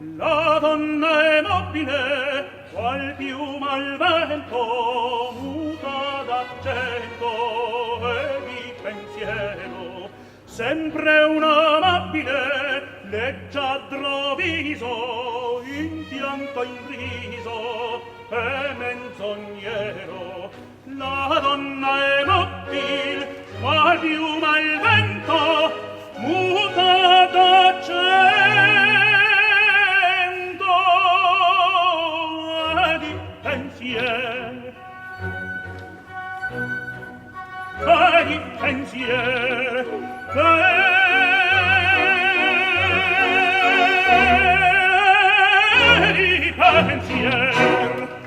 La donna è nobile, qual piuma al vento, muta d'accento e di pensiero. Sempre un amabile, leggiadro viso, in pianto in riso, e menzognero. La donna è nobile, qual piuma al vento, muta d'accento e di pensiero. E di pensiero. E di pensiero.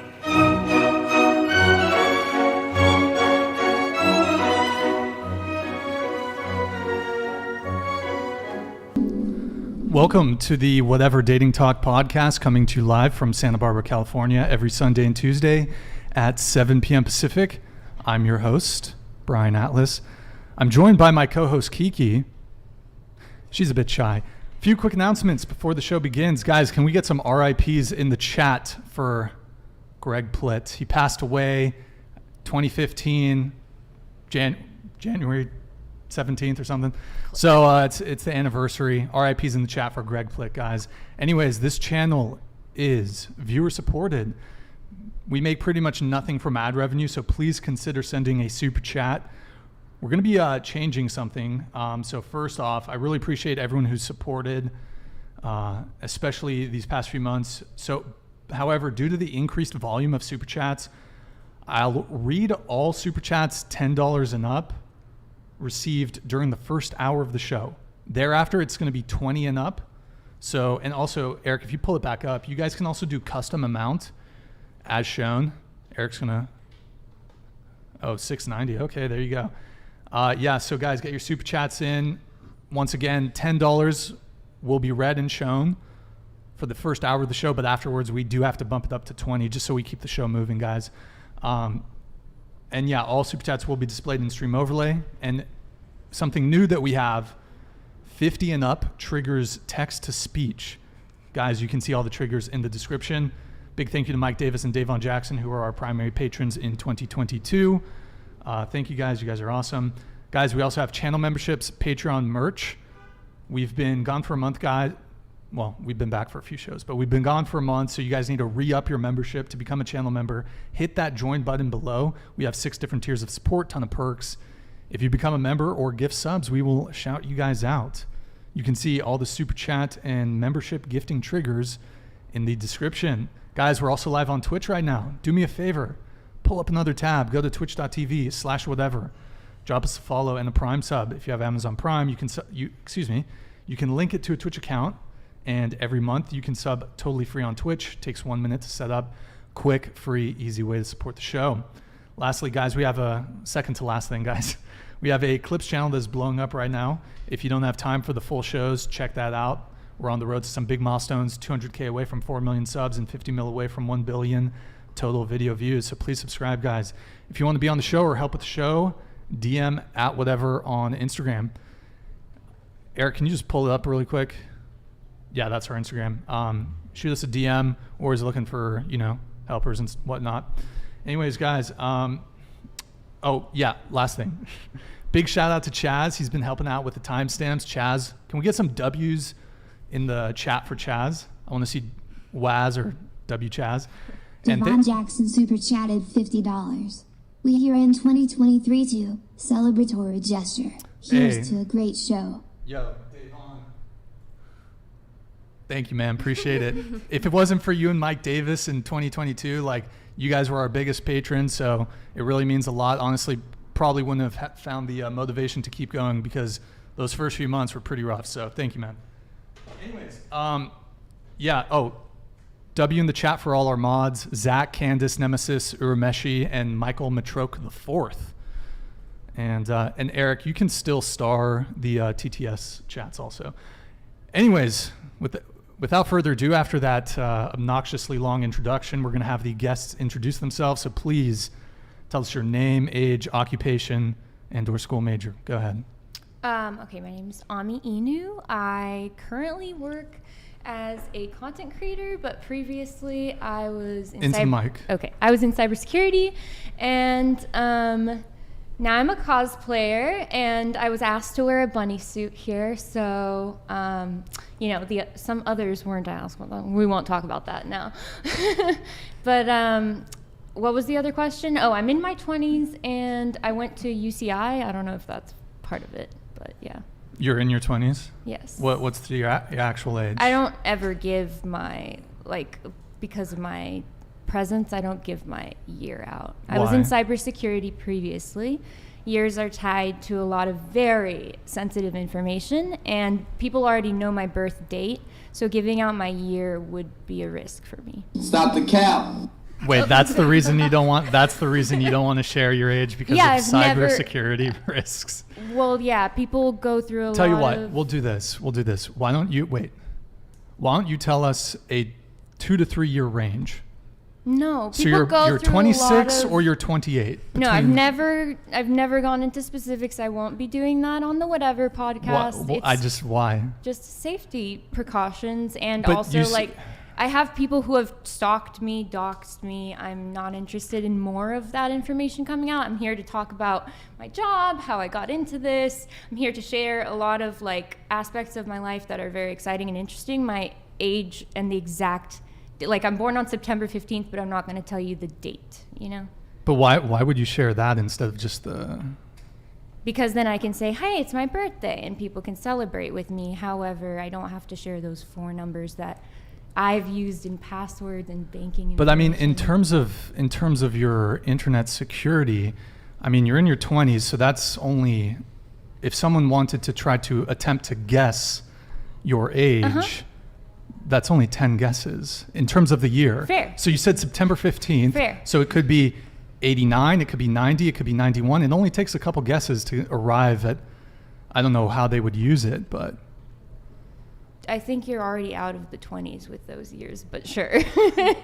Welcome to the Whatever Dating Talk podcast, coming to you live from Santa Barbara, California, every Sunday and Tuesday at 7 p.m. Pacific. I'm your host, Brian Atlas. I'm joined by my co-host, Kiki. She's a bit shy. A few quick announcements before the show begins. Guys, can we get some RIPs in the chat for Greg Plitt? He passed away 2015, January 17th or something. So it's the anniversary. RIP's in the chat for Greg Plitt, guys. Anyways, this channel is viewer supported. We make pretty much nothing from ad revenue, so please consider sending a super chat. We're going to be changing something. So first off, I really appreciate everyone who's supported, especially these past few months. So, however, due to the increased volume of super chats, I'll read all super chats $10 and up received during the first hour of the show. Thereafter, it's going to be 20 and up. So, and also, Eric, if you pull it back up, you guys can also do custom amount as shown. Eric's going to, $6.90. Okay, there you go. Yeah, so guys, get your super chats in. Once again, $10 will be read and shown for the first hour of the show, but afterwards we do have to bump it up to 20 just so we keep the show moving, guys. And yeah, all super chats will be displayed in stream overlay. And something new that we have, 50 and up triggers text to speech. Guys, you can see all the triggers in the description. Big thank you to Mike Davis and Davon Jackson, who are our primary patrons in 2022. Thank you guys. You guys are awesome. Guys, we also have channel memberships, Patreon merch. We've been gone for a month, guys. Well, we've been back for a few shows, but we've been gone for a month, so you guys need to re-up your membership to become a channel member. Hit that join button below. We have 6 different tiers of support, ton of perks. If you become a member or gift subs, we will shout you guys out. You can see all the super chat and membership gifting triggers in the description. Guys, we're also live on Twitch right now. Do me a favor. Pull up another tab. Go to twitch.tv/whatever. Drop us a follow and a Prime sub. If you have Amazon Prime, you can link it to a Twitch account. And every month you can sub totally free on Twitch. Takes 1 minute to set up. Quick, free, easy way to support the show. Lastly, guys, we have a second to last thing, guys. We have a clips channel that's blowing up right now. If you don't have time for the full shows, check that out. We're on the road to some big milestones, 200K away from 4 million subs and 50 mil away from 1 billion total video views. So please subscribe, guys. If you want to be on the show or help with the show, DM at whatever on Instagram. Eric, can you just pull it up really quick? Yeah, that's our Instagram. Shoot us a DM. Always looking for, helpers and whatnot. Anyways, guys. Oh, yeah, last thing. Big shout out to Chaz. He's been helping out with the timestamps. Chaz, can we get some W's in the chat for Chaz? I want to see Waz or W Chaz. Devon Jackson super chatted $50. We here in 2023 too. Celebratory gesture. Here's to a great show. Yo, Devon. Thank you, man. Appreciate it. If it wasn't for you and Mike Davis in 2022, you guys were our biggest patrons, so it really means a lot. Honestly, probably wouldn't have found the motivation to keep going because those first few months were pretty rough. So thank you, man. Anyways, W in the chat for all our mods: Zach, Candace, Nemesis, Urameshi, and Michael Matrok IV. And Eric, you can still star the TTS chats also. Anyways, without further ado, after that obnoxiously long introduction, we're going to have the guests introduce themselves. So please tell us your name, age, occupation, and/or school major. Go ahead. Okay, my name is Ami Inu. I currently work as a content creator, but previously I was in Into the mic. Okay, I was in cybersecurity, and now I'm a cosplayer, and I was asked to wear a bunny suit here. So, some others weren't asked. We won't talk about that now. But what was the other question? Oh, I'm in my 20s, and I went to UCI. I don't know if that's part of it, but yeah. You're in your 20s? Yes. What's your actual age? I don't ever give my, because of my presence, I don't give my year out. Why? I was in cybersecurity previously. Years are tied to a lot of very sensitive information, and people already know my birth date, so giving out my year would be a risk for me. Stop the cap. Wait, that's the reason you don't want to share your age, because of cybersecurity risks. Well, yeah, people go through a lot. Tell you what, we'll do this. Why don't you tell us a 2 to 3 year range? No, so you're 26 or you're 28? No, I've never gone into specifics. I won't be doing that on the whatever podcast. Why? Just safety precautions, and But also I have people who have stalked me, doxed me. I'm not interested in more of that information coming out. I'm here to talk about my job, how I got into this. I'm here to share a lot of aspects of my life that are very exciting and interesting. My age and the exact, I'm born on September 15th, but I'm not going to tell you the date, But why would you share that instead of just the... Because then I can say, hey, it's my birthday, and people can celebrate with me. However, I don't have to share those 4 numbers that I've used in passwords and banking. But I mean, in terms of your internet security, I mean, you're in your 20s, so that's only, if someone wanted to try to attempt to guess your age, that's only 10 guesses in terms of the year. Fair. So you said September 15th. Fair. So it could be 89, it could be 90, it could be 91. It only takes a couple guesses to arrive at, I don't know how they would use it, but... I think you're already out of the 20s with those years, but sure.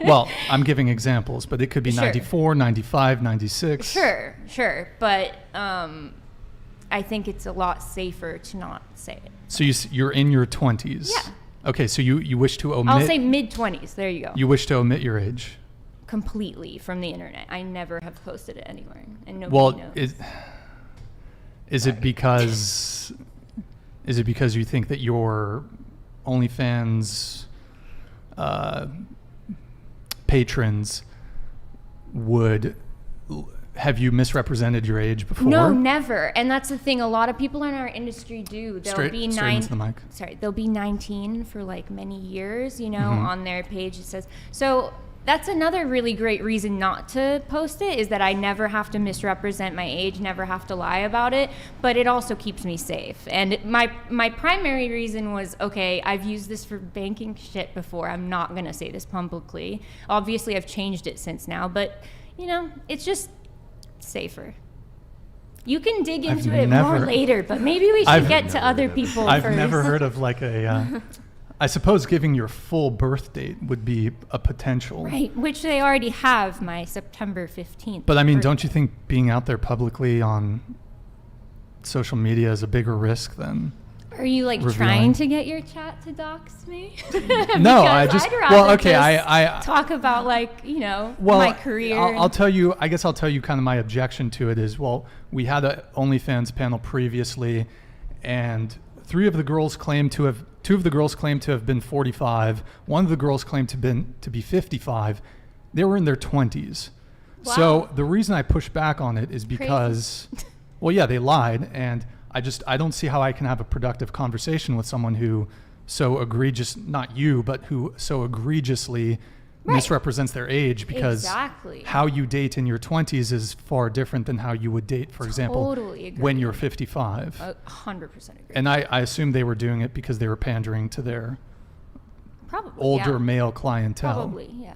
Well, I'm giving examples, but it could be 94, 95, 96. Sure. But I think it's a lot safer to not say it. So you're in your 20s? Yeah. Okay, so you wish to omit... I'll say mid-20s. There you go. You wish to omit your age? Completely from the internet. I never have posted it anywhere, and nobody knows. Is it because you think that your OnlyFans patrons would have you misrepresented your age before? No, never. And that's the thing. A lot of people in our industry do. They'll be they'll be 19 for many years, on their page. It says so. That's another really great reason not to post it, is that I never have to misrepresent my age, never have to lie about it, but it also keeps me safe. And my primary reason was, okay, I've used this for banking shit before. I'm not going to say this publicly. Obviously, I've changed it since now, but, it's just safer. You can dig into it more later, but maybe we should get to other people first. I've never heard of a... I suppose giving your full birth date would be a potential. Right, which they already have, my September 15th. But I mean, don't you think being out there publicly on social media is a bigger risk than... Are you trying to get your chat to dox me? No, I talk about my career. I'll tell you kind of my objection to it is, we had an OnlyFans panel previously, and two of the girls claimed to have been 45. One of the girls claimed to be 55. They were in their 20s. Wow. So the reason I push back on it is because, they lied, and I don't see how I can have a productive conversation with someone who so egregious, not you, but who so egregiously misrepresents their age, because how you date in your 20s is far different than how you would date, for example, when you're 55. 100% agree. And I assume they were doing it because they were pandering to their older male clientele. Probably, yeah.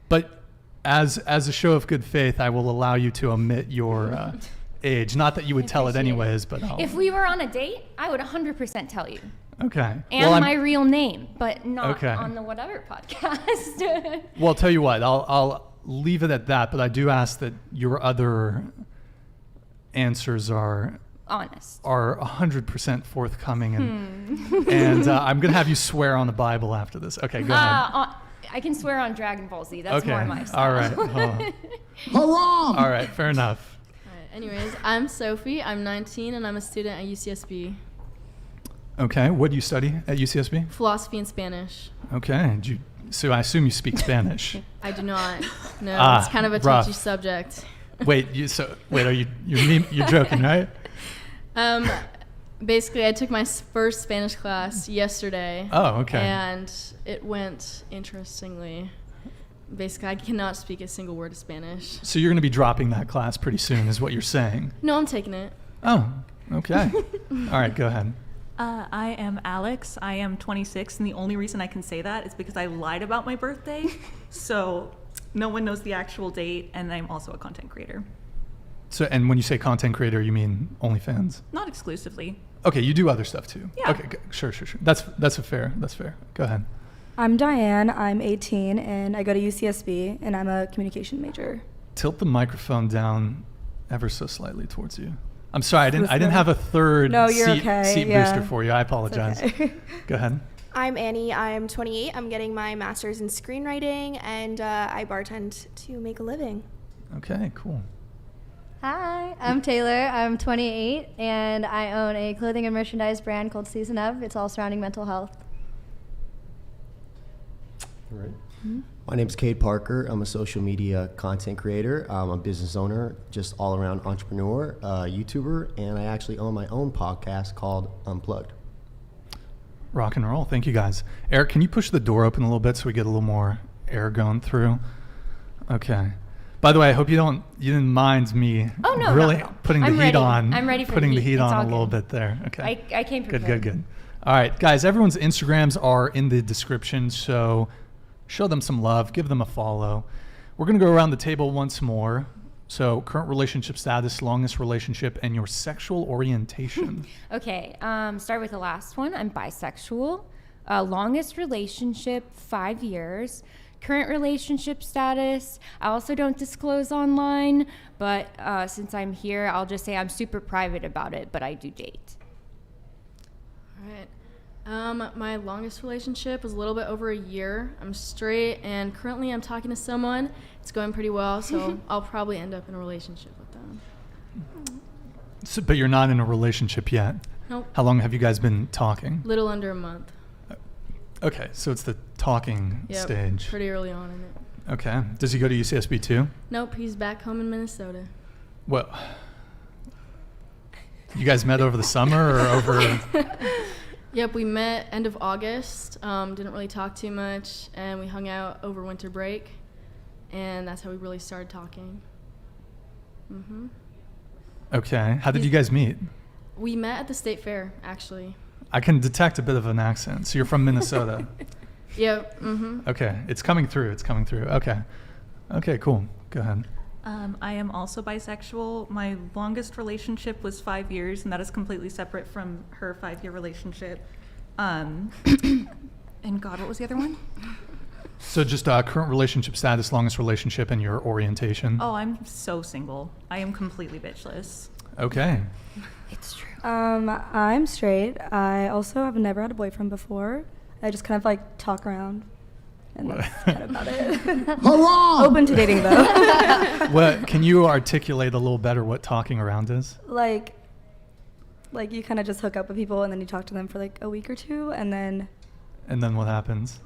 But as a show of good faith, I will allow you to omit your age. Not that you would tell it anyways, but if we were on a date, I would 100% tell you. Okay. And my real name, but not on the whatever podcast. Well, I'll tell you what, I'll leave it at that, but I do ask that your other answers are honest. are 100% forthcoming, and I'm gonna have you swear on the Bible after this. Okay, go ahead. I can swear on Dragon Ball Z. That's more my style. All right. Haram! All right, fair enough. Anyways, I'm Sophie. I'm 19, and I'm a student at UCSB. Okay, what do you study at UCSB? Philosophy and Spanish. Okay, so I assume you speak Spanish. I do not. No, it's kind of a touchy subject. Wait, you're joking, right? Basically, I took my first Spanish class yesterday. Oh, okay. And it went interestingly. Basically, I cannot speak a single word of Spanish. So you're going to be dropping that class pretty soon, is what you're saying? No, I'm taking it. Oh, okay. All right, go ahead. I am Alex. I am 26, and the only reason I can say that is because I lied about my birthday. So no one knows the actual date, and I'm also a content creator. So, and when you say content creator, you mean OnlyFans? Not exclusively. Okay, you do other stuff too. Yeah. Okay, sure. That's fair. Go ahead. I'm Diane. I'm 18, and I go to UCSB, and I'm a communication major. Tilt the microphone down ever so slightly towards you. I'm sorry, I didn't have a third seat booster for you. I apologize. Okay. Go ahead. I'm Annie. I'm 28. I'm getting my master's in screenwriting, and I bartend to make a living. Okay, cool. Hi, I'm Taylor. I'm 28, and I own a clothing and merchandise brand called Season Of. It's all surrounding mental health. All right. My name's Cade Parker. I'm a social media content creator. I'm a business owner, just all-around entrepreneur, YouTuber, and I actually own my own podcast called Unplugged. Rock and roll. Thank you, guys. Eric, can you push the door open a little bit so we get a little more air going through? Okay. By the way, I hope you didn't mind me really putting the heat on. I'm ready for putting the heat heat on a little bit there. Okay. I came prepared. Good. All right, guys, everyone's Instagrams are in the description, so show them some love, give them a follow. We're going to go around the table once more. So current relationship status, longest relationship, and your sexual orientation. Okay, start with the last one. I'm bisexual. Longest relationship, 5 years. Current relationship status, I also don't disclose online, but since I'm here, I'll just say I'm super private about it, but I do date. All right. My longest relationship was a little bit over a year. I'm straight, and currently I'm talking to someone. It's going pretty well, so I'll probably end up in a relationship with them. So, but you're not in a relationship yet? Nope. How long have you guys been talking? Little under a month. Okay, so it's the talking stage. Pretty early on in it. Okay. Does he go to UCSB too? Nope, he's back home in Minnesota. Well, you guys met over the summer or over? Yep, we met end of August. Didn't really talk too much, and we hung out over winter break, and that's how we really started talking. Okay. How did you guys meet? We met at the state fair, actually. I can detect a bit of an accent. So you're from Minnesota. Yep. Okay. It's coming through. Okay. Okay, cool. Go ahead. I am also bisexual. My longest relationship was 5 years, and that is completely separate from her 5-year relationship. And God, what was the other one? So just current relationship status, longest relationship, and your orientation. Oh, I'm so single. I am completely bitchless. Okay. It's true. I'm straight. I also have never had a boyfriend before. I just kind of like talk around, and that's kind of about it. Hurrah! Open to dating though. What can you articulate a little better what talking around is? Like you kind of just hook up with people, and then you talk to them for like a week or two, and then what happens?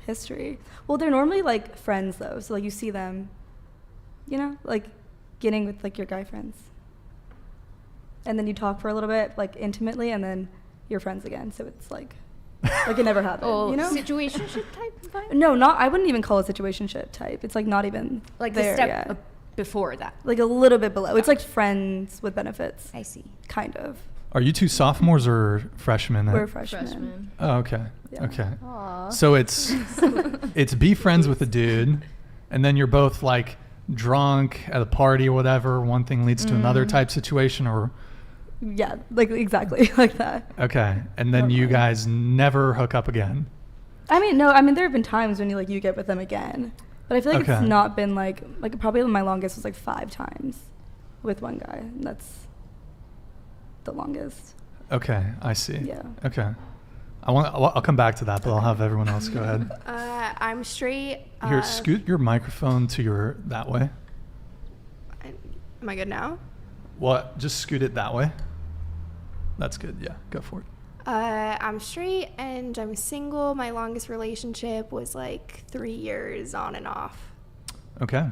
History. Well, they're normally like friends though, so like you see them, like getting with like your guy friends. And then you talk for a little bit, like intimately, and then you're friends again. So it's like it never happened, Situationship type vibe? No, I wouldn't even call it situationship type. It's like not even like there, the step before that. Like a little bit below. It's like friends with benefits. I see. Kind of. Are you two sophomores or freshmen? We're freshmen. Oh, okay. Yeah. Okay. Aww. So it's be friends with a dude, and then you're both like drunk at a party or whatever. One thing leads to another type situation, or yeah, like exactly like that. Okay, and then you guys never hook up again. I mean, no. I mean, there have been times when you get with them again, but I feel like it's not been like probably my longest was like 5 times with one guy. And that's the longest. Okay, I see. Yeah. Okay. I'll come back to that, but I'll have everyone else go ahead. I'm straight. Here, scoot your microphone to that way. Am I good now? Well, just scoot it that way. That's good. Yeah, go for it. I'm straight and I'm single. My longest relationship was like 3 years on and off. Okay.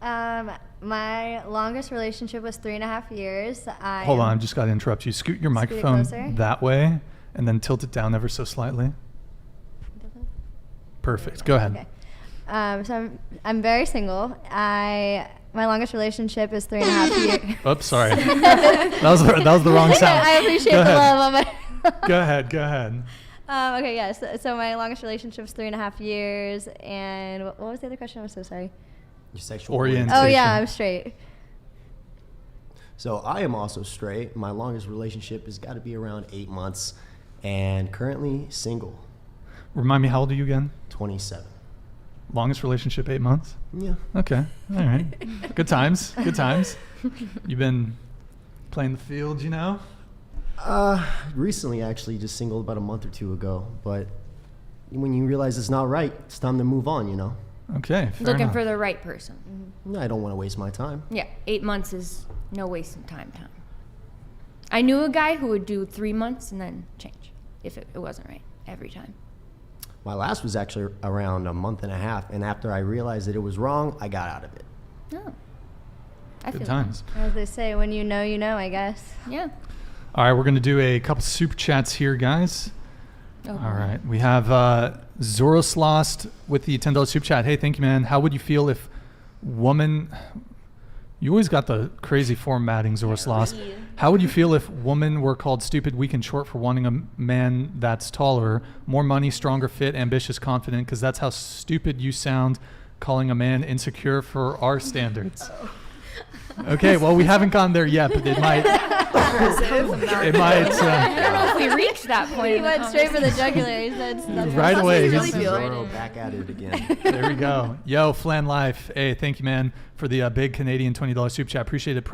My longest relationship was 3.5 years. Hold on, I just got to interrupt you. Scoot your microphone that way and then tilt it down ever so slightly. Perfect. Go ahead. Okay. So I'm very single. My longest relationship is 3.5 years. Oops, sorry. that was the wrong sound. I appreciate the love on my. Go ahead. Okay, yes. So my longest relationship is 3.5 years, and what was the other question? I'm so sorry. Your sexual orientation. Oh yeah, I'm straight. So I am also straight. My longest relationship has got to be around 8 months, and currently single. Remind me, how old are you again? 27. Longest relationship, 8 months? Yeah. Okay. All right. Good times. You've been playing the field, you know? Recently, actually, just singled about a month or two ago. But when you realize it's not right, it's time to move on, you know? Okay. Looking enough. for the right person. I don't want to waste my time. Yeah, 8 months is no wasting time. I knew a guy who would do 3 months and then change if it wasn't right every time. My last was actually around a month and a half, and after I realized that it was wrong, I got out of it. Oh. Good times. As they say, when you know, I guess. Yeah. All right, we're going to do a couple super chats here, guys. Oh. All right. We have Zoroslost with the $10 super chat. Hey, thank you, man. How would you feel if woman... You always got the crazy formatting, Zoroslost. How would you feel if women were called stupid, weak, and short for wanting a man that's taller, more money, stronger, fit, ambitious, confident? Because that's how stupid you sound calling a man insecure for our standards. Okay, well, we haven't gone there yet, but it might... I don't know if we reached that point. He went straight for the jugular. He said, that's right away. Really back at it again. There we go. Yo, Flan Life. Hey, thank you, man, for the big Canadian $20 super chat. Appreciate it.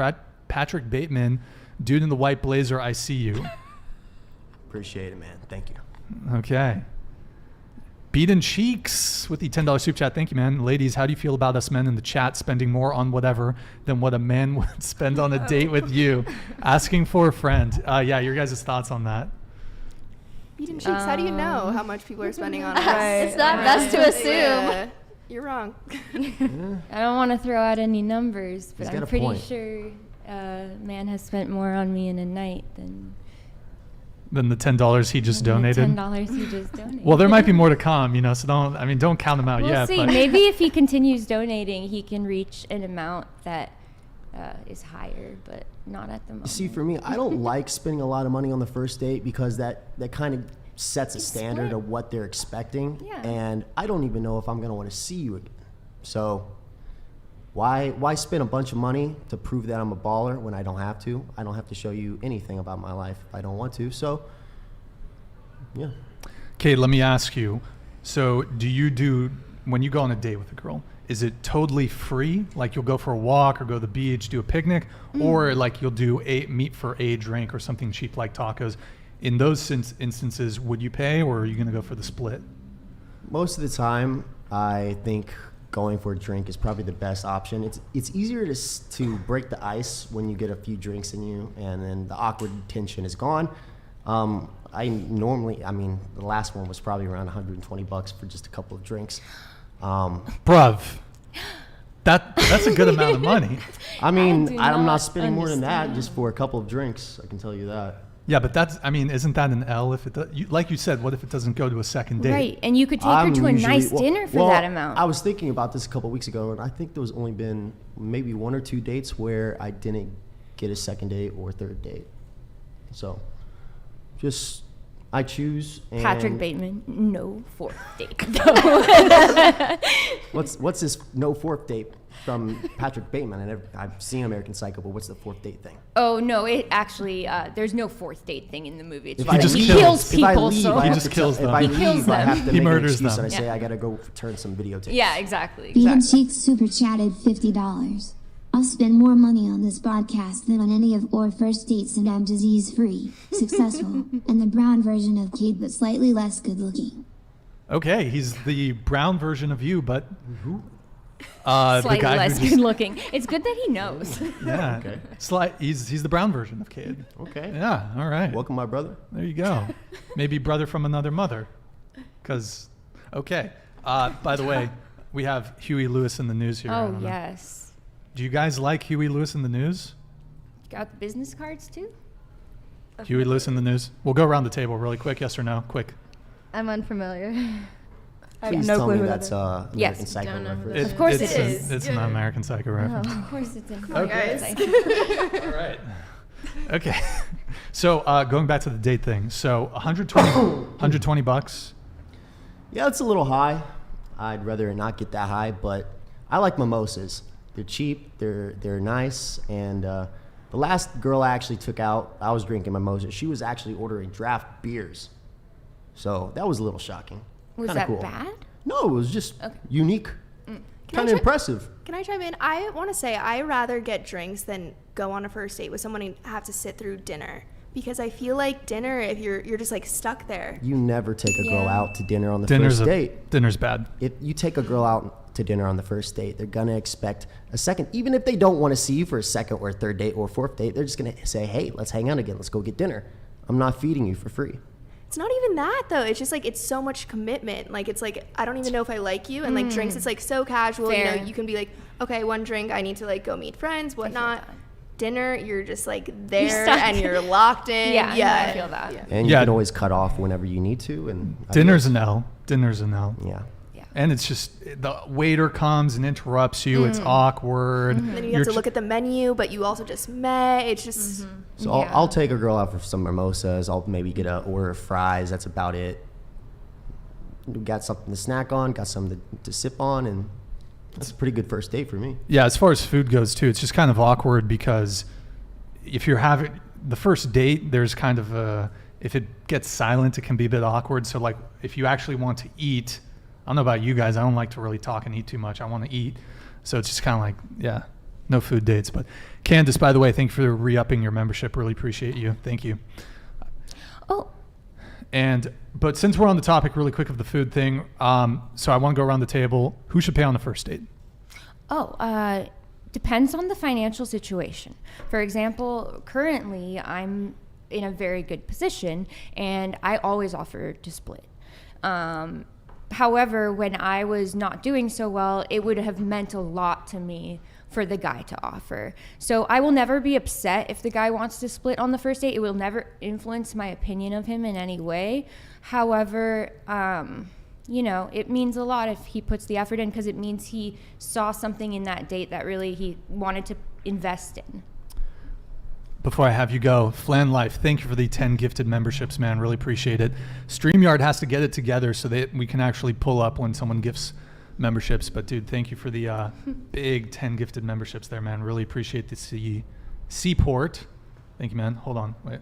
Patrick Bateman, dude in the white blazer, I see you. Appreciate it, man. Thank you. Okay. Beaten Cheeks with the $10 super chat. Thank you, man. Ladies, how do you feel about us men in the chat spending more on whatever than what a man would spend on a date with you? Asking for a friend. Yeah, your guys' thoughts on that? Beaten Cheeks, how do you know how much people are spending on us? It's not best to assume. Yeah, you're wrong. I don't want to throw out any numbers, but He's got I'm a pretty point. sure a man has spent more on me in a night than the $10 he just donated. $10 he just donated. Well, there might be more to come, you know, so don't count them out we'll yet. See. But Maybe if he continues donating, he can reach an amount that is higher, but not at the moment. See, for me, I don't like spending a lot of money on the first date because that kind of sets a standard of what they're expecting. Yeah. And I don't even know if I'm going to want to see you again. So why spend a bunch of money to prove that I'm a baller when I don't have to? I don't have to show you anything about my life if I don't want to. So, yeah. Kate, let me ask you. So when you go on a date with a girl, is it totally free? Like you'll go for a walk or go to the beach, do a picnic, or like you'll do meet for a drink or something cheap like tacos? In those instances, would you pay or are you going to go for the split? Most of the time, I think going for a drink is probably the best option. It's easier to break the ice when you get a few drinks in you and then the awkward tension is gone. The last one was probably around $120 for just a couple of drinks. Bruv, that's a good amount of money. I'm not spending more than that just for a couple of drinks, I can tell you that. Yeah, but isn't that an L if it like you said, what if it doesn't go to a second date? Right, and you could take her to a nice dinner for that amount. I was thinking about this a couple of weeks ago, and I think there was only been maybe 1 or 2 dates where I didn't get a second date or third date. So, I choose. And Patrick Bateman, no fourth date. What's this no fourth date from Patrick Bateman? I've seen American Psycho, but what's the fourth date thing? Oh no, it actually there's no fourth date thing in the movie. It's He just he kills people. He just kills them. If I He kills leave, I them. have to He make an murders excuse them. and I say I gotta go return some videotapes. Yeah, exactly. Beaten Cheeks super chatted $50. I'll spend more money on this podcast than on any of our first dates, and I'm disease-free, successful, and the brown version of Cade, but slightly less good-looking. Okay, he's the brown version of you, but slightly the guy less who just, good-looking. It's good that he knows. Yeah, Okay. He's the brown version of Cade. Okay. Yeah, all right. Welcome, my brother. There you go. Maybe brother from another mother. Because, okay. By the way, we have Huey Lewis in the news here. Oh, yes. Do you guys like Huey Lewis in the news? Got the business cards too? Huey Lewis in the news? We'll go around the table really quick. Yes or no? Quick. I'm unfamiliar. I have Please no tell clue me who that's that is. American Yes. Psycho Don't know who reference. that Of course it's it is. It's an American Psycho reference. Of course it's in. Okay. All right. Okay. So going back to the date thing. So $120. Yeah, it's a little high. I'd rather not get that high, but I like mimosas. They're cheap, they're nice, and the last girl I actually took out, I was drinking mimosas. She was actually ordering draft beers. So that was a little shocking. Was Kinda that cool. bad? No, it was just unique. Can I Kind of try- impressive. Can I chime in? I want to say I rather get drinks than go on a first date with someone and have to sit through dinner. Because I feel like dinner, if you're just like stuck there. You never take a girl Yeah. out to dinner on the Dinner's first date. Dinner's bad. If you take a girl out to dinner on the first date, they're gonna expect a second. Even if they don't want to see you for a second or third date or fourth date, they're just gonna say, "Hey, let's hang out again. Let's go get dinner. I'm not feeding you for free." It's not even that though. It's just like it's so much commitment. Like it's like I don't even know if I like you. And like drinks, it's like so casual. You Fair. know, you can be like, okay, one drink, I need to like go meet friends, whatnot. Dinner, you're just like there stuck. and you're locked in. Yeah, Yeah, I feel that. Yeah. And you Yeah. can always cut off whenever you need to. And Dinner's an L. Dinner's an L. yeah. And it's just the waiter comes and interrupts you. It's awkward. Then you have to look at the menu, but you also just met. It's just So I'll take a girl out for some mimosas. I'll maybe get an order of fries. That's about it. Got something to snack on. Got something to sip on, and that's a pretty good first date for me. Yeah, as far as food goes too, it's just kind of awkward because if you're having the first date, there's kind of a, if it gets silent, it can be a bit awkward. So like if you actually want to eat, I don't know about you guys, I don't like to really talk and eat too much. I want to eat. So it's just kind of like, yeah, no food dates. But Candace, by the way, thank you for re-upping your membership. Really appreciate you. Thank you. Oh, But since we're on the topic really quick of the food thing, so I want to go around the table. Who should pay on the first date? Depends on the financial situation. For example, currently I'm in a very good position and I always offer to split. However, when I was not doing so well, it would have meant a lot to me for the guy to offer. So I will never be upset if the guy wants to split on the first date. It will never influence my opinion of him in any way. However, it means a lot if he puts the effort in because it means he saw something in that date that really he wanted to invest in. Before I have you go, Flan Life, thank you for the 10 gifted memberships, man. Really appreciate it. StreamYard has to get it together so that we can actually pull up when someone gifts memberships. But, dude, thank you for the big 10 gifted memberships there, man. Really appreciate the Seaport. Thank you, man. Hold on. Wait.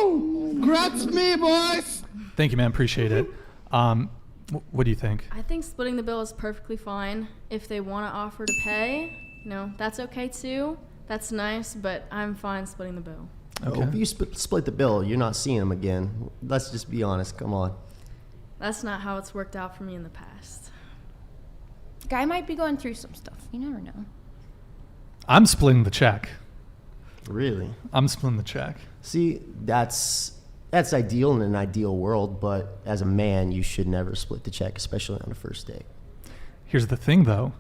Congrats me, boys! Thank you, man. Appreciate it. What do you think? I think splitting the bill is perfectly fine. If they want to offer to pay, that's okay too. That's nice, but I'm fine splitting the bill. Okay. Well, if you split the bill, you're not seeing him again. Let's just be honest. Come on. That's not how it's worked out for me in the past. Guy might be going through some stuff. You never know. I'm splitting the check. Really? I'm splitting the check. See, that's ideal in an ideal world, but as a man, you should never split the check, especially on the first date. Here's the thing, though.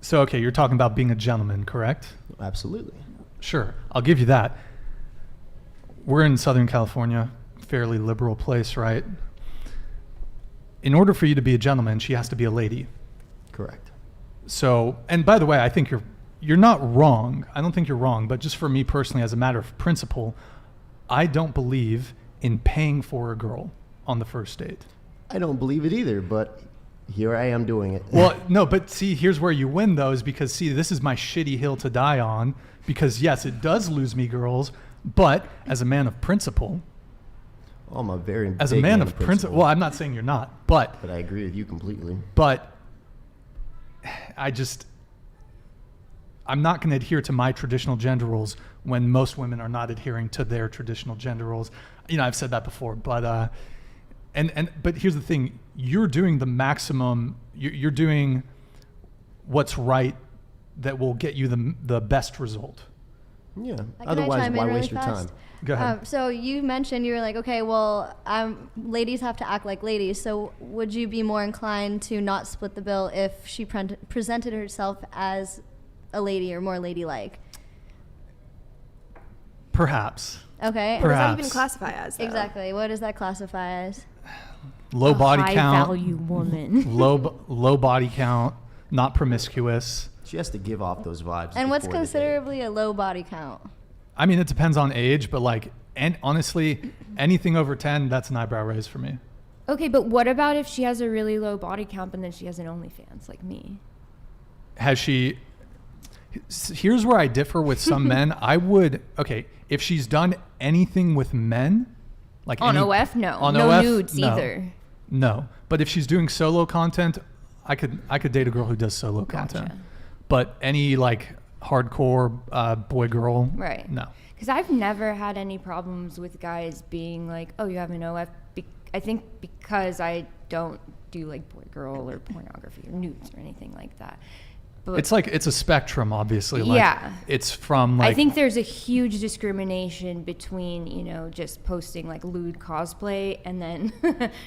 So, okay, you're talking about being a gentleman, correct? Absolutely. Sure, I'll give you that. We're in Southern California, fairly liberal place, right? In order for you to be a gentleman, she has to be a lady. Correct. So, and by the way, I think you're not wrong. I don't think you're wrong, but just for me personally, as a matter of principle, I don't believe in paying for a girl on the first date. I don't believe it either, but here I am doing it. Well, no, but see, here's where you win, though, is because, see, this is my shitty hill to die on, because, yes, it does lose me girls, but as a man of principle... Oh, I'm a very as a big man of principle... Well, I'm not saying you're not, but... But I agree with you completely. But I just... I'm not going to adhere to my traditional gender roles when most women are not adhering to their traditional gender roles. You know, I've said that before, but but here's the thing: you're doing the maximum. You're doing what's right that will get you the best result. Yeah. Can Otherwise, I chime why in really waste your fast? time? Go ahead. So you mentioned, you were like, okay, well, ladies have to act like ladies. So would you be more inclined to not split the bill if she presented herself as a lady or more ladylike? Perhaps. Okay. What does that Perhaps. even classify as, though? Exactly. What does that classify as? Low body high count. value woman. low body count. Not promiscuous. She has to give off those vibes. And what's before the date. considerably a low body count? I mean, it depends on age, but like, and honestly, anything over 10, that's an eyebrow raise for me. Okay, but what about if she has a really low body count and then she has an OnlyFans like me? Has she? Here's where I differ with some men. I would, okay, if she's done anything with men, like On any, OF, no. on No OF, nudes no. either. No, but if she's doing solo content, I could date a girl who does solo content. Gotcha. But any like hardcore boy girl, Right. no. Because I've never had any problems with guys being like, oh, you have an OF. I think because I don't do like boy girl or pornography or nudes or anything like that. But It's a spectrum, obviously. Like, yeah. It's from like. I think there's a huge discrimination between, you know, just posting like lewd cosplay and then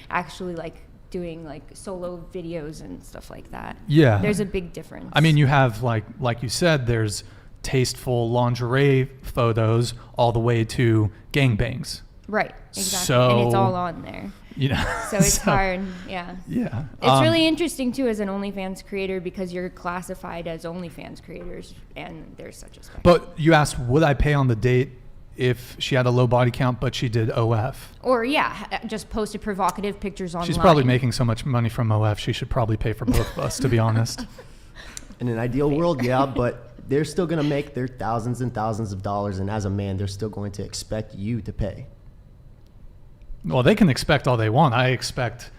actually like doing like solo videos and stuff like that. Yeah. There's a big difference. I mean, you have like you said, there's tasteful lingerie photos all the way to gangbangs. Right, exactly. So, and it's all on there. You know, So it's hard, yeah. Yeah. It's really interesting too as an OnlyFans creator because you're classified as OnlyFans creators and there's such a spectrum. But you asked, would I pay on the date if she had a low body count but she did OF? Or yeah, just posted provocative pictures online. She's probably making so much money from OF, she should probably pay for both of us, to be honest. In an ideal world, yeah, but they're still going to make their thousands and thousands of dollars, and as a man, they're still going to expect you to pay. Well, they can expect all they want. I expect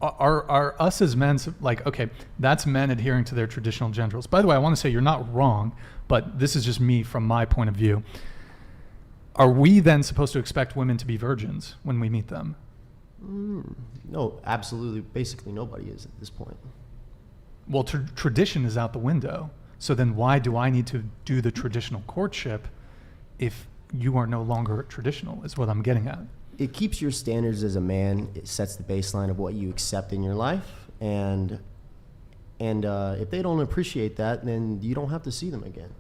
are us as men like, okay, that's men adhering to their traditional gender roles. By the way, I want to say you're not wrong, but this is just me from my point of view. Are we then supposed to expect women to be virgins when we meet them? No, absolutely. Basically, nobody is at this point. Well, tradition is out the window. So then why do I need to do the traditional courtship if you are no longer traditional, is what I'm getting at. It keeps your standards as a man. It sets the baseline of what you accept in your life. And if they don't appreciate that, then you don't have to see them again.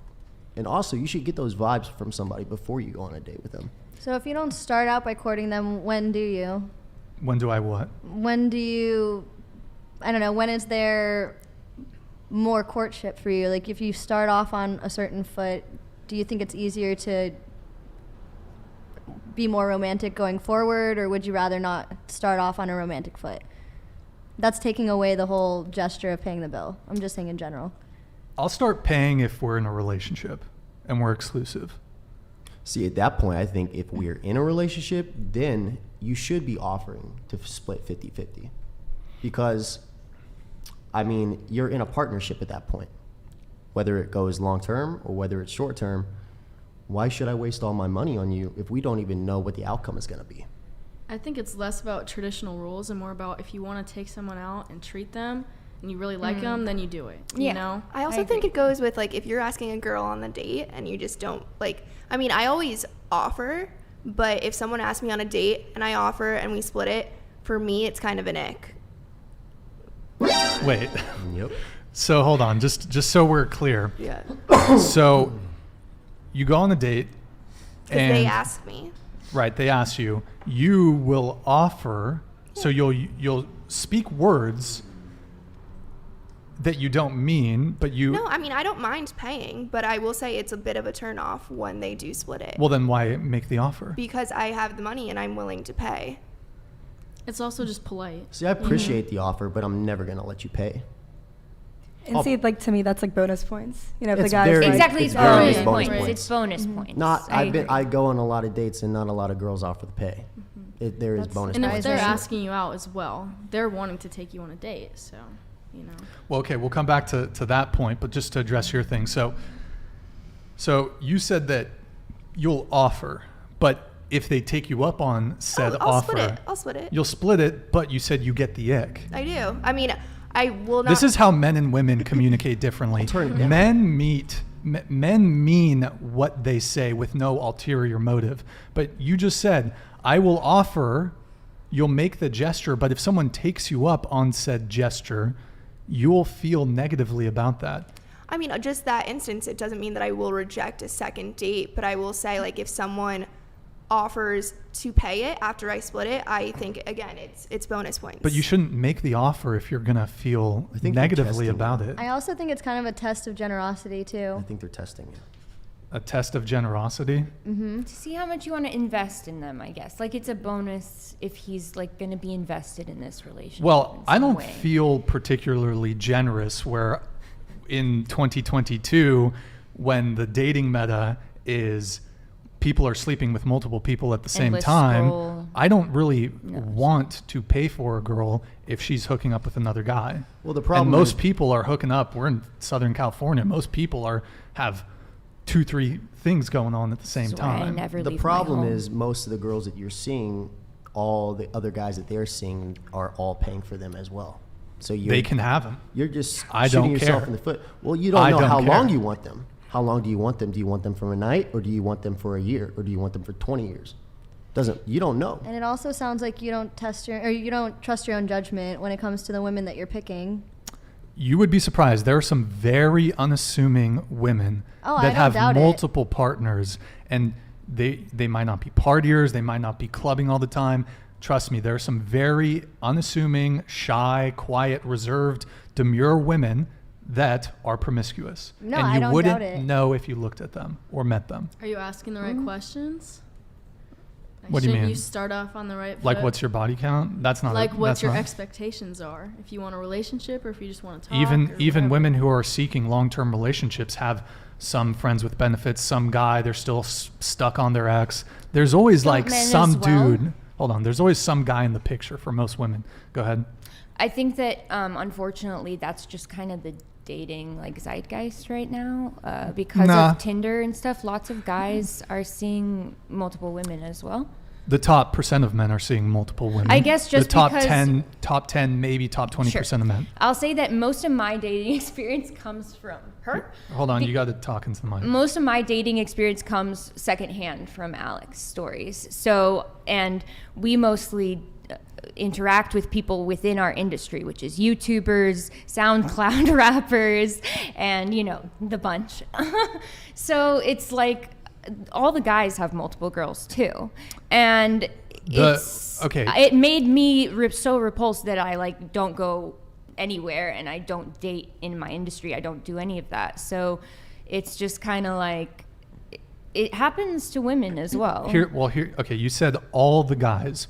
And also, you should get those vibes from somebody before you go on a date with them. So if you don't start out by courting them, when do you? When do I what? When do you, I don't know, when is there more courtship for you? Like if you start off on a certain foot, do you think it's easier to be more romantic going forward, or would you rather not start off on a romantic foot? That's taking away the whole gesture of paying the bill. I'm just saying in general. I'll start paying if we're in a relationship and we're exclusive. See, at that point, I think if we're in a relationship, then you should be offering to split 50-50. Because, I mean, you're in a partnership at that point. Whether it goes long-term or whether it's short-term, why should I waste all my money on you if we don't even know what the outcome is going to be? I think it's less about traditional rules and more about if you want to take someone out and treat them and you really like them, then you do it. Yeah. You know? I also think it goes with, like, if you're asking a girl on the date and you just don't, like, I mean, I always offer, but if someone asks me on a date and I offer and we split it, for me, it's kind of an ick. Wait. Yep. So hold on, just so we're clear. Yeah. So you go on a date Because and they ask me. right, they ask you. You will offer, so you'll speak words that you don't mean, but you. No, I mean, I don't mind paying, but I will say it's a bit of a turnoff when they do split it. Well, then why make the offer? Because I have the money and I'm willing to pay. It's also just polite. See, I appreciate the offer, but I'm never going to let you pay. And see, like, to me, that's like bonus points. You know, if the It's guy's very- like, Exactly, It's it's very bonus bonus points. points. It's bonus points. Not, I agree. I go on a lot of dates and not a lot of girls offer the pay. There is That's- bonus And if points. they're Surprising. asking you out as well, they're wanting to take you on a date, so, you know. Well, okay, we'll come back to that point, but just to address your thing. So So you said that you'll offer, but if they take you up on said offer, I'll split it. You'll split it, but you said you get the ick. I do. I mean, I will not. This is how men and women communicate differently. Men mean what they say with no ulterior motive. But you just said, I will offer, you'll make the gesture, but if someone takes you up on said gesture, you'll feel negatively about that. I mean, just that instance, it doesn't mean that I will reject a second date, but I will say, like, if someone offers to pay it after I split it, I think, again, it's bonus points. But you shouldn't make the offer if you're going to feel negatively about it. I also think it's kind of a test of generosity, too. I think they're testing it. A test of generosity? Mm-hmm. To see how much you want to invest in them, I guess. Like, it's a bonus if he's, like, going to be invested in this relationship. Well, I don't feel particularly generous where in 2022, when the dating meta is people are sleeping with multiple people at the same time, I don't really want to pay for a girl if she's hooking up with another guy. Well, the problem and most people are hooking up. We're in Southern California. Most people have 2-3 things going on at the same time. The problem is most of the girls that you're seeing, all the other guys that they're seeing are all paying for them as well. So they can have them. You're just I shooting don't yourself care. in the foot. Well, you don't know how long you want them. How long do you want them? Do you want them for a night, or do you want them for a year, or do you want them for 20 years? You don't know. And it also sounds like you don't trust your own judgment when it comes to the women that you're picking. You would be surprised. There are some very unassuming women that have multiple partners, and they might not be partiers, they might not be clubbing all the time. Trust me, there are some very unassuming, shy, quiet, reserved, demure women that are promiscuous. No, and I you don't wouldn't doubt it. know if you looked at them or met them. Are you asking the right questions? What do you mean? You start off on the right foot? Like, what's your body count? That's not like what your expectations are. If you want a relationship, or if you just want to talk. Even women who are seeking long-term relationships have some friends with benefits. Some guy, they're still stuck on their ex. There's always like some dude. Hold on. There's always some guy in the picture for most women. Go ahead. I think that unfortunately that's just kind of the dating like zeitgeist right now because of Tinder and stuff. Lots of guys are seeing multiple women as well. The top percent of men are seeing multiple women. I guess just the because top 10, maybe top 20% of men. I'll say that most of my dating experience comes from her. Hold on, you got to talk into the mic. Most of my dating experience comes secondhand from Alex's stories. So, and we mostly interact with people within our industry, which is YouTubers, SoundCloud rappers, and the bunch. So it's like all the guys have multiple girls too, and it made me so repulsed that I don't go anywhere and I don't date in my industry. I don't do any of that. So it's just kind of like it happens to women as well. Okay, you said all the guys.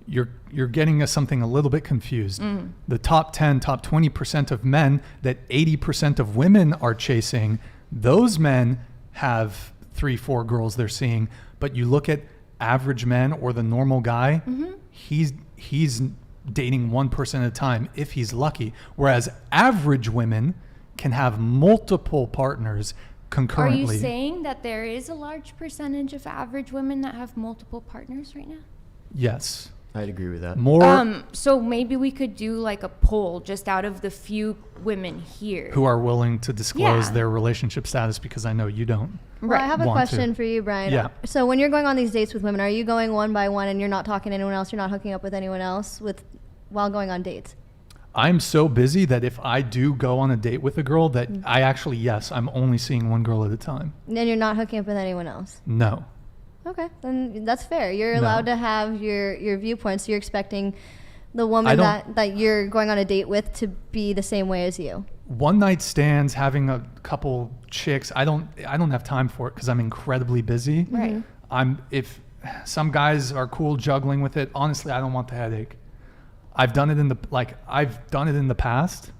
You're getting us something a little bit confused. The top 10, top 20% of men that 80% of women are chasing, those men have 3-4 girls they're seeing. But you look at average men or the normal guy, he's dating one person at a time if he's lucky. Whereas average women can have multiple partners concurrently. Are you saying that there is a large percentage of average women that have multiple partners right now? Yes. I'd agree with that. So maybe we could do like a poll just out of the few women here who are willing to disclose their relationship status, because I know you don't. Well, I have a question for you, Brian. Yeah. So when you're going on these dates with women, are you going one by one and you're not talking to anyone else? You're not hooking up with anyone else while going on dates? I'm so busy that if I do go on a date with a girl that I actually, I'm only seeing one girl at a time. And you're not hooking up with anyone else? No. Okay, then that's fair. You're allowed to have your viewpoints. So you're expecting the woman that you're going on a date with to be the same way as you. One night stands, having a couple chicks, I don't have time for it because I'm incredibly busy. Right. If some guys are cool juggling with it, honestly, I don't want the headache. I've done it in the past.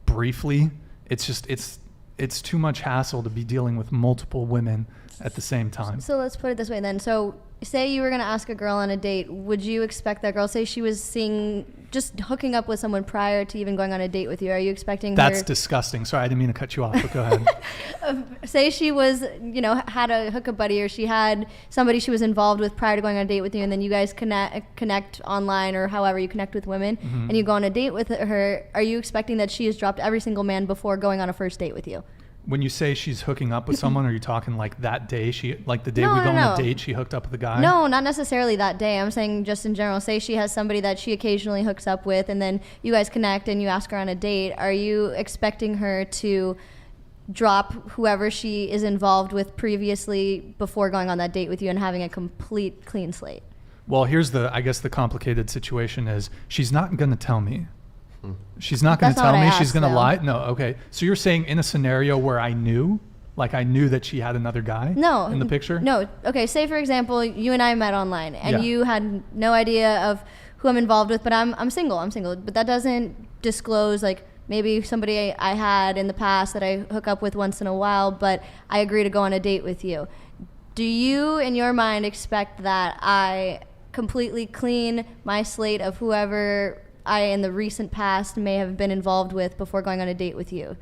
Briefly, it's too much hassle to be dealing with multiple women at the same time. So let's put it this way then. So say you were going to ask a girl on a date, would you expect that girl, say she was just hooking up with someone prior to even going on a date with you, are you expecting That's disgusting. Sorry, I didn't mean to cut you off, but go ahead. Say she was, had a hookup buddy, or she had somebody she was involved with prior to going on a date with you, and then you guys connect online or however you connect with women, and you go on a date with her, are you expecting that she has dropped every single man before going on a first date with you? When you say she's hooking up with someone, are you talking like that day? The day we go on a date, she hooked up with a guy? No, not necessarily that day. I'm saying just in general. Say she has somebody that she occasionally hooks up with, and then you guys connect and you ask her on a date. Are you expecting her to drop whoever she is involved with previously before going on that date with you and having a complete clean slate? Well, here's I guess the complicated situation is she's not going to tell me. She's not going to tell me. She's going to lie. No. Okay. So you're saying in a scenario where I knew that she had another guy in the picture? No. Okay. Say for example, you and I met online and you had no idea of who I'm involved with, but I'm single. But that doesn't disclose maybe somebody I had in the past that I hook up with once in a while, but I agree to go on a date with you. Do you in your mind expect that I completely clean my slate of whoever I in the recent past may have been involved with before going on a date with you?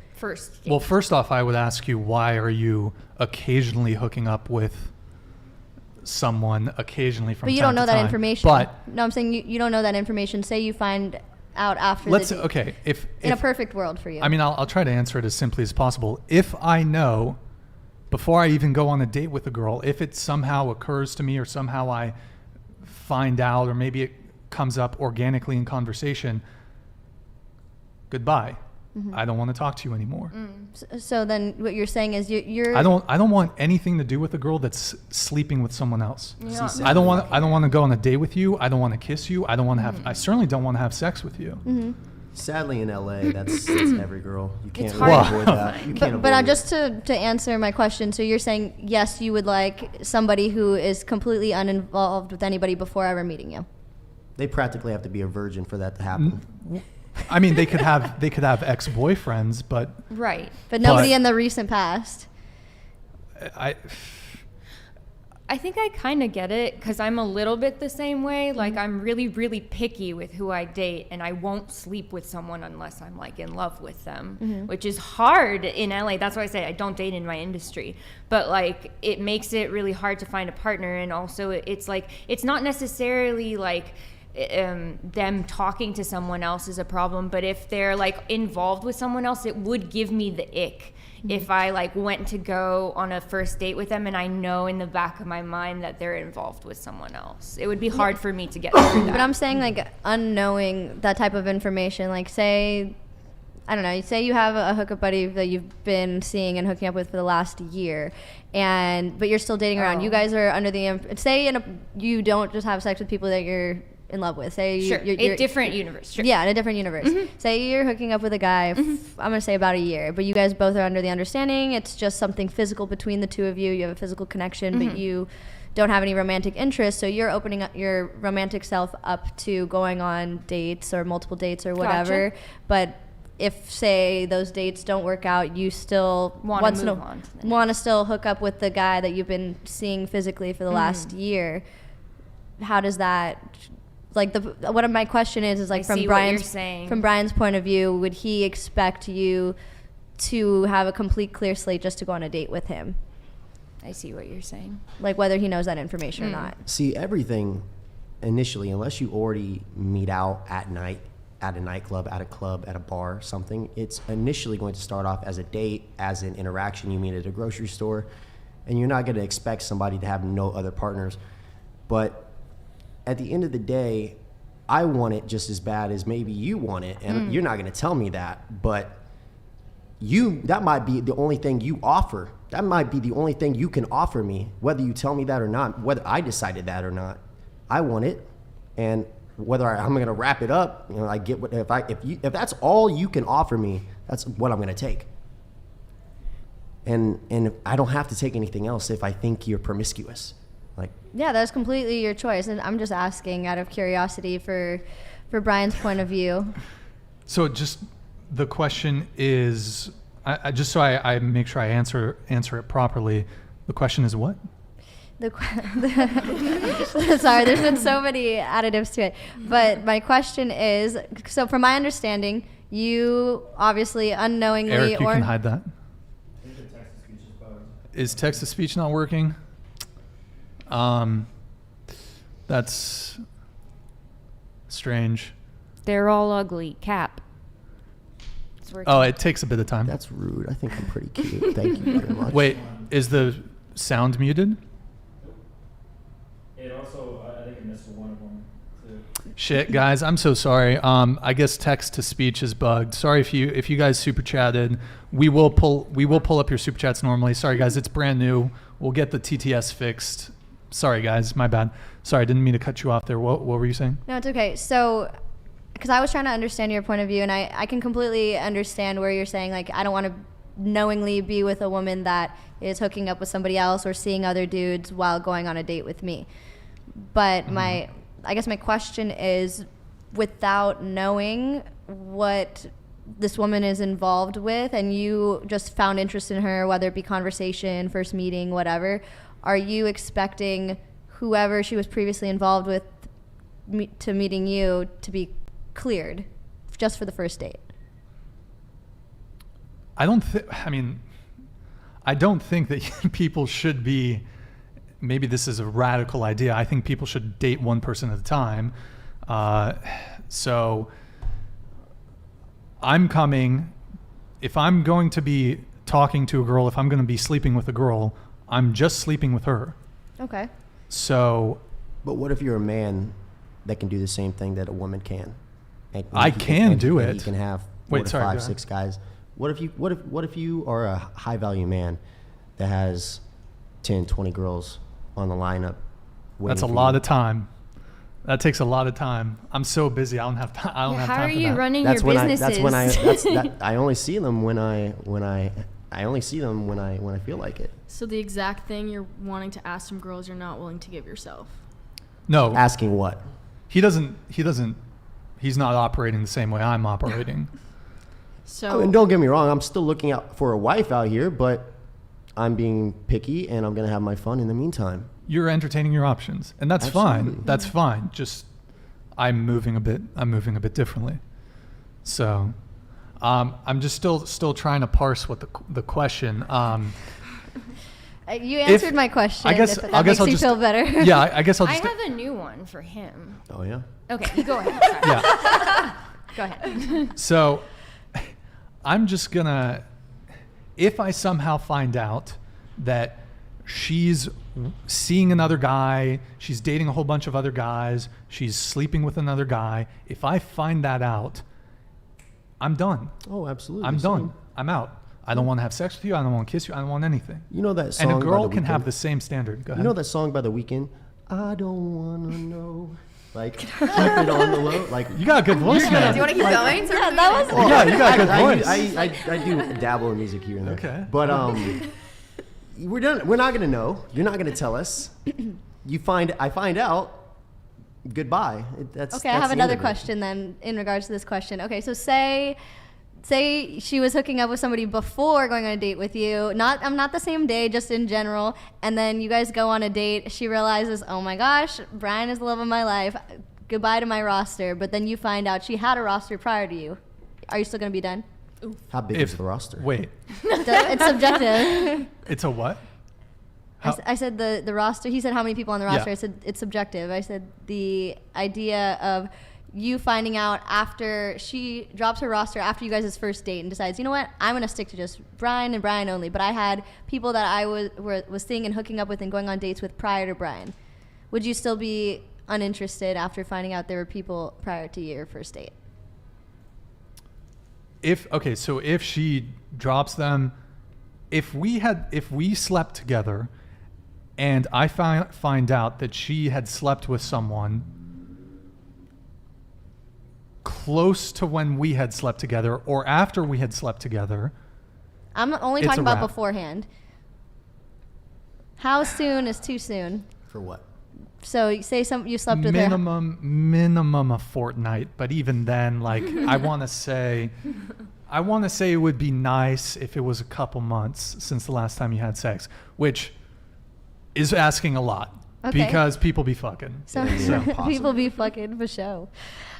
Well, first off, I would ask you, why are you occasionally hooking up with someone occasionally from time to time? But you don't know that information. No, I'm saying you don't know that information. Say you find out after the date. Okay. If in a perfect world for you. I mean, I'll try to answer it as simply as possible. If I know before I even go on a date with a girl, if it somehow occurs to me or somehow I find out, or maybe it comes up organically in conversation, goodbye. I don't want to talk to you anymore. So then what you're saying is you're I don't want anything to do with a girl that's sleeping with someone else. Yeah. I don't want to go on a date with you. I don't want to kiss you. I certainly don't want to have sex with you. Sadly in LA, that's every girl. You can't really avoid that. You can't but just to answer my question, so you're saying yes, you would like somebody who is completely uninvolved with anybody before ever meeting you. They practically have to be a virgin for that to happen. I mean, they could have ex-boyfriends, but right. But nobody in the recent past. I think I kind of get it, because I'm a little bit the same way. Like, I'm really, really picky with who I date, and I won't sleep with someone unless I'm in love with them, which is hard in LA. That's why I say I don't date in my industry. But it makes it really hard to find a partner, and also it's it's not necessarily them talking to someone else is a problem, but if they're involved with someone else, it would give me the ick. If I went to go on a first date with them and I know in the back of my mind that they're involved with someone else, it would be hard for me to get through that. But I'm saying unknowing that type of information, say, I don't know, say you have a hookup buddy that you've been seeing and hooking up with for the last year, but you're still dating around. You guys are under the you don't just have sex with people that you're in love with. Say you're a different universe. Sure. Yeah, in a different universe. Say you're hooking up with a guy, I'm going to say about a year, but you guys both are under the understanding it's just something physical between the two of you. You have a physical connection, but you don't have any romantic interest, so you're opening up your romantic self up to going on dates or multiple dates or whatever. Gotcha. But if, say, those dates don't work out, you still want to still hook up with the guy that you've been seeing physically for the last year. How does that... what my question is from Brian's point of view, would he expect you to have a complete clear slate just to go on a date with him? I see what you're saying. Whether he knows that information or not. See, everything initially, unless you already meet out at night at a nightclub, at a club, at a bar, something, it's initially going to start off as a date, as an interaction you meet at a grocery store, and you're not going to expect somebody to have no other partners. But at the end of the day, I want it just as bad as maybe you want it, and you're not going to tell me that, but that might be the only thing you offer. That might be the only thing you can offer me, whether you tell me that or not, whether I decided that or not. I want it, and whether I'm going to wrap it up, I get what if that's all you can offer me, that's what I'm going to take. And I don't have to take anything else if I think you're promiscuous. Yeah, that's completely your choice, and I'm just asking out of curiosity for Brian's point of view. So just the question is, just so I make sure I answer it properly. The question is what? Sorry, there's been so many additives to it. But my question is, so from my understanding, you obviously unknowingly Eric, you can hide that. Is text-to-speech not working? That's strange. They're all ugly. Cap. Oh, it takes a bit of time. That's rude. I think I'm pretty cute. Thank you very much. Wait, is the sound muted? It also, I think I missed one of them too. Shit, guys, I'm so sorry. I guess text to speech is bugged. Sorry if you guys super chatted. We will pull up your super chats normally. Sorry guys, it's brand new. We'll get the TTS fixed. Sorry guys, my bad. Sorry, I didn't mean to cut you off there. What were you saying? No, it's okay. So, because I was trying to understand your point of view, and I can completely understand where you're saying, like, I don't want to knowingly be with a woman that is hooking up with somebody else or seeing other dudes while going on a date with me. But I guess my question is, without knowing what this woman is involved with, and you just found interest in her, whether it be conversation, first meeting, whatever, are you expecting whoever she was previously involved with to meeting you to be cleared just for the first date? I don't think that people should be, maybe this is a radical idea. I think people should date one person at a time. So if I'm going to be talking to a girl, if I'm going to be sleeping with a girl, I'm just sleeping with her. Okay. So. But what if you're a man that can do the same thing that a woman can? I can do it. You can have 5, 6 guys. What if you are a high value man that has 10, 20 girls on the lineup? That's a lot of time. That takes a lot of time. I'm so busy. I don't have time. I don't have time for that. How are you running your businesses? I only see them when I only see them when I feel like it. So the exact thing you're wanting to ask some girls you're not willing to give yourself. No. Asking what? He's not operating the same way I'm operating. So and don't get me wrong, I'm still looking out for a wife out here, but I'm being picky and I'm going to have my fun in the meantime. You're entertaining your options, and that's Absolutely. fine. That's fine. Just I'm moving a bit differently. So I'm just still trying to parse what the question. You answered my question. I guess I'll just feel better. Yeah, I guess I'll just. I have a new one for him. Oh yeah. Okay, you go ahead. Sorry. Yeah. Go ahead. So I'm just gonna, if I somehow find out that she's seeing another guy, she's dating a whole bunch of other guys, she's sleeping with another guy, if I find that out, I'm done. Oh, absolutely. I'm done. I'm out. I don't want to have sex with you. I don't want to kiss you. I don't want anything. You know that song and a girl by The can Weeknd? have the same standard. Go ahead. You know that song by The Weeknd? I don't want to know. Like, keep it on the low. Like, you got a good voice, man. Do you want to keep going? Yeah, that was. Yeah, you got a good voice. I do dabble in music here and there. Okay. But we're done. We're not gonna know. You're not gonna tell us. I find out. Goodbye. Okay, I have another question then in regards to this question. Okay, so say she was hooking up with somebody before going on a date with you, not the same day, just in general, and then you guys go on a date, she realizes, oh my gosh, Brian is the love of my life, goodbye to my roster, but then you find out she had a roster prior to you. Are you still going to be done? How big is the roster? Wait. It's subjective. It's a what? I said the roster, he said how many people on the roster, Yeah. I said it's subjective. I said the idea of you finding out after she drops her roster after you guys' first date and decides, you know what, I'm going to stick to just Brian and Brian only. But I had people that I was seeing and hooking up with and going on dates with prior to Brian. Would you still be uninterested after finding out there were people prior to your first date? So if she drops them, if we slept together and I find out that she had slept with someone close to when we had slept together or after we had slept together. I'm only talking about beforehand. How soon is too soon? For what? So you say you slept with minimum a fortnight, but even then, like I want to say it would be nice if it was a couple months since the last time you had sex, which is asking a lot. Okay. Because people be fucking. So Yeah, people be fucking for show.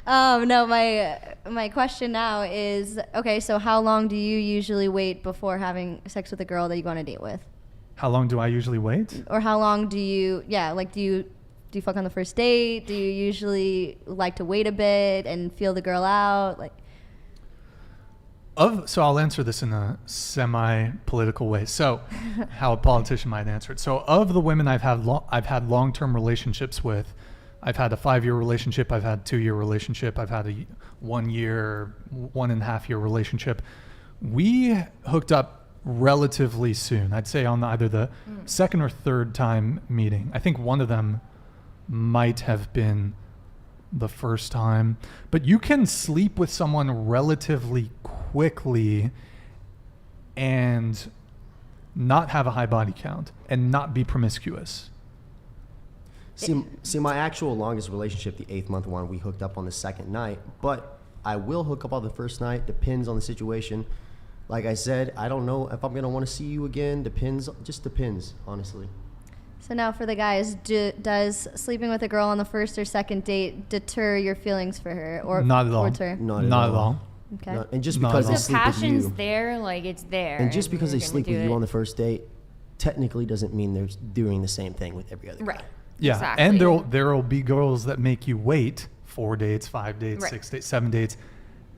No, my question now is, okay, so how long do you usually wait before having sex with a girl that you go on a date with? How long do I usually wait? Or how long do you, do you fuck on the first date? Do you usually like to wait a bit and feel the girl out? So I'll answer this in a semi-political way. So how a politician might answer it. So of the women I've had long-term relationships with, I've had a 5-year relationship, I've had a 2-year relationship, I've had a 1 year, 1.5 year relationship. We hooked up relatively soon. I'd say on either the second or third time meeting. I think one of them might have been the first time. But you can sleep with someone relatively quickly and not have a high body count and not be promiscuous. See, my actual longest relationship, the 8th-month one, we hooked up on the second night, but I will hook up on the first night. Depends on the situation. Like I said, I don't know if I'm going to want to see you again. Just depends, honestly. So now for the guys, does sleeping with a girl on the first or second date deter your feelings for her? Or not at all. Not at all. Okay. And just because they The sleep with passion's you, there, like it's there. and just because they you're sleep gonna with do you it. on the first date, technically doesn't mean they're doing the same thing with every other guy. Right. Yeah, Exactly. and there'll be girls that make you wait 4 dates, 5 dates, Right. 6 dates, 7 dates,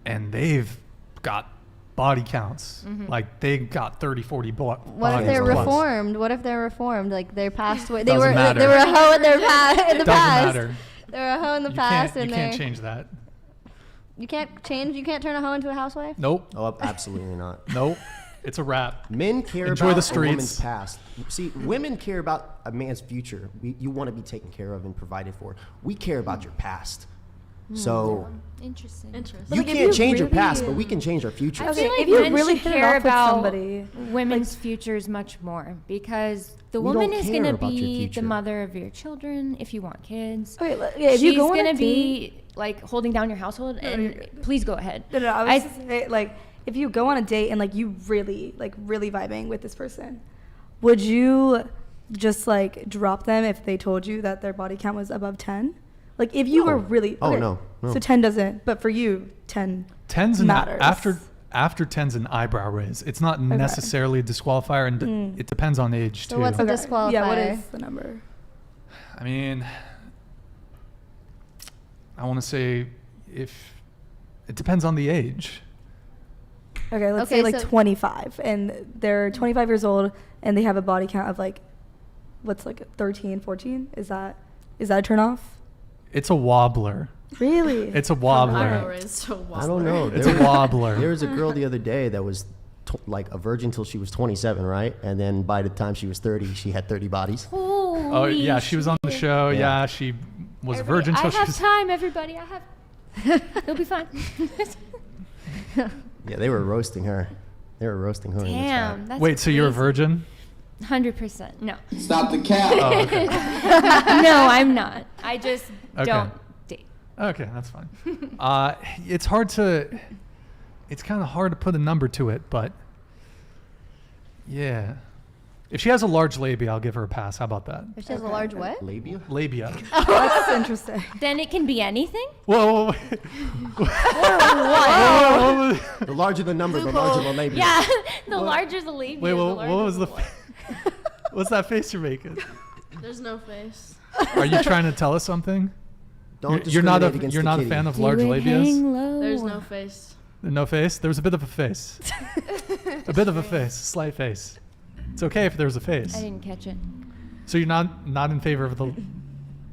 and they've got body counts. Like they got 30, 40 body What if they're plus. reformed? What if they're reformed? Like they're passed away. They Doesn't were matter. they were a hoe in the Doesn't past. matter. They were a hoe in the You past, can't, and you can't they change that. you can't change. You can't turn a hoe into a housewife. Nope. Oh, absolutely not. Nope. It's a wrap. Men care Enjoy about the streets. a woman's past. See, women care about a man's future. You want to be taken care of and provided for. We care about your past. So Interesting. you Like, if can't you change your really- past, but we can change our future. I Okay, feel like if you men really should hit it care off with about somebody, women's futures much more because the We woman don't is care going to about your be the future. mother of your children if you want kids. Okay, yeah, if She's you go on going a to date, be like holding down your household and please go ahead. No, I was just saying, like, if you go on a date and like you really vibing with this person, would you just like drop them if they told you that their body count was above 10? Like if you were really no. So 10 doesn't, but for you 10 10's matters. after 10's an eyebrow raise. It's not necessarily a disqualifier, and it depends on age So too. what's a disqualifier? Yeah, what is the number? I mean, I want to say if it depends on the age. Okay, let's Okay, say like so- 25 and they're 25 years old and they have a body count of like what's like 13, 14? Is that a turn off? It's a wobbler. Really? It's a Eyebrow wobbler. raise to a I don't know. It's a wobbler. There was a girl the other day that was like a virgin till she was 27, right? And then by the time she was 30, she had 30 bodies. Oh yeah, she was on the show. Yeah. Yeah, she was a virgin till I she have was. time, everybody. I have. It'll be fine. Yeah, they were roasting her. They were roasting her. in the chat. Damn. That's Wait, so you're a crazy. virgin? 100%. No. Stop the cap. Oh, okay. No, I'm not. I just Okay. don't date. Okay, that's fine. It's hard to. It's kind of hard to put a number to it, but yeah. If she has a large labia, I'll give her a pass. How about that? If she has a large what? Labia? Labia. That's interesting. Then it can be anything? Whoa, whoa, whoa. The larger the number, the larger the labia. Yeah. The larger the labia. Wait, the what larger was the? what? What's that face you're making? There's no face. Are you trying to tell us something? Don't You're not discriminate against you're the not a kitty. fan of Do large it labias? hang low. There's no face. No face? There was a bit of a face. A bit of a face, slight face. It's okay if there's a face. I didn't catch it. So you're not in favor of the.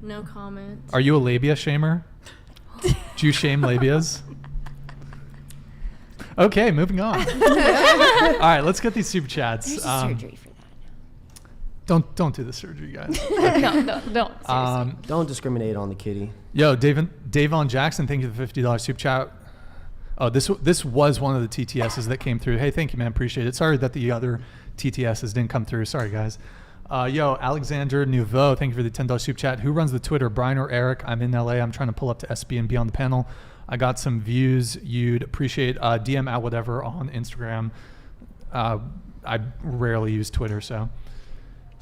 No comment. Are you a labia shamer? Do you shame labias? Okay, moving on. All right, let's get these super chats. There's a surgery for that. Don't do the surgery, guys. No, don't. Seriously. Don't discriminate on the kitty. Yo, Davon Jackson, thank you for the $50 super chat. Oh, this was one of the TTSs that came through. Hey, thank you, man. Appreciate it. Sorry that the other TTSs didn't come through. Sorry, guys. Yo, Alexander Nouveau, thank you for the $10 super chat. Who runs the Twitter, Brian or Eric? I'm in LA. I'm trying to pull up to SB and be on the panel. I got some views you'd appreciate. DM at whatever on Instagram. I rarely use Twitter, so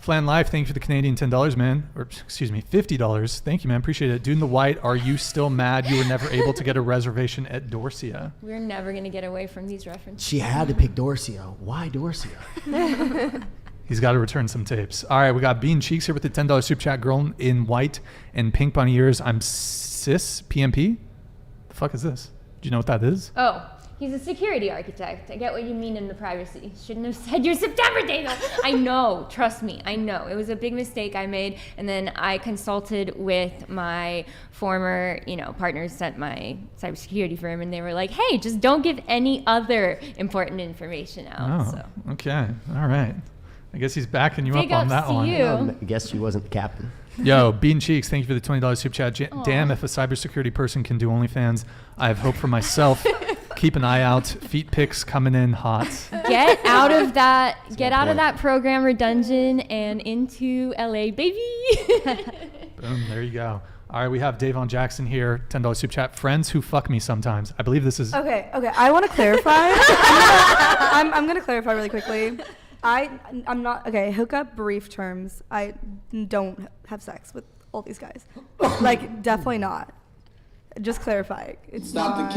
Flan Life, thank you for the Canadian $10, man. Or excuse me, $50. Thank you, man. Appreciate it. Dude in the White, are you still mad you were never able to get a reservation at Dorsia? We're never going to get away from these references. She had to pick Dorsia. Why Dorsia? He's got to return some tapes. All right, we got Bean Cheeks here with the $10 super chat. Girl in white and pink bunny ears. I'm cis PMP. The fuck is this? Do you know what that is? Oh, he's a security architect. I get what you mean in the privacy. Shouldn't have said your September date though. I know, trust me, I know. It was a big mistake I made, and then I consulted with my former, partners at my cybersecurity firm, and they were like, hey, just don't give any other important information out. Oh, so. Okay. All right. I guess he's backing you Big up on ups that to one. you. I guess she wasn't the captain. Yo, Bean Cheeks, thank you for the $20 super chat. Damn, if a cybersecurity person can do OnlyFans, I have hope for myself. Keep an eye out. Feet pics coming in hot. Get out of that. Get out of that programmer dungeon and into LA, baby. Boom. There you go. All right, we have Davon Jackson here. $10 super chat. Friends who fuck me sometimes. I believe this is. Okay. I want to clarify. I'm gonna clarify really quickly. I'm not okay. Hookup brief terms. I don't have sex with all these guys. Like, definitely not. Just clarifying. It's Stop not, the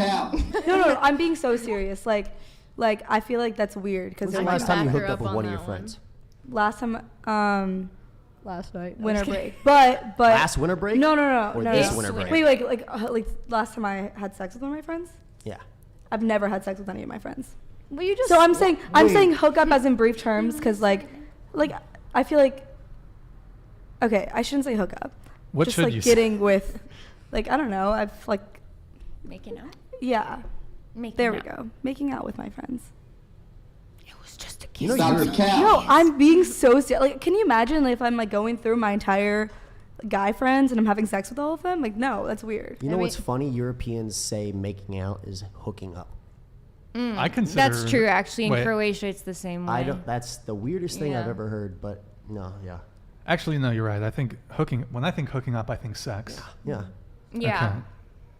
cap. No. I'm being so serious. Like I feel like that's weird because When's the last time you hooked up with one of your friends? last time. Last night. Winter break. But Last winter break? No. Or no. this winter break? Wait, like last time I had sex with one of my friends. Yeah. I've never had sex with any of my friends. Well, you just. So I'm saying hook up as in brief terms because like I feel like. Okay, I shouldn't say hook up. What just should like you getting with, like I don't know. I've like. Making out? Yeah. Making We out. go. Making out with my friends. It was just a kiss. Stop the cap. No, I'm being so serious. Like, can you imagine if I'm like going through my entire guy friends and I'm having sex with all of them? Like, no, that's weird. You know what's funny? Europeans say making out is hooking up. I consider. That's true, actually. In Croatia, it's the same way. That's the weirdest thing I've ever heard, but no, yeah. Actually, no, you're right. I think when I think hooking up, I think sex. Yeah. Yeah. Okay.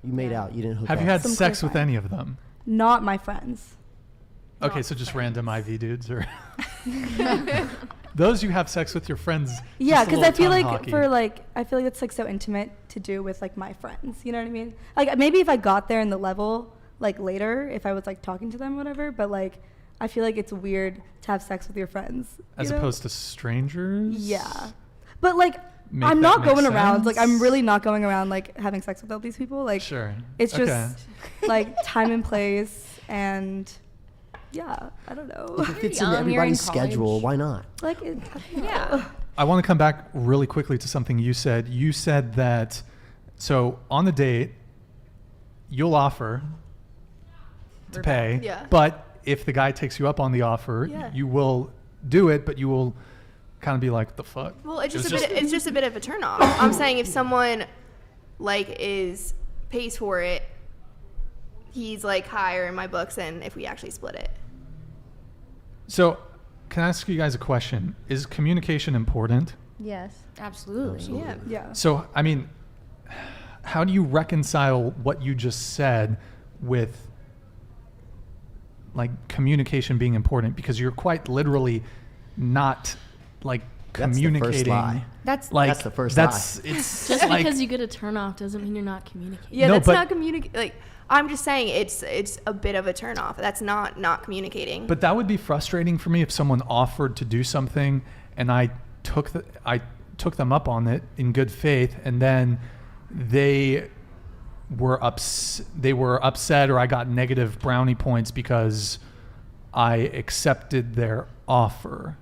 You made out. You didn't hook up. Have you had Some sex with clarifying. any of them? Not my friends. Okay, so just random IV dudes or those you have sex with your friends. Yeah, because because I feel like I feel like it's like so intimate to do with like my friends. You know what I mean? Like maybe if I got there in the level like later, if I was like talking to them, whatever. But like I feel like it's weird to have sex with your friends. As opposed to strangers. Yeah, but like Make I'm that not make going around. Like I'm sense? really not going around like having sex with all these people. Like Sure. it's Okay. just like time and place and. Yeah, I don't know. If it fits young, into you're in everybody's schedule, college. why not? Like, Yeah. I want to come back really quickly to something you said. You said that, so on the date, you'll offer to pay, Yeah. but if the guy takes you up on the offer, Yeah. you will do it, but you will kind of be like, the fuck? Well, it's It just was it's just a bit of a turn off. I'm saying if someone like pays for it, he's like higher in my books than if we actually split it. So, can I ask you guys a question? Is communication important? Yes. Absolutely. yeah. So, I mean, how do you reconcile what you just said with like communication being important? Because you're quite literally not like That's the communicating. first lie. That's That's the first It's Just like, because you get a turn off doesn't mean you're not communicating. Yeah, No, that's but- not communicate. Like I'm just saying, it's a bit of a turn off. That's not communicating. But that would be frustrating for me if someone offered to do something and I took them up on it in good faith, and then they were upset or I got negative brownie points because I accepted their offer.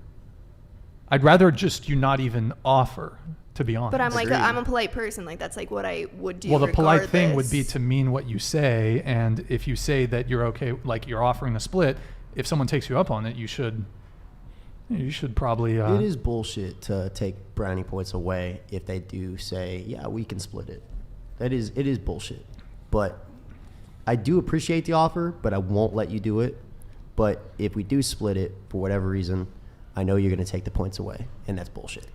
I'd rather just you not even offer, to be honest. But I'm like I'm a polite person. Like that's like what I would do. Well, the polite thing would be regardless. to mean what you say, and if you say that you're okay, like you're offering a split, if someone takes you up on it, you should probably. It is bullshit to take brownie points away if they do say, yeah, we can split it. It is bullshit. But I do appreciate the offer, but I won't let you do it. But if we do split it for whatever reason, I know you're going to take the points away, and that's bullshit.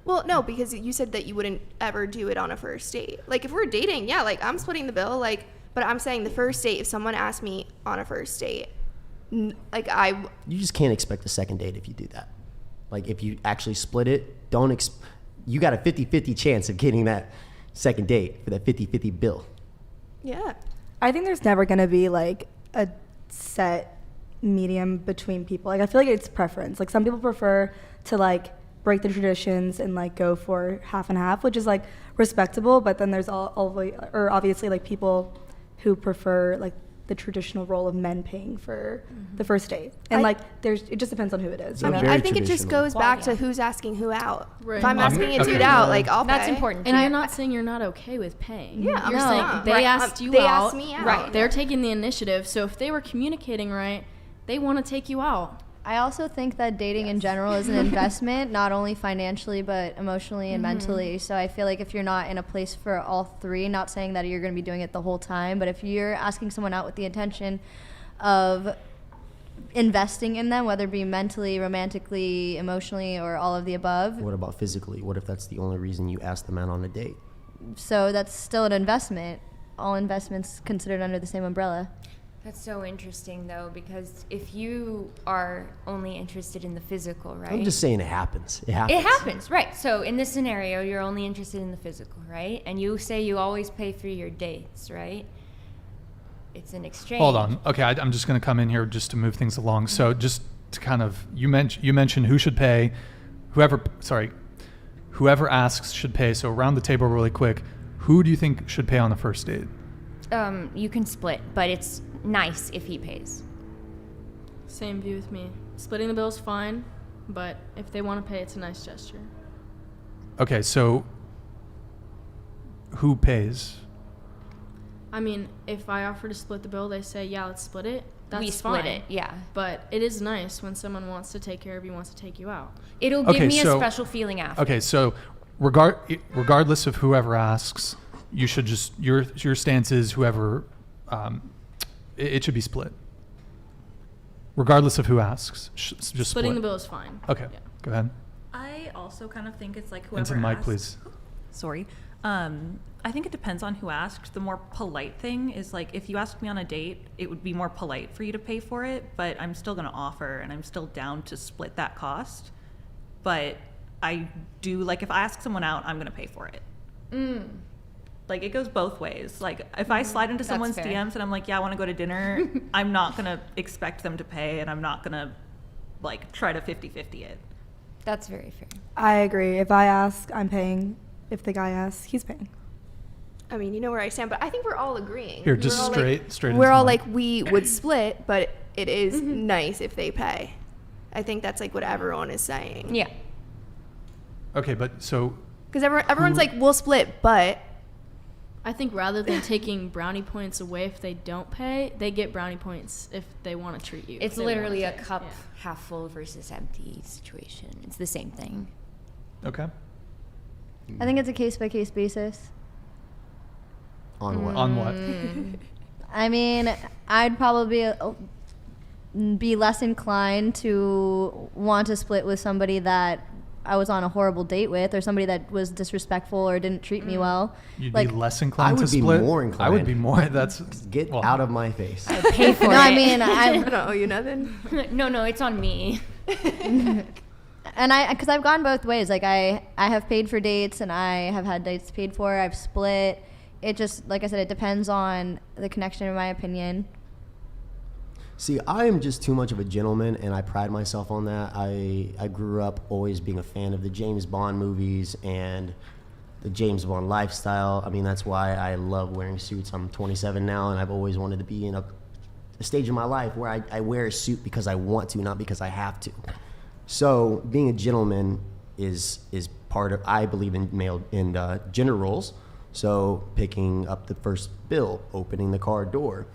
Well, no, because you said that you wouldn't ever do it on a first date. Like if we're dating, yeah, like I'm splitting the bill. Like, but I'm saying the first date. If someone asked me on a first date, like You just can't expect a second date if you do that. Like if you actually split it, you got a 50-50 chance of getting that second date for that 50-50 bill. Yeah. I think there's never going to be like a set medium between people. Like I feel like it's preference. Like some people prefer to like break the traditions and like go for half and half, which is like respectable, but then there's obviously like people who prefer like the traditional role of men paying for the first date. And it just depends on who it is. I think it just goes back to who's asking who out. Right. If I'm asking a dude out, like I'll pay. That's important. And I'm not saying you're not okay with paying. Yeah, you're saying they asked you they out. Asked me out. Right. They're taking the initiative. So if they were communicating right, they want to take you out. I also think that dating in general is an investment, not only financially, but emotionally and mentally. So I feel like if you're not in a place for all three, not saying that you're going to be doing it the whole time, but if you're asking someone out with the intention of investing in them, whether it be mentally, romantically, emotionally, or all of the above. What about physically? What if that's the only reason you ask the man on a date? So that's still an investment. All investments considered under the same umbrella. That's so interesting, though, because if you are only interested in the physical, right? I'm just saying it happens. It happens. It happens, right. So in this scenario, you're only interested in the physical, right? And you say you always pay for your dates, right? It's an exchange. Hold on. Okay, I'm just going to come in here just to move things along. So just to kind of, you mentioned who should pay. Whoever asks should pay. So around the table really quick, who do you think should pay on the first date? You can split, but it's nice if he pays. Same view with me. Splitting the bill is fine, but if they want to pay, it's a nice gesture. Okay, so who pays? I mean, if I offer to split the bill, they say, yeah, let's split it. That's we split fine. it, yeah. But it is nice when someone wants to take care of you, wants to take you out. It'll give me a special feeling after. Okay, so regardless of whoever asks, you should just, your stance is whoever, it should be split. Regardless of who asks, just splitting split. the bill is fine. Okay, yeah. Go ahead. I also kind of think it's like whoever Into the mic, asks. please. Sorry. I think it depends on who asked. The more polite thing is like if you asked me on a date, it would be more polite for you to pay for it, but I'm still going to offer and I'm still down to split that cost. But I do, like if I ask someone out, I'm going to pay for it. Like it goes both ways. Like if I slide into someone's DMs and I'm like, yeah, I want to go to dinner, I'm not going to expect them to pay and I'm not going to like try to 50-50 it. That's very fair. I agree. If I ask, I'm paying. If the guy asks, he's paying. I mean, you know where I stand, but I think we're all agreeing. Here, just straight. We're all like, we would split, but it is nice if they pay. I think that's like what everyone is saying. Yeah. Okay, but so. Because everyone's like, we'll split, but. I think rather than taking brownie points away if they don't pay, they get brownie points if they want to treat you. It's literally a cup half full versus empty situation. It's the same thing. Okay. I think it's a case-by-case basis. On what? On what? I mean, I'd probably be less inclined to want to split with somebody that I was on a horrible date with, or somebody that was disrespectful or didn't treat me well. You'd be less inclined to split? I would be more inclined. I would be more. Get out of my face. I would pay for it. No, I mean, I don't owe you nothing. No, it's on me. And because I've gone both ways. Like I have paid for dates and I have had dates paid for. I've split. It just, like I said, it depends on the connection, in my opinion. See, I am just too much of a gentleman, and I pride myself on that. I grew up always being a fan of the James Bond movies and the James Bond lifestyle. I mean, that's why I love wearing suits. I'm 27 now, and I've always wanted to be in a stage in my life where I wear a suit because I want to, not because I have to. So being a gentleman is part of, I believe in gender roles. So picking up the first bill, opening the car door,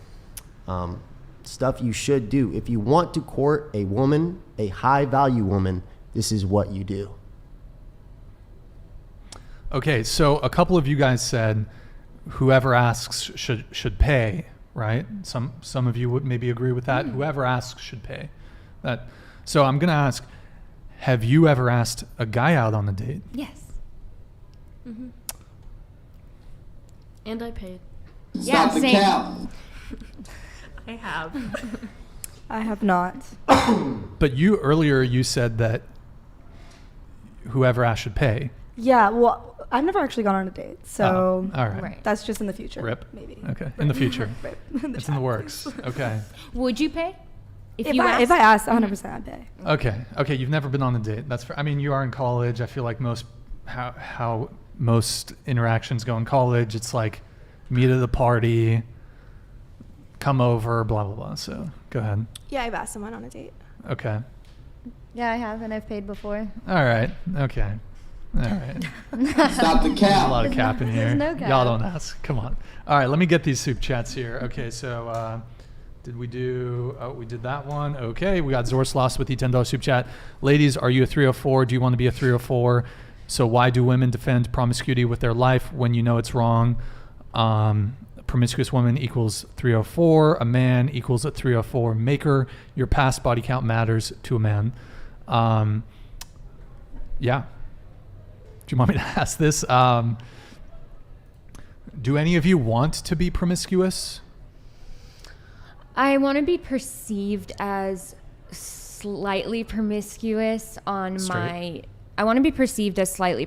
stuff you should do. If you want to court a woman, a high value woman, this is what you do. Okay, so a couple of you guys said whoever asks should pay, right? Some of you would maybe agree with that. Whoever asks should pay. So I'm going to ask, have you ever asked a guy out on a date? Yes. Mm-hmm. And I paid. Yeah, same. I have. I have not. But earlier you said that whoever asks should pay. Yeah, well, I've never actually gone on a date, so all right. That's just in the future. Rip. Maybe. Okay, in the future. Rip. It's in the works. Okay. Would you pay? If I asked, 100% I'd pay. Okay, you've never been on a date. That's I mean, you are in college. I feel like how most interactions go in college, it's like meet at the party, come over, blah, blah, blah. So go ahead. Yeah, I've asked someone on a date. Okay. Yeah, I have, and I've paid before. All right. Okay. All right. Stop the cap. There's a lot of cap in here. There's no cap. Y'all don't ask. Come on. All right, let me get these soup chats here. Okay, so did we do, we did that one. Okay, we got Zorsloss with the $10 soup chat. Ladies, are you a 304? Do you want to be a 304? So why do women defend promiscuity with their life when you know it's wrong? Promiscuous woman equals 304. A man equals a 304 maker. Your past body count matters to a man. Yeah. Do you want me to ask this? Do any of you want to be promiscuous? I want to be perceived as slightly promiscuous on Straight. I want to be perceived as slightly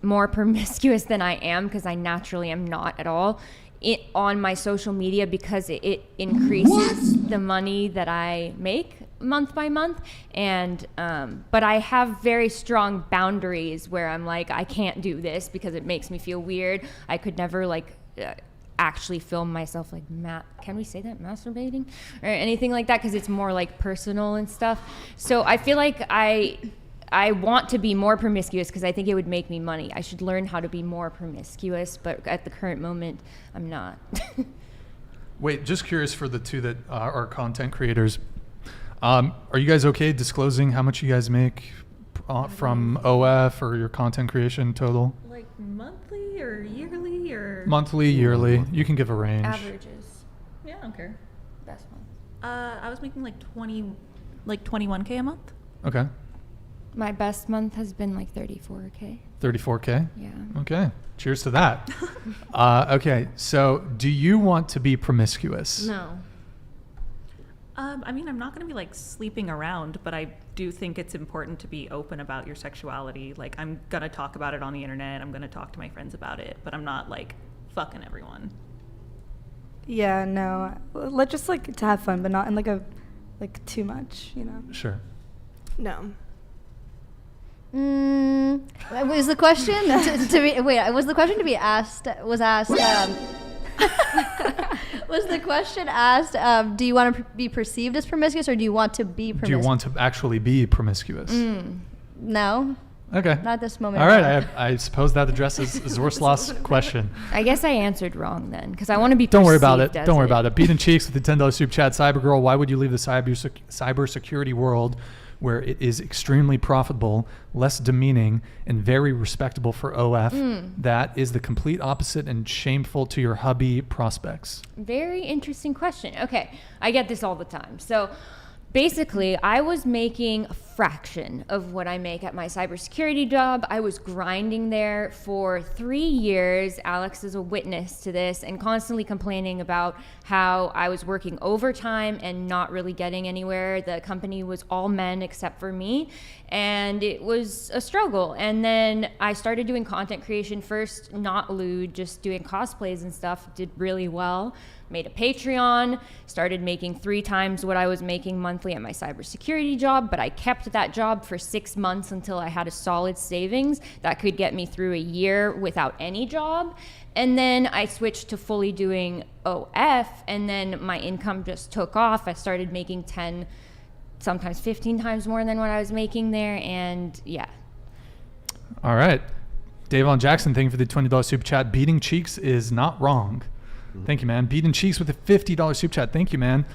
more promiscuous than I am, because I naturally am not at all, on my social media, because it increases the money that I make month by month. And but I have very strong boundaries where I'm like, I can't do this because it makes me feel weird. I could never actually film myself can we say that, masturbating or anything like that, because it's more like personal and stuff. So I feel like I want to be more promiscuous because I think it would make me money. I should learn how to be more promiscuous, but at the current moment, I'm not. Wait, just curious for the two that are content creators. Are you guys okay disclosing how much you guys make from OF or your content creation total? Like monthly or yearly or? Monthly, yearly. You can give a range. Averages. Yeah, I don't care. Best month. I was making 21K a month. Okay. My best month has been 34K. 34K? Yeah. Okay. Cheers to that. Okay. So do you want to be promiscuous? No. I mean, I'm not going to be sleeping around, but I do think it's important to be open about your sexuality. I'm going to talk about it on the internet. I'm going to talk to my friends about it, but I'm not fucking everyone. Yeah, no. Let's just to have fun, but not in too much, Sure. No. Was the question was the question to be asked? Was the question asked? Do you want to be perceived as promiscuous, or do you want to be promiscuous? Do you want to actually be promiscuous? No. Okay. Not at this moment. All right. I suppose that addresses Zorsloss' question. I guess I answered wrong then, because I want to be. Don't worry about it. Don't worry about it. Beating cheeks with the $10 soup chat. Cybergirl, why would you leave the cybersecurity world, where it is extremely profitable, less demeaning, and very respectable for OF? That is the complete opposite and shameful to your hubby prospects. Very interesting question. Okay, I get this all the time. So basically, I was making a fraction of what I make at my cybersecurity job. I was grinding there for 3 years. Alex is a witness to this, and constantly complaining about how I was working overtime and not really getting anywhere. The company was all men except for me, and it was a struggle. And then I started doing content creation first, not lewd, just doing cosplays and stuff. Did really well. Made a Patreon, started making 3 times what I was making monthly at my cybersecurity job, but I kept that job for 6 months until I had a solid savings that could get me through a year without any job. And then I switched to fully doing OF, and then my income just took off. I started making 10, sometimes 15 times more than what I was making there, and yeah. All right. Davon Jackson, thank you for the $20 super chat. Beating cheeks is not wrong. Thank you, man. Beating cheeks with a $50 super chat. Thank you, man.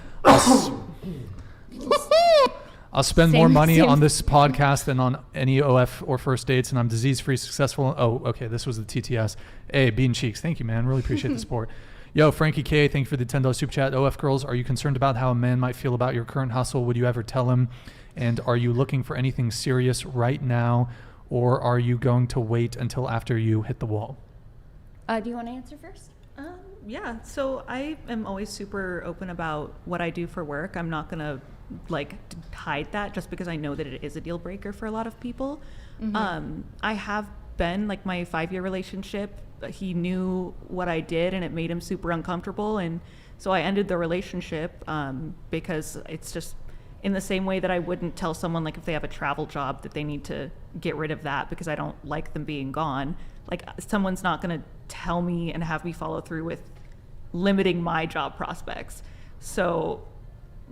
I'll spend more money on this podcast than on any OF or first dates, and I'm disease-free, successful. Oh, okay, this was the TTS. Hey, Beating cheeks. Thank you, man. Really appreciate the support. Yo, Frankie K, thank you for the $10 super chat. OF girls, are you concerned about how a man might feel about your current hustle? Would you ever tell him? And are you looking for anything serious right now, or are you going to wait until after you hit the wall? Do you want to answer first? Yeah, so I am always super open about what I do for work. I'm not going to like hide that just because I know that it is a deal breaker for a lot of people. I have been like my 5-year relationship. He knew what I did and it made him super uncomfortable. And so I ended the relationship because it's just in the same way that I wouldn't tell someone like if they have a travel job that they need to get rid of that because I don't like them being gone. Like someone's not going to tell me and have me follow through with limiting my job prospects. So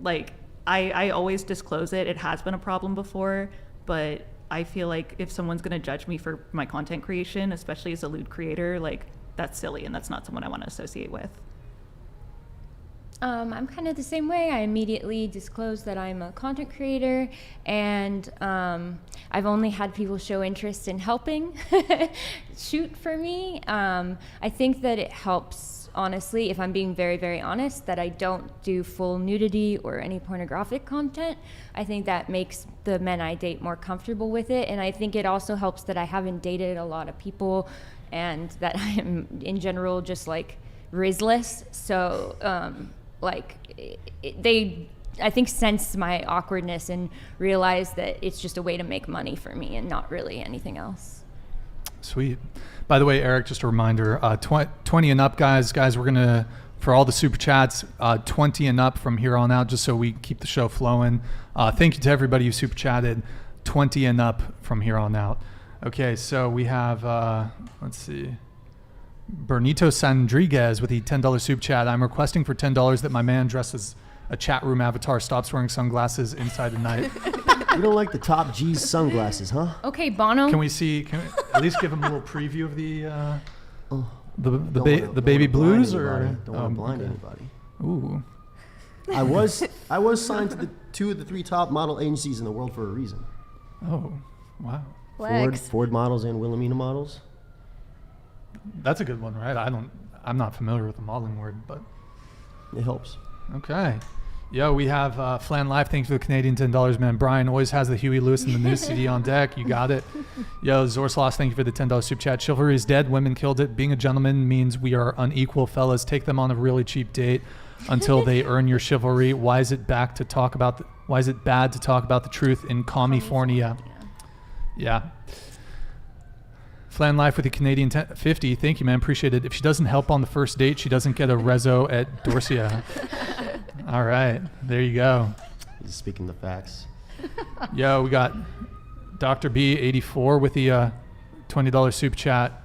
like I always disclose it. It has been a problem before, but I feel like if someone's going to judge me for my content creation, especially as a lewd creator, like that's silly and that's not someone I want to associate with. I'm kind of the same way. I immediately disclose that I'm a content creator, and I've only had people show interest in helping shoot for me. I think that it helps, honestly, if I'm being very, very honest, that I don't do full nudity or any pornographic content. I think that makes the men I date more comfortable with it, and I think it also helps that I haven't dated a lot of people and that I am, in general, just like risless. So, they, I think, sense my awkwardness and realize that it's just a way to make money for me and not really anything else. Sweet. By the way, Eric, just a reminder, 20 and up, guys, we're going to, for all the super chats, 20 and up from here on out, just so we keep the show flowing. Thank you to everybody who super chatted. 20 and up from here on out. Okay, so we have, let's see. Bernito Sandriguez with the $10 super chat. I'm requesting for $10 that my man dressed as a chat room avatar stops wearing sunglasses inside the night. You don't like the Top G's sunglasses, huh? Okay, Bono. Can we at least give him a little preview of the baby blues, or don't want to blind anybody? Ooh. I was signed to the 2 of the 3 top model agencies in the world for a reason. Oh, wow. Ford models and Wilhelmina models. That's a good one, right? I'm not familiar with the modeling word, but it helps. Okay. Yo, we have Flan Life. Thanks for the Canadian $10, man. Brian always has the Huey Lewis and the News CD on deck. You got it. Yo, Zorsloss, thank you for the $10 super chat. Chivalry is dead. Women killed it. Being a gentleman means we are unequal, fellas. Take them on a really cheap date until they earn your chivalry. Why is it bad to talk about the truth in California? Yeah. Flan Life with the Canadian 50. Thank you, man. Appreciate it. If she doesn't help on the first date, she doesn't get a rezo at Dorsia. All right. There you go. He's speaking the facts. Yo, we got Dr. B84 with the $20 super chat.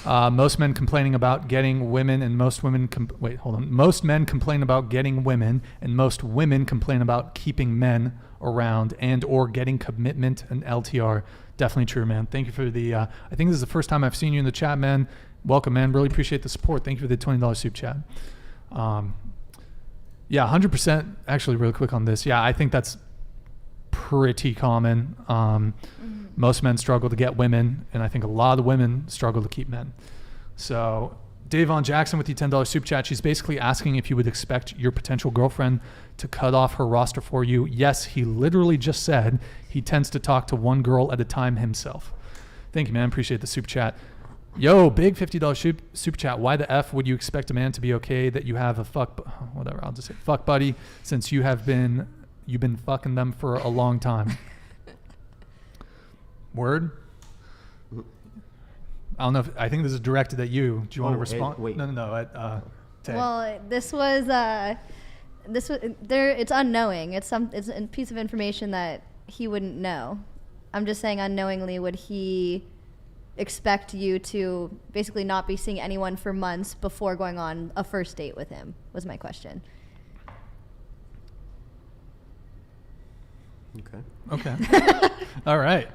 Most men complaining about getting women and most women... Most men complain about getting women and most women complain about keeping men around and or getting commitment and LTR. Definitely true, man. Thank you for the... I think this is the first time I've seen you in the chat, man. Welcome, man. Really appreciate the support. Thank you for the $20 super chat. Yeah, 100%. Actually, really quick on this. Yeah, I think that's pretty common. Most men struggle to get women, and I think a lot of women struggle to keep men. So Davon Jackson with the $10 super chat. She's basically asking if you would expect your potential girlfriend to cut off her roster for you. Yes, he literally just said he tends to talk to one girl at a time himself. Thank you, man. Appreciate the super chat. Yo, big $50 super chat. Why the F would you expect a man to be okay that you have a I'll just say fuck buddy, since you've been fucking them for a long time? Word? I don't know I think this is directed at you. Do you want to respond? Wait. No. Well, this was it's unknowing. It's a piece of information that he wouldn't know. I'm just saying unknowingly would he expect you to basically not be seeing anyone for months before going on a first date with him, was my question. Okay. All right.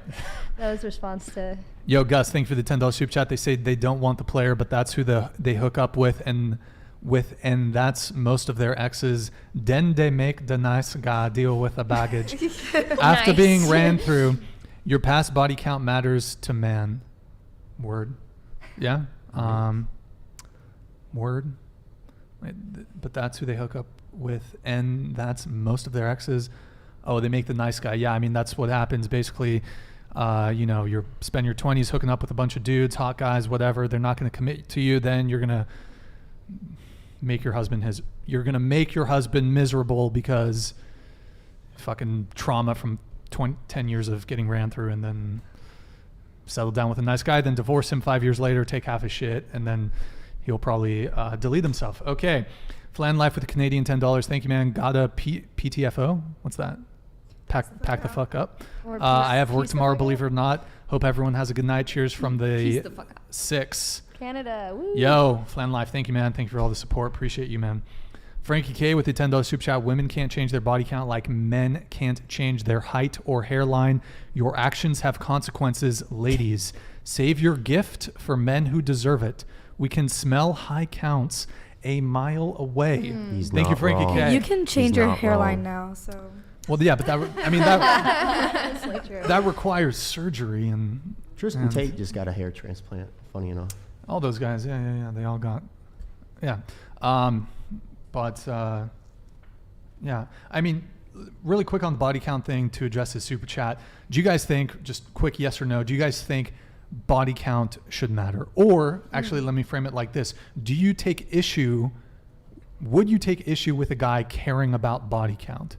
That was response to... Yo, Gus, thank you for the $10 super chat. They say they don't want the player, but that's who they hook up with, and that's most of their exes. Then they make the nice guy deal with the baggage. After being ran through, your past body count matters to man. Word. Yeah. Word. But that's who they hook up with, and that's most of their exes. Oh, they make the nice guy. Yeah, I mean, that's what happens. Basically, you spend your 20s hooking up with a bunch of dudes, hot guys, whatever. They're not going to commit to you. Then you're going to make your husband miserable because fucking trauma from 10 years of getting ran through, and then settle down with a nice guy, then divorce him 5 years later, take half his shit, and then he'll probably delete himself. Okay. Flan Life with a Canadian $10. Thank you, man. Got a PTFO? What's that? Pack the fuck up. I have work tomorrow, believe it or not. Hope everyone has a good night. Cheers from the 6. Canada. Woo. Yo, Flan Life. Thank you, man. Thank you for all the support. Appreciate you, man. Frankie K with the $10 super chat. Women can't change their body count like men can't change their height or hairline. Your actions have consequences, ladies. Save your gift for men who deserve it. We can smell high counts a mile away. Thank you, Frankie K. You can change your hairline now, so. Well, yeah, but that requires surgery and. Tristan Tate just got a hair transplant. Funny enough. All those guys, yeah, they all got, yeah. Yeah, I mean, really quick on the body count thing to address this super chat. Do you guys think, just quick yes or no, do you guys think body count should matter? Or actually, let me frame it like this. Would you take issue with a guy caring about body count?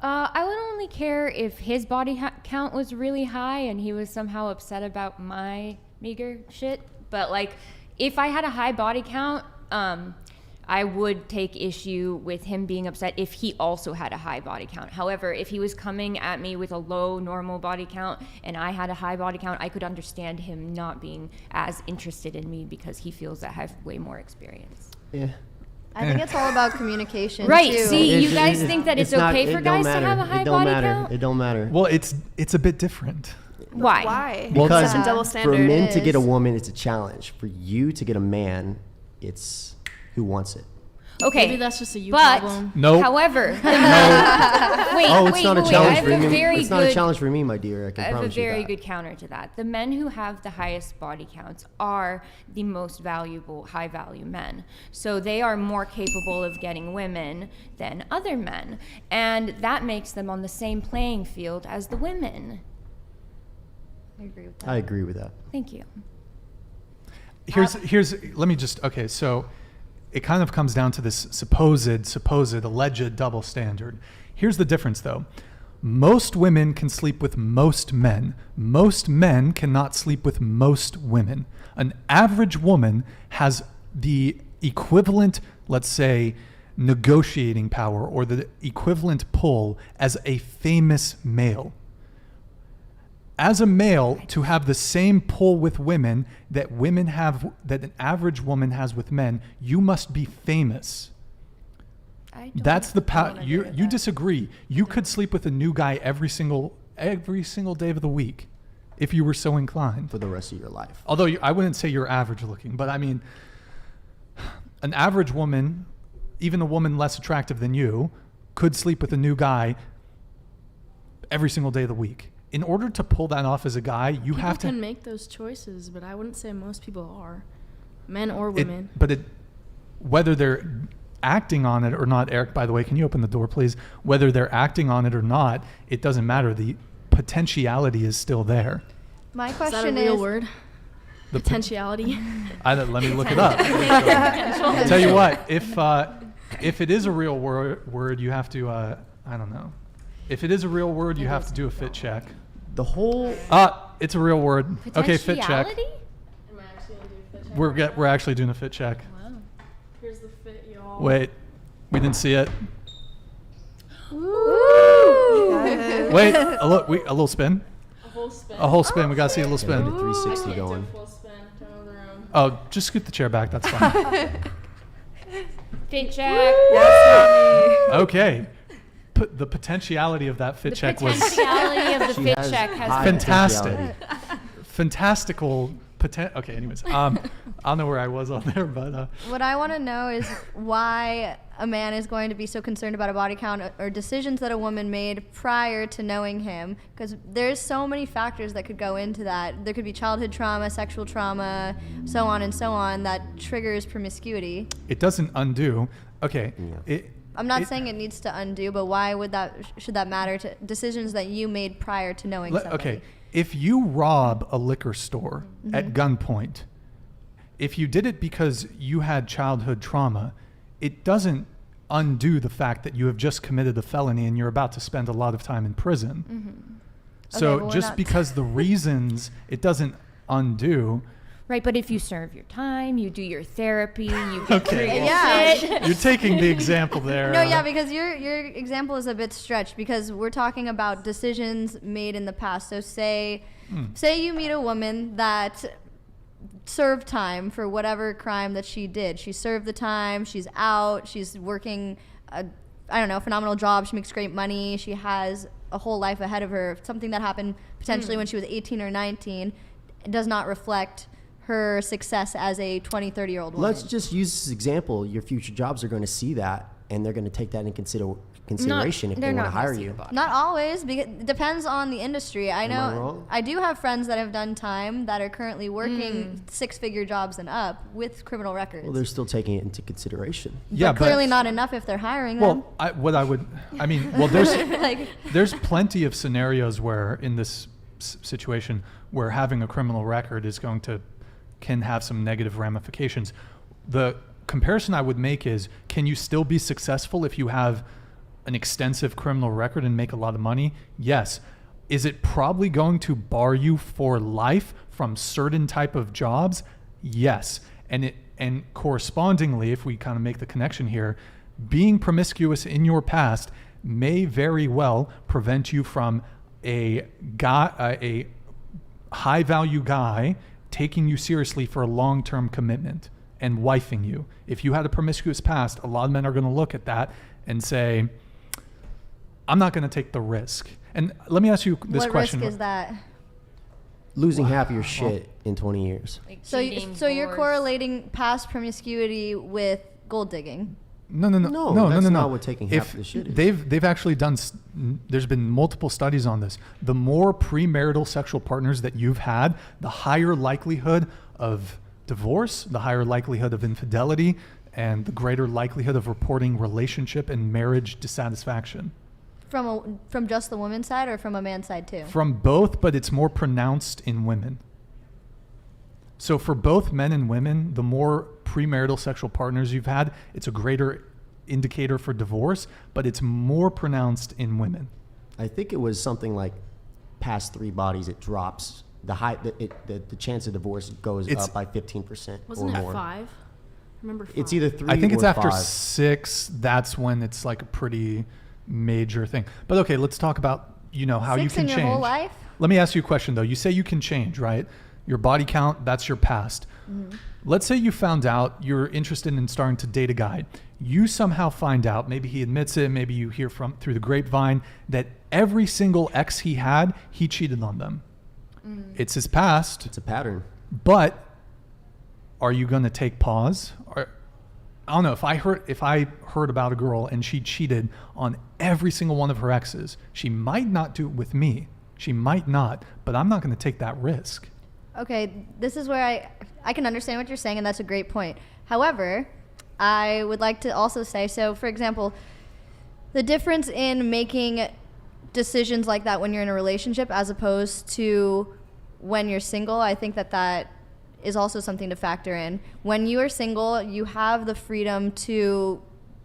I would only care if his body count was really high and he was somehow upset about my meager shit. But like, if I had a high body count, I would take issue with him being upset if he also had a high body count. However, if he was coming at me with a low normal body count and I had a high body count, I could understand him not being as interested in me because he feels that I have way more experience. Yeah. I think it's all about communication. Right. Too. See, you guys think that it's okay for guys to have a high body count? It don't matter. Well, it's a bit different. Why? Because such a double standard. For men to get a woman, it's a challenge. For you to get a man, it's who wants it. Okay. Maybe that's just a you but, problem. No. However, It's not a challenge for me. It's not a good- challenge for me, my dear. I can I have a promise you very that. good counter to that. The men who have the highest body counts are the most valuable, high-value men. So they are more capable of getting women than other men. And that makes them on the same playing field as the women. I agree with that. I agree with that. Thank you. Let me just, okay, so it kind of comes down to this supposed, alleged double standard. Here's the difference, though. Most women can sleep with most men. Most men cannot sleep with most women. An average woman has the equivalent, let's say, negotiating power or the equivalent pull as a famous male. As a male, to have the same pull with women that that an average woman has with men, you must be famous. That's the power. You disagree. You could sleep with a new guy every single day of the week, if you were so inclined. For the rest of your life. Although I wouldn't say you're average looking, but I mean, an average woman, even a woman less attractive than you, could sleep with a new guy every single day of the week. In order to pull that off as a guy, you have to... People can make those choices, but I wouldn't say most people are. Men or women. Whether they're acting on it or not, Eric, by the way, can you open the door, please? Whether they're acting on it or not, it doesn't matter. The potentiality is still there. My Is that a question real is... word? Potentiality? Let me look it up. I'll tell you what, if it is a real word, you have to, I don't know. If it is a real word, you have to do a fit check. The whole... it's a real word. Okay, fit check. Am I actually going to do a fit check? We're actually doing a fit check. Wow. Here's the fit, y'all. Wait, we didn't see it. Woo! Wait, a little spin. A whole spin. A whole spin. We gotta see a little Get a spin. 360 I can't going. do a full spin. Turn over the room. Oh, just scoot the chair back. That's fine. Fit check. Okay. The potentiality of that fit check was potentiality of the fit check has high been fantastic. Fantastical. Okay, anyways. I don't know where I was on there, but... What I want to know is why a man is going to be so concerned about a body count or decisions that a woman made prior to knowing him, because there's so many factors that could go into that. There could be childhood trauma, sexual trauma, so on and so on, that triggers promiscuity. It doesn't undo. Okay. Yeah. I'm not saying it needs to undo, but why should that matter to decisions that you made prior to knowing somebody? Okay. If you rob a liquor store at gunpoint, if you did it because you had childhood trauma, it doesn't undo the fact that you have just committed a felony and you're about to spend a lot of time in prison. Mm-hmm. So Okay, just because the reasons, it doesn't undo. Right, but if you serve your time, you do your therapy, you get through Okay. your Yeah. shit. You're taking the example there. No, yeah, because your example is a bit stretched because we're talking about decisions made in the past. So say you meet a woman that served time for whatever crime that she did. She served the time, she's out, she's working a phenomenal job, she makes great money, she has a whole life ahead of her. Something that happened potentially when she was 18 or 19 does not reflect her success as a 20, 30-year-old woman. Let's just use this example. Your future jobs are going to see that, and they're going to take that into consideration if they want to hire you. Not always, because it depends on the industry. I Am I know wrong? I do have friends that have done time that are currently working six-figure jobs and up with criminal records. Well, they're still taking it into consideration. Yeah, but clearly not enough if they're hiring them. There's plenty of scenarios where in this situation where having a criminal record can have some negative ramifications. The comparison I would make is, can you still be successful if you have an extensive criminal record and make a lot of money? Yes. Is it probably going to bar you for life from certain type of jobs? Yes. And correspondingly, if we kind of make the connection here, being promiscuous in your past may very well prevent you from a high value guy taking you seriously for a long-term commitment and wifing you. If you had a promiscuous past, a lot of men are going to look at that and say, I'm not going to take the risk. And let me ask you this question. What risk is that? Losing half of your shit in 20 years. So you're correlating past promiscuity with gold digging. No. That's not what taking half of the shit is. They've actually done. There's been multiple studies on this. The more premarital sexual partners that you've had, the higher likelihood of divorce, the higher likelihood of infidelity, and the greater likelihood of reporting relationship and marriage dissatisfaction. From just the woman's side or from a man's side too? From both, but it's more pronounced in women. So for both men and women, the more premarital sexual partners you've had, it's a greater indicator for divorce, but it's more pronounced in women. I think it was something like past 3 bodies, it drops. The chance of divorce goes up by 15% Wasn't or it more. 5? Remember 5? It's either 3 I think it's or after 5. 6. That's when it's like a pretty major thing. But okay, let's talk about how you 6 can in change. your whole life? Let me ask you a question though. You say you can change, right? Your body count, that's your past. Mm-hmm. Let's say you found out you're interested in starting to date a guy. You somehow find out, maybe he admits it, maybe you hear through the grapevine, that every single ex he had, he cheated on them. It's his past. It's a pattern. But are you going to take pause? Or, I don't know, if I heard about a girl and she cheated on every single one of her exes, she might not do it with me. She might not, but I'm not going to take that risk. Okay, this is where I can understand what you're saying, and that's a great point. However, I would like to also say, so for example, the difference in making decisions like that when you're in a relationship as opposed to when you're single, I think that is also something to factor in. When you are single, you have the freedom to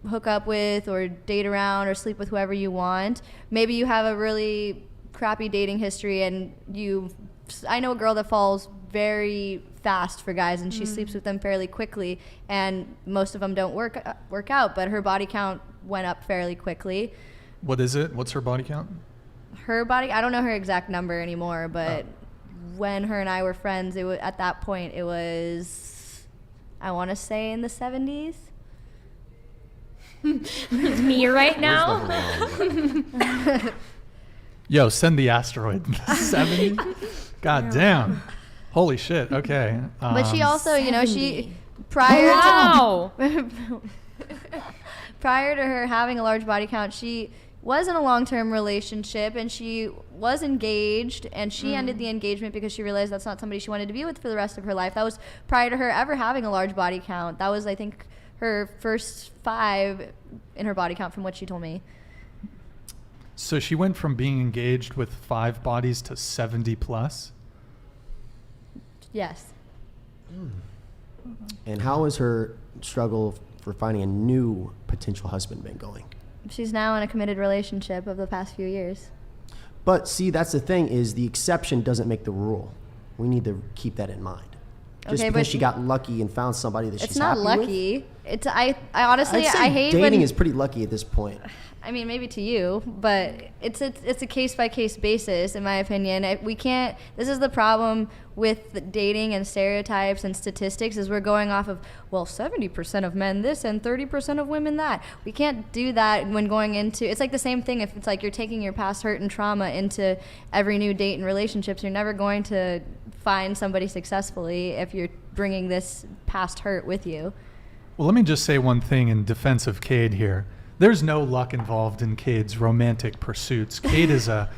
hook up with or date around or sleep with whoever you want. Maybe you have a really crappy dating history and I know a girl that falls very fast for guys and she sleeps with them fairly quickly, and most of them don't work out, but her body count went up fairly quickly. What is it? What's her body count? I don't know her exact number anymore, but when her and I were friends, at that point it was, I want to say, in the 70s. Me right now. Yo, send the asteroid. 70? God damn. Holy shit. Okay. But she also, 70. She prior wow. prior to her having a large body count, she was in a long-term relationship and she was engaged, and she ended the engagement because she realized that's not somebody she wanted to be with for the rest of her life. That was prior to her ever having a large body count. That was, I think, her first 5 in her body count from what she told me. So she went from being engaged with 5 bodies to 70 plus? Yes. And how was her struggle for finding a new potential husband been going? She's now in a committed relationship of the past few years. But see, that's the thing, is the exception doesn't make the rule. We need to keep that in mind. Just because she got lucky and found somebody that she's happy with. It's not lucky. It's I honestly I'd say I hate dating when, is pretty lucky at this point. I mean, maybe to you, but it's a case by case basis, in my opinion. We can't. This is the problem with the dating and stereotypes and statistics. Is we're going off of 70% of men this and 30% of women that. We can't do that when going into. It's like the same thing. If it's like you're taking your past hurt and trauma into every new date and relationships, you're never going to find somebody successfully if you're bringing this past hurt with you. Well, let me just say one thing in defense of Cade here. There's no luck involved in Cade's romantic pursuits. Cade he's a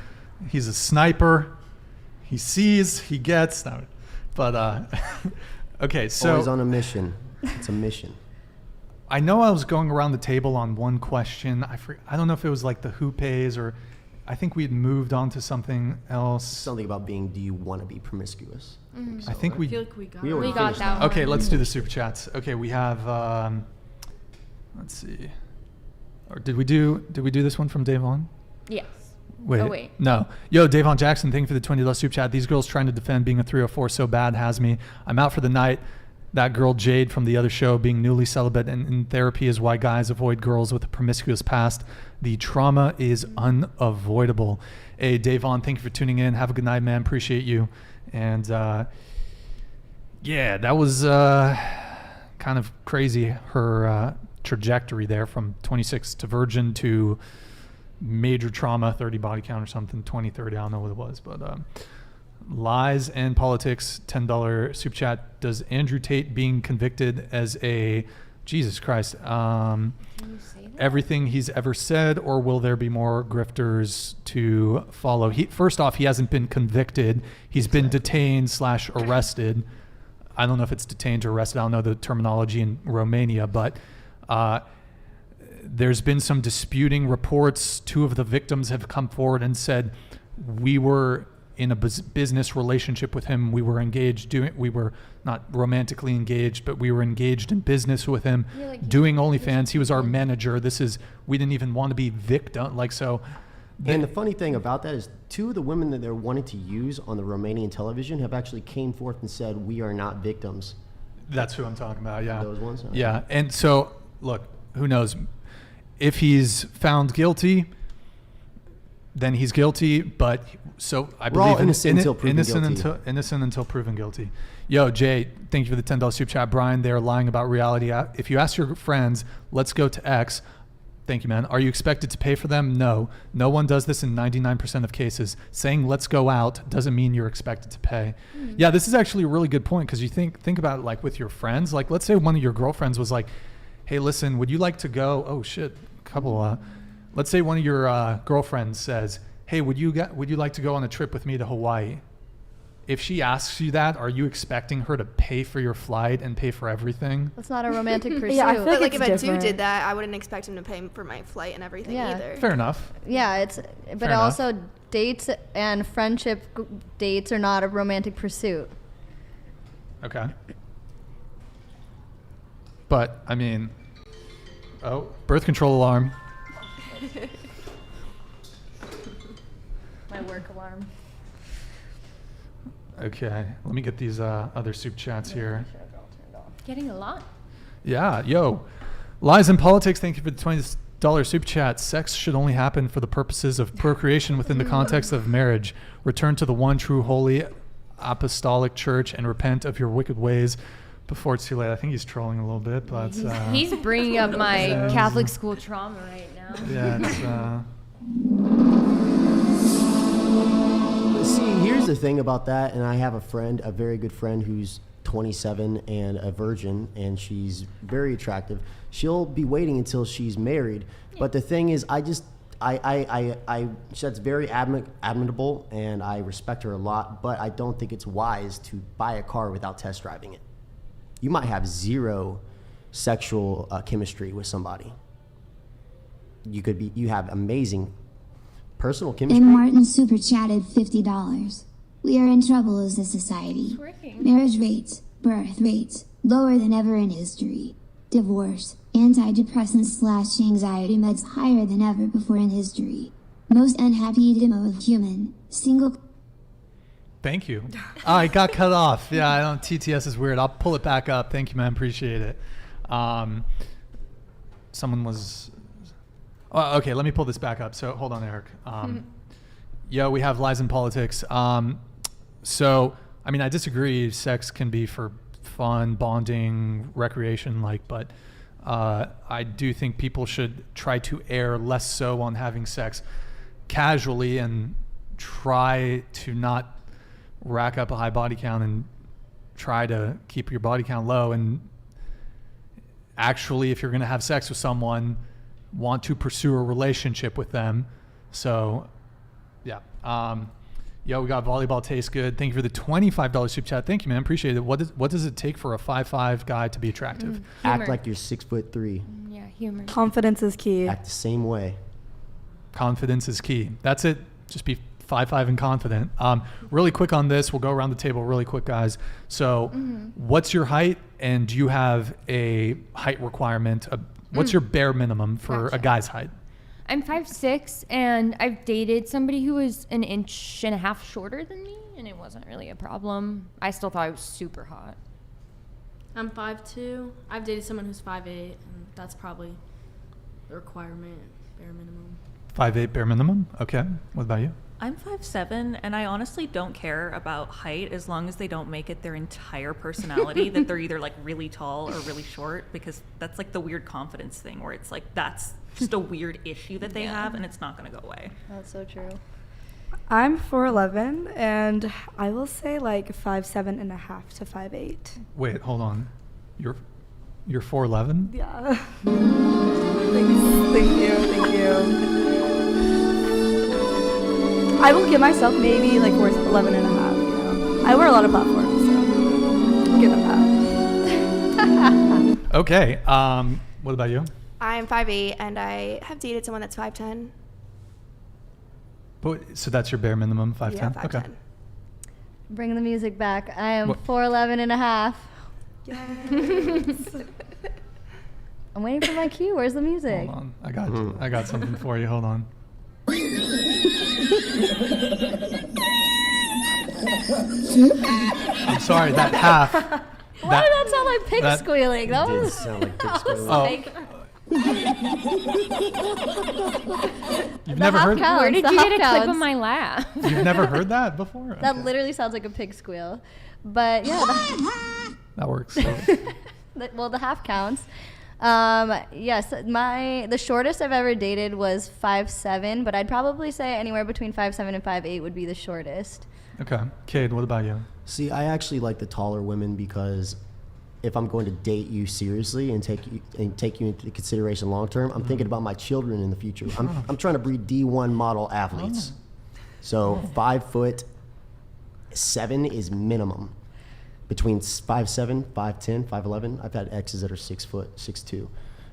sniper. He sees, he gets. No, but okay, so always on a mission. It's a mission. I know I was going around the table on one question. I don't know if it was like the who pays, or I think we had moved on to something else. Something about being, do you want to be promiscuous? Mm-hmm. I think we feel like we got that one. Okay, let's do the super chats. Okay, we have let's see. Or did we do this one from Davon? Yes. Wait. No. Yo, Davon Jackson, thank you for the $20 super chat. These girls trying to defend being a 304 so bad has me. I'm out for the night. That girl Jade from the other show, being newly celibate and in therapy, is why guys avoid girls with a promiscuous past. The trauma is unavoidable. Hey, Davon, thank you for tuning in. Have a good night, man. Appreciate you. And yeah, that was kind of crazy. Her trajectory there from 26 to virgin to major trauma, 30 body count or something, 20, 30, I don't know what it was, but lies and politics, $10 super chat. Does Andrew Tate being convicted as a, Jesus Christ, everything he's ever said, or will there be more grifters to follow? First off, he hasn't been convicted. He's been detained / arrested. I don't know if it's detained or arrested. I don't know the terminology in Romania, but there's been some disputing reports. Two of the victims have come forward and said, we were in a business relationship with him. We were engaged, we were not romantically engaged, but we were engaged in business with him, doing OnlyFans. He was our manager. We didn't even want to be victim. And the funny thing about that is, two of the women that they're wanting to use on the Romanian television have actually came forth and said, we are not victims. That's who I'm talking about, yeah. Those ones? Okay. Yeah, and so, look, who knows? If he's found guilty, then he's guilty, but so I believe innocent until proven guilty. Innocent until proven guilty. Yo, Jay, thank you for the $10 super chat. Brian, they're lying about reality. If you ask your friends, let's go to X. Thank you, man. Are you expected to pay for them? No. No one does this in 99% of cases. Saying let's go out doesn't mean you're expected to pay. Mm-hmm. Yeah, this is actually a really good point, because you think about it like with your friends. Like, let's say one of your girlfriends was like, hey, listen, would you like to go? Oh, shit. Let's say one of your girlfriends says, hey, would you like to go on a trip with me to Hawaii? If she asks you that, are you expecting her to pay for your flight and pay for everything? That's not a romantic pursuit. Yeah, I feel But like if it's a dude different. did that, I wouldn't expect him to pay for my flight and everything either. Fair enough. Yeah, but Fair also enough. dates and friendship dates are not a romantic pursuit. Okay. But, I mean, birth control alarm. My work alarm. Okay, let me get these other soup chats here. Getting a lot. Yeah, yo. Lies and politics, thank you for the $20 super chat. Sex should only happen for the purposes of procreation within the context of marriage. Return to the one true holy apostolic church and repent of your wicked ways before it's too late. I think he's trolling a little bit, but... he's bringing up my Catholic school trauma right now. Yeah, it's... See, here's the thing about that, and I have a very good friend who's 27 and a virgin, and she's very attractive. She'll be waiting until she's married, but the thing is, that's very admirable, and I respect her a lot, but I don't think it's wise to buy a car without test driving it. You might have zero sexual chemistry with somebody. You have amazing personal chemistry. And Martin super chatted $50. We are in trouble as a society. Marriage rates, birth rates, lower than ever in history. Divorce, Antidepressants/anxiety meds higher than ever before in history. Most unhappy demo of human. Single. Thank you. Oh, I got cut off. Yeah, I don't. TTS is weird. I'll pull it back up. Thank you, man. Appreciate it. Someone was. Oh, okay, let me pull this back up. So hold on, Eric. Yeah, we have lies in politics. So, I mean, I disagree. Sex can be for fun, bonding, recreation, but I do think people should try to err less so on having sex casually and try to not rack up a high body count and try to keep your body count low. And actually, if you're going to have sex with someone, want to pursue a relationship with them. So, yeah. We got volleyball tastes good. Thank you for the $25 super chat. Thank you, man. Appreciate it. What does it take for a 5'5" guy to be attractive? Act like you're 6'3". Yeah, humor. Confidence is key. Act the same way. Confidence is key. That's it. Just be 5'5" and confident. Really quick on this. We'll go around the table really quick, guys. So what's your height, and do you have a height requirement? What's your bare minimum for a guy's height? I'm 5'6", and I've dated somebody who was 1.5 inches shorter than me, and it wasn't really a problem. I still thought I was super hot. I'm 5'2". I've dated someone who's 5'8", and that's probably the requirement, bare minimum. 5'8" bare minimum? Okay. What about you? I'm 5'7", and I honestly don't care about height as long as they don't make it their entire personality that they're either really tall or really short, because that's the weird confidence thing where it's that's just a weird issue that they have, and it's not going to go away. That's so true. I'm 4'11", and I will say 5'7.5" to 5'8". Wait, hold on. You're 4'11"? Yeah. Thank you. I will give myself maybe 11.5. I wear a lot of platforms, so I'll give them that. Okay. What about you? I'm 5'8", and I have dated someone that's 5'10". So that's your bare minimum, 5'10"? Yeah, 5'10". Okay. Bring the music back. I am 4'11.5". Yes. I'm waiting for my cue. Where's the music? Hold on. I got something for you. Hold on. I'm sorry, that half. Why did that sound like pig squealing? That It did was sound like pig squealing. You've never heard counts. Where did The you half get a clip counts. of my laugh? You've never heard that before? That Okay. literally sounds like a pig squeal. But yeah, That works. the half counts. Yes, the shortest I've ever dated was 5'7", but I'd probably say anywhere between 5'7" and 5'8" would be the shortest. Okay. Cade, what about you? See, I actually like the taller women because if I'm going to date you seriously and take you into consideration long term, I'm thinking about my children in the future. I'm trying to breed D1 model athletes. So 5'7" is minimum. Between 5'7", 5'10", 5'11", I've had exes that are 6 foot, 6'2".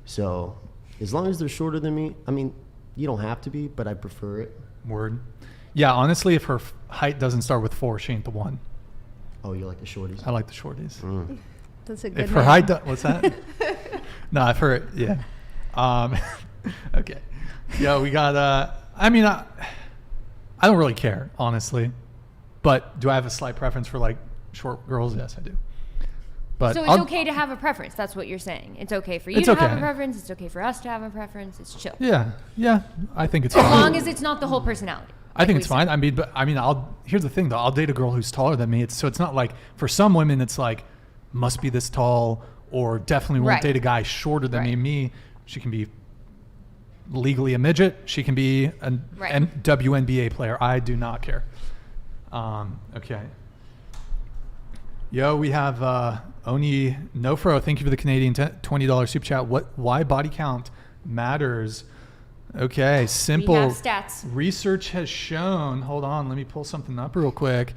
So as long as they're shorter than me, I mean, you don't have to be, but I prefer it. Word. Yeah, honestly, if her height doesn't start with 4, she ain't the one. Oh, you like the shorties? I like the shorties. That's a good If her height, what's that? No, I've heard, yeah. Okay. Yeah, we got, I don't really care, honestly. But do I have a slight preference for short girls? Yes, I do. But So it's okay to have a preference. That's what you're saying. It's okay for you to have a preference. It's okay for us to have a preference. It's chill. Yeah, I think it's As fine. long as it's not the whole personality. I think it's fine. Here's the thing though. I'll date a girl who's taller than me. So it's not for some women it's must be this tall, or definitely won't date a guy shorter than me. She can be legally a midget. She can be a WNBA player. I do not care. Okay. Yo, we have Oni Nofro. Thank you for the Canadian $20 super chat. Why body count matters? Okay, simple. We have stats. Research has shown. Hold on, let me pull something up real quick.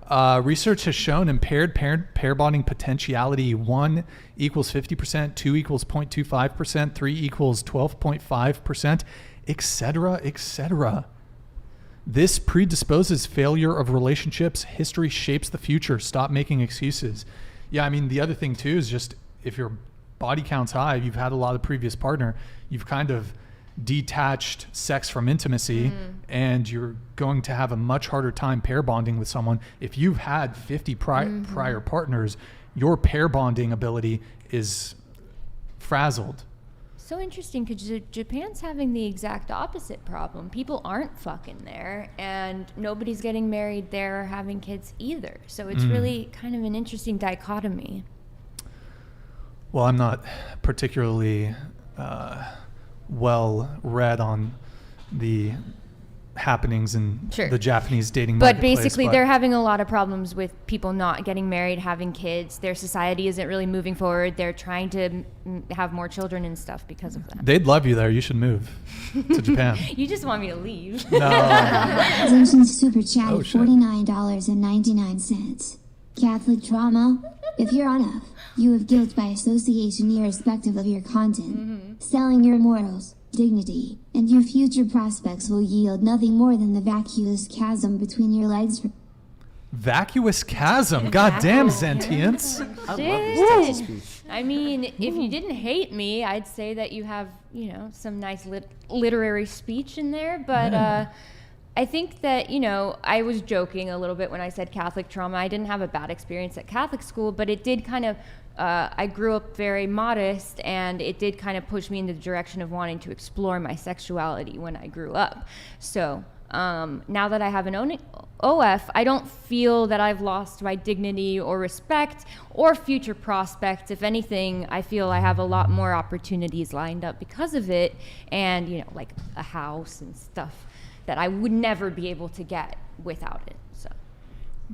Research has shown impaired pair bonding potentiality: 1 equals 50%, 2 equals 0.25%, 3 equals 12.5%, etc., etc. This predisposes failure of relationships. History shapes the future. Stop making excuses. Yeah, the other thing too is just if you're body count's high, you've had a lot of previous partner, you've kind of detached sex from intimacy, and you're going to have a much harder time pair bonding with someone. If you've had 50 prior partners, your pair bonding ability is frazzled. So interesting, because Japan's having the exact opposite problem. People aren't fucking there, and nobody's getting married there or having kids either. So it's really kind of an interesting dichotomy. Well, I'm not particularly well read on the happenings in the Japanese dating but marketplace. Basically, they're having a lot of problems with people not getting married, having kids. Their society isn't really moving forward. They're trying to have more children and stuff because of that. They'd love you there. You should move to Japan. You just want me to leave. No. Attention super chat at $49.99. Catholic trauma. If you're on F, you have guilt by association irrespective of your content. Selling your morals, dignity, and your future prospects will yield nothing more than the vacuous chasm between your legs. Vacuous chasm. God damn, sentience. I mean, if you didn't hate me, I'd say that you have, some nice literary speech in there. But I think that, I was joking a little bit when I said Catholic trauma. I didn't have a bad experience at Catholic school, but it did kind of, I grew up very modest, and it did kind of push me in the direction of wanting to explore my sexuality when I grew up. So now that I have an OF, I don't feel that I've lost my dignity or respect or future prospects. If anything, I feel I have a lot more opportunities lined up because of it, and, like a house and stuff that I would never be able to get without it. So.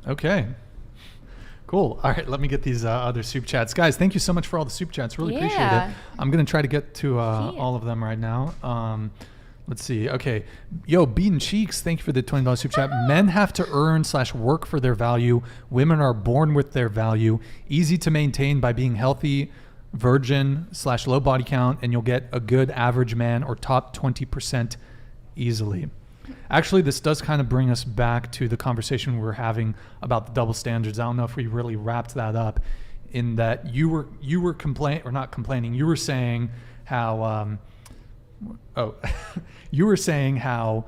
Okay. Cool. All right, let me get these other soup chats. Guys, thank you so much for all the soup chats. Really appreciate it. I'm going to try to get to all of them right now. Let's see. Okay. Yo, Beaten Cheeks, thank you for the $20 soup chat. Men have to earn/work for their value. Women are born with their value. Easy to maintain by being healthy, virgin/low body count, and you'll get a good average man or top 20% easily. Actually, this does kind of bring us back to the conversation we were having about the double standards. I don't know if we really wrapped that up, in that you were you were saying how you were saying how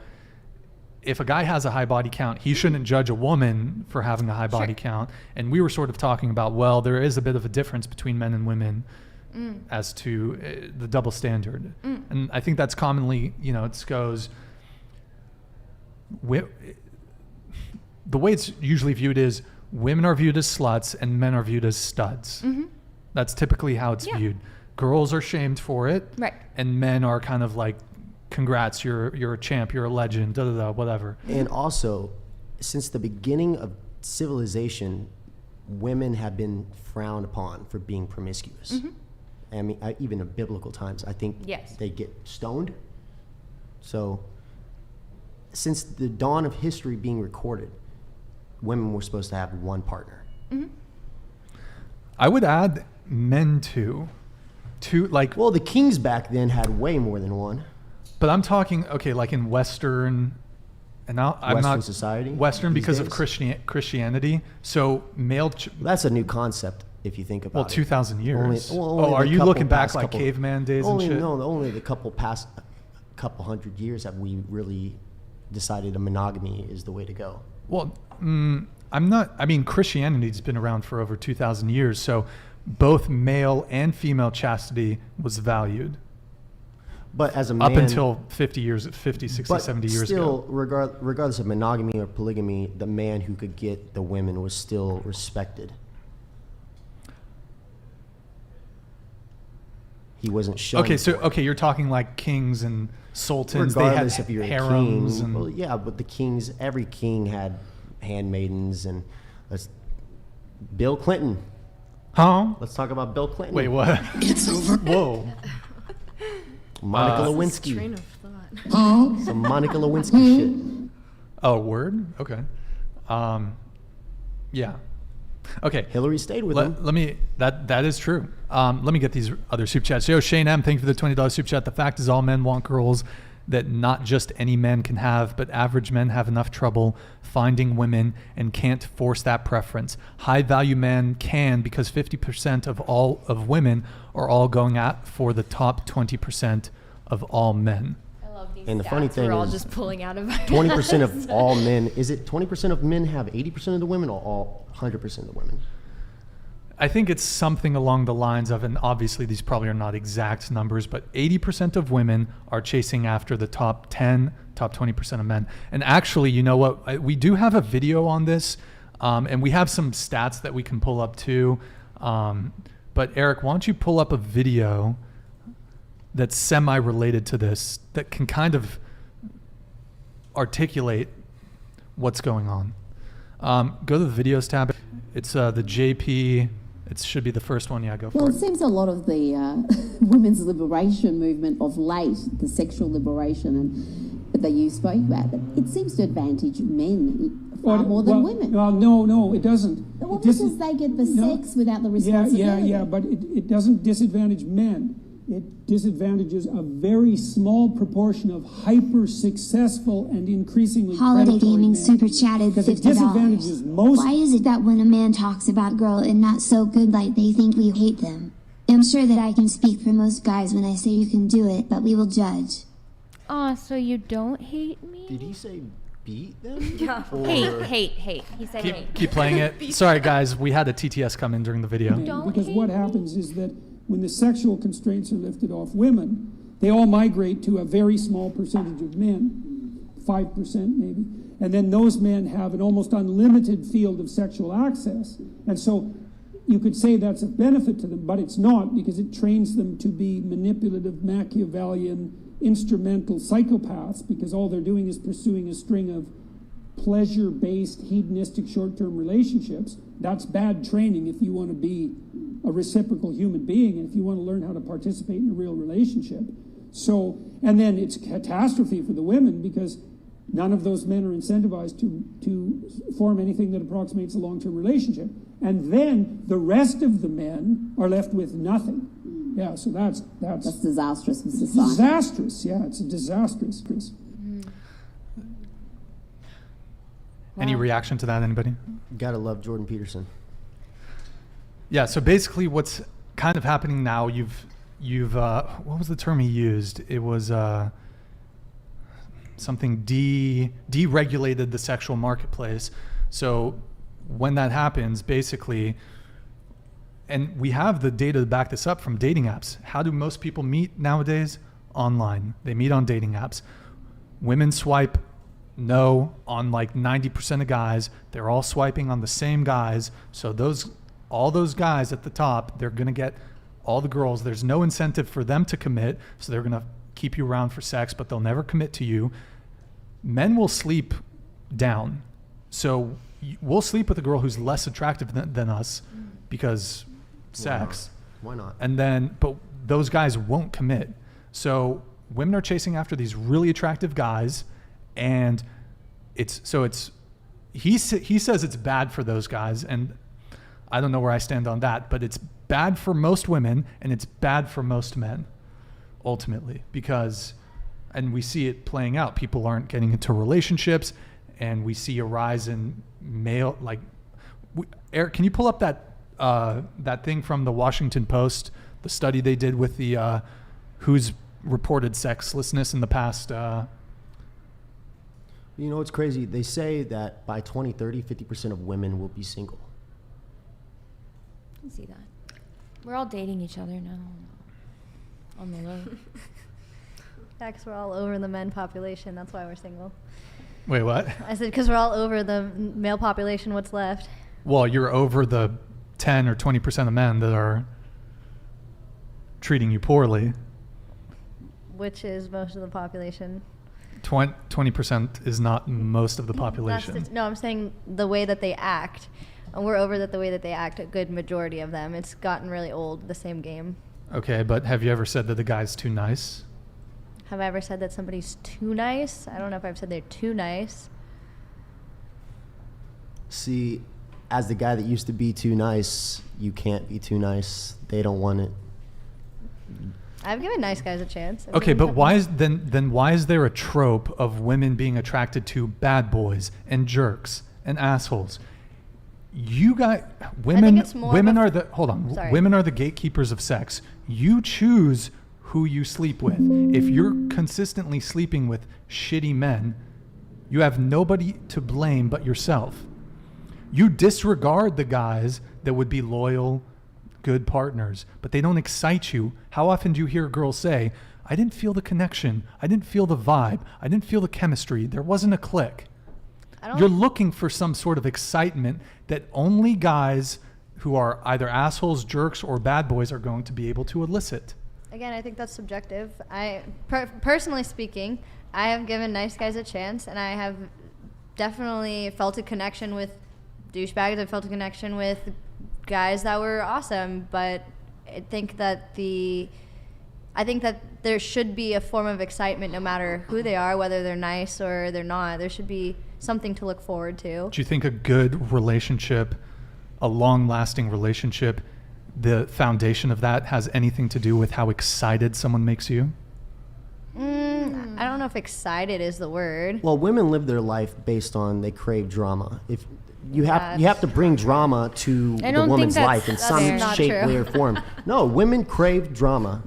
if a guy has a high body count, he shouldn't judge a woman for having a high body count. And we were sort of talking about, well, there is a bit of a difference between men and women as to the double standard. And I think that's commonly, it goes, the way it's usually viewed is women are viewed as sluts and men are viewed as studs. That's typically how it's viewed. Girls are shamed for it, right? And men are kind of like, congrats, you're a champ, you're a legend, whatever. And also, since the beginning of civilization, women have been frowned upon for being promiscuous. I mean, even in biblical times, I think they get stoned. So, since the dawn of history being recorded, women were supposed to have one partner. I would add men too. Well, the kings back then had way more than one. But I'm talking, like in Western, and I'm not society. Western because of Christianity. So male. That's a new concept if you think about it. Well, 2,000 years. Only are you looking back like caveman days and shit? No, only the couple hundred years have we really decided a monogamy is the way to go. Well, Christianity's been around for over 2,000 years, so both male and female chastity was valued. But as a man, up until 50, 60, 70 years ago. Still, regardless of monogamy or polygamy, the man who could get the women was still respected. He wasn't shunned. You're talking like kings and sultans. Regardless they had if you're harems a king. Well, yeah, but the kings, every king had handmaidens, and Bill Clinton. Huh? Let's talk about Bill Clinton. Wait, what? It's over. Whoa. Monica Lewinsky. Train of thought. Some Monica Lewinsky shit. Oh, word? Okay. Yeah. Okay. Hillary stayed with him. Let me. That is true. Let me get these other soup chats. Yo, Shane M, thank you for the $20 soup chat. The fact is, all men want girls that not just any men can have, but average men have enough trouble finding women and can't force that preference. High value men can, because 50% of all of women are all going at for the top 20% of all men. I love these And the stats funny thing we're all is just pulling out of 20% of all men, is it 20% of men have 80% of the women, or all 100% of the women? I think it's something along the lines of, and obviously these probably are not exact numbers, but 80% of women are chasing after the top 10, top 20% of men. And actually, you know what? We do have a video on this, and we have some stats that we can pull up too. But Eric, why don't you pull up a video that's semi-related to this, that can kind of articulate what's going on. Go to the videos tab. It's the JP. It should be the first one. Yeah, go for it. Well, it seems a lot of the women's liberation movement of late, the sexual liberation that you spoke about, it seems to advantage men far more than women. No, it doesn't. Well, because they get the sex without the responsibility. Yeah, but it doesn't disadvantage men. It disadvantages a very small proportion of hyper-successful and increasingly Holiday predatory Gaming men. super chatted Because it $50. disadvantages most. Why is it that when a man talks about girl and not so good, like they think we hate them? I'm sure that I can speak for most guys when I say you can do it, but we will judge. Oh, so you don't hate me? Did he say beat them? Yeah. Or- Hate. He said hate. Keep playing it. Sorry, guys. We had a TTS come in during the video. Because what happens is that when the sexual constraints are lifted off women, they all migrate to a very small percentage of men, 5% maybe. And then those men have an almost unlimited field of sexual access. And so you could say that's a benefit to them, but it's not, because it trains them to be manipulative, Machiavellian, instrumental psychopaths, because all they're doing is pursuing a string of pleasure-based, hedonistic, short-term relationships. That's bad training if you want to be a reciprocal human being and if you want to learn how to participate in a real relationship. So, and then it's catastrophe for the women, because none of those men are incentivized to form anything that approximates a long-term relationship. And then the rest of the men are left with nothing. Yeah, so that's disastrous for society. Disastrous, yeah, it's disastrous. Any reaction to that, anybody? Gotta love Jordan Peterson. Yeah, so basically what's kind of happening now, you've what was the term he used? It was something deregulated the sexual marketplace. So when that happens, basically, and we have the data to back this up from dating apps. How do most people meet nowadays? Online. They meet on dating apps. Women swipe no on like 90% of guys. They're all swiping on the same guys. So all those guys at the top, they're going to get all the girls. There's no incentive for them to commit. So they're going to keep you around for sex, but they'll never commit to you. Men will sleep down. So we'll sleep with a girl who's less attractive than us because sex. Why not? And then, but those guys won't commit. So women are chasing after these really attractive guys, and he says it's bad for those guys, and I don't know where I stand on that, but it's bad for most women and it's bad for most men, ultimately, because, and we see it playing out. People aren't getting into relationships, and we see a rise in male, like, Eric, can you pull up that thing from the Washington Post, the study they did with the who's reported sexlessness in the past? You know, it's crazy. They say that by 2030, 50% of women will be single. I can see that. We're all dating each other now. On the low. Yeah, because we're all over the men population. That's why we're single. Wait, what? I said because we're all over the male population. What's left? Well, you're over the 10 or 20% of men that are treating you poorly. Which is most of the population. 20% is not most of the population. No, I'm saying the way that they act. And we're over the way that they act, a good majority of them. It's gotten really old, the same game. Okay, but have you ever said that the guy's too nice? Have I ever said that somebody's too nice? I don't know if I've said they're too nice. See, as the guy that used to be too nice, you can't be too nice. They don't want it. I've given nice guys a chance. Okay, but why is there a trope of women being attracted to bad boys and jerks and assholes? You got women. Women are the women are the gatekeepers of sex. You choose who you sleep with. If you're consistently sleeping with shitty men, you have nobody to blame but yourself. You disregard the guys that would be loyal, good partners, but they don't excite you. How often do you hear girls say, I didn't feel the connection, I didn't feel the vibe, I didn't feel the chemistry, there wasn't a click. You're looking for some sort of excitement that only guys who are either assholes, jerks, or bad boys are going to be able to elicit. Again, I think that's subjective. Personally speaking, I have given nice guys a chance, and I have definitely felt a connection with douchebags. I've felt a connection with guys that were awesome, but I think that there should be a form of excitement no matter who they are, whether they're nice or they're not. There should be something to look forward to. Do you think a good relationship, a long-lasting relationship, the foundation of that has anything to do with how excited someone makes you? I don't know if excited is the word. Well, women live their life based on they crave drama. If you have to bring drama to the woman's life in some shape, way, or form. No, women crave drama.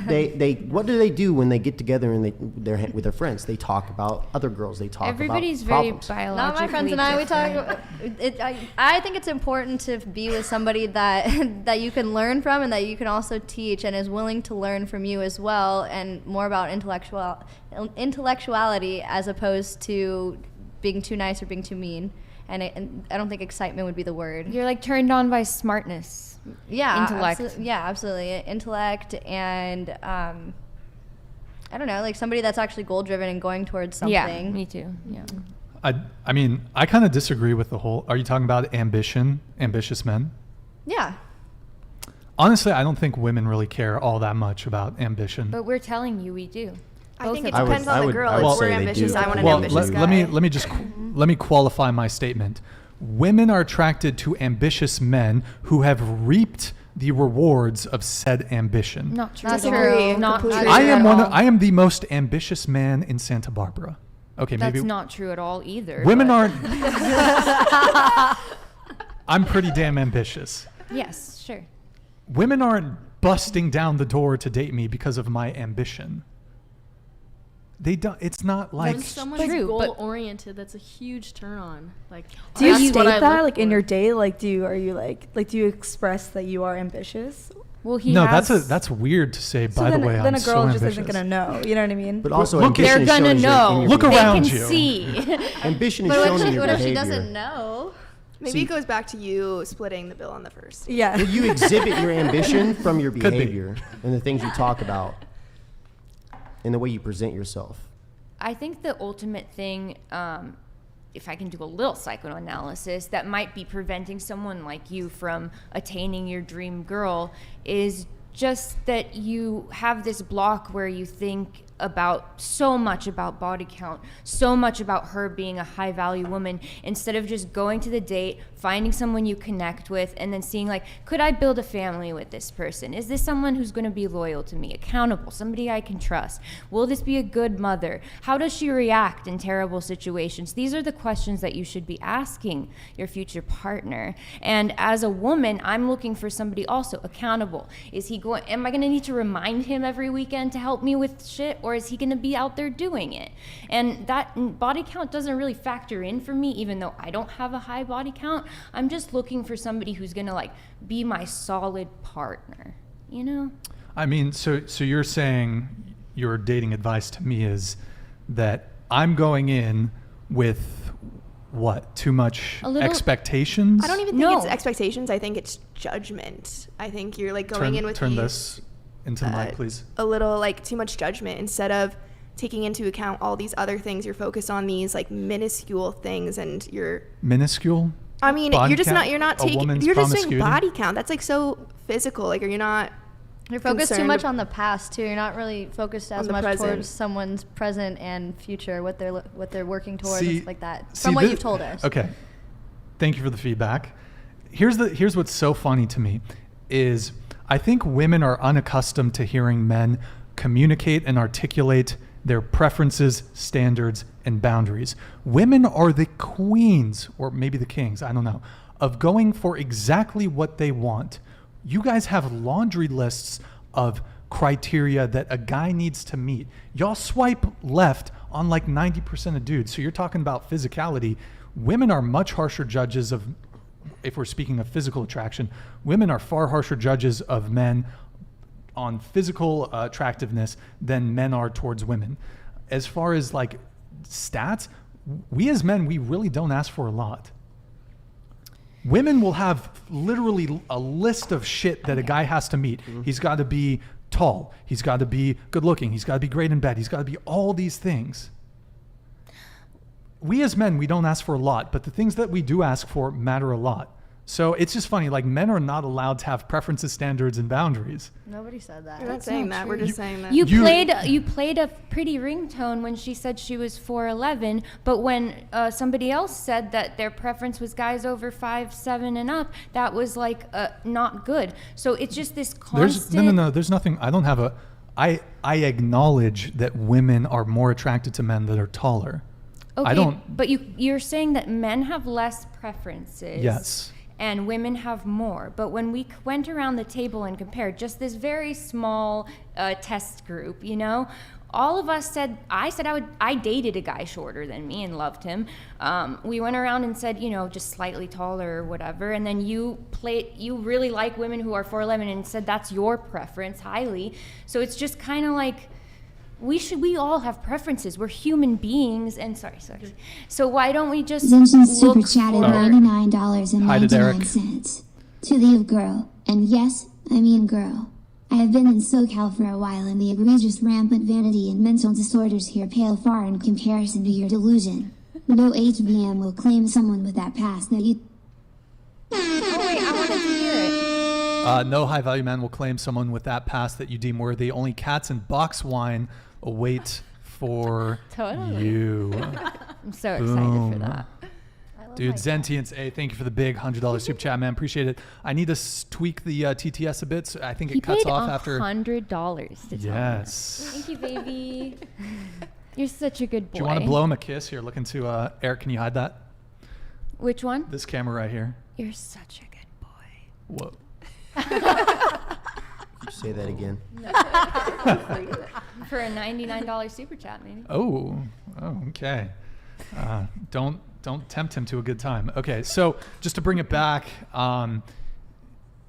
They what do they do when they get together and they're with their friends? They talk about other girls. They talk Everybody's about problems. very biologically Not my friends and I. We talk. I think it's important to be with somebody that you can learn from and that you can also teach and is willing to learn from you as well, and more about intellectuality as opposed to being too nice or being too mean. And I don't think excitement would be the word. You're like turned on by smartness. Yeah. Intellect. Absolutely. Intellect and, I don't know, like somebody that's actually goal driven and going towards something. Yeah, me too. Yeah. I mean, I kind of disagree with the whole, are you talking about ambitious men? Yeah. Honestly, I don't think women really care all that much about ambition. But we're telling you we do. I think it depends on the girl. If we're ambitious, I want an ambitious guy. Let me qualify my statement. Women are attracted to ambitious men who have reaped the rewards of said ambition. Not true. Not true. Not true. I am the most ambitious man in Santa Barbara. Okay, That's maybe not true at all either. Women aren't. I'm pretty damn ambitious. Yes, sure. Women aren't busting down the door to date me because of my ambition. They don't. It's not like when someone's goal oriented. That's a huge turn on. Like, do you state that like in your date? Like, do you express that you are ambitious? Well, that's weird to say. So by then, the way, then I'm a girl so just ambitious. isn't gonna know. You know what I mean? But also, they're gonna know. Look around you. See. Ambition is shown in your what if behavior. she doesn't know? Maybe it goes back to you splitting the bill on the first. Yeah. Well, you exhibit your ambition from your behavior and the things you talk about and the way you present yourself. I think the ultimate thing, if I can do a little psychoanalysis, that might be preventing someone like you from attaining your dream girl is just that you have this block where you think about so much about body count, so much about her being a high value woman, instead of just going to the date, finding someone you connect with, and then seeing like, could I build a family with this person? Is this someone who's going to be loyal to me, accountable, somebody I can trust? Will this be a good mother? How does she react in terrible situations? These are the questions that you should be asking your future partner. And as a woman, I'm looking for somebody also accountable. Am I going to need to remind him every weekend to help me with shit? Or is he going to be out there doing it? And that body count doesn't really factor in for me, even though I don't have a high body count. I'm just looking for somebody who's going to like be my solid partner, you know? I mean, so you're saying your dating advice to me is that I'm going in with what? Too much expectations? I don't even think it's expectations. I think it's judgment. I think you're like going in with Turn this into the mic, please. A little like too much judgment instead of taking into account all these other things. You're focused on these like minuscule things, and you're minuscule. I mean, you're just saying body count. That's like so physical. Like, you're not. You're focused too much on the past too. You're not really focused as much towards someone's present and future, what they're working towards, and stuff like that. From what you've told us. Okay, thank you for the feedback. Here's what's so funny to me. is I think women are unaccustomed to hearing men communicate and articulate their preferences, standards, and boundaries. Women are the queens, or maybe the kings, I don't know, of going for exactly what they want. You guys have laundry lists of criteria that a guy needs to meet. Y'all swipe left on like 90% of dudes. So you're talking about physicality. Women are much harsher judges of, if we're speaking of physical attraction, women are far harsher judges of men on physical attractiveness than men are towards women. As far as like stats, we as men, we really don't ask for a lot. Women will have literally a list of shit that a guy has to meet. He's got to be tall. He's got to be good looking. He's got to be great in bed. He's got to be all these things. We as men, we don't ask for a lot, but the things that we do ask for matter a lot. So it's just funny, like men are not allowed to have preferences, standards, and boundaries. Nobody said that. We're not saying that. We're just saying that. You played a pretty ringtone when she said she was 4'11", but when somebody else said that their preference was guys over 5'7" and up, that was like not good. So it's just this constant. No. There's nothing. I don't have a. I acknowledge that women are more attracted to men that are taller. Okay, I don't. But you're saying that men have less preferences. Yes. And women have more. But when we went around the table and compared just this very small test group, you know, all of us said, I dated a guy shorter than me and loved him. We went around and said, you know, just slightly taller or whatever. And then you really like women who are 4'11" and said that's your preference highly. So it's just kind of like, we all have preferences. We're human beings, and sorry. So why don't we just Zinchen super look chatted for $99.99 to the girl, and yes, I mean girl. I have been in SoCal for a while, and the egregious rampant vanity and mental disorders here pale far in comparison to your delusion. No HBM will claim someone with that past that you. Oh wait, I wanted to hear it. No high-value man will claim someone with that past that you deem worthy. Only cats and box wine await for you. I'm so excited for that. Dude, Zentience A, thank you for the big $100 super chat, man. Appreciate it. I need to tweak the TTS a bit. So I think it cuts off after. $100 to Yes. Thank you, baby. You're such a good boy. Do you want to blow him a kiss? Here, look into Eric. Can you hide that? Which one? This camera right here. You're such a good boy. Whoa. Say that again. For a $99 super chat, maybe. Oh, okay. Don't tempt him to a good time. Okay, so just to bring it back,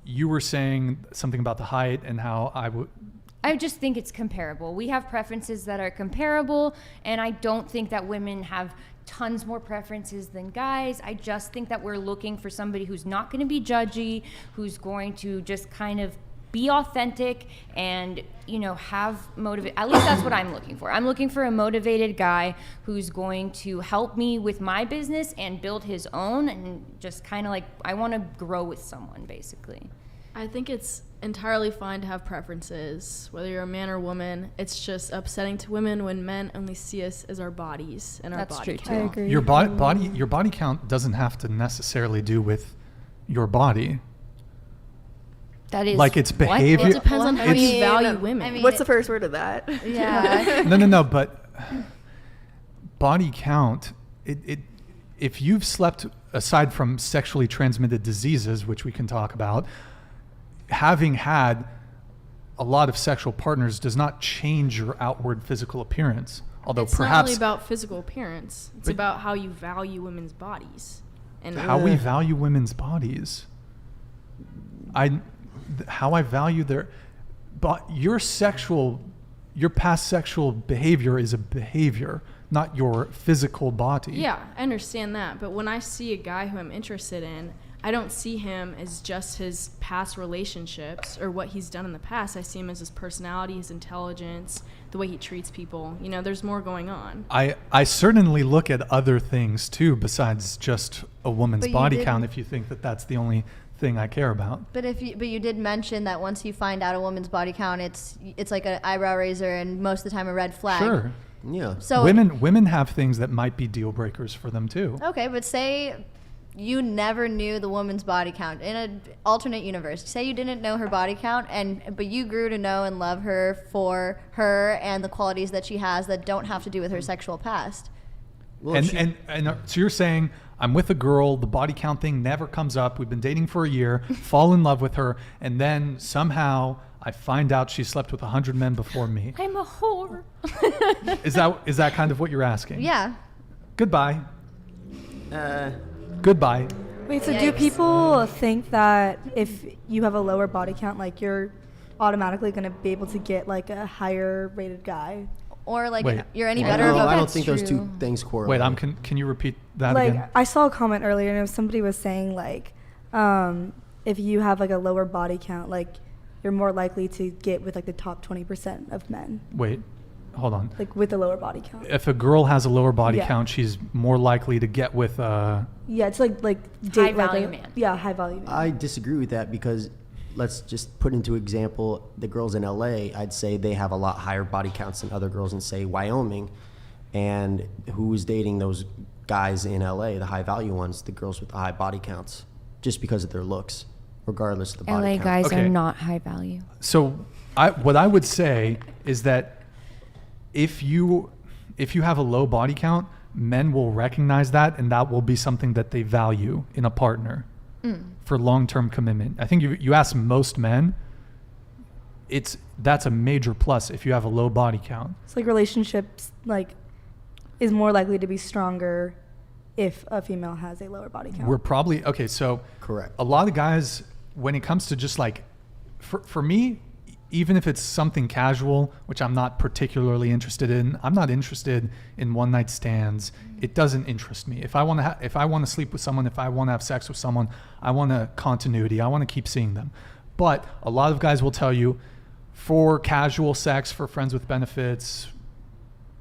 you were saying something about the height and how I just think it's comparable. We have preferences that are comparable, and I don't think that women have tons more preferences than guys. I just think that we're looking for somebody who's not going to be judgy, who's going to just kind of be authentic and, you know, have at least that's what I'm looking for. I'm looking for a motivated guy who's going to help me with my business and build his own, and just kind of like, I want to grow with someone, basically. I think it's entirely fine to have preferences, whether you're a man or woman. It's just upsetting to women when men only see us as our bodies and our body count. I agree. your body count doesn't have to necessarily do with your body. That is like it's behavior. Well, it depends on how you value women. I mean, what's the first word of that? Yeah. No, but body count, if you've slept, aside from sexually transmitted diseases, which we can talk about, having had a lot of sexual partners does not change your outward physical appearance. Although it's perhaps not really about physical appearance. It's about how you value women's bodies. And how we value women's bodies. How I value your past sexual behavior is a behavior, not your physical body. Yeah, I understand that. But when I see a guy who I'm interested in, I don't see him as just his past relationships or what he's done in the past. I see him as his personality, his intelligence, the way he treats people. You know, there's more going on. I certainly look at other things too besides just a woman's body count, if you think that that's the only thing I care about. But you did mention that once you find out a woman's body count, it's like an eyebrow raiser and most of the time a red flag. Sure. Yeah. So women have things that might be deal breakers for them too. Okay, but say you never knew the woman's body count in an alternate universe. Say you didn't know her body count, but you grew to know and love her for her and the qualities that she has that don't have to do with her sexual past. Well, so you're saying I'm with a girl, the body count thing never comes up. We've been dating for a year, fall in love with her, and then somehow I find out she slept with 100 men before me. I'm a whore. Is that kind of what you're asking? Yeah. Goodbye. Goodbye. Wait, so do people think that if you have a lower body count, like you're automatically going to be able to get like a higher rated guy? Or like Wait. you're any No, better of a I don't think those two things correlate. Wait, can you repeat that like, again? I saw a comment earlier and somebody was saying like, if you have like a lower body count, like you're more likely to get with like the top 20% of men. Wait, hold on. Like with a lower body count. If a girl has a lower body Yeah. count, she's more likely to get with Yeah, it's like High date value like man. Yeah, high value man. I disagree with that because let's just put into example the girls in LA. I'd say they have a lot higher body counts than other girls in, say, Wyoming. And who's dating those guys in LA, the high value ones, the girls with the high body counts, just because of their looks, regardless of the body LA count. guys Okay. are not high value. So what I would say is that if you have a low body count, men will recognize that, and that will be something that they value in a partner for long-term commitment. I think you ask most men, that's a major plus if you have a low body count. It's like relationships like is more likely to be stronger if a female has a lower body count. We're probably okay. So Correct. A lot of guys, when it comes to just like, for me, even if it's something casual, which I'm not particularly interested in, I'm not interested in one night stands. It doesn't interest me. If I want to sleep with someone, if I want to have sex with someone, I want a continuity. I want to keep seeing them. But a lot of guys will tell you, for casual sex, for friends with benefits,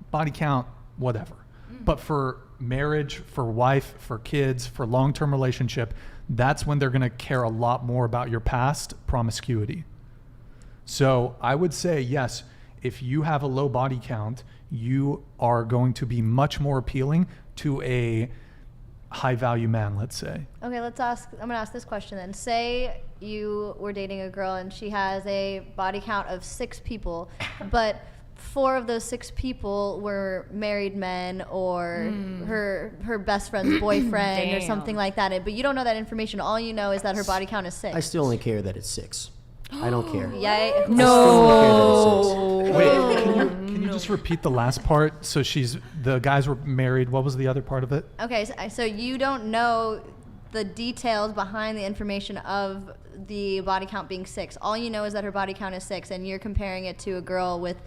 body count, whatever. But for marriage, for wife, for kids, for long-term relationship, that's when they're going to care a lot more about your past promiscuity. So I would say, yes, if you have a low body count, you are going to be much more appealing to a high value man, let's say. Okay, I'm going to ask this question then. Say you were dating a girl and she has a body count of 6 people, but 4 of those 6 people were married men or her best friend's boyfriend or something like that. But you don't know that information. All you know is that her body count is 6. I still only care that it's 6. I don't care. Yeah. No. Wait, can you just repeat the last part? So the guys were married. What was the other part of it? Okay, so you don't know the details behind the information of the body count being 6. All you know is that her body count is 6, and you're comparing it to a girl with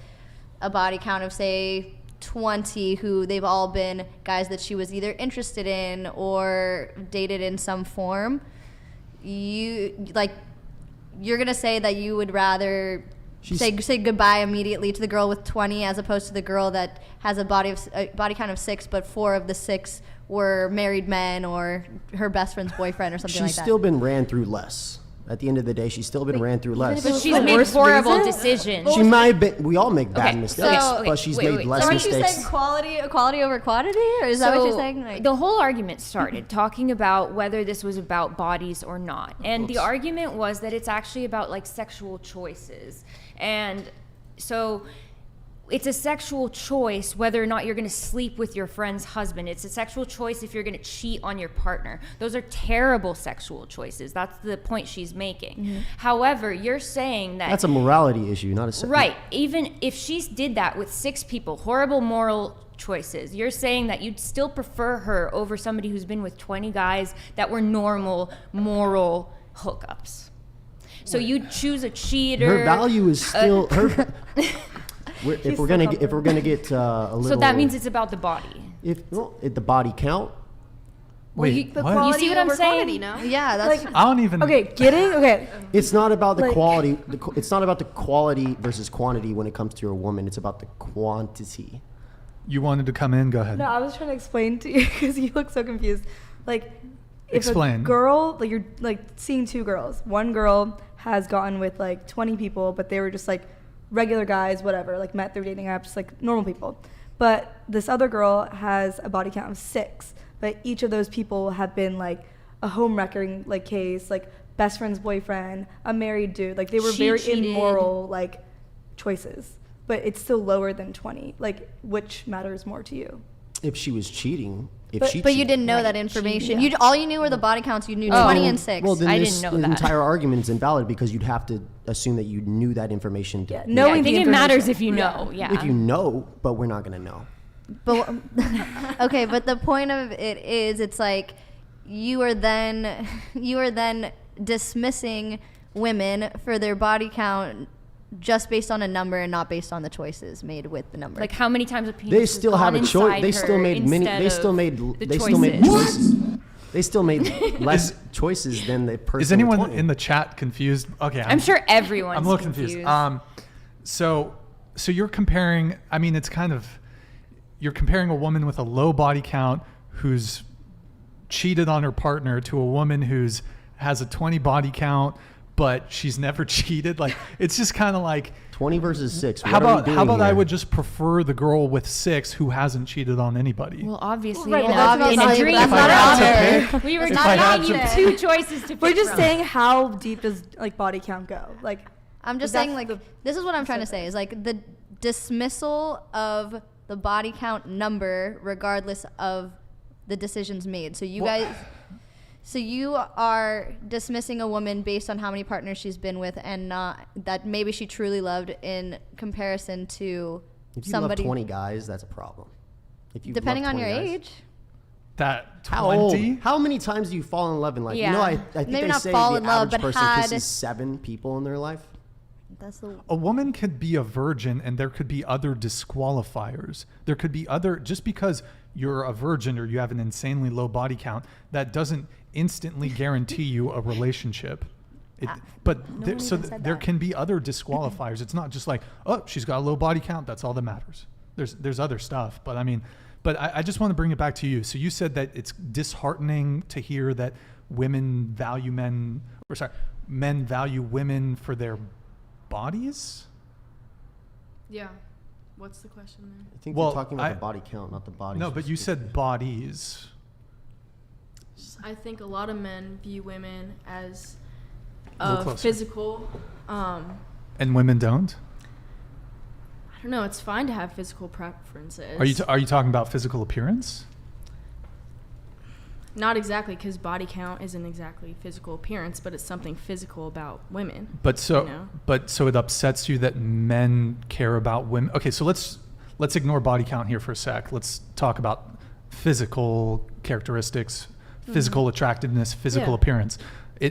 a body count of, say, 20, who they've all been guys that she was either interested in or dated in some form. You're going to say that you would rather say goodbye immediately to the girl with 20 as opposed to the girl that has a body count of 6, but 4 of the 6 were married men or her best friend's boyfriend or something like that. She's still been ran through less. At the end of the day, she's still been ran through less. But she's made horrible decisions. She might have been. We all make bad mistakes, but she's made less Aren't mistakes. you saying quality over quantity, or is that what you're saying? Like, the whole argument started talking about whether this was about bodies or not, and the argument was that it's actually about like sexual choices, and so it's a sexual choice whether or not you're going to sleep with your friend's husband. It's a sexual choice if you're going to cheat on your partner. Those are terrible sexual choices. That's the point she's making. Mm-hmm. However, you're saying that that's a morality issue, not a sexual. Right. Even if she did that with 6 people, horrible moral choices, you're saying that you'd still prefer her over somebody who's been with 20 guys that were normal moral hookups. So you'd choose a cheater. Her value is still her. If we're gonna get a little. So that means it's about the body. If the body count. Wait, what? You see what I'm saying? Quantity, no? Yeah, that's I don't even. Okay. It's not about the quality. It's not about the quality versus quantity when it comes to a woman. It's about the quantity. You wanted to come in? Go ahead. No, I was trying to explain to you because you look so confused. Like, if Explain. a girl, like you're like seeing 2 girls. One girl has gotten with like 20 people, but they were just like regular guys, whatever, like met through dating apps, like normal people. But this other girl has a body count of 6, but each of those people have been like a homewrecking like case, like best friend's boyfriend, a married dude. Like they were She very cheated. immoral like choices. But it's still lower than 20. Like which matters more to you? If she was cheating, But you didn't know that information. Yeah. All you knew were the body counts. You knew 20 and 6. Well, then I this didn't know that. entire argument is invalid because you'd have to assume that you knew that information. Yeah, I knowing think the it matters information. if you know. Yeah. If you know, but we're not going to know. But okay, but the point of it is, it's like you are then dismissing women for their body count just based on a number and not based on the choices made with the number. Like how many times a penis They has still gone have a choice. inside They still her made many. instead They of still made. the They still made choices. choices. They still made less choices than the person. Is anyone with 20. in the chat confused? Okay, I'm sure everyone's I'm a little confused. So you're comparing. I mean, it's kind of you're comparing a woman with a low body count who's cheated on her partner to a woman who's has a 20 body count, but she's never cheated. Like it's just kind of like 20 versus 6. How about I would just prefer the girl with 6 who hasn't cheated on anybody? Well, obviously, Right, in well, a that's dream, not an option. we were If I had giving you to- 2 choices to pick We're just from. saying how deep does like body count go? Like I'm just that's saying, like, the- this is what I'm trying to say is like the dismissal of the body count number, regardless of the decisions made. So you guys, so you are dismissing a woman based on how many partners she's been with, and not that maybe she truly loved in comparison to If you somebody. love 20 guys, that's a problem. If you Depending love on your 20 guys. age. That 20? How old? How many times do you fall in love in life? Yeah. You know, I think Maybe they not say fall the in love, average but person had- kisses 7 people in their life. That's the A woman could be a virgin and there could be other disqualifiers. There could be other, just because you're a virgin or you have an insanely low body count, that doesn't instantly guarantee you a relationship. But there, one so even said there that. can be other disqualifiers. It's not just like, oh, she's got a low body count. That's all that matters. There's other stuff. But I mean, I just want to bring it back to you. So you said that it's disheartening to hear that men value women for their bodies. Yeah. What's the question there? I think Well, you're talking about the body count, not the body. No, but you said bodies. I think a lot of men view women as A little closer. physical. And women don't? I don't know. It's fine to have physical preferences. Are you talking about physical appearance? Not exactly, because body count isn't exactly physical appearance, but it's something physical about women. But so, You know? so it upsets you that men care about women. Okay, so let's ignore body count here for a sec. Let's talk about physical characteristics, physical attractiveness, physical Yeah. appearance.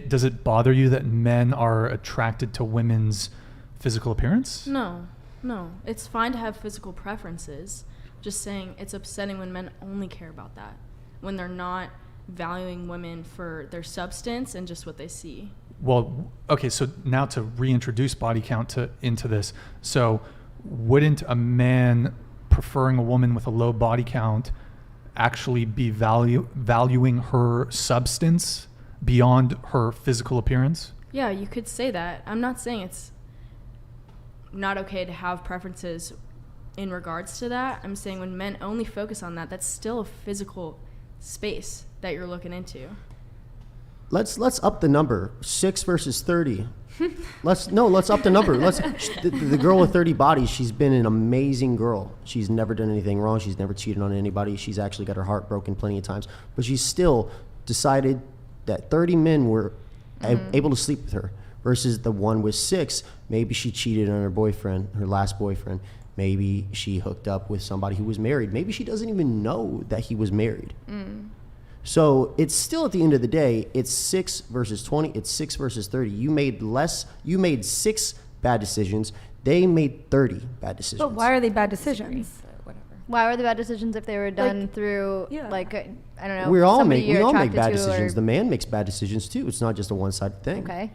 Does it bother you that men are attracted to women's physical appearance? No. It's fine to have physical preferences. Just saying it's upsetting when men only care about that, when they're not valuing women for their substance and just what they see. Well, okay, so now to reintroduce body count into this. So wouldn't a man preferring a woman with a low body count actually be valuing her substance beyond her physical appearance? Yeah, you could say that. I'm not saying it's not okay to have preferences in regards to that. I'm saying when men only focus on that, that's still a physical space that you're looking into. Let's up the number. 6 versus 30. Let's up the number. The girl with 30 bodies, she's been an amazing girl. She's never done anything wrong. She's never cheated on anybody. She's actually got her heart broken plenty of times. But she still decided that 30 men were able to sleep with her versus the one with 6. Maybe she cheated on her boyfriend, her last boyfriend. Maybe she hooked up with somebody who was married. Maybe she doesn't even know that he was married. So it's still, at the end of the day, it's 6 versus 20. It's 6 versus 30. You made 6 bad decisions. They made 30 bad decisions. But why are they bad decisions? Why were the bad decisions if they were done through I don't know? We all somebody make you're bad attracted to decisions. or- The man makes bad decisions too. It's not just a one-sided thing. Okay.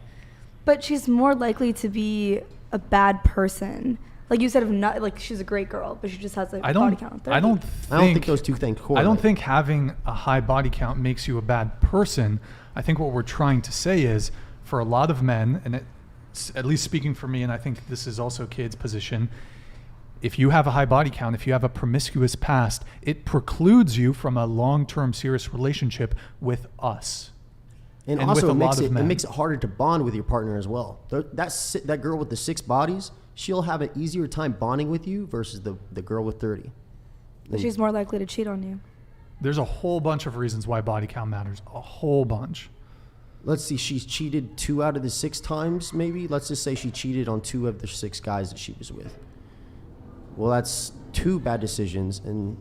But she's more likely to be a bad person. Like you said, she's a great girl, but she just has a body count of 30. I don't think those two things correlate. I don't think having a high body count makes you a bad person. I think what we're trying to say is, for a lot of men, and at least speaking for me, and I think this is also Kate's position, if you have a high body count, if you have a promiscuous past, it precludes you from a long-term serious relationship with us. And also, it makes it harder to bond with your partner as well. That girl with the 6 bodies, she'll have an easier time bonding with you versus the girl with 30. But she's more likely to cheat on you. There's a whole bunch of reasons why body count matters. A whole bunch. Let's see, she's cheated 2 out of the 6 times, maybe. Let's just say she cheated on 2 of the 6 guys that she was with. Well, that's 2 bad decisions, and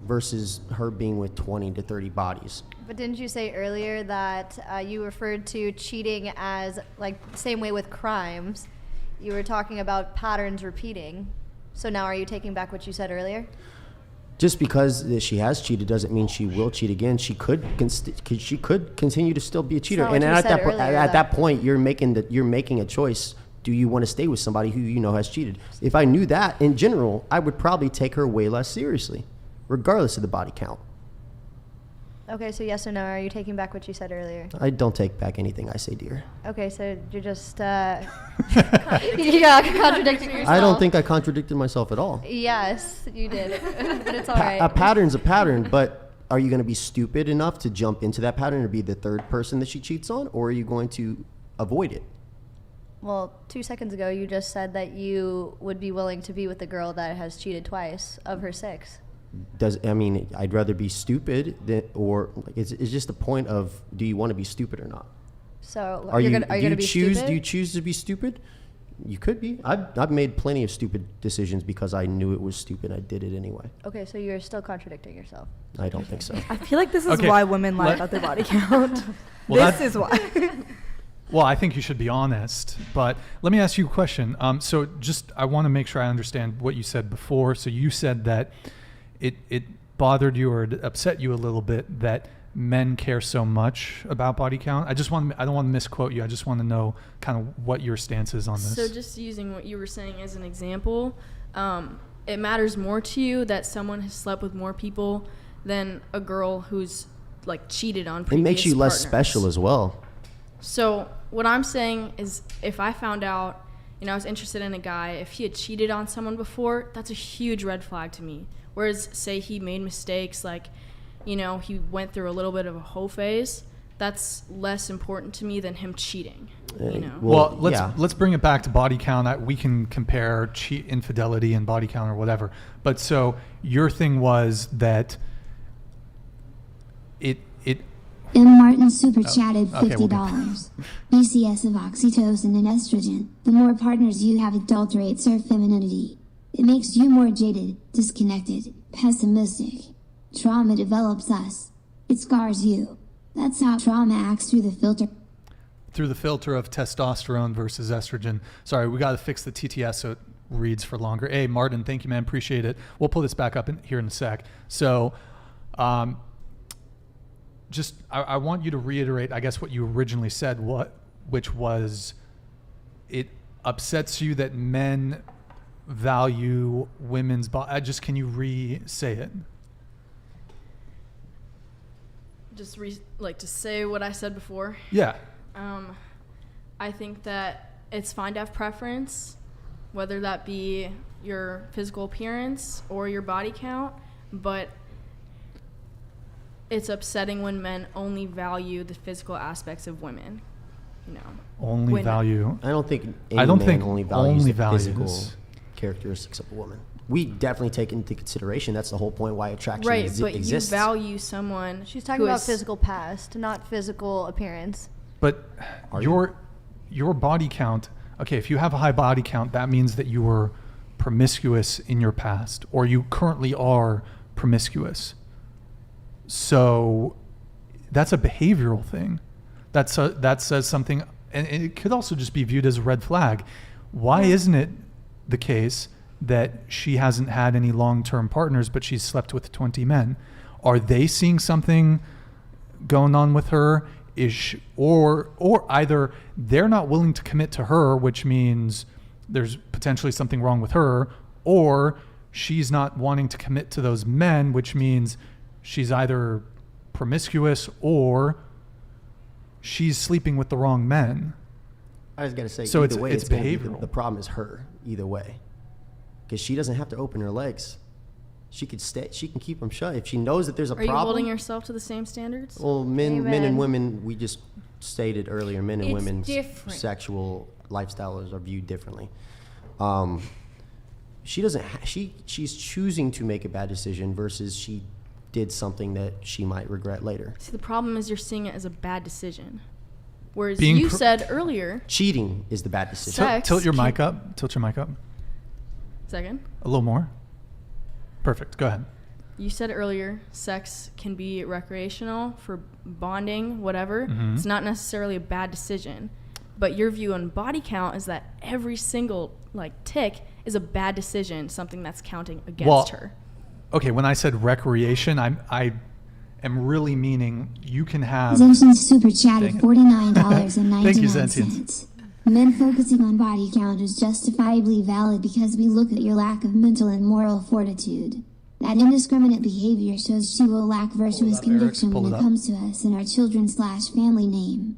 versus her being with 20 to 30 bodies. But didn't you say earlier that you referred to cheating as, like, same way with crimes? You were talking about patterns repeating. So now are you taking back what you said earlier? Just because she has cheated doesn't mean she will cheat again. She could continue to still be a cheater. And at that point, you're making a choice. Do you want to stay with somebody who you know has cheated? If I knew that in general, I would probably take her way less seriously, regardless of the body count. Okay, so yes or no, are you taking back what you said earlier? I don't take back anything I say, dear. Okay, so you're just contradicting yourself. I don't think I contradicted myself at all. Yes, you did, but it's all right. A pattern's a pattern, but are you going to be stupid enough to jump into that pattern and be the 3rd person that she cheats on, or are you going to avoid it? Well, 2 seconds ago, you just said that you would be willing to be with a girl that has cheated twice of her 6. I'd rather be stupid it's just the point of, do you want to be stupid or not? So are you going to be stupid? Do you choose to be stupid? You could be. I've made plenty of stupid decisions because I knew it was stupid. I did it anyway. Okay, so you're still contradicting yourself. I don't think so. I feel like this is why women lie about their body count. This is why. Well, I think you should be honest, but let me ask you a question. So I want to make sure I understand what you said before. So you said that it bothered you or it upset you a little bit that men care so much about body count. I don't want to misquote you. I just want to know kind of what your stance is on this. So just using what you were saying as an example, it matters more to you that someone has slept with more people than a girl who's like cheated on previous It makes you less partners. special as well. So what I'm saying is, if I found out, I was interested in a guy, if he had cheated on someone before, that's a huge red flag to me. Whereas, say he made mistakes, like, he went through a little bit of a hoe phase, that's less important to me than him cheating. Well, let's bring it back to body count. We can compare infidelity and body count or whatever. But so your thing was that M. Martin super chatted $50. BCS of oxytocin and estrogen. The more partners you have adulterates our femininity. It makes you more jaded, disconnected, pessimistic. Trauma develops us. It scars you. That's how trauma acts through the filter. Through the filter of testosterone versus estrogen. Sorry, we got to fix the TTS so it reads for longer. Hey, Martin, thank you, man. Appreciate it. We'll pull this back up here in a sec. So, I want you to reiterate, I guess, what you originally said, which was it upsets you that men value women's body. Can you re-say it? Just to say what I said before. Yeah. I think that it's fine to have preference, whether that be your physical appearance or your body count, but it's upsetting when men only value the physical aspects of women. Only value. I don't think man only values the physical characteristics of a woman. We definitely take into consideration. That's the whole point why attraction exists. Right, but you value someone. She's talking about physical past, not physical appearance. But your body count, okay, if you have a high body count, that means that you were promiscuous in your past, or you currently are promiscuous. So that's a behavioral thing. That says something, and it could also just be viewed as a red flag. Why isn't it the case that she hasn't had any long-term partners, but she's slept with 20 men? Are they seeing something going on with her? Or either they're not willing to commit to her, which means there's potentially something wrong with her, or she's not wanting to commit to those men, which means she's either promiscuous or she's sleeping with the wrong men. I was going to say, so either way, it's behavioral. The problem is her, either way. Because she doesn't have to open her legs. She could stay. She can keep them shut. If she knows that there's a problem. Are you holding yourself to the same standards? Well, men and women, we just stated earlier, men and It's women's different. sexual lifestyles are viewed differently. She doesn't. She's choosing to make a bad decision versus she did something that she might regret later. See, the problem is you're seeing it as a bad decision. Whereas Being you said earlier, cheating is the bad decision. Sex Tilt your can- mic up. Tilt your mic up. second, A little more. Perfect. Go ahead. you said earlier, sex can be recreational for bonding, whatever. Mhm. It's not necessarily a bad decision. But your view on body count is that every single tick is a bad decision, something that's counting against her. Okay, when I said recreation, I am really meaning you can have. Zentian super chatted Dang it. $49.99. Thank you, Zentian. Men focusing on body count is justifiably valid because we look at your lack of mental and moral fortitude. That indiscriminate behavior shows she will lack virtuous up, Eric. conviction Pull when it it up. comes to us and our children/family name.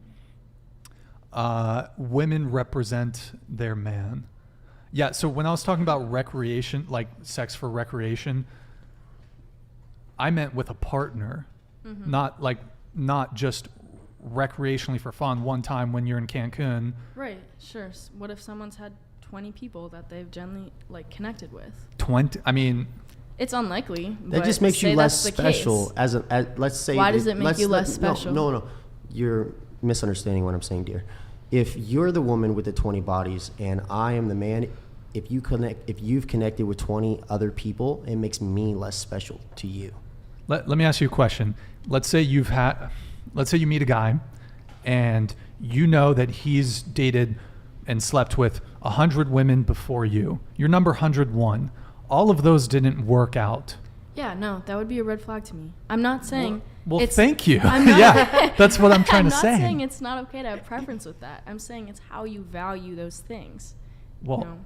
Women represent their man. Yeah, so when I was talking about recreation, like sex for recreation, I meant with a partner, not just recreationally for fun one time when you're in Cancun. Right, sure. What if someone's had 20 people that they've generally connected with? 20, I mean, It's unlikely. That but just makes say you less that's the special. case. As let's say. Why does it make you less special? No. You're misunderstanding what I'm saying, dear. If you're the woman with the 20 bodies and I am the man, if you've connected with 20 other people, it makes me less special to you. let me ask you a question. Let's say you meet a guy and you know that he's dated and slept with 100 women before you. You're number 101. All of those didn't work out. Yeah, no, that would be a red flag to me. I'm not saying. Well, thank you. Yeah, that's what I'm trying to say. I'm not saying it's not okay to have preference with that. I'm saying it's how you value those things. Well,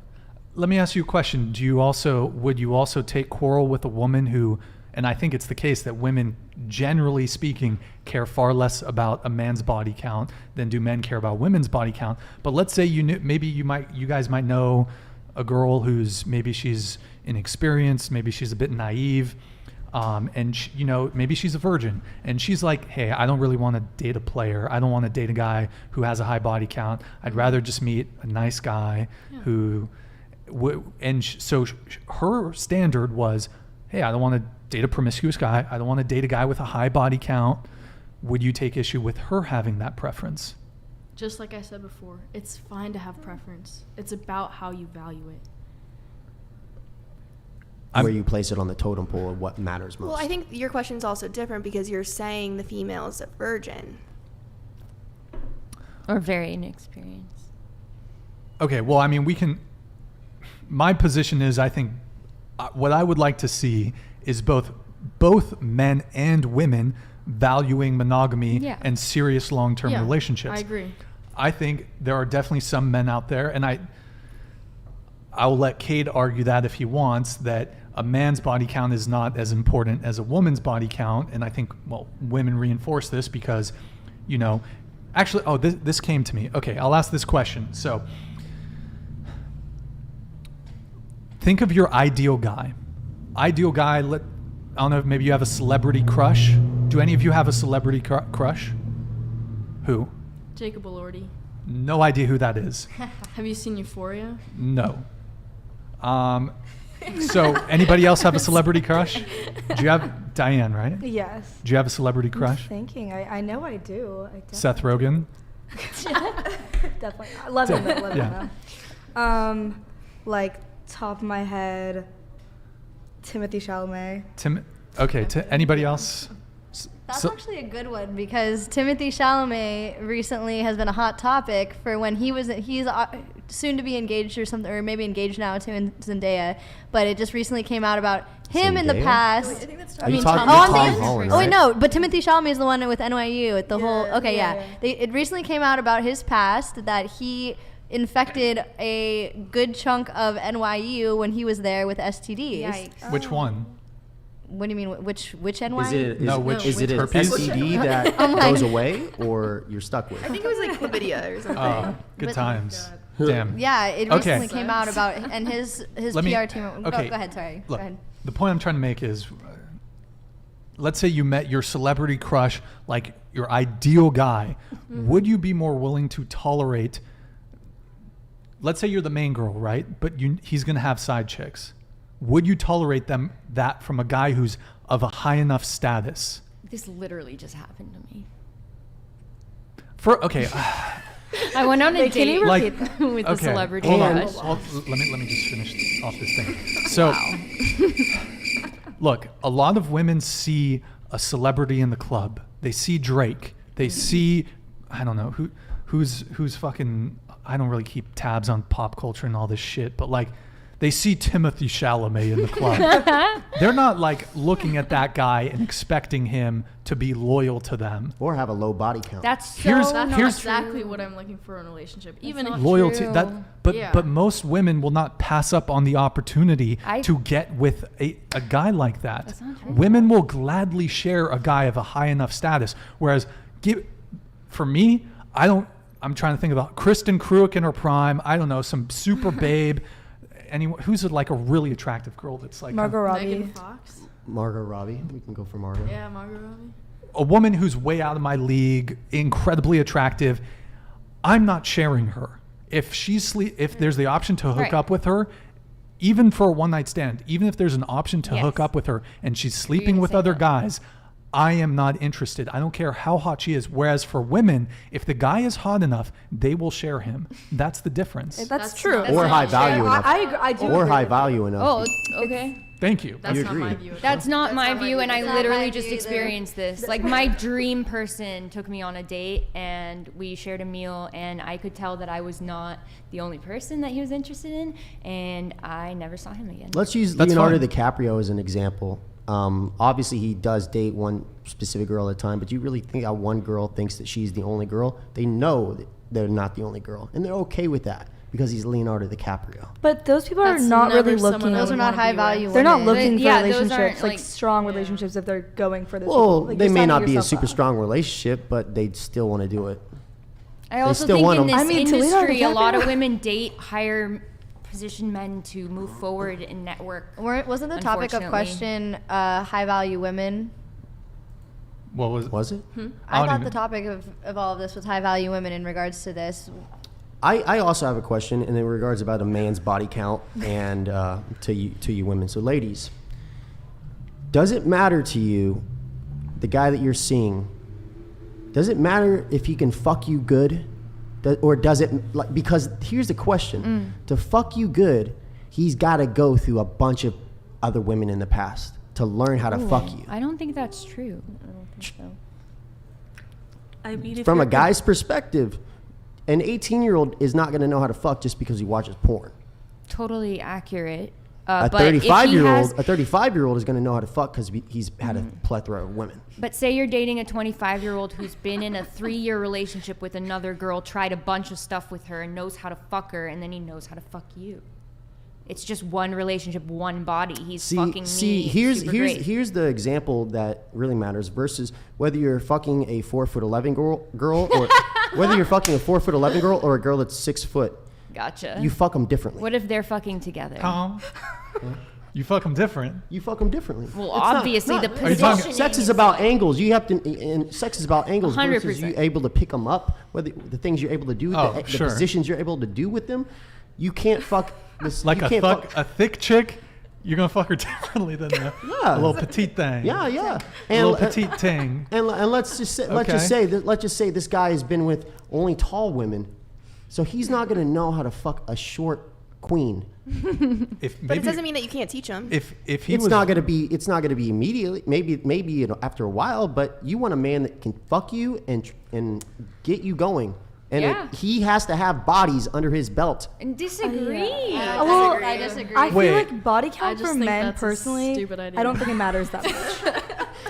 let me ask you a question. Would you also take quarrel with a woman who, and I think it's the case that women, generally speaking, care far less about a man's body count than do men care about women's body count. But let's say you guys might know a girl who's maybe she's inexperienced, maybe she's a bit naive, and maybe she's a virgin, and she's like, hey, I don't really want to date a player. I don't want to date a guy who has a high body count. I'd rather just meet a nice guy who, so her standard was, hey, I don't want to date a promiscuous guy. I don't want to date a guy with a high body count. Would you take issue with her having that preference? Just like I said before, it's fine to have preference. It's about how you value it. Where you place it on the totem pole of what matters most. Well, I think your question's also different because you're saying the female is a virgin. Or very inexperienced. Okay, well, I mean, my position is, I think what I would like to see is both men and women valuing monogamy and serious long-term relationships. I agree. I think there are definitely some men out there, and I'll let Cade argue that if he wants, that a man's body count is not as important as a woman's body count. And I think, women reinforce this because, this came to me. Okay, I'll ask this question. So think of your ideal guy. I don't know if maybe you have a celebrity crush. Do any of you have a celebrity crush? Who? Jacob Elordi. No idea who that is. Have you seen Euphoria? No. So anybody else have a celebrity crush? Do you have Diane, right? Yes. Do you have a celebrity crush? I'm thinking. I know I do. Seth Rogen? Definitely. I love him though. Top of my head, Timothée Chalamet. Anybody else? That's actually a good one because Timothée Chalamet recently has been a hot topic for when he's soon to be engaged or something, or maybe engaged now to Zendaya. But it just recently came out about him in the past. Wait, I think that's Tom Holland, wait, no, but Timothée Chalamet is the one with NYU with the whole. Okay, yeah. It recently came out about his past that he infected a good chunk of NYU when he was there with STDs. Yikes. Which one? What do you mean? Which NYU? Is it an herpes? STD that goes away or you're stuck with? I think it was like chlamydia or something. Good times. Damn. Yeah, it recently came out about, and his PR team. Okay. Go ahead, sorry. Look, Go ahead. the point I'm trying to make is let's say you met your celebrity crush, like your ideal guy, would you be more willing to tolerate, let's say you're the main girl, right? But he's going to have side chicks. Would you tolerate that from a guy who's of a high enough status? This literally just happened to me. Okay. I went on a date with a celebrity crush. Let me just finish off this thing. So, look, a lot of women see a celebrity in the club. They see Drake. They see, I don't know who's fucking. I don't really keep tabs on pop culture and all this shit, but like, they see Timothy Chalamet in the club. They're not like looking at that guy and expecting him to be loyal to them or have a low body count. That's here's exactly what I'm looking for in a relationship. Even if loyalty. But most women will not pass up on the opportunity to get with a guy like that. That's not true. Women will gladly share a guy of a high enough status. Whereas, for me, I'm trying to think about Kristen Cruick in her prime. I don't know, some super babe. Anyone who's like a really attractive girl that's like Margot Robbie. Margot Robbie. We can go for Margot. Yeah, Margot Robbie. A woman who's way out of my league, incredibly attractive. I'm not sharing her. If there's the option to hook up with her, even for a one night stand, even if there's an option to hook up with her and she's sleeping with other guys, I am not interested. I don't care how hot she is. Whereas for women, if the guy is hot enough, they will share him. That's the difference. That's true. Or high value enough. I do. Or high value enough. Oh, okay. Thank you. That's not my view. That's not my view, and I literally just experienced this. Like, my dream person took me on a date, and we shared a meal, and I could tell that I was not the only person that he was interested in, and I never saw him again. Let's use Leonardo DiCaprio as an example. Obviously, he does date one specific girl at a time, but you really think that one girl thinks that she's the only girl? They know that they're not the only girl, and they're okay with that because he's Leonardo DiCaprio. But those people are not really looking. Those are not high value. They're not looking for relationships, relationships, like strong relationships, if they're going for this. Well, like, they may not be a super strong relationship, but they'd still want to do it. I also think in this industry, a lot of women date higher position men to move forward and network. Wasn't the topic of question high value women? What was it? I thought the topic of all of this was high value women in regards to this. I also have a question in regards about a man's body count and to you women. So ladies, does it matter to you, the guy that you're seeing, does it matter if he can fuck you good? Or does it, because here's the question. To fuck you good, he's got to go through a bunch of other women in the past to learn how to fuck you. I don't think that's true. I don't think so. I mean, from a guy's perspective, an 18-year-old is not going to know how to fuck just because he watches porn. Totally accurate. A 35-year-old is going to know how to fuck because he's had a plethora of women. But say you're dating a 25-year-old who's been in a 3-year relationship with another girl, tried a bunch of stuff with her, and knows how to fuck her, and then he knows how to fuck you. It's just one relationship, one body. He's fucking me. Here's the example that really matters versus whether you're fucking a 4'11" girl or whether you're fucking a 4'11" girl or a girl that's 6 foot. Gotcha. You fuck them differently. What if they're fucking together? You fuck them different. You fuck them differently. Well, obviously the positioning. Sex is about angles. You have to, and sex is about angles. 100%. Versus you able to pick them up, whether the things you're able to do, the positions you're able to do with them. You can't fuck this. Like a thick chick, you're gonna fuck her differently than a little petite thing. Yeah, yeah. A little petite thing. And let's just say this guy has been with only tall women, so he's not gonna know how to fuck a short queen. But it doesn't mean that you can't teach him. It's not gonna be immediately. Maybe after a while. But you want a man that can fuck you and get you going. And he has to have bodies under his belt. And disagree. I disagree. I feel like body count for men, personally, I don't think it matters that much.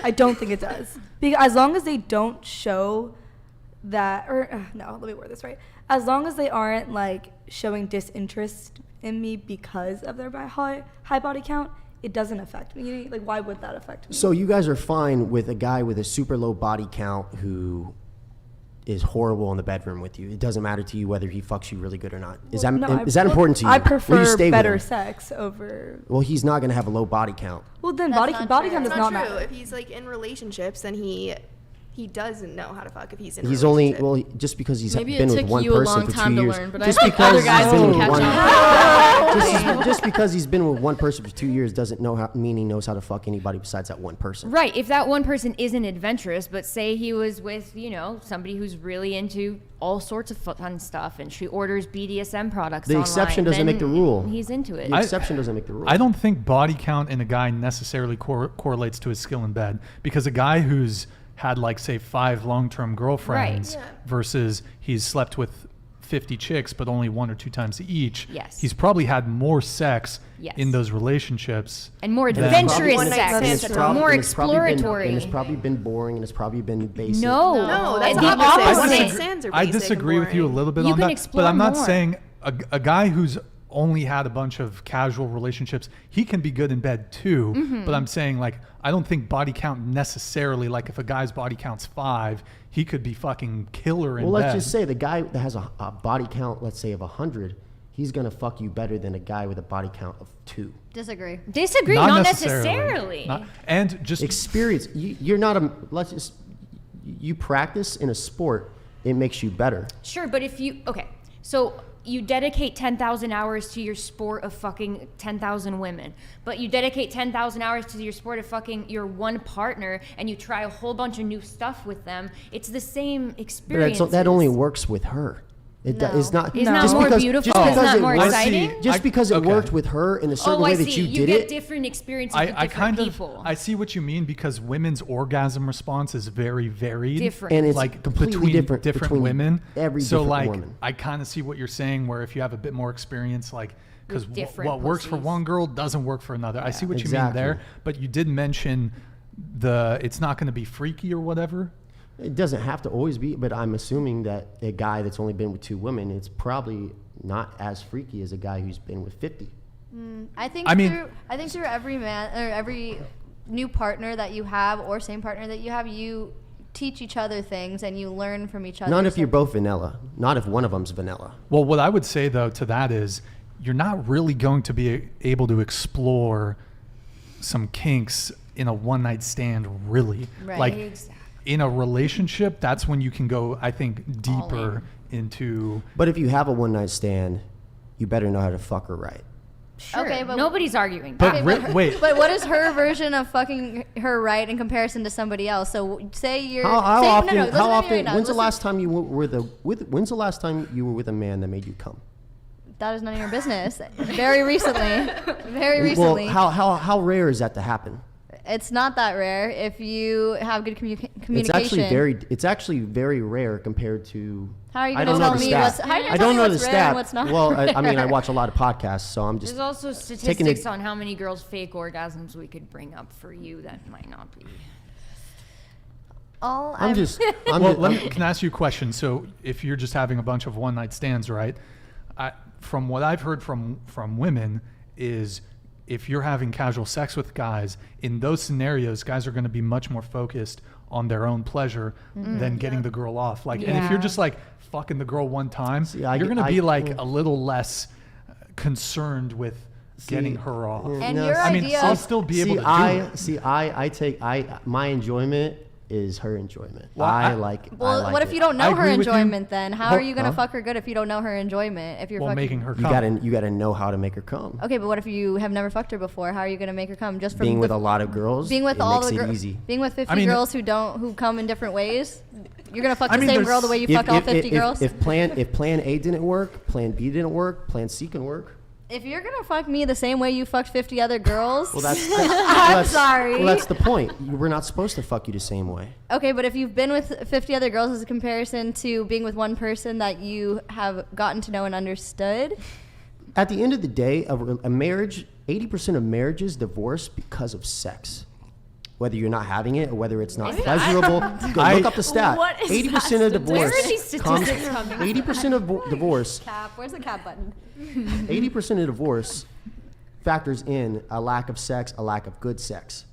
I don't think it does. Because as long as they don't show that, let me word this right. As long as they aren't like showing disinterest in me because of their high body count, it doesn't affect me. Like, why would that affect me? So you guys are fine with a guy with a super low body count who is horrible in the bedroom with you. It doesn't matter to you whether he fucks you really good or not. Is that important to you? I Will you prefer stay better with him? sex over. Well, he's not going to have a low body count. Well, then That's body not count true. does That's not not true. matter. If he's like in relationships, then he doesn't know how to fuck if he's in a He's only relationship. just because he's Maybe been it with took one you a person long for time 2 to years. learn, but Just I think because other guys he's been can with catch one, up. just because he's been with one person for 2 years doesn't mean he knows how to fuck anybody besides that one person. Right. If that one person isn't adventurous, but say he was with, somebody who's really into all sorts of fun stuff and she orders BDSM products The exception online, doesn't make the then rule. He's into it. The exception doesn't make the rule. I don't think body count in a guy necessarily correlates to his skill in bed, because a guy who's had like say 5 long-term girlfriends versus he's slept with 50 chicks but only 1 or 2 times each. Yes. He's probably had more sex in those relationships and more than- adventurous sex, more And exploratory. it's probably been boring and it's probably been basic. No, that's the the opposite. opposite. One-night stands are I basic and disagree with you a boring. little bit You on can that, explore but I'm not more. saying a guy who's only had a bunch of casual relationships, he can be good in bed too. Mm-hmm. But I'm saying like I don't think body count necessarily, like if a guy's body count's 5, he could be fucking killer in bed. Well, let's just say the guy that has a body count, let's say of 100, he's gonna fuck you better than a guy with a body count of 2. Disagree. Not necessarily. And just experience. You're not a. Let's just. You practice in a sport, it makes you better. Sure, but if you so you dedicate 10,000 hours to your sport of fucking 10,000 women, but you dedicate 10,000 hours to your sport of fucking your one partner, and you try a whole bunch of new stuff with them. It's the same experience. But that only works with her. It's not. It's not just more because, beautiful. Just It's because not it more works, exciting. Just because it worked with her in a certain way that you did get it. different experiences with I different kind people. of I see what you mean, because women's orgasm response is very varied, Different. And it's like completely between different women. every so different like woman. I kind of see what you're saying, where if you have a bit more experience, like because different what works for pussies. one girl doesn't work for another. I see what you mean Exactly. there, but you did mention it's not going to be freaky or whatever. It doesn't have to always be, but I'm assuming that a guy that's only been with 2 women, it's probably not as freaky as a guy who's been with 50. I think through every man or every new partner that you have or same partner that you have, you teach each other things and you learn from each other. Not if you're both vanilla. Not if one of them's vanilla. Well, what I would say though to that is you're not really going to be able to explore some kinks in a one-night stand, really. Right. Like in a relationship, that's when you can go, I think, deeper into. But if you have a one-night stand, you better know how to fuck her right. Sure. Okay, but nobody's arguing. But wait. But what is her version of fucking her right in comparison to somebody else? So say you're. How say, often? No, how often? right now. When's the last time you were When's the last time you were with a man that made you come? That is none of your business. Very recently. Very recently. Well, how rare is that to happen? It's not that rare if you have good communication. It's actually very rare compared to. How are you going to tell me what's? How are you I going to tell don't me know the what's rare stat. and what's not? Well, I mean, I rare? watch a lot of podcasts, so I'm just. There's also statistics on how many girls fake orgasms we could bring up for you that might not be. Can I ask you a question? So if you're just having a bunch of one-night stands, right? From what I've heard from women is, if you're having casual sex with guys, in those scenarios, guys are going to be much more focused on their own pleasure than getting the girl off. Like, and if you're just like fucking the girl one time, you're going to be like a little less concerned with getting her off. And your I mean, idea. I'll still be able to do it. My enjoyment is her enjoyment. Well, I like. Well, I like what if it. you don't know her agree with you. enjoyment? Then how are you gonna Huh? fuck her good if you don't know her enjoyment? If you're fucking making her come. You gotta know how to make her come. Okay, but what if you have never fucked her before? How are you gonna make her come? Just from Being with a lot of girls, being with it all makes the it girls, easy. being with 50 girls who come in different ways. You're gonna fuck the same girl the way you fucked all 50 girls. If plan A didn't work, plan B didn't work, plan C can work. If you're gonna fuck me the same way you fucked 50 other girls, Well, that's I'm sorry. Well, that's the point. We're not supposed to fuck you the same way. Okay, but if you've been with 50 other girls as a comparison to being with one person that you have gotten to know and understood. At the end of the day, a marriage, 80% of marriages divorce because of sex. Whether you're not having it or whether it's not pleasurable. Go look up the stat. What is 80% of that divorce Where are these statistics comes. coming 80% of divorce. Cap. Where's the cap button? 80% of divorce factors in a lack of sex, a lack of good sex.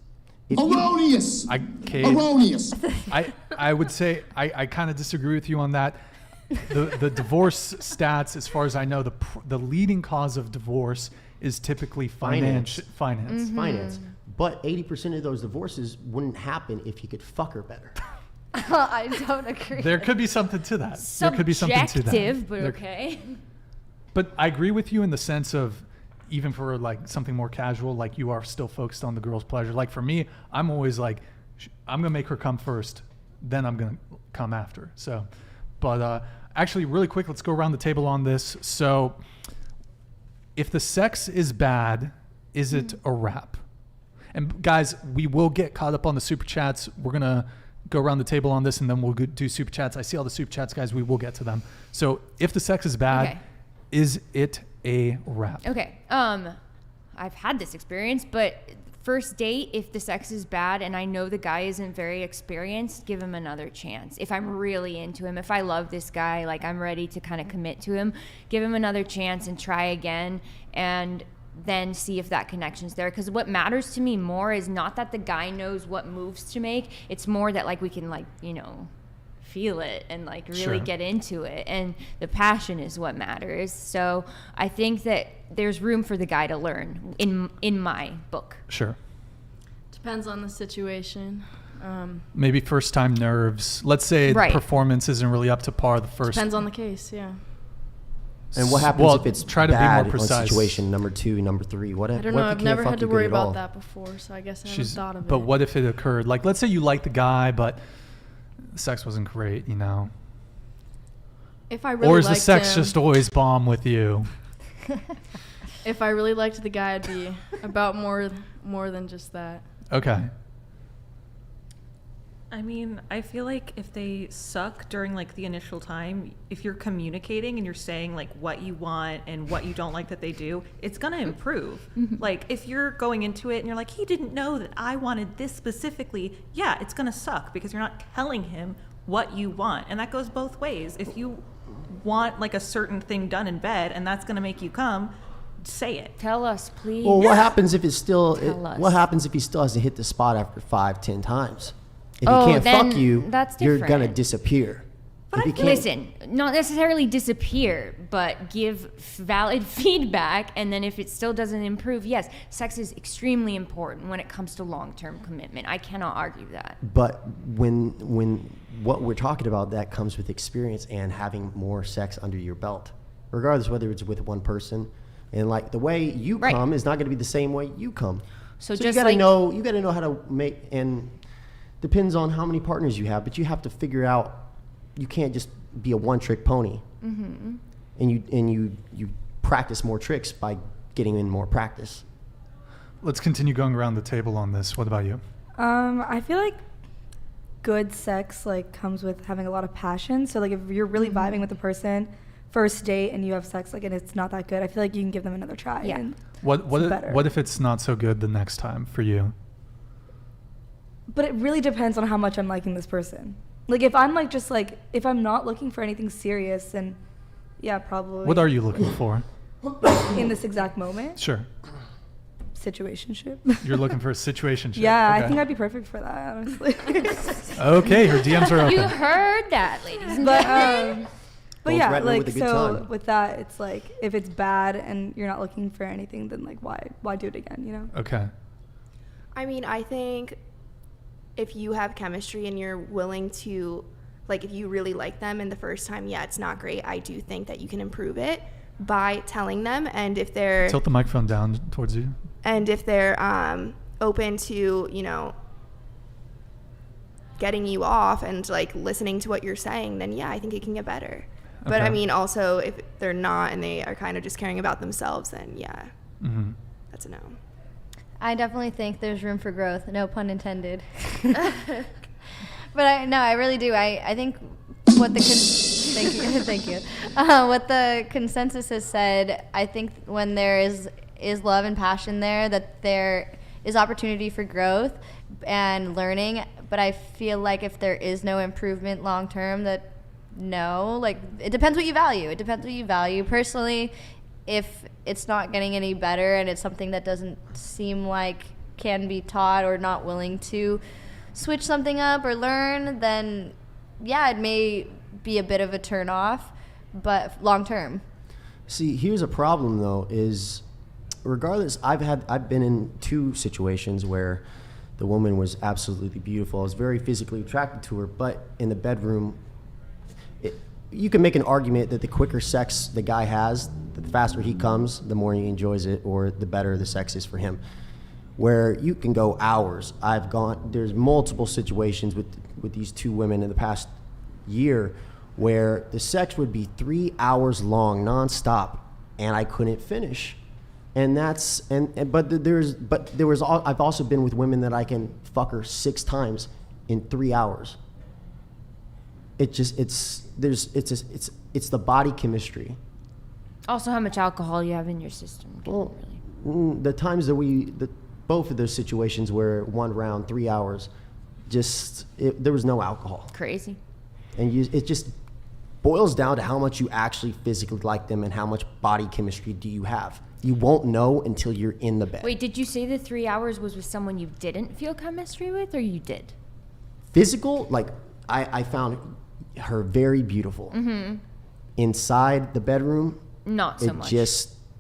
Erroneous. Erroneous. I would say I kind of disagree with you on that. The divorce stats, as far as I know, the leading cause of divorce is typically finance. Finance. But 80% of those divorces wouldn't happen if you could fuck her better. I don't agree. There could be something to that. Subjective, there could be something to that. But okay. But I agree with you in the sense of, even for like something more casual, like you are still focused on the girl's pleasure. Like for me, I'm always like, I'm gonna make her come first, then I'm gonna come after. So, but actually, really quick, let's go around the table on this. So, if the sex is bad, is it a wrap? And guys, we will get caught up on the super chats. We're gonna go around the table on this, and then we'll do super chats. I see all the super chats, guys. We will get to them. So, if the sex is bad, is it a wrap? Okay. I've had this experience, but first date, if the sex is bad and I know the guy isn't very experienced, give him another chance. If I'm really into him, if I love this guy, like I'm ready to kind of commit to him, give him another chance and try again, and then see if that connection's there. Because what matters to me more is not that the guy knows what moves to make. It's more that like we can like, you know, feel it and like really get into it, and the passion is what matters. So I think that there's room for the guy to learn in my book. Sure. Depends on the situation. Maybe first time nerves. Let's say the performance isn't really up to par the first. Depends on the case, yeah. And what happens if it's try to bad be more precise. On situation number 2, number 3? What I if, don't what know. if I've you never can't had to fuck worry you good at all? about that before, so I guess I haven't thought of it. But what if it occurred? Like, let's say you like the guy, but sex wasn't great, you know? If I really or is the liked sex him, just always bomb with you? If I really liked the guy, it'd be about more than just that. Okay. I mean, I feel like if they suck during like the initial time, if you're communicating and you're saying like what you want and what you don't like that they do, it's gonna improve. Like if you're going into it and you're like, he didn't know that I wanted this specifically, yeah, it's gonna suck because you're not telling him what you want. And that goes both ways. If you want like a certain thing done in bed and that's gonna make you come, say it. Tell us, please. Well, what happens if it's still? What happens if he still hasn't hit the spot after 5-10 times? If he can't fuck you, you're gonna disappear. But listen, not necessarily disappear, but give valid feedback, and then if it still doesn't improve, yes, sex is extremely important when it comes to long-term commitment. I cannot argue that. But when what we're talking about, that comes with experience and having more sex under your belt, regardless whether it's with one person. And like the way you come is not going to be the same way you come. So just you got to know how to make, and depends on how many partners you have, but you have to figure out, you can't just be a one-trick pony. And you practice more tricks by getting in more practice. Let's continue going around the table on this. What about you? I feel like good sex like comes with having a lot of passion. So like if you're really vibing with the person, first date, and you have sex like and it's not that good, I feel like you can give them another try. Yeah. And what if it's not so good the next time for you? But it really depends on how much I'm liking this person. Like if I'm like just like if I'm not looking for anything serious, then yeah, probably. What are you looking for? In this exact moment? Sure. Situationship. You're looking for a situationship. Yeah, okay. I think I'd be perfect for that, honestly. Okay, her DMs are open. You heard that, ladies and gentlemen. But yeah, like so with that, it's like if it's bad and you're not looking for anything, then like why do it again, you know? Okay. I mean, I think if you have chemistry and you're willing to, like if you really like them and the first time, yeah, it's not great, I do think that you can improve it by telling them. And if they're tilt the microphone down towards you. And if they're open to, you know, getting you off and like listening to what you're saying, then yeah, I think it can get better. Okay. But I mean, also if they're not and they are kind of just caring about themselves, then yeah, that's a no. I definitely think there's room for growth. No pun intended. But I really do. I think what the thank you. What the consensus has said, I think when there is love and passion there, that there is opportunity for growth and learning. But I feel like if there is no improvement long term, that no, like it depends what you value. It depends what you value. Personally, if it's not getting any better and it's something that doesn't seem like can be taught or not willing to switch something up or learn, then yeah, it may be a bit of a turn off, but long term. See, here's a problem though, is regardless, I've been in 2 situations where the woman was absolutely beautiful. I was very physically attracted to her, but in the bedroom, you can make an argument that the quicker sex the guy has, the faster he comes, the more he enjoys it, or the better the sex is for him. Where you can go hours. There's multiple situations with these 2 women in the past year where the sex would be 3 hours long, nonstop, and I couldn't finish. And I've also been with women that I can fuck her 6 times in 3 hours. It's the body chemistry. Also, how much alcohol you have in your system. Well, the times that both of those situations where 1 round, 3 hours, there was no alcohol. Crazy. And it just boils down to how much you actually physically like them and how much body chemistry do you have. You won't know until you're in the bed. Wait, did you say the 3 hours was with someone you didn't feel chemistry with, or you did? Physical, like I found her very beautiful. Mm-hmm. Inside the bedroom, not so much.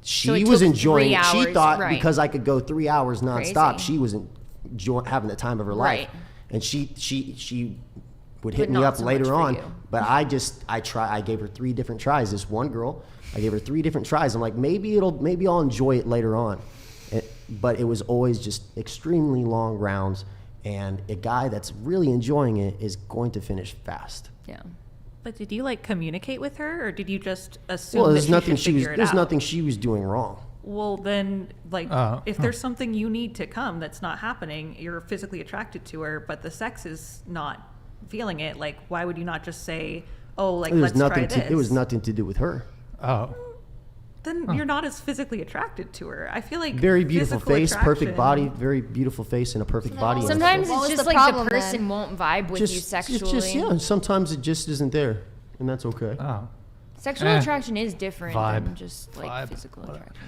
She was enjoying it. She thought right. because I could go 3 hours nonstop, Crazy. she was having the time of her life. Right. And she would hit But me not up so later much for on. you. But I gave her 3 different tries. This one girl, I gave her 3 different tries. I'm like, maybe I'll enjoy it later on. But it was always just extremely long rounds, and a guy that's really enjoying it is going to finish fast. Yeah. But did you like communicate with her, or did you just assume Well, that there's nothing she should figure it there's out? nothing she was doing wrong. Well, then, like, if there's something you need to come that's not happening, you're physically attracted to her, but the sex is not feeling it, like, why would you not just say, oh, like, let's try this? It was nothing to do with her. Oh. Then you're not as physically attracted to her. I feel like very beautiful physical face, attraction- perfect body, very beautiful face and a perfect body. Sometimes What it's was just the like problem the person then? won't vibe with you sexually. Yeah, sometimes it just isn't there, and that's okay. Oh. Sexual attraction is different Vibe. than just like physical attraction.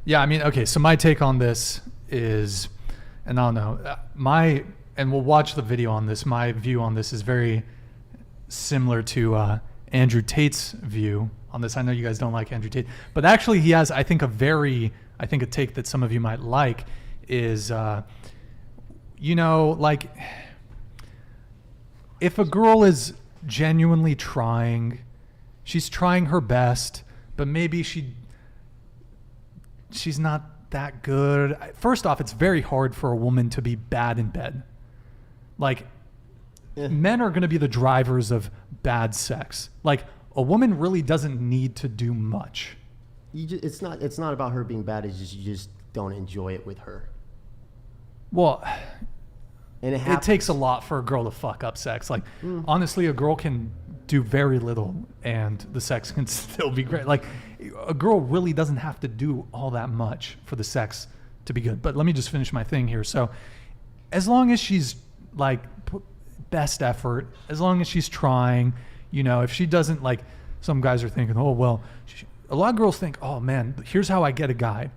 Yeah, I mean, okay, so my take on this is, and I don't know, and we'll watch the video on this, my view on this is very similar to Andrew Tate's view on this. I know you guys don't like Andrew Tate, but actually he has, I think, a take that some of you might like is, like, if a girl is genuinely trying, she's trying her best, but maybe she's not that good. First off, it's very hard for a woman to be bad in bed. Like, men are going to be the drivers of bad sex. Like, a woman really doesn't need to do much. It's not about her being bad. It's just you just don't enjoy it with her. Well, and it takes a lot for a girl to fuck up sex. Like, honestly, a girl can do very little and the sex can still be great. Like, a girl really doesn't have to do all that much for the sex to be good. But let me just finish my thing here. So, as long as she's like best effort, as long as she's trying, if she doesn't, like, some guys are thinking, oh, well, a lot of girls think, oh man, here's how I get a guy.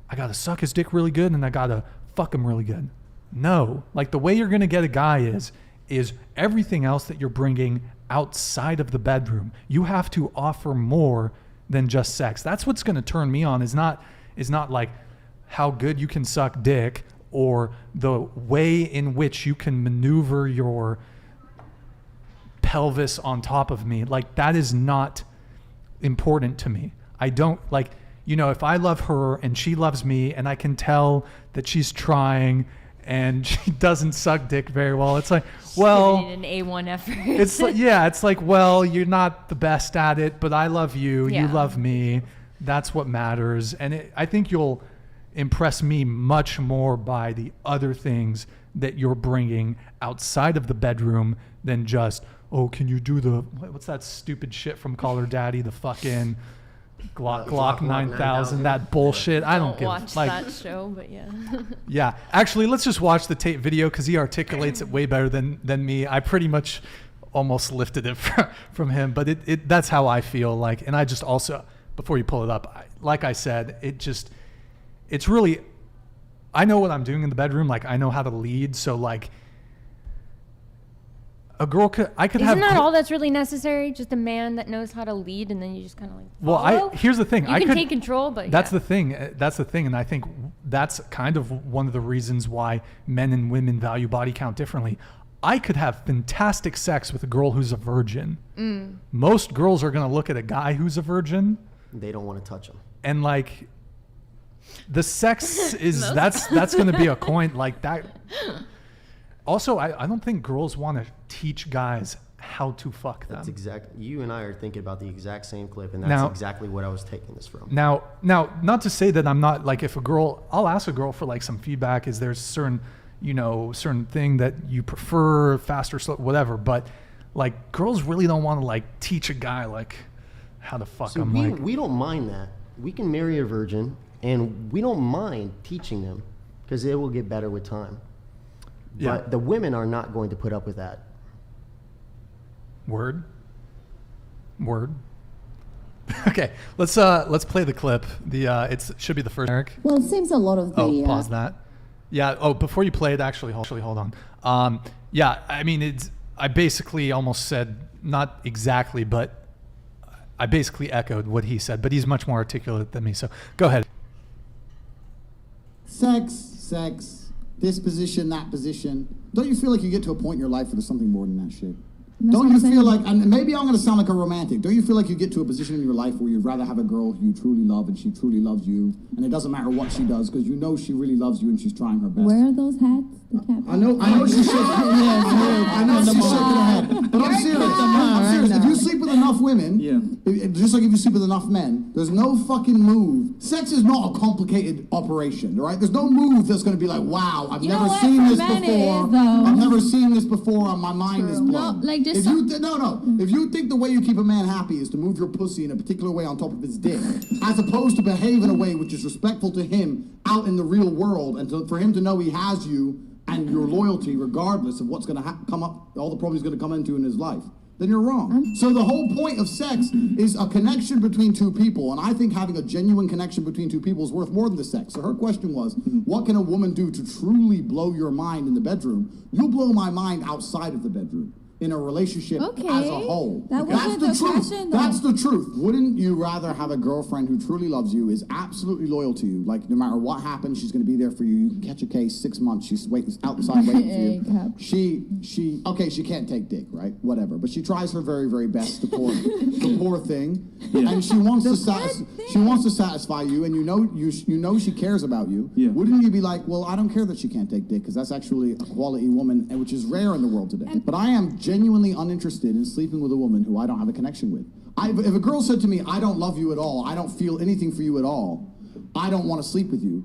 I got to suck his dick really good and I got to fuck him really good. No, like, the way you're going to get a guy is everything else that you're bringing outside of the bedroom. You have to offer more than just sex. That's what's going to turn me on, is not like how good you can suck dick or the way in which you can maneuver your pelvis on top of me. Like, that is not important to me. I don't, like, if I love her and she loves me and I can tell that she's trying and she doesn't suck dick very well, it's like, well, an A1 effort. It's like, it's like, well, you're not the best at it, but I love you. Yeah. You love me. That's what matters. And I think you'll impress me much more by the other things that you're bringing outside of the bedroom than just, oh, can you do what's that stupid shit from Call Her Daddy, the fucking Glock 9000, that bullshit. I don't watch that show, but yeah. Yeah, actually, let's just watch the Tate video because he articulates it way better than me. I pretty much almost lifted it from him, but that's how I feel like. And I just also, before you pull it up, like I said, it's really I know what I'm doing in the bedroom. Like, I know how to lead. So like, a girl could have. Isn't that all that's really necessary? Just a man that knows how to lead, and then you just kind of like follow? Here's the thing. You can take control, but that's the thing. That's the thing, and I think that's kind of one of the reasons why men and women value body count differently. I could have fantastic sex with a girl who's a virgin. Most girls are gonna look at a guy who's a virgin. They don't want to touch him. And like, the sex is that's gonna be a coin like that. Also, I don't think girls want to teach guys how to fuck them. That's exactly. You and I are thinking about the exact same clip, and that's exactly what I was taking this from. Now, not to say that I'm not like, if a girl, I'll ask a girl for like some feedback. Is there certain thing that you prefer, faster, slow, whatever? But like, girls really don't want to like teach a guy like how to fuck them. We don't mind that. We can marry a virgin, and we don't mind teaching them because it will get better with time. Yeah. But the women are not going to put up with that. Word. Okay, let's play the clip. It should be the first. Eric. Well, it seems a lot of the. Pause that. Yeah. Oh, before you play it, actually, hold on. Yeah. I mean, I basically almost said, not exactly, but I basically echoed what he said. But he's much more articulate than me. So go ahead. Sex. This position, that position. Don't you feel like you get to a point in your life where there's something more than that shit? Don't you feel like, and maybe I'm going to sound like a romantic, don't you feel like you get to a position in your life where you'd rather have a girl who you truly love and she truly loves you, and it doesn't matter what she does because you know she really loves you and she's trying her best? Where are those hats? The cap. I know she's shaking her head. I know she's shaking her head. But I'm serious. If you sleep with enough women, just like if you sleep with enough men, there's no fucking move. Sex is not a complicated operation, right? There's no move that's going to be like, wow, I've never seen this before. I've never seen this before, and my mind is blown. If you think the way you keep a man happy is to move your pussy in a particular way on top of his dick, as opposed to behave in a way which is respectful to him out in the real world, and for him to know he has you and your loyalty regardless of what's going to come up, all the problems he's going to come into in his life, then you're wrong. So the whole point of sex is a connection between two people, and I think having a genuine connection between two people is worth more than the sex. So her question was, what can a woman do to truly blow your mind in the bedroom? You'll blow my mind outside of the bedroom. In a relationship as a whole. That's the truth. That's the truth. Wouldn't you rather have a girlfriend who truly loves you, is absolutely loyal to you, like no matter what happens, she's going to be there for you. You can catch a case 6 months, she's outside waiting for you. She can't take dick, right? Whatever. But she tries her very, very best, the poor thing. Yeah. And she wants to satisfy you, and you know she cares about you. Yeah. Wouldn't you be like, well, I don't care that she can't take dick, because that's actually a quality woman, which is rare in the world today. But I am genuinely uninterested in sleeping with a woman who I don't have a connection with. If a girl said to me, I don't love you at all, I don't feel anything for you at all, I don't want to sleep with you,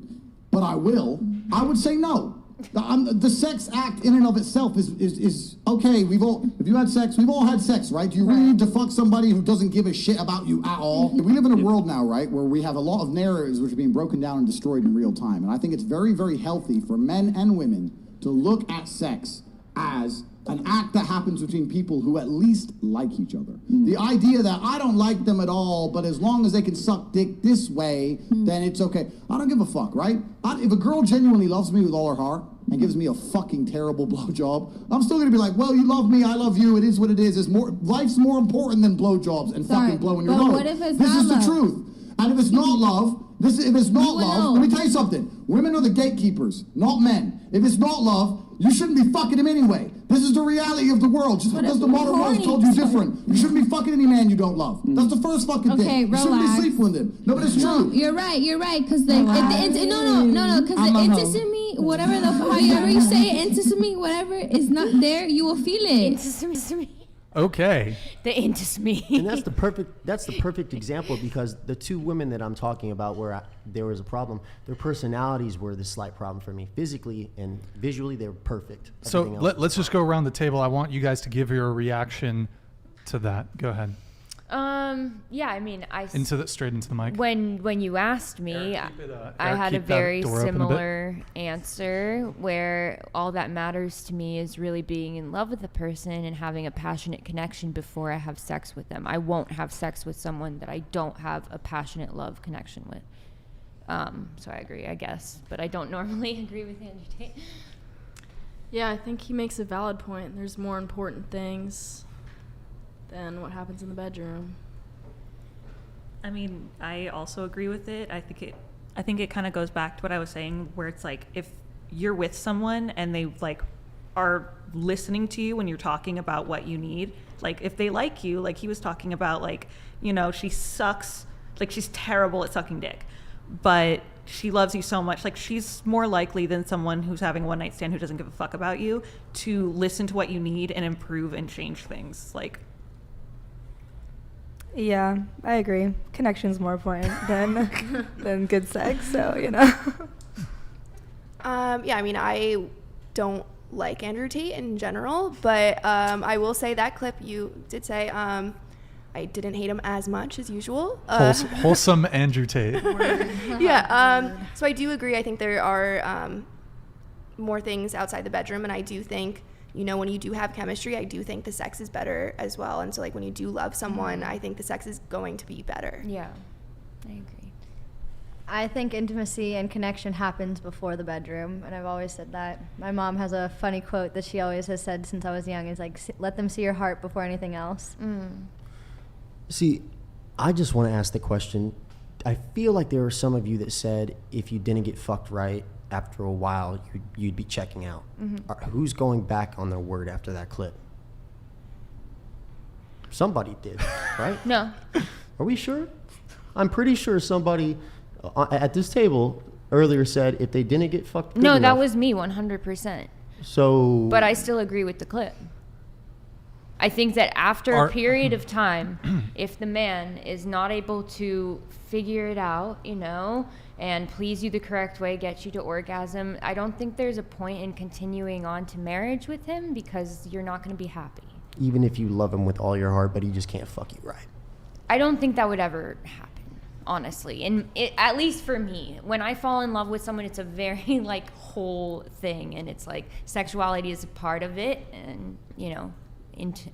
but I will, I would say no. The sex act in and of itself is okay. If you had sex, we've all had sex, right? Do you really need to fuck somebody who doesn't give a shit about you at all? We live in a world now, right, where we have a lot of narratives which are being broken down and destroyed in real time. And I think it's very, very healthy for men and women to look at sex as an act that happens between people who at least like each other. The idea that I don't like them at all, but as long as they can suck dick this way, then it's okay. I don't give a fuck, right? If a girl genuinely loves me with all her heart and gives me a fucking terrible blowjob, I'm still gonna be like, well, you love me, I love you, it is what it is. Life's more important than blowjobs and fucking blowing your load. What if it's this is the truth. And if it's not love, let me tell you something. Women are the gatekeepers, not men. If it's not love, you shouldn't be fucking him anyway. This is the reality of the world. Just because the modern world told you different. You shouldn't be fucking any man you don't love. That's the first fucking thing. You shouldn't be sleeping with him. No, but it's true. You're right. Because the intimacy, whatever however you say it, intimacy, whatever is not there, you will feel it. Intimacy. Okay. The intimacy. And that's the perfect example, because the two women that I'm talking about where there was a problem, their personalities were the slight problem for me. Physically and visually, they were perfect. So let's just go around the table. I want you guys to give your reaction to that. Go ahead. Yeah, I mean, straight into the mic. When you asked me, I had a very similar answer, where all that matters to me is really being in love with the person and having a passionate connection before I have sex with them. I won't have sex with someone that I don't have a passionate love connection with. So I agree, I guess, but I don't normally agree with Andrew Tate. Yeah, I think he makes a valid point. There's more important things than what happens in the bedroom. I mean, I also agree with it. I think it kind of goes back to what I was saying, where it's like if you're with someone and they like are listening to you when you're talking about what you need, like if they like you, like he was talking about, like, you know, she sucks, like she's terrible at sucking dick, but she loves you so much, like she's more likely than someone who's having a one night stand who doesn't give a fuck about you to listen to what you need and improve and change things. Like, yeah, I agree. Connection's more important than good sex, so, you know. Yeah, I mean, I don't like Andrew Tate in general, but I will say that clip you did say, I didn't hate him as much as usual. Wholesome Andrew Tate. Yeah, so I do agree. I think there are more things outside the bedroom, and I do think, you know, when you do have chemistry, I do think the sex is better as well. And so, like, when you do love someone, I think the sex is going to be better. Yeah, I agree. I think intimacy and connection happens before the bedroom, and I've always said that. My mom has a funny quote that she always has said since I was young, is like, let them see your heart before anything else. See, I just want to ask the question. I feel like there are some of you that said if you didn't get fucked right, after a while, you'd be checking out. Who's going back on their word after that clip? Somebody did, right? No. Are we sure? I'm pretty sure somebody at this table earlier said if they didn't get fucked good No, that enough, was me 100%. So. But I still agree with the clip. I think that after a period of time, if the man is not able to figure it out, you know, and please you the correct way, get you to orgasm, I don't think there's a point in continuing on to marriage with him because you're not going to be happy. Even if you love him with all your heart, but he just can't fuck you right. I don't think that would ever happen, honestly. And at least for me, when I fall in love with someone, it's a very like whole thing, and it's like sexuality is a part of it, and you know,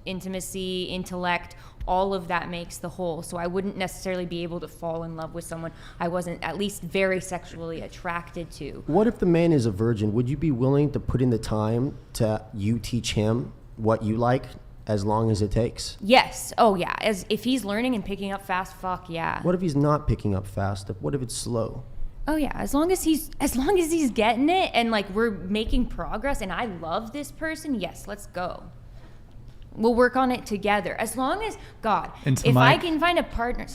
intimacy, intellect, all of that makes the whole. So I wouldn't necessarily be able to fall in love with someone I wasn't at least very sexually attracted to. What if the man is a virgin? Would you be willing to put in the time to you teach him what you like, as long as it takes? Yes. Oh yeah. As if he's learning and picking up fast, fuck yeah. What if he's not picking up fast? What if it's slow? Oh yeah. As long as he's getting it and like we're making progress and I love this person, yes, let's go. We'll work on it together. As long as, God, if I can find a partner,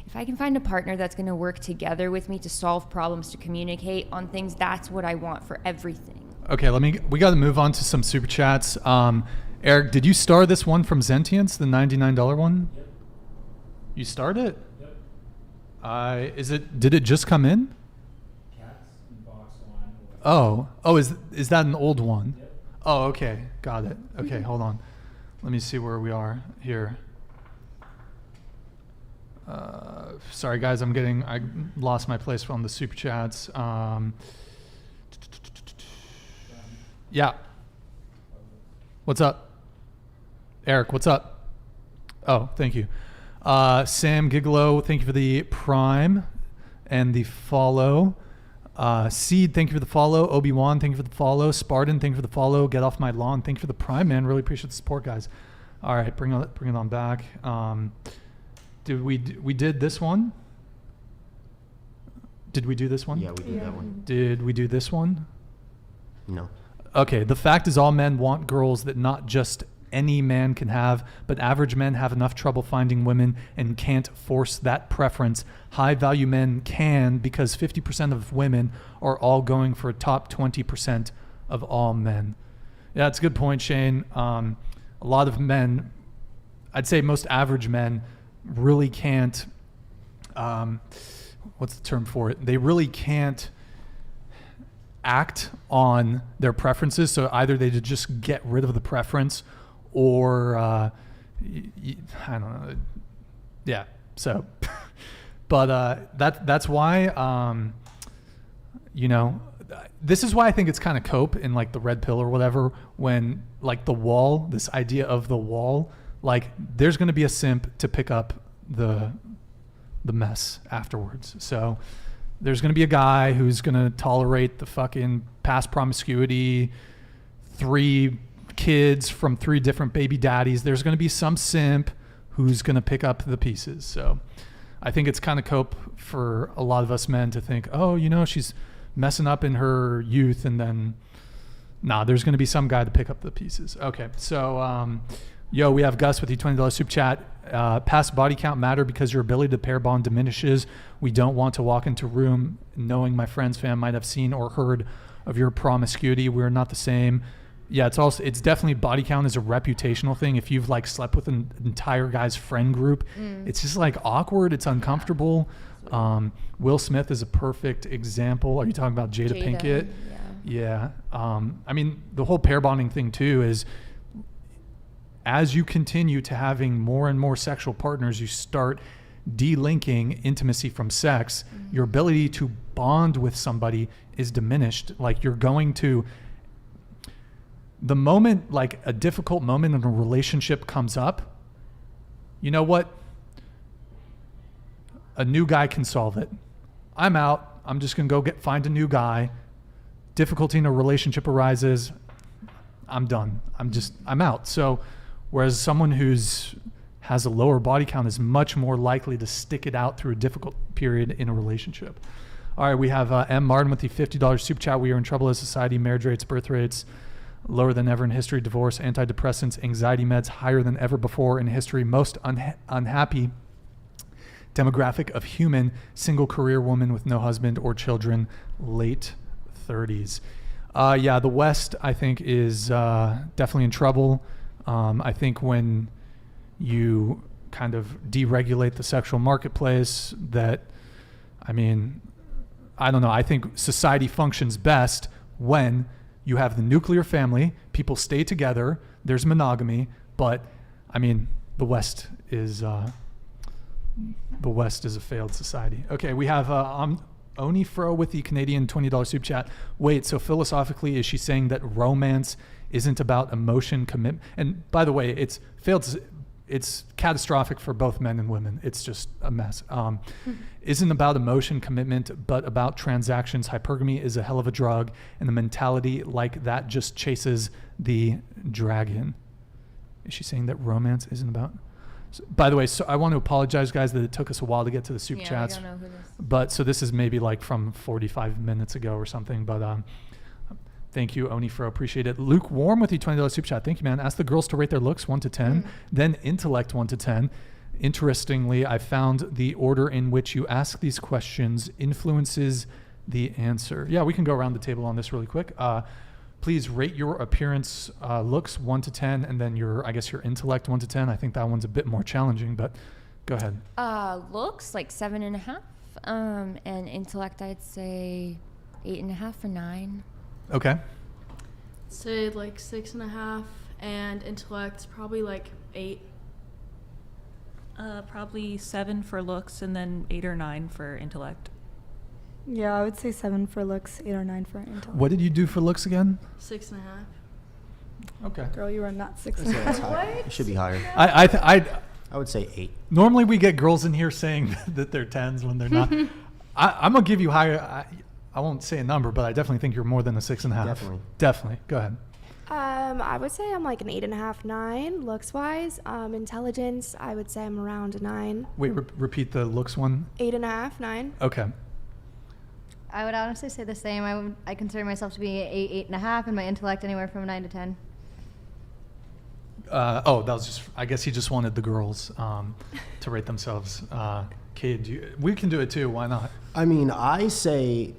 if I can find a partner that's going to work together with me to solve problems, to communicate on things, that's what I want for everything. Okay, we got to move on to some super chats. Eric, did you star this one from Zentience, the $99 one? Yep. You starred it? Yep. Did it just come in? Cats in box one. Oh, is that an old one? Yep. Oh, okay, got it. Okay, hold on. Let me see where we are here. Sorry guys, I lost my place on the super chats. Yeah. What's up? Eric, what's up? Oh, thank you. Sam Gigolo, thank you for the prime and the follow. Seed, thank you for the follow. Obi-Wan, thank you for the follow. Spartan, thank you for the follow. Get off my lawn, thank you for the prime, man. Really appreciate the support, guys. All right, bring it on back. We did this one? Did we do this one? Yeah, we did that one. Did we do this one? No. Okay, the fact is all men want girls that not just any man can have, but average men have enough trouble finding women and can't force that preference. High value men can, because 50% of women are all going for top 20% of all men. Yeah, that's a good point, Shane. A lot of men, I'd say most average men, really can't, what's the term for it? They really can't act on their preferences. So either they just get rid of the preference or, I don't know. Yeah. So, but that's why, this is why I think it's kind of cope in like the red pill or whatever, when like the wall, this idea of the wall, like there's going to be a simp to pick up the mess afterwards. So there's going to be a guy who's going to tolerate the fucking past promiscuity, 3 kids from 3 different baby daddies. There's going to be some simp who's going to pick up the pieces. So I think it's kind of cope for a lot of us men to think, oh, you know, she's messing up in her youth, and then there's going to be some guy to pick up the pieces. Okay, so we have Gus with the $20 super chat. Past body count matter because your ability to pair bond diminishes. We don't want to walk into a room knowing my friend's fam might have seen or heard of your promiscuity. We're not the same. Yeah, it's definitely, body count is a reputational thing. If you've like slept with an entire guy's friend group, it's just like awkward. It's uncomfortable. Will Smith is a perfect example. Are you talking about Jada Pinkett? Yeah. I mean, the whole pair bonding thing too is, as you continue to having more and more sexual partners, you start delinking intimacy from sex. Your ability to bond with somebody is diminished. Like, you're going to, the moment like a difficult moment in a relationship comes up, you know what? A new guy can solve it. I'm out. I'm just going to go find a new guy. Difficulty in a relationship arises. I'm done. I'm out. So, whereas someone has a lower body count is much more likely to stick it out through a difficult period in a relationship. All right, we have M. Martin with the $50 super chat. We are in trouble as a society. Marriage rates, birth rates, lower than ever in history. Divorce, antidepressants, anxiety meds, higher than ever before in history. Most unhappy demographic of human, single career woman with no husband or children, late 30s. The West, I think, is definitely in trouble. I think when you kind of deregulate the sexual marketplace, I don't know. I think society functions best when you have the nuclear family, people stay together, there's monogamy, but the West is a failed society. Okay, we have Oni Fro with the Canadian $20 super chat. Wait, so philosophically, is she saying that romance isn't about emotion, commitment? And by the way, it's failed. It's catastrophic for both men and women. It's just a mess. Isn't about emotion, commitment, but about transactions. Hypergamy is a hell of a drug, and the mentality like that just chases the dragon. Is she saying that romance isn't about? By the way, so I want to apologize, guys, that it took us a while to get to the super chats. I don't know who this is. But so this is maybe like from 45 minutes ago or something. But thank you, Oni, for appreciate it. Luke Warm with the $20 super chat. Thank you, man. Ask the girls to rate their looks 1 to 10, then intellect 1 to 10. Interestingly, I found the order in which you ask these questions influences the answer. Yeah, we can go around the table on this really quick. Please rate your appearance, looks 1 to 10, and then your intellect 1 to 10. I think that one's a bit more challenging, but go ahead. Looks like 7.5, and intellect I'd say 8.5 or 9. Okay. Say like 6.5, and intellect probably like 8. Probably 7 for looks, and then 8 or 9 for intellect. Yeah, I would say 7 for looks, 8 or 9 for intellect. What did you do for looks again? 6.5. Okay. Girl, you are not 6.5. What? It should be higher. I would say 8. Normally we get girls in here saying that they're 10s when they're not. I'm gonna give you higher. I won't say a number, but I definitely think you're more than a 6.5. Definitely. Go ahead. I would say I'm like an 8.5, 9 looks wise. Intelligence, I would say I'm around a 9. Wait, repeat the looks one. 8.5, 9. Okay. I would honestly say the same. I consider myself to be 8, 8.5, and my intellect anywhere from 9 to 10. That was just. I guess he just wanted the girls to rate themselves. Cade, we can do it too. Why not? I say,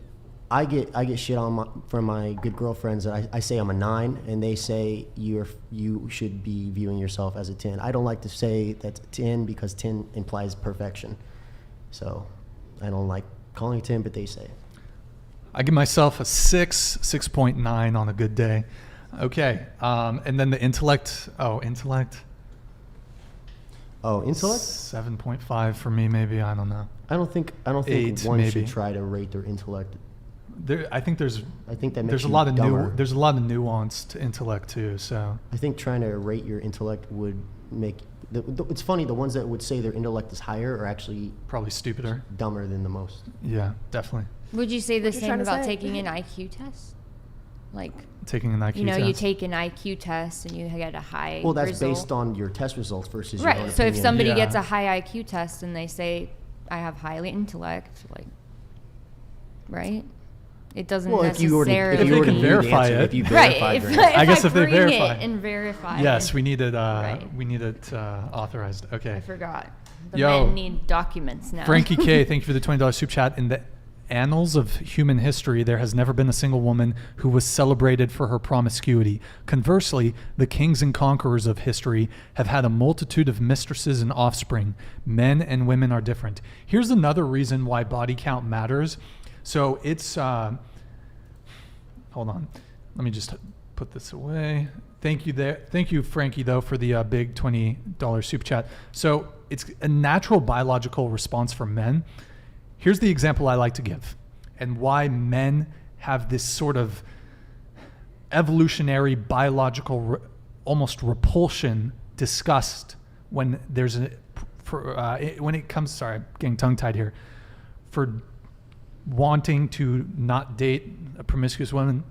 I get shit on from my good girlfriends that I say I'm a 9, and they say you should be viewing yourself as a 10. I don't like to say that's a 10 because 10 implies perfection. So I don't like calling it 10, but they say it. I give myself a 6.9 on a good day. Okay, and then the intellect. Intellect. 7.5 for me, maybe. I don't know. I don't think 8, one maybe. should try to rate their intellect. I think that makes there's a you lot of dumber. there's a lot of nuanced intellect too. So I think trying to rate your intellect would make it's funny. The ones that would say their intellect is higher are actually probably stupider, dumber than the most. Yeah, definitely. Would you say the same about say? taking an IQ test? Like taking an IQ test. you take an IQ test and you get a high Well, that's result. based on your test results versus right. your own So if opinion. somebody gets a high IQ test and they say, I have high intellect, like, right? It doesn't necessarily. If they can verify it, if you verify right? your I guess if they bring verify it and verify. Yes, it. we need it. Right. We need it authorized. Okay. I forgot. The Yo, men need documents now. Frankie K, thank you for the $20 super chat. In the annals of human history, there has never been a single woman who was celebrated for her promiscuity. Conversely, the kings and conquerors of history have had a multitude of mistresses and offspring. Men and women are different. Here's another reason why body count matters. So it's, hold on, let me just put this away. Thank you, Frankie, though, for the big $20 super chat. So it's a natural biological response for men. Here's the example I like to give and why men have this sort of evolutionary biological almost repulsion, disgust when there's when it comes, sorry, I'm getting tongue-tied here, for wanting to not date a promiscuous woman.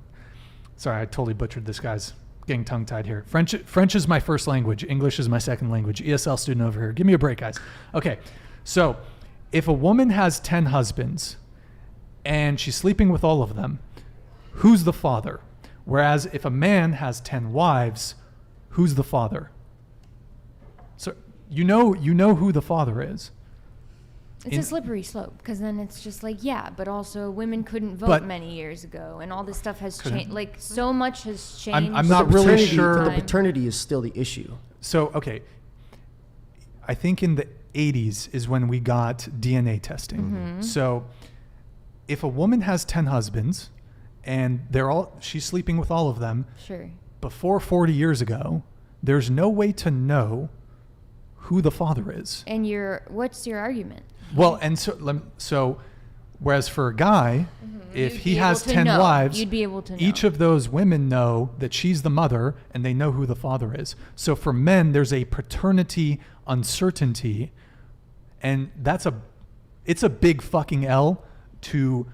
Sorry, I totally butchered this, guys. Getting tongue-tied here. French is my first language. English is my second language. ESL student over here. Give me a break, guys. Okay, so if a woman has 10 husbands and she's sleeping with all of them, who's the father? Whereas if a man has 10 wives, who's the father? So you know who the father is. It's a slippery slope because then it's just like, yeah, but also women couldn't vote many years ago and all this stuff has changed. Like so much has changed. I'm not really sure. The paternity is still the issue. So, okay. I think in the 80s is when we got DNA testing. Mm-hmm. So if a woman has 10 husbands and she's sleeping with all of them. Sure. Before 40 years ago, there's no way to know who the father is. And what's your argument? Well, and so whereas for a guy, if he has 10 wives, you'd be able to know. Each of those women know that she's the mother and they know who the father is. So for men, there's a paternity uncertainty, and it's a big fucking L to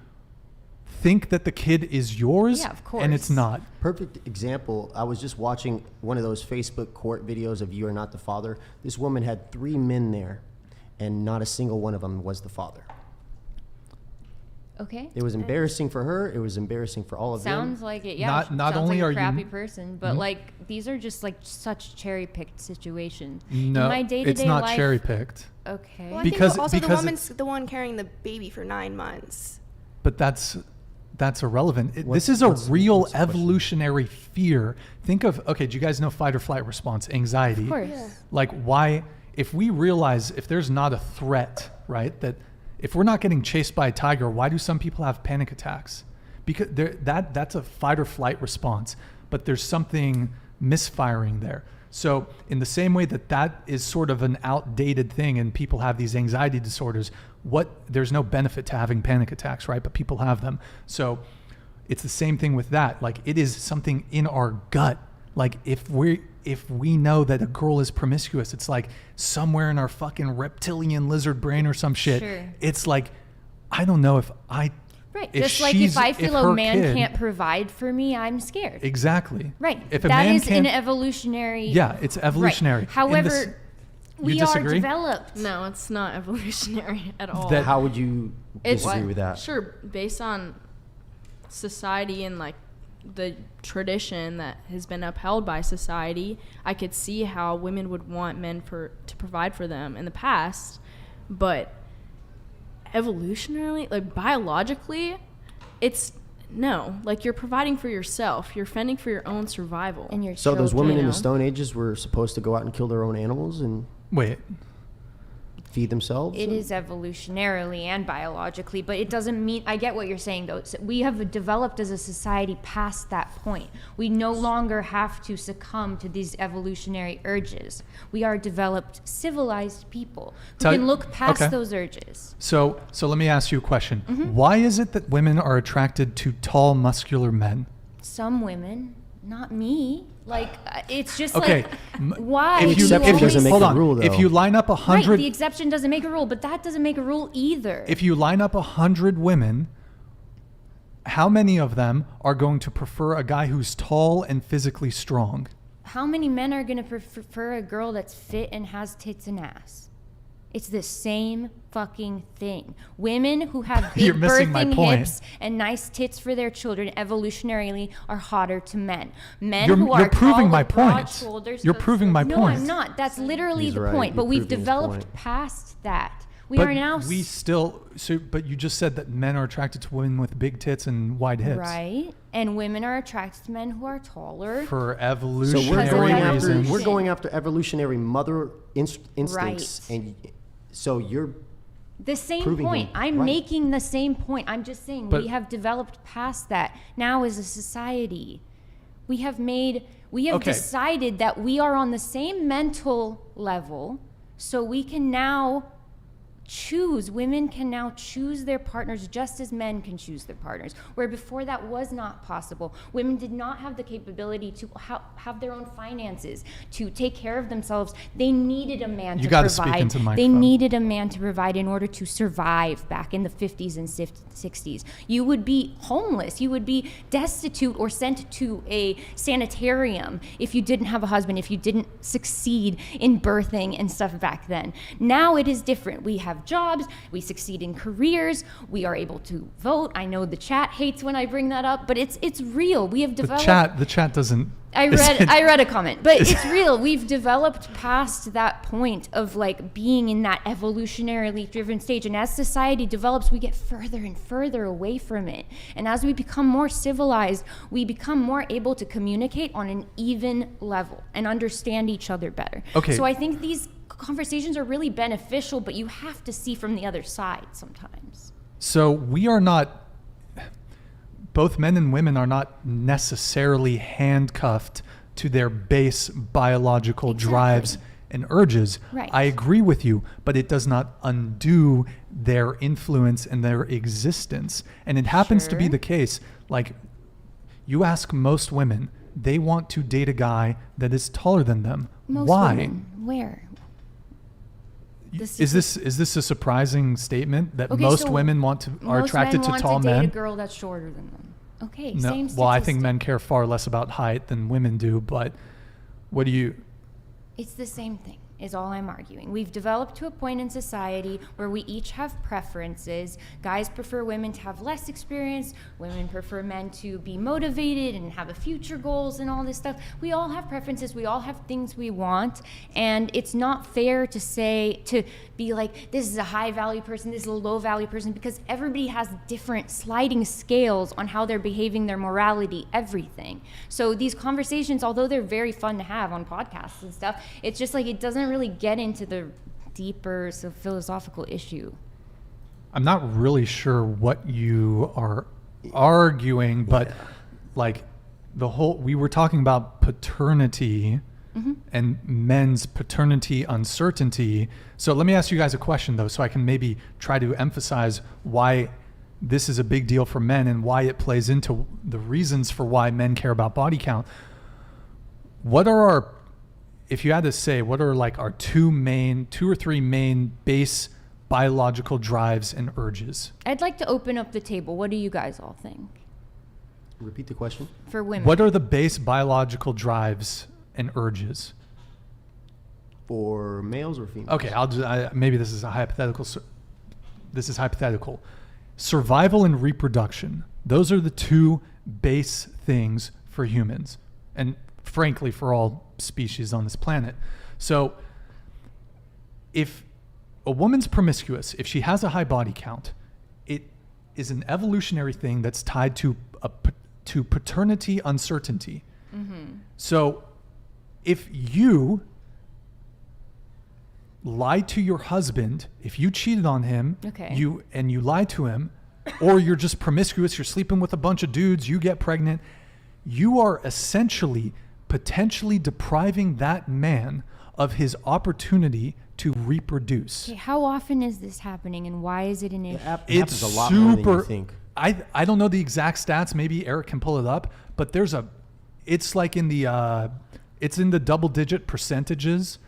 think that the kid is yours. Yeah, of course. And it's not. Perfect example. I was just watching one of those Facebook court videos of You Are Not the Father. This woman had 3 men there, and not a single one of them was the father. Okay. It was embarrassing for her. It was embarrassing for all of them. Sounds like it, yeah. Not sounds only like are a crappy you person, but like these are just like such cherry-picked situations. No, in my day-to-day it's not life, cherry-picked. Okay. Well, I think also the woman's the one carrying the baby for 9 months. But that's irrelevant. This is a real evolutionary fear. Think of, okay, do you guys know fight or flight response, anxiety? Of course. Yeah. Like why, if we realize if there's not a threat, right, that if we're not getting chased by a tiger, why do some people have panic attacks? Because that's a fight or flight response, but there's something misfiring there. So in the same way that is sort of an outdated thing and people have these anxiety disorders, there's no benefit to having panic attacks, right? But people have them. So it's the same thing with that. Like it is something in our gut. Like if we know that a girl is promiscuous, it's like somewhere in our fucking reptilian lizard brain or some shit. Sure. It's like, I don't know if I... Right. If Just like if I feel a man kid, can't provide for me, I'm scared. Exactly. Right. If a that man is can't, an evolutionary... Yeah, it's evolutionary. Right. However, we are developed. No, it's not evolutionary at all. How would you disagree with that? Sure, based on society and like the tradition that has been upheld by society, I could see how women would want men to provide for them in the past, but evolutionarily, like biologically, it's no. Like you're providing for yourself, you're fending for your own survival and your So those women in the Stone Ages were supposed to go out and kill their own animals and wait. feed themselves? It is evolutionarily and biologically, but it doesn't mean, I get what you're saying though. We have developed as a society past that point. We no longer have to succumb to these evolutionary urges. We are developed, civilized people who can look past those urges. So let me ask you a question. Why is it that women are attracted to tall, muscular men? Some women, not me. Like, it's just okay. like, why? The exception doesn't make a rule, though. If you line up 100... Right, the exception doesn't make a rule, but that doesn't make a rule either. If you line up 100 women, how many of them are going to prefer a guy who's tall and physically strong? How many men are going to prefer a girl that's fit and has tits and ass? It's the same fucking thing. Women who have big birthing hips and nice tits for their children evolutionarily are hotter to men. Men who are tall with broad shoulders. You're proving my point. No, I'm not. That's literally the point. But we've developed past that. But you just said that men are attracted to women with big tits and wide hips. Right. And women are attracted to men who are taller. For evolutionary reasons. We're going after evolutionary mother instincts. Right. And so you're the same point. I'm making the same point. I'm just saying we have developed past that. Now as a society, we have decided that we are on the same mental level, so we can now women can now choose their partners just as men can choose their partners, where before that was not possible. Women did not have the capability to have their own finances, to take care of themselves. They needed a man to provide. Speak into the microphone. They needed a man to provide in order to survive back in the 50s and 60s. You would be homeless. You would be destitute or sent to a sanitarium if you didn't have a husband, if you didn't succeed in birthing and stuff back then. Now it is different. We have jobs, we succeed in careers, we are able to vote. I know the chat hates when I bring that up, but it's real. We have developed... The chat doesn't... I read a comment, but it's real. We've developed past that point of like being in that evolutionarily driven stage, and as society develops, we get further and further away from it. And as we become more civilized, we become more able to communicate on an even level and understand each other better. Okay. So I think these conversations are really beneficial, but you have to see from the other side sometimes. So we are not... Both men and women are not necessarily handcuffed to their base biological drives and urges. Right. I agree with you, but it does not undo their influence and their existence. And it happens to be the case, like, you ask most women, they want to date a guy that is taller than them. Why? Women. Where? Is this a surprising statement that most women are attracted to tall men? Most men want to date a girl that's shorter than them. Okay, no, same statistic. Well, I think men care far less about height than women do, but what do you... It's the same thing, is all I'm arguing. We've developed to a point in society where we each have preferences. Guys prefer women to have less experience. Women prefer men to be motivated and have a future goals and all this stuff. We all have preferences. We all have things we want. And it's not fair to be like, this is a high value person, this is a low value person, because everybody has different sliding scales on how they're behaving, their morality, everything. So these conversations, although they're very fun to have on podcasts and stuff, it's just like, it doesn't really get into the deeper philosophical issue. I'm not really sure what you are arguing, but like we were talking about paternity and men's paternity uncertainty. So let me ask you guys a question though, so I can maybe try to emphasize why this is a big deal for men and why it plays into the reasons for why men care about body count. If you had to say, what are like our two or three main base biological drives and urges? I'd like to open up the table. What do you guys all think? Repeat the question. For women. What are the base biological drives and urges? For males or females? Okay, maybe this is a hypothetical. This is hypothetical. Survival and reproduction. Those are the two base things for humans. And frankly, for all species on this planet. So if a woman's promiscuous, if she has a high body count, it is an evolutionary thing that's tied to paternity uncertainty. So if you lie to your husband, if you cheated on him, Okay. you lie to him, or you're just promiscuous, you're sleeping with a bunch of dudes, you get pregnant, you are essentially potentially depriving that man of his opportunity to reproduce. Okay, how often is this happening, and why is it an issue? It happens a lot more than you think. I don't know the exact stats. Maybe Eric can pull it up, but it's like in the double-digit percentages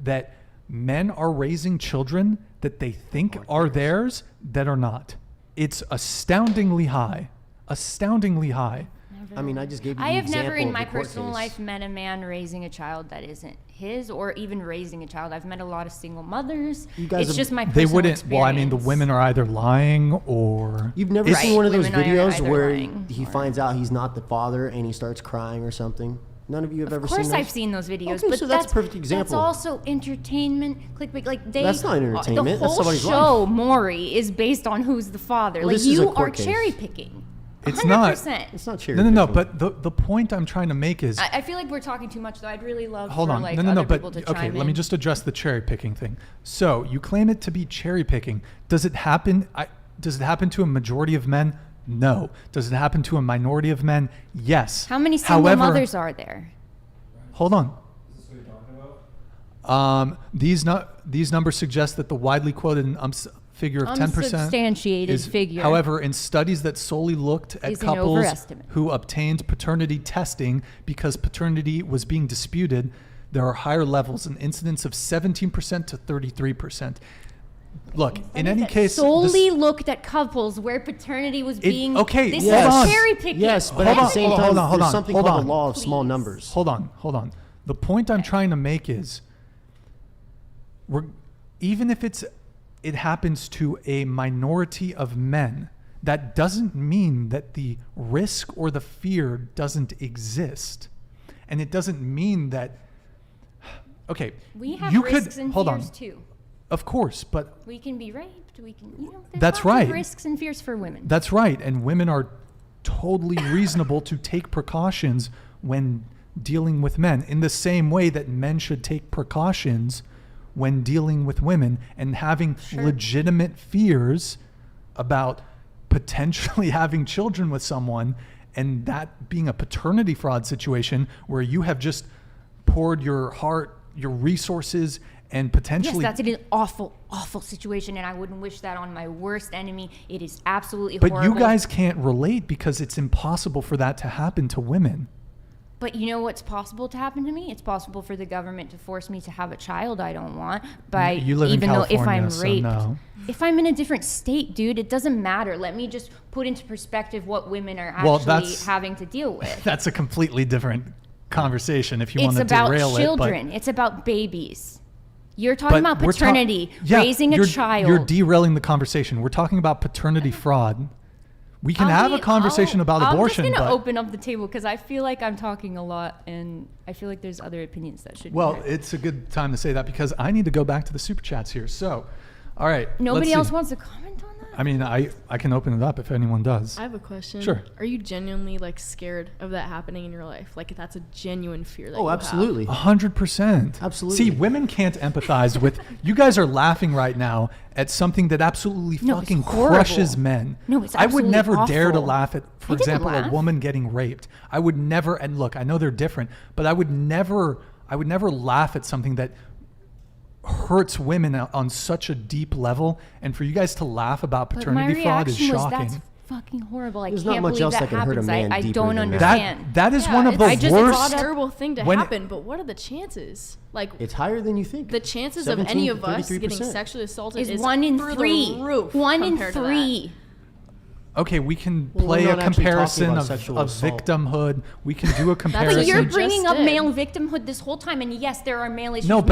that men are raising children that they think are theirs that are not. It's astoundingly high. Astoundingly high. I mean, I just gave you the I have example never in of my the court personal case. life met a man raising a child that isn't his, or even raising a child. I've met a lot of single mothers. You guys It's just my They personal wouldn't. experience. Well, I mean, the women are either lying or. You've never seen one of those Women are videos either where lying he finds out he's not the father and he starts crying or something? None of you have ever seen those? Of course I've seen those videos, Okay, but so that's a perfect example. That's also entertainment. Clickbait, like they. That's not entertainment, The that's whole somebody's show, life. Maury, is based on who's the father. Well, like this is a you are court case. cherry picking. It's 100%. not. It's not cherry No. picking. But the point I'm trying to make is. I feel like we're talking too much, though. I'd really love Hold for on. like No. other But people to okay, chime let me in. just address the cherry picking thing. So you claim it to be cherry picking. Does it happen? Does it happen to a majority of men? No. Does it happen to a minority of men? Yes. How many single However, mothers are there? Hold on. These numbers suggest that the widely quoted figure of 10% Unsubstantiated figure. However, in studies that solely looked at Is an couples overestimate. who obtained paternity testing because paternity was being disputed, there are higher levels, an incidence of 17% to 33%. Look, in any case, solely looked at couples where paternity was being. Okay, this yes. is cherry picking. Yes, but at the same time, there's something hold called on. the law of small numbers. Hold on. The point I'm trying to make is, even if it happens to a minority of men, that doesn't mean that the risk or the fear doesn't exist. And it doesn't mean that, okay, We have you risks could, and hold fears on. too. Of course, but We can be raped. We can, there's That's lots of right. risks and fears for women. that's right. And women are totally reasonable to take precautions when dealing with men, in the same way that men should take precautions when dealing with women and having legitimate fears about potentially having children with someone, and that being a paternity fraud situation where you have just poured your heart, your resources, and potentially. Yes, that's an awful, awful situation, and I wouldn't wish that on my worst enemy. It is absolutely But horrible. you guys can't relate because it's impossible for that to happen to women. But you know what's possible to happen to me? It's possible for the government to force me to have a child I don't want by You live in even though if California, I'm so raped. no. If I'm in a different state, dude, it doesn't matter. Let me just put into perspective what women are Well, actually that's- having to deal with. That's a completely different conversation if you want It's to about derail children. it. It's about babies. You're talking about we're paternity, raising a child. You're derailing the conversation. We're talking about paternity fraud. We can have a conversation about abortion, I'm just going but to open up the table because I feel like I'm talking a lot, and I feel like there's other opinions that should well, be heard. it's a good time to say that because I need to go back to the super chats here. So, all right. Nobody let's else see. wants to comment on that? I mean, I can open it up if anyone does. I have a question. Sure. Are you genuinely like scared of that happening in your life? Like that's a genuine fear that you absolutely. 100%. Absolutely. See, women can't empathize with. You guys are laughing right now at something that absolutely No, it's fucking horrible. crushes men. No, it's I would absolutely never dare to awful. laugh at, for I didn't example, a laugh. woman getting raped. I would never. And look, I know they're different, but I would never laugh at something that hurts women on such a deep level. And for you guys to laugh about But my paternity fraud is reaction was, shocking. that's fucking horrible. I There's not can't much believe else that that can hurt a happens. man I deeper don't than that. understand. That is one of the it's worst. a terrible thing to when- happen, but what are the chances? Like It's higher than you think. the chances of 17 any to of us getting 33%. sexually assaulted is is 1 in through 3. the roof 1 in compared to that. 3. Okay, we can Well, play we're a not actually talking comparison about of sexual assault. victimhood. We can do a comparison. But you're just bringing up did. male victimhood this whole time, and yes, there are male issues. No, but-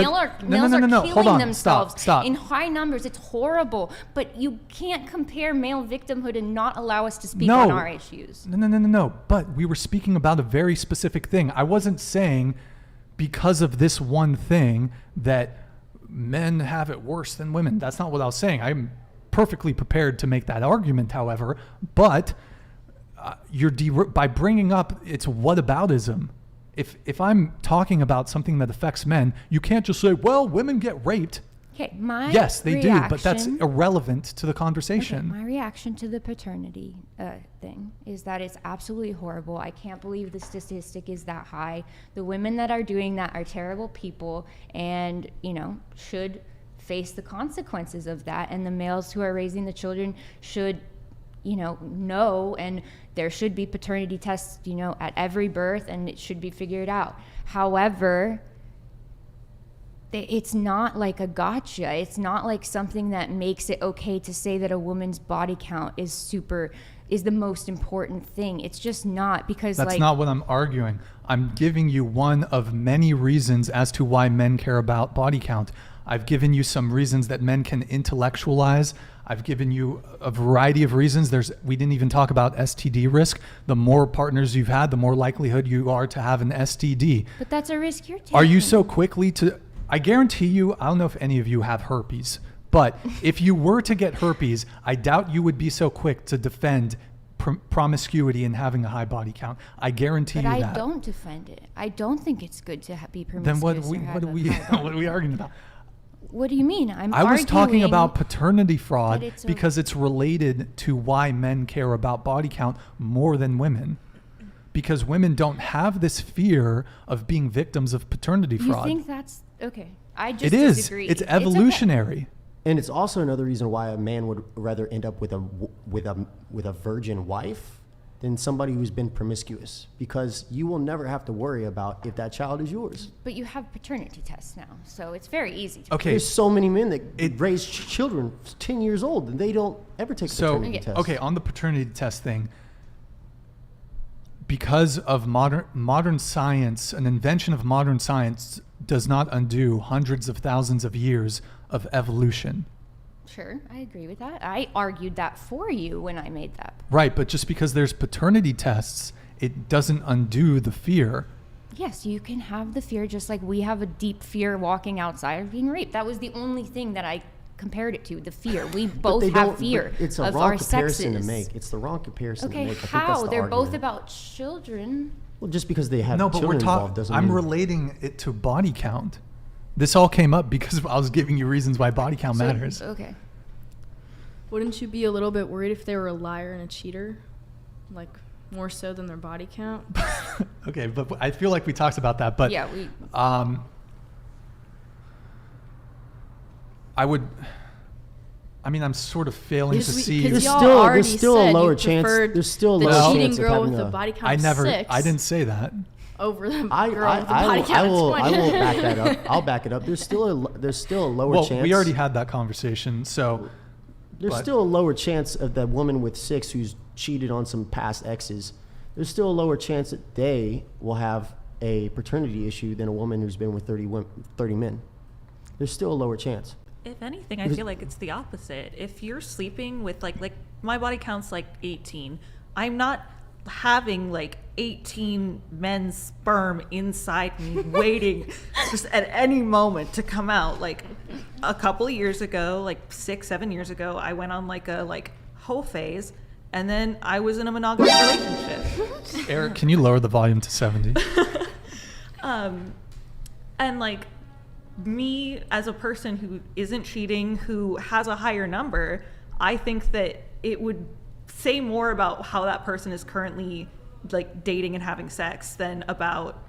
males no, are hold killing on. themselves Stop. in high numbers. It's horrible. But you can't compare male victimhood and not allow us to speak on our issues. No. But we were speaking about a very specific thing. I wasn't saying because of this one thing that men have it worse than women. That's not what I was saying. I'm perfectly prepared to make that argument, however, but by bringing up it's whataboutism. If I'm talking about something that affects men, you can't just say, well, women get raped. Okay, my Yes, they do, but that's reaction- irrelevant to the conversation. Okay, my reaction to the paternity thing is that it's absolutely horrible. I can't believe the statistic is that high. The women that are doing that are terrible people and, should face the consequences of that. And the males who are raising the children should, know, and there should be paternity tests, at every birth, and it should be figured out. However, it's not like a gotcha. It's not like something that makes it okay to say that a woman's body count is the most important thing. It's just not, because that's not what I'm arguing. I'm giving you one of many reasons as to why men care about body count. I've given you some reasons that men can intellectualize. I've given you a variety of reasons. We didn't even talk about STD risk. The more partners you've had, the more likelihood you are to have an STD. But that's a risk you're taking. Are you so quickly to... I guarantee you, I don't know if any of you have herpes, but if you were to get herpes, I doubt you would be so quick to defend promiscuity and having a high body count. I guarantee you that. But I don't defend it. I don't think it's good to be promiscuous. Then what are we arguing about? What do you mean? I was talking about paternity fraud because it's related to why men care about body count more than women. Because women don't have this fear of being victims of paternity fraud. You think that's okay? I just disagree. It's evolutionary. Okay. And it's also another reason why a man would rather end up with a virgin wife than somebody who's been promiscuous, because you will never have to worry about if that child is yours. But you have paternity tests now, so it's very easy. Okay. There's so many men that raise children 10 years old and they don't ever take a paternity test. Okay, on the paternity test thing, because of modern science, an invention of modern science does not undo hundreds of thousands of years of evolution. Sure, I agree with that. I argued that for you when I made that. Right, but just because there's paternity tests, it doesn't undo the fear. Yes, you can have the fear just like we have a deep fear walking outside of being raped. That was the only thing that I compared it to, the fear. We both have fear it's a of wrong our comparison sexes. to make. It's the wrong comparison to make. I think how? that's the They're argument. both about children. Well, just because they have no, but children involved doesn't I'm mean... relating it to body count. This all came up because I was giving you reasons why body count matters. Okay. Wouldn't you be a little bit worried if they were a liar and a cheater? Like, more so than their body count? Okay, but I feel like we talked about that. But yeah, I'm sort of failing to see. There's still a lower chance. There's still a lower chance of having a body count of 6. I didn't say that. Over the girl with the body count of 20. I will back that up. I'll back it up. There's still a lower chance. Well, we already had that conversation, so. There's still a lower chance of that woman with 6 who's cheated on some past exes. There's still a lower chance that they will have a paternity issue than a woman who's been with 30 men. There's still a lower chance. If anything, I feel like it's the opposite. If you're sleeping with like my body count's like 18, I'm not having like 18 men's sperm inside me waiting just at any moment to come out. Like a couple of years ago, like 6-7 years ago, I went on like a hoe phase, and then I was in a monogamous relationship. Eric, can you lower the volume to 70? And like me as a person who isn't cheating, who has a higher number, I think that it would say more about how that person is currently like dating and having sex than about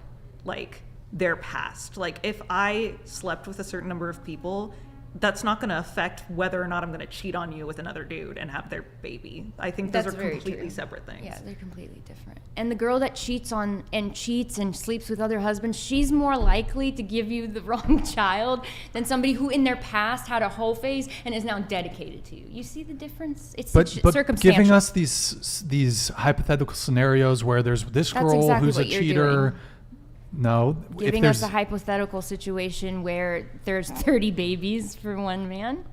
like their past. Like if I slept with a certain number of people, that's not going to affect whether or not I'm going to cheat on you with another dude and have their baby. I think those are completely separate things. Yeah, they're completely different. And the girl that cheats and sleeps with other husbands, she's more likely to give you the wrong child than somebody who in their past had a whole phase and is now dedicated to you. You see the difference? It's but circumstantial. Giving us these hypothetical scenarios where there's this girl who's a cheater. Doing. No. Giving us a hypothetical situation where there's 30 babies for one man?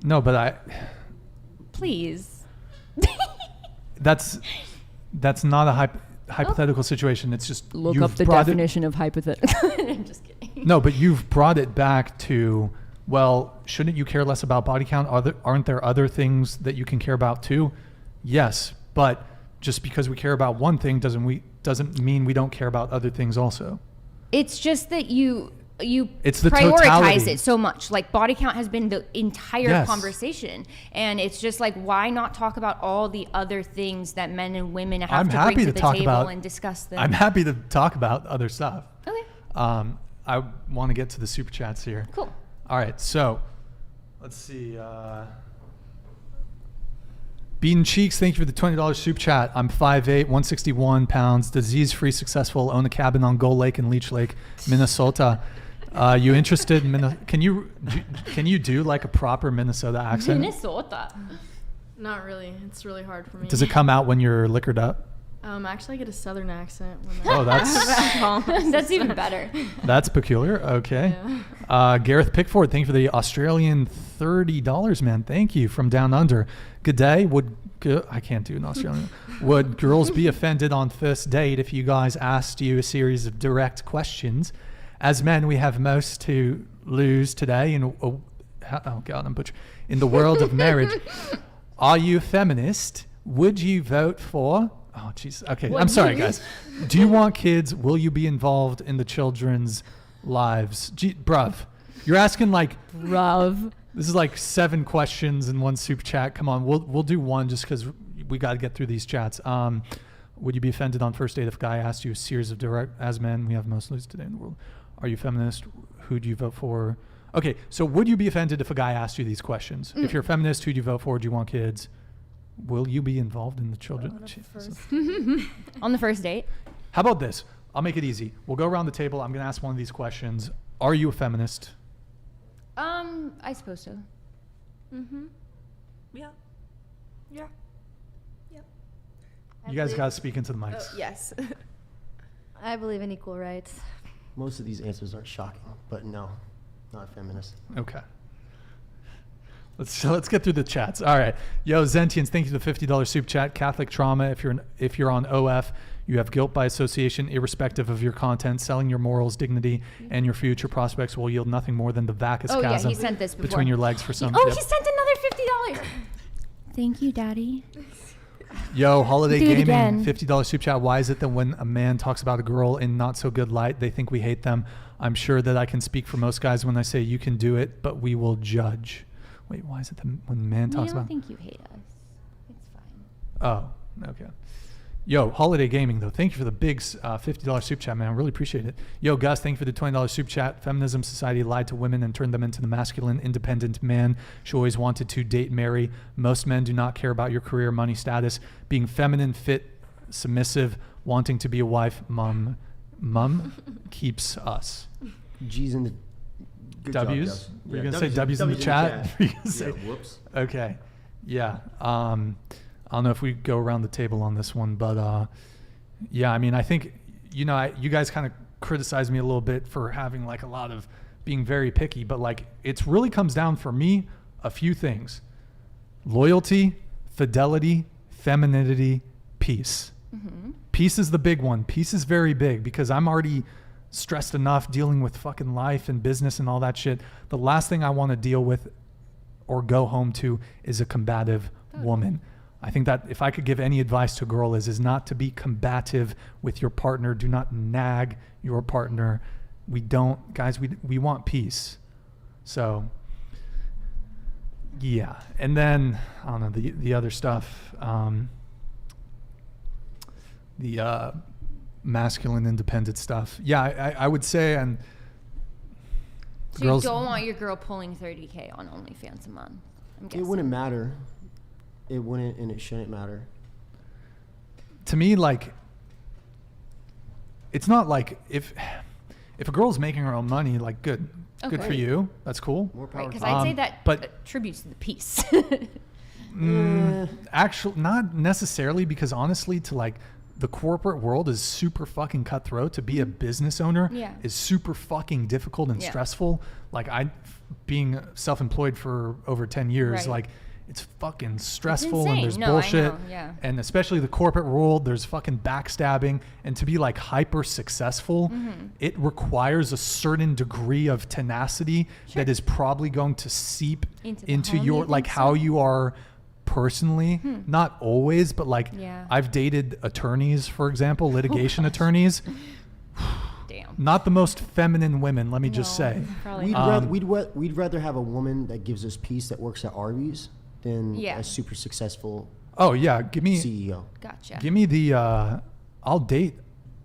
No, but Please. That's not a hypothetical situation. It's just look up the definition of hypothetical. I'm just kidding. No, but you've brought it back to, well, shouldn't you care less about body count? Aren't there other things that you can care about too? Yes, but just because we care about one thing doesn't mean we don't care about other things also. It's just that it's the prioritize totality. it so much. Like body count has been the entire Yes. conversation, and it's just like, why not talk about all the other things that men and women have I'm to happy bring to to the talk table about, and discuss them. I'm happy to talk about other stuff. Okay. I want to get to the super chats here. Cool. All right, so let's see. Beaten Cheeks, thank you for the $20 super chat. I'm 5'8", 161 pounds, disease-free, successful, own a cabin on Gull Lake and Leech Lake, Minnesota. You interested in can you do like a proper Minnesota accent? Minnesota. Not really. It's really hard for me. Does it come out when you're liquored up? Actually, I get a southern accent. Oh, that's even better. That's peculiar. Okay. Yeah. Gareth Pickford, thank you for the Australian $30, man. Thank you from down under. Good day. I can't do an Australian. Would girls be offended on first date if you guys asked you a series of direct questions? As men, we have most to lose today in the world of marriage. Are you a feminist? Would you vote for? Oh, jeez. Okay, I'm sorry, guys. Do you want kids? Will you be involved in the children's lives? Bruv, you're asking like... Bruv. This is like 7 questions in one super chat. Come on, we'll do one just because we got to get through these chats. Would you be offended on first date if a guy asked you a series of direct... As men, we have most lose today in the world. Are you feminist? Who do you vote for? Okay, so would you be offended if a guy asked you these questions? If you're a feminist, who do you vote for? Do you want kids? Will you be involved in the children? On the first date? How about this? I'll make it easy. We'll go around the table. I'm going to ask one of these questions. Are you a feminist? I suppose so. Yeah. Yeah. You guys got to speak into the mics. Yes. I believe in equal rights. Most of these answers aren't shocking, but no, not a feminist. Okay. Let's get through the chats. All right. Yo, Zentians, thank you for the $50 super chat. Catholic trauma. If you're on OF, you have guilt by association, irrespective of your content. Selling your morals, dignity, and your future prospects will yield nothing more than the vacuous chasm he sent this before. between your legs for some. He sent another $50. Thank you, Daddy. Yo, Holiday Do it Gaming, again. $50 super chat. Why is it that when a man talks about a girl in not so good light, they think we hate them? I'm sure that I can speak for most guys when I say you can do it, but we will judge. Wait, why is it that when a man talks about... I don't think you hate us. It's fine. Oh, okay. Yo, Holiday Gaming, though. Thank you for the big $50 super chat, man. I really appreciate it. Yo, Gus, thank you for the $20 super chat. Feminism society lied to women and turned them into the masculine, independent man she always wanted to date, marry. Most men do not care about your career, money, status. Being feminine, fit, submissive, wanting to be a wife, mom keeps us. G's in the... Good W's? Job, Were you going to say W's in the chat? Whoops. Okay. Yeah. I don't know if we go around the table on this one, but yeah, I mean, I think, you guys kind of criticized me a little bit for having like a lot of being very picky, but like it really comes down for me a few things: loyalty, fidelity, femininity, peace. Mm-hmm. Peace is the big one. Peace is very big because I'm already stressed enough dealing with fucking life and business and all that shit. The last thing I want to deal with or go home to is a combative woman. I think that if I could give any advice to a girl is not to be combative with your partner. Do not nag your partner. We want peace. So yeah. And then I don't know the other stuff. The masculine independent stuff. Yeah, I would say, and so girls, you don't want your girl pulling $30K on OnlyFans a month. It wouldn't matter. It wouldn't, and it shouldn't matter. To me, like, it's not like if a girl's making her own money, like, good for you. That's cool. More power. Because I'd say that attributes to the peace. Actually, not necessarily, because honestly, to like the corporate world is super fucking cutthroat. To be a business owner is super fucking difficult and stressful. Like being self-employed for over 10 years, like it's fucking stressful and there's bullshit. And especially the corporate world, there's fucking backstabbing. And to be like hyper successful, it requires a certain degree of tenacity that is probably going to seep into your, like how you are personally. Not always, but like I've dated attorneys, for example, litigation attorneys. Damn. Not the most feminine women, let me just say. We'd rather have a woman that gives us peace that works at Arby's than a super successful give me CEO. Gotcha. Give me the I'll date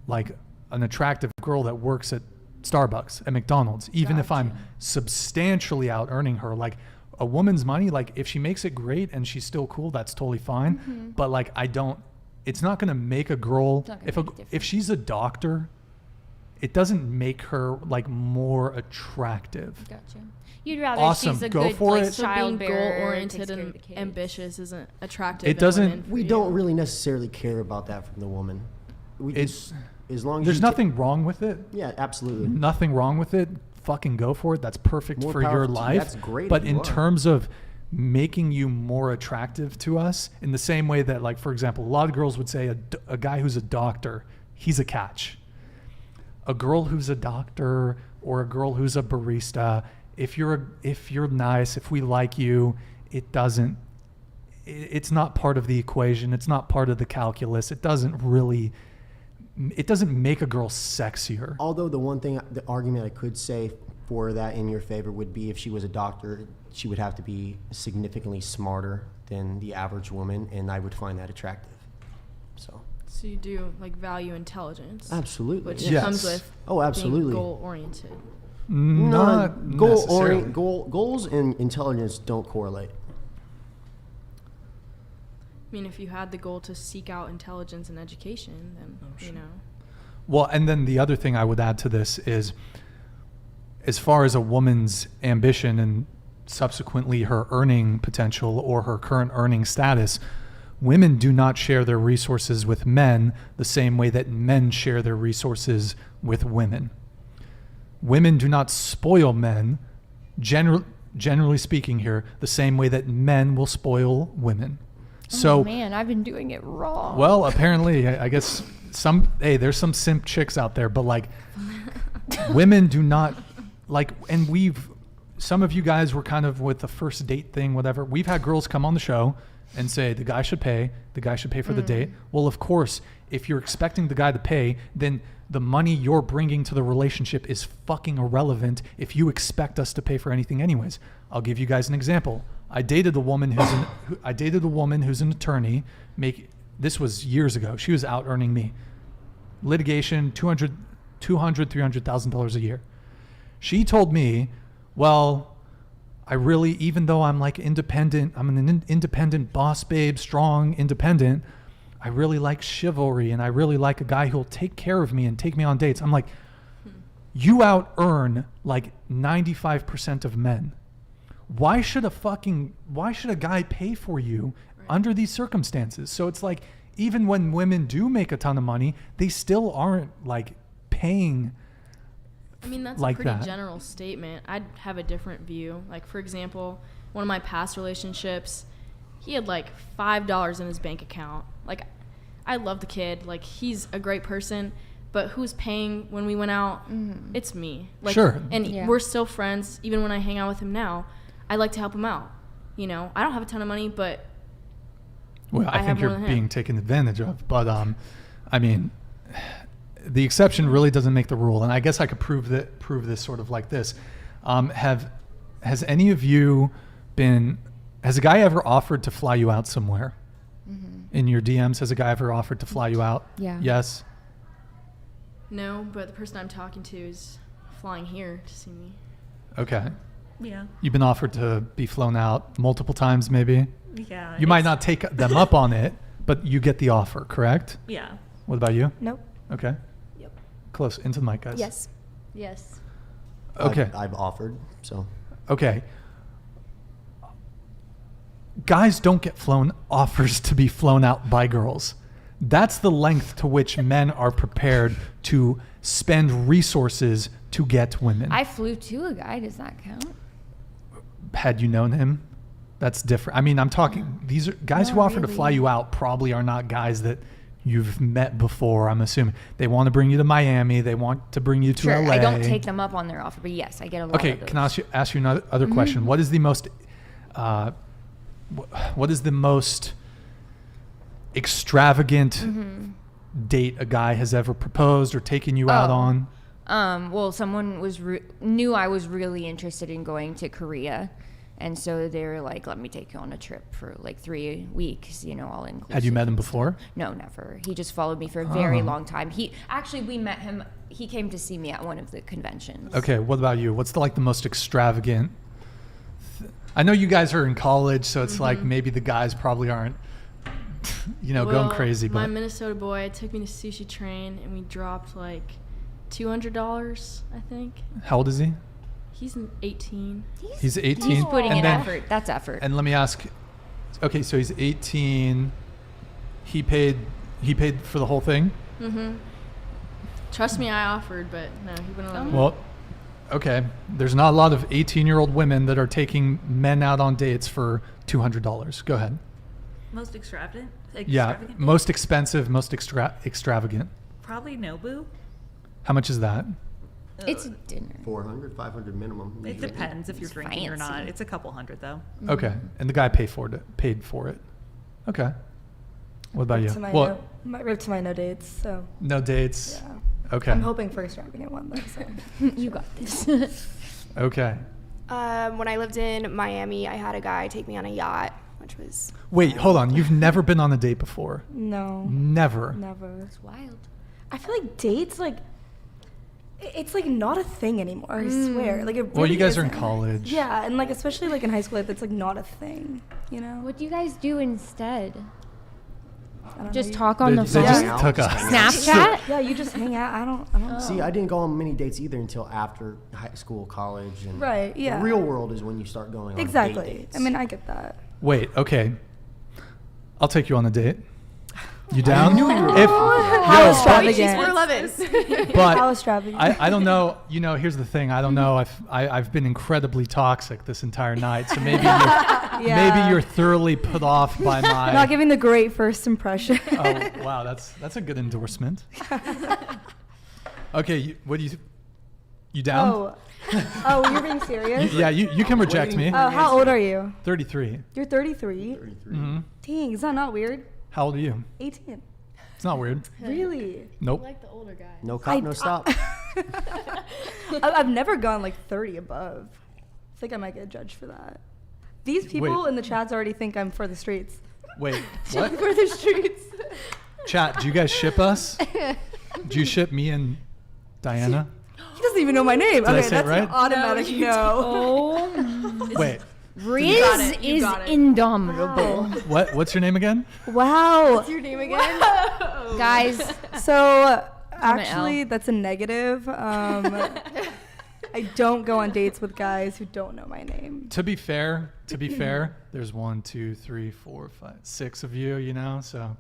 like an attractive girl that works at Starbucks, at McDonald's, even if I'm substantially out earning her. Like a woman's money, like if she makes it great and she's still cool, that's totally fine. But like it's not gonna make a girl, if she's a doctor, it doesn't make her like more attractive. Gotcha. You'd rather she's a good like, child being goal-oriented and ambitious isn't attractive. It doesn't. We don't really necessarily care about that from the woman. As long as there's nothing wrong with it. Yeah, absolutely. Nothing wrong with it. Fucking go for it. That's perfect for your life. That's great. But in terms of making you more attractive to us, in the same way that, like, for example, a lot of girls would say a guy who's a doctor, he's a catch. A girl who's a doctor or a girl who's a barista, if you're nice, if we like you, it's not part of the equation. It's not part of the calculus. It doesn't make a girl sexier. Although the argument I could say for that in your favor would be if she was a doctor, she would have to be significantly smarter than the average woman, and I would find that attractive. So you do like value intelligence. Absolutely. Which comes with being goal-oriented. Not goals and intelligence don't correlate. I mean, if you had the goal to seek out intelligence and education, then, you know. Well, and then the other thing I would add to this is, as far as a woman's ambition and subsequently her earning potential or her current earning status, women do not share their resources with men the same way that men share their resources with women. Women do not spoil men, generally speaking here, the same way that men will spoil women. So, man, I've been doing it wrong. Well, apparently, I guess there's some simp chicks out there, but like women do not like, and some of you guys were kind of with the first date thing, whatever. We've had girls come on the show and say, the guy should pay for the date. Well, of course, if you're expecting the guy to pay, then the money you're bringing to the relationship is fucking irrelevant if you expect us to pay for anything anyways. I'll give you guys an example. I dated a woman who's an attorney. This was years ago. She was out earning me. Litigation, $300,000 a year. She told me, well, even though I'm like independent, I'm an independent boss babe, strong, independent, I really like chivalry and I really like a guy who'll take care of me and take me on dates. I'm like, you out earn like 95% of men. Why should a guy pay for you under these circumstances? So it's like, even when women do make a ton of money, they still aren't like paying. I mean, that's like a pretty general statement. I'd have a different view. Like, for example, one of my past relationships, he had like $5 in his bank account. Like, I love the kid. Like, he's a great person. But who's paying when we went out? It's me. Like, sure. And we're still friends, even when I hang out with him now. I like to help him out. You know, I don't have a ton of money, but I think you're being taken advantage of. But I mean, the exception really doesn't make the rule. And I guess I could prove this sort of like this. Has any of you has a guy ever offered to fly you out somewhere? In your DMs, has a guy ever offered to fly you out? Yeah. Yes? No, but the person I'm talking to is flying here to see me. Okay. Yeah. You've been offered to be flown out multiple times, maybe? Yeah. You might not take them up on it, but you get the offer, correct? Yeah. What about you? Nope. Okay. Yep. Close. Into the mic, guys. Yes. Yes. Okay. I've offered, so. Okay. Guys don't get offers to be flown out by girls. That's the length to which men are prepared to spend resources to get women. I flew to a guy. Does that count? Had you known him, that's different. I mean, I'm talking, these are guys who offer to fly you out probably are not guys that you've met before, I'm assuming. They want to bring you to Miami. They want to bring you to LA. I don't take them up on their offer, but yes, I get a lot of those. Can I ask you another question? What is the most extravagant date a guy has ever proposed or taken you out on? Well, someone knew I was really interested in going to Korea. And so they were like, let me take you on a trip for like 3 weeks, all inclusive. Had you met him before? No, never. He just followed me for a very long time. We met him. He came to see me at one of the conventions. Okay, what about you? What's the most extravagant? I know you guys are in college, so it's like maybe the guys probably aren't, going crazy. My But Minnesota boy took me to Sushi Train, and we dropped like $200, I think. How old is he? He's 18. He's 18. He's putting in effort. That's effort. And let me ask. Okay, so he's 18. He paid for the whole thing. Mm-hmm. Trust me, I offered, but no, he wouldn't let me. Well, okay. There's not a lot of 18-year-old women that are taking men out on dates for $200. Go ahead. Most extravagant? Yeah, most expensive, most extravagant. Probably Nobu. How much is that? It's dinner. 400, 500 minimum. It depends if you're drinking or not. fancy. It's a couple hundred though. Okay, and the guy paid for it. Okay. What about you? Right to my no dates. So. No dates. Yeah. Okay. I'm hoping for extravagant one though. So. You got this. Okay. When I lived in Miami, I had a guy take me on a yacht, which was... Wait, hold on. You've never been on a date before? No. Never. Never. It's wild. I feel like dates it's like not a thing anymore. I swear. Like it really Well, you guys are in isn't. college. Yeah, and like especially like in high school, it's like not a thing. What do you guys do instead? I don't Just know. talk on the They phone? just took us. Snapchat? Yeah, you just hang out. I don't know. See, I didn't go on many dates either until after high school, college, and Right, yeah. the real world is when you start going on Exactly. date dates. I mean, I get that. Wait, okay. I'll take you on a date. You down? How extravagant. We're 11s. But How extravagant. I don't know. Here's the thing. I don't know. I've been incredibly toxic this entire night. So maybe maybe you're thoroughly put off by my. Not giving the great first impression. Oh wow, that's a good endorsement. Okay, you down? Oh, you're being serious? You can reject me. Oh, how old are you? 33. You're 33? 33. Mm-hmm. Dang, is that not weird? How old are you? 18. It's not weird. Really? Nope. like the older guy. No cop, no stop. I've never gone like 30 above. I think I might get judged for that. These people Wait. in the chats already think I'm for the streets. Wait, what? For the streets. Chat, do you guys ship us? Do you ship me and Diana? He doesn't even know my name. Did I Okay, say that's it right? an automatic no. Oh. Wait, Riz is indomitable. what's your name again? Wow. What's your name again? Guys, So I'm an actually, L. that's a negative. I don't go on dates with guys who don't know my name. To be fair, there's 1, 2, 3, 4, 5, 6 of you, so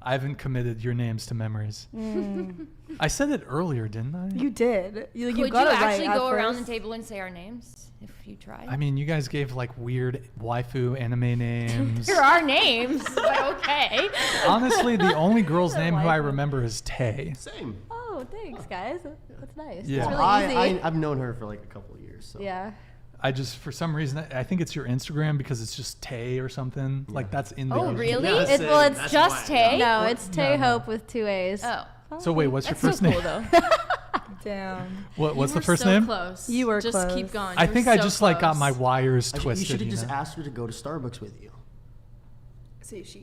I haven't committed your names to memories. I said it earlier, didn't I? You did. You could got you it right actually at go around the first. table and say our names if you tried? I mean, you guys gave like weird waifu anime names. There are names, but okay. Honestly, the only girl's name who I remember is Tay. Same. Oh, thanks, guys. That's nice. Yeah. It's really easy. I've known her for like a couple of years. So. Yeah. I just, for some reason, I think it's your Instagram because it's just Tay or something. Like that's in the Oh, user- really? Yeah, It's that's just why. Tay? No, it's Tay No. Hope with 2 A's. Oh. So wait, what's That's your first so name? cool, though. Damn. What's You the were first so name? Close. You were just close. keep going. I You were think I so just like got close. my wires You twisted. should have you just know? asked her to go to Starbucks with you.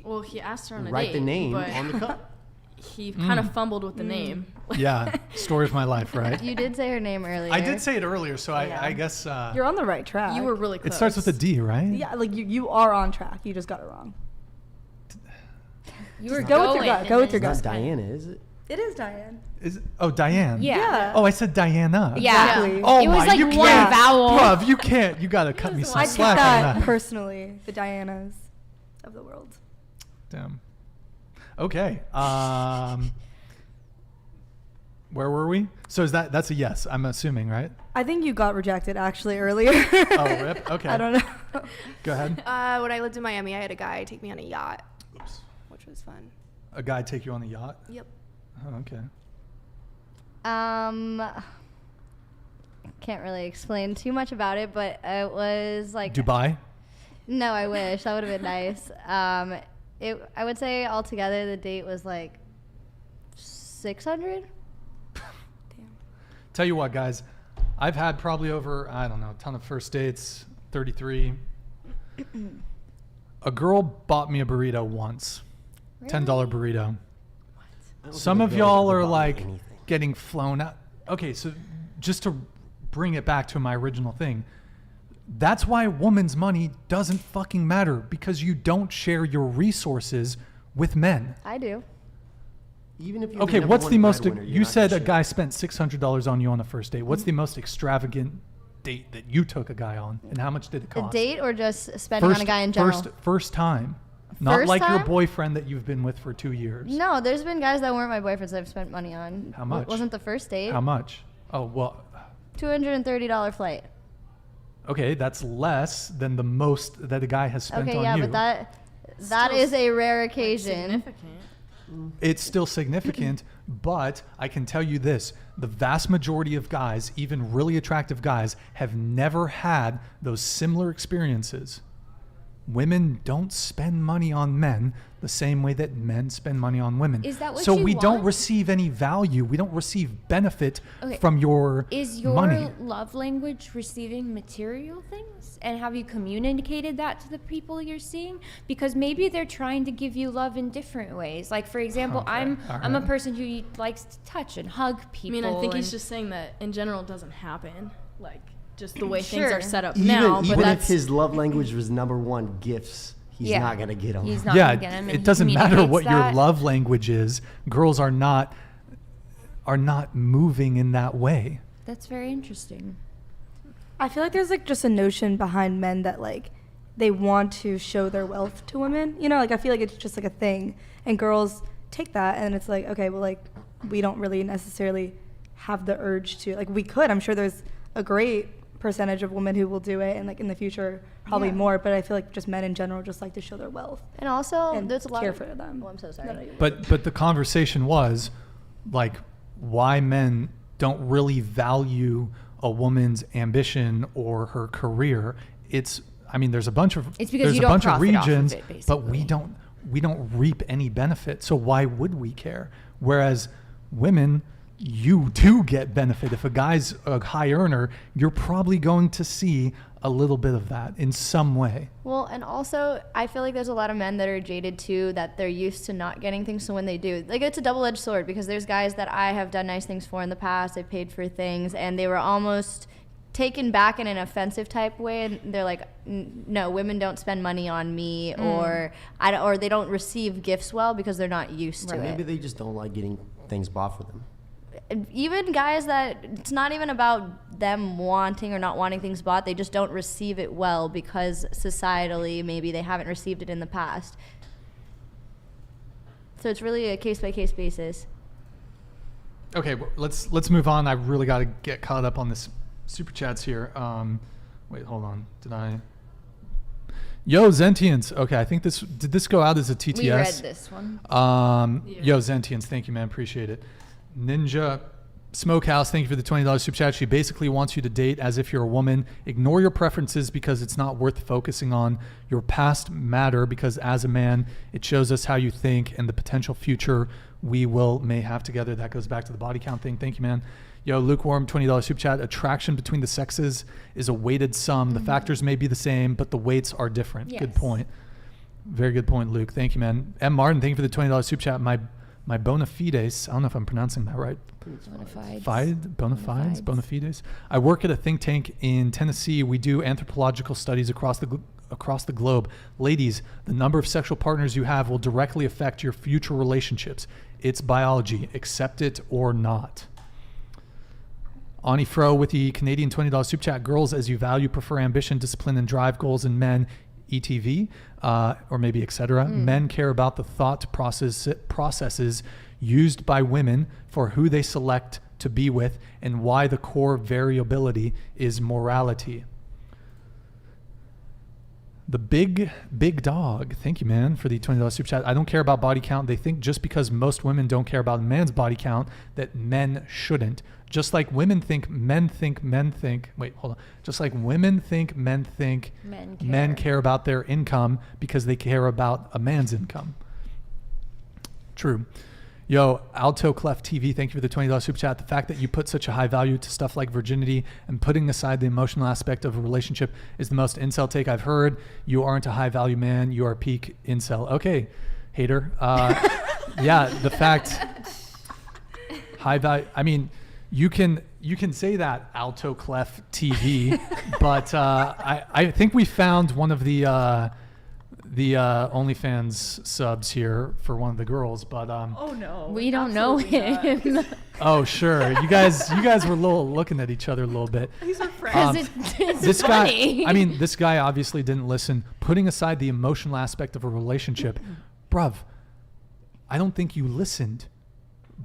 Well, he asked her on a Write date. the name but on the cup. He kind of fumbled with the name. Yeah, story of my life, right? You did say her name earlier. I did say it earlier, so I guess You're on the right track. You were really close. it starts with a D, right? Yeah, like you are on track. You just got it wrong. You were Go with your going. gut. Go with your It's not gut. Diana, is it? It is Diane. Diane. Yeah. Oh, I said Diana. Yeah. Exactly. Oh It was my, like you one can't, vowel. Bruv, you can't. You gotta cut me some I take slack on that that. personally. The Dianas of the world. Damn. Okay. Where were we? So that's a yes, I'm assuming, right? I think you got rejected actually earlier. Oh, rip. Okay. I don't know. Go ahead. When I lived in Miami, I had a guy take me on a yacht, which was fun. A guy take you on the yacht? Yep. Oh, okay. Can't really explain too much about it, but it was like Dubai? No, I wish that would have been nice. I would say altogether the date was like 600. Tell you what, guys, I've had probably over, I don't know, a ton of first dates, 33. A girl bought me a burrito once. Really? $10 burrito. Some of y'all are like getting flown out. Okay, so just to bring it back to my original thing, that's why a woman's money doesn't fucking matter, because you don't share your resources with men. I do. Even if you're Okay, what's the most, you said a sure. guy spent $600 on you on a first date. What's the most extravagant date that you took a guy on, and how much did it A cost? date or just spending on a guy in general? First time. Not First like your time? boyfriend that you've been with for 2 years. No, there's been guys that weren't my boyfriends that I've spent money on. How much? Wasn't the first date. How much? Oh, well, $230 flight. okay, that's less than the most that a guy has spent Okay, on yeah, you. but that is a rare occasion. Significant. It's still significant, but I can tell you this. The vast majority of guys, even really attractive guys, have never had those similar experiences. Women don't spend money on men the same way that men spend money on women. Is that what so you we don't want? receive any value. We don't receive benefit Okay. from your Is your money. love language receiving material things? And have you communicated that to the people you're seeing? Because maybe they're trying to give you love in different ways. Like, for example, Okay, I'm a alright. person who likes to touch and hug I people. mean, I think he's and- just saying that in general it doesn't happen. Like, just the way things Sure. are set up Even, now. But even if that's his love language was #1 gifts, he's Yeah. not going to get them. He's not Yeah, gonna get him, and it he doesn't matter communicates what your that. love language is. Girls are not moving in that way. That's very interesting. I feel like there's like just a notion behind men that like they want to show their wealth to women. You know, like I feel like it's just like a thing, and girls take that and it's like, okay, well, like we don't really necessarily have the urge to, like we could. I'm sure there's a great percentage of women who will do it, and like in the future probably Yeah. more, but I feel like just men in general just like to show their wealth And also, and there's a lot care of for them. Oh, I'm so sorry. But the conversation was like why men don't really value a woman's ambition or her career. It's, I mean, there's a bunch of It's because there's you a don't bunch of profit off of regions, it, but we basically. don't reap any benefit. So why would we care? Whereas women, you do get benefit. If a guy's a high earner, you're probably going to see a little bit of that in some way. Well, and also, I feel like there's a lot of men that are jaded too, that they're used to not getting things. So when they do, like, it's a double-edged sword, because there's guys that I have done nice things for in the past. I paid for things, and they were almost taken back in an offensive type way, and they're like, no, women don't spend money on me, or they don't receive gifts well because they're not used to it. Maybe they just don't like getting things bought for them. Even guys that it's not even about them wanting or not wanting things bought, they just don't receive it well because societally maybe they haven't received it in the past. So it's really a case-by-case basis. Okay, well, let's move on. I really got to get caught up on this super chats here. Wait, hold on. Did I? Yo, Zentians. Okay, I think did this go out as a TTS? We read this one. Yo, Zentians, thank you, man. Appreciate it. Ninja Smokehouse, thank you for the $20 super chat. She basically wants you to date as if you're a woman. Ignore your preferences because it's not worth focusing on. Your past matter because as a man, it shows us how you think and the potential future we may have together. That goes back to the body count thing. Thank you, man. Yo, Lukewarm, $20 super chat. Attraction between the sexes is a weighted sum. The factors may be the same, but the weights are different. Yes. Good point. Very good point, Luke. Thank you, man. M. Martin, thank you for the $20 super chat. My bona fides, I don't know if I'm pronouncing that right. Bona fides. I work at a think tank in Tennessee. We do anthropological studies across the globe. Ladies, the number of sexual partners you have will directly affect your future relationships. It's biology. Accept it or not. Ani Fro with the Canadian $20 super chat. Girls, as you value, prefer ambition, discipline, and drive goals in men, ETV, or maybe etc. Men care about the thought processes used by women for who they select to be with and why the core variability is morality. The big dog, thank you, man, for the $20 super chat. I don't care about body count. They think just because most women don't care about a man's body count that men shouldn't. Just like women think men think. Wait, hold on. Just like women think men think men care about their income because they care about a man's income. True. Yo, Alto Clef TV, thank you for the $20 super chat. The fact that you put such a high value to stuff like virginity and putting aside the emotional aspect of a relationship is the most incel take I've heard. You aren't a high value man. You are peak incel. Okay, hater. Yeah, the fact high value. I mean, you can say that, Alto Clef TV, but I think we found one of the OnlyFans subs here for one of the girls, but oh no, we don't know him. Oh sure, you guys were looking at each other a little bit. These are friends. It's this funny. guy, I mean, this guy obviously didn't listen. Putting aside the emotional aspect of a relationship, bruv, I don't think you listened.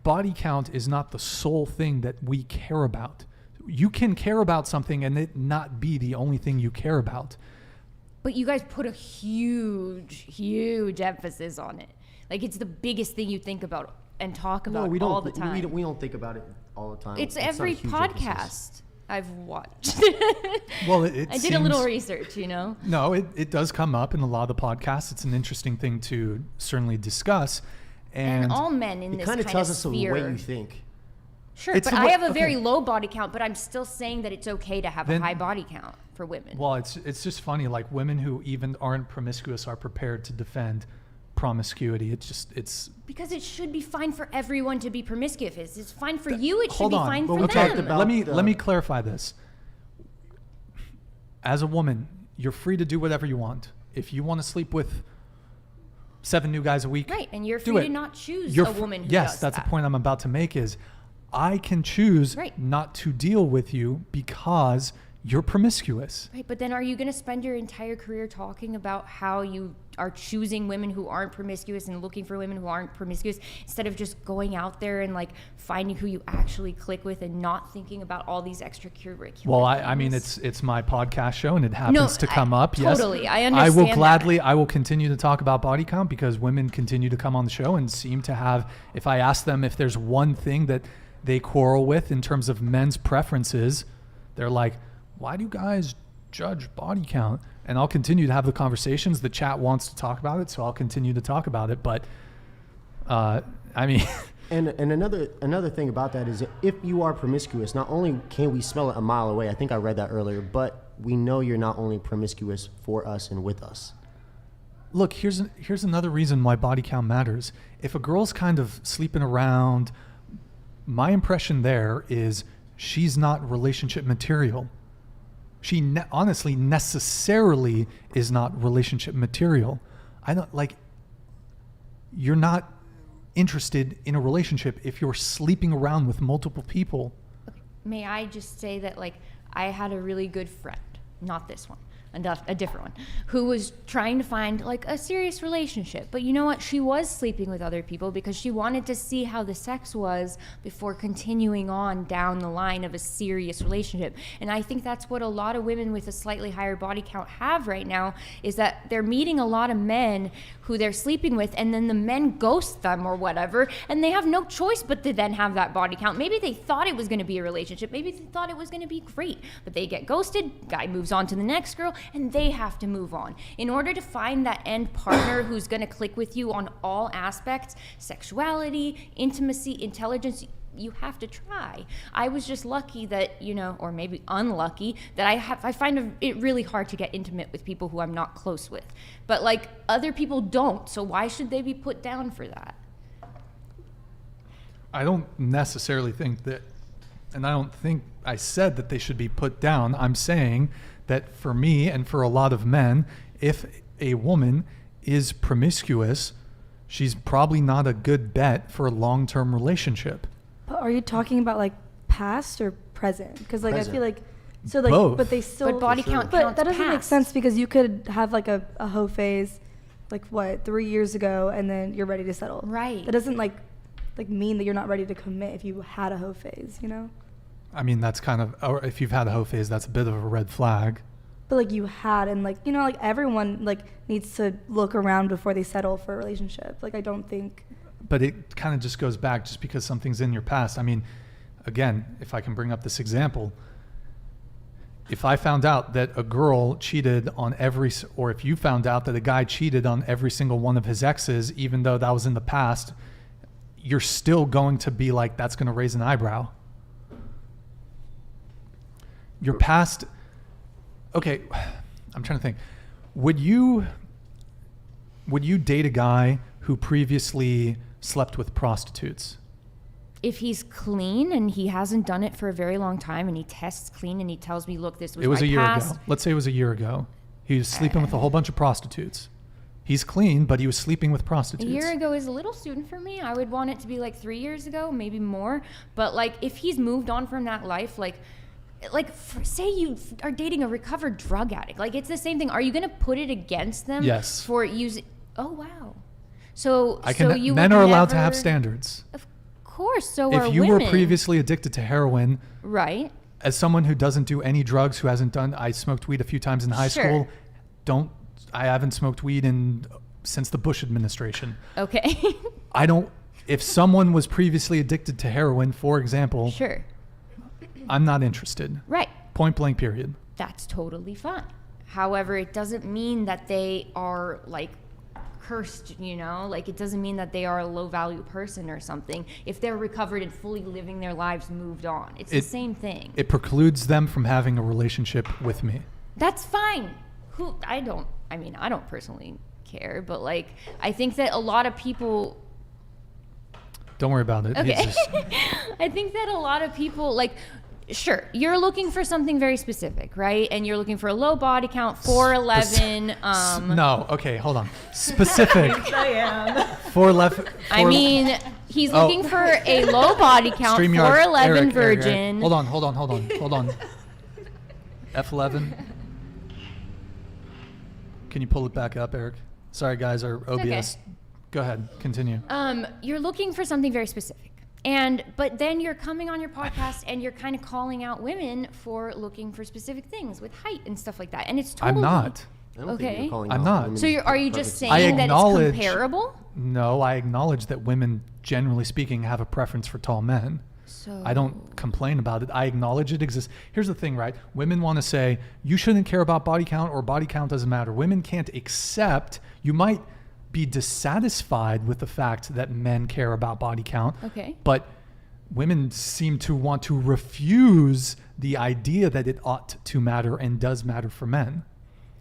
Body count is not the sole thing that we care about. You can care about something and it not be the only thing you care about. But you guys put a huge emphasis on it. Like, it's the biggest thing you think about and talk about all the time. We don't think about it all the time. It's every podcast I've watched. Well, I did a little research, you know? No, it does come up in a lot of the podcasts. It's an interesting thing to certainly discuss. And all men in this kind of tells us sphere. the way you think. Sure, but I have a very low body count, but I'm still saying that it's okay to have a high body count for women. Well, it's just funny. Like, women who even aren't promiscuous are prepared to defend promiscuity. It's because it should be fine for everyone to be promiscuous. It's fine for you. It should be fine for okay, them. Let me clarify this. As a woman, you're free to do whatever you want. If you want to sleep with 7 new guys a week, right? And you're free to not choose a woman who yes, does that's that. the point I'm about to make. Is I can choose Right. not to deal with you because you're promiscuous. Right, but then are you going to spend your entire career talking about how you are choosing women who aren't promiscuous and looking for women who aren't promiscuous instead of just going out there and like finding who you actually click with and not thinking about all these extracurricular Well, things? I mean, it's my podcast show and it happens to come up. Totally, yes, I understand I will continue to talk about body count because women continue to come on the show and seem to have, if I ask them if there's one thing that they quarrel with in terms of men's preferences, they're like, why do guys judge body count? And I'll continue to have the conversations. The chat wants to talk about it, so I'll continue to talk about it. But I mean, and another thing about that is if you are promiscuous, not only can we smell it a mile away, I think I read that earlier, but we know you're not only promiscuous for us and with us. Look, here's another reason why body count matters. If a girl's kind of sleeping around, my impression there is she's not relationship material. She honestly necessarily is not relationship material. I don't like, you're not interested in a relationship if you're sleeping around with multiple people. May I just say that, like, I had a really good friend, not this one, a different one, who was trying to find like a serious relationship. But you know what? She was sleeping with other people because she wanted to see how the sex was before continuing on down the line of a serious relationship. And I think that's what a lot of women with a slightly higher body count have right now, is that they're meeting a lot of men who they're sleeping with, and then the men ghost them or whatever, and they have no choice but to then have that body count. Maybe they thought it was going to be a relationship, maybe they thought it was going to be great, but they get ghosted, guy moves on to the next girl, and they have to move on. In order to find that end partner who's going to click with you on all aspects, sexuality, intimacy, intelligence, you have to try. I was just lucky that, you know, or maybe unlucky, that I find it really hard to get intimate with people who I'm not close with. But like, other people don't, so why should they be put down for that? I don't necessarily think that, and I don't think I said that they should be put down. I'm saying that for me and for a lot of men, if a woman is promiscuous, she's probably not a good bet for a long-term relationship. But are you talking about like past or present? Because like Present. I feel like, so like, Both. but they still. But body count But counts that doesn't make past. sense because you could have like a hoe phase, like what, 3 years ago, and then you're ready to settle. Right. That doesn't like mean that you're not ready to commit if you had a hoe phase, you know? I mean, that's kind of, or if you've had a hoe phase, that's a bit of a red flag. But like you had, and like, you know, like everyone like needs to look around before they settle for a relationship. Like I don't think. But it kind of just goes back just because something's in your past. I mean, again, if I can bring up this example, if I found out that a girl cheated on or if you found out that a guy cheated on every single one of his exes, even though that was in the past, you're still going to be like, that's going to raise an eyebrow. Your past, okay, I'm trying to think. Would you date a guy who previously slept with prostitutes? If he's clean and he hasn't done it for a very long time and he tests clean and he tells me, look, this was my past. It was a year ago. Let's say it was a year ago. He was sleeping with a whole bunch of prostitutes. He's clean, but he was sleeping with prostitutes. A year ago is a little soon for me. I would want it to be like 3 years ago, maybe more. But like, if he's moved on from that life, say you are dating a recovered drug addict, like it's the same thing. Are you going to put it against them? Yes. For using? Oh wow. Men are allowed to have standards. Of course, so are women. If you were previously addicted to heroin, right? As someone who doesn't do any drugs, who hasn't done, I smoked weed a few times in high school. I haven't smoked weed since the Bush administration. Okay. If someone was previously addicted to heroin, for example, sure, I'm not interested. Right. Point blank, period. That's totally fine. However, it doesn't mean that they are like cursed, like it doesn't mean that they are a low value person or something. If they're recovered and fully living their lives, moved on, it's the same thing. It precludes them from having a relationship with me. That's fine. I don't personally care, but like, I think that a lot of people. Don't worry about it. Okay. I think that a lot of people, like, sure, you're looking for something very specific, right? And you're looking for a low body count, 4'11". No, okay, hold on. Specific. 4'11". He's looking for a low body count, 4'11" virgin. Hold on. F11. Can you pull it back up, Eric? Sorry, guys, our OBS. Okay. Go ahead, continue. You're looking for something very specific. But then you're coming on your podcast and you're kind of calling out women for looking for specific things with height and stuff like that. And it's totally... I'm not. Okay. I'm not. So are you just saying that it's comparable? No, I acknowledge that women, generally speaking, have a preference for tall men. So I don't complain about it. I acknowledge it exists. Here's the thing, right? Women want to say, you shouldn't care about body count, or body count doesn't matter. Women can't accept, you might be dissatisfied with the fact that men care about body count. Okay. But women seem to want to refuse the idea that it ought to matter and does matter for men.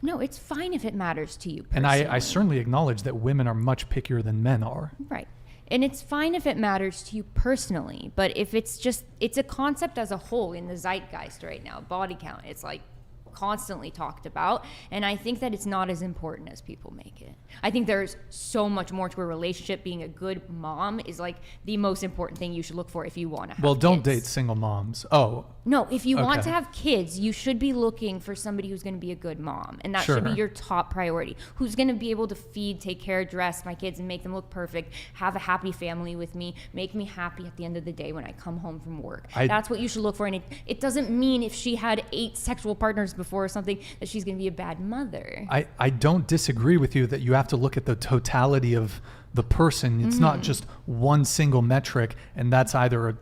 No, it's fine if it matters to you personally. And I certainly acknowledge that women are much pickier than men are. Right. And it's fine if it matters to you personally, but if it's a concept as a whole in the zeitgeist right now, body count, it's like constantly talked about, and I think that it's not as important as people make it. I think there's so much more to a relationship. Being a good mom is like the most important thing you should look for if you want to have don't kids. Date single moms. Oh. No, if you want to have kids, you should be looking for somebody who's going to be a good mom, and that should be your top priority. Who's going to be able to feed, take care, dress my kids and make them look perfect, have a happy family with me, make me happy at the end of the day when I come home from work. That's what you should look for, and it doesn't mean if she had 8 sexual partners before or something that she's going to be a bad mother. I don't disagree with you that you have to look at the totality of the person. It's not just one single metric, and that's either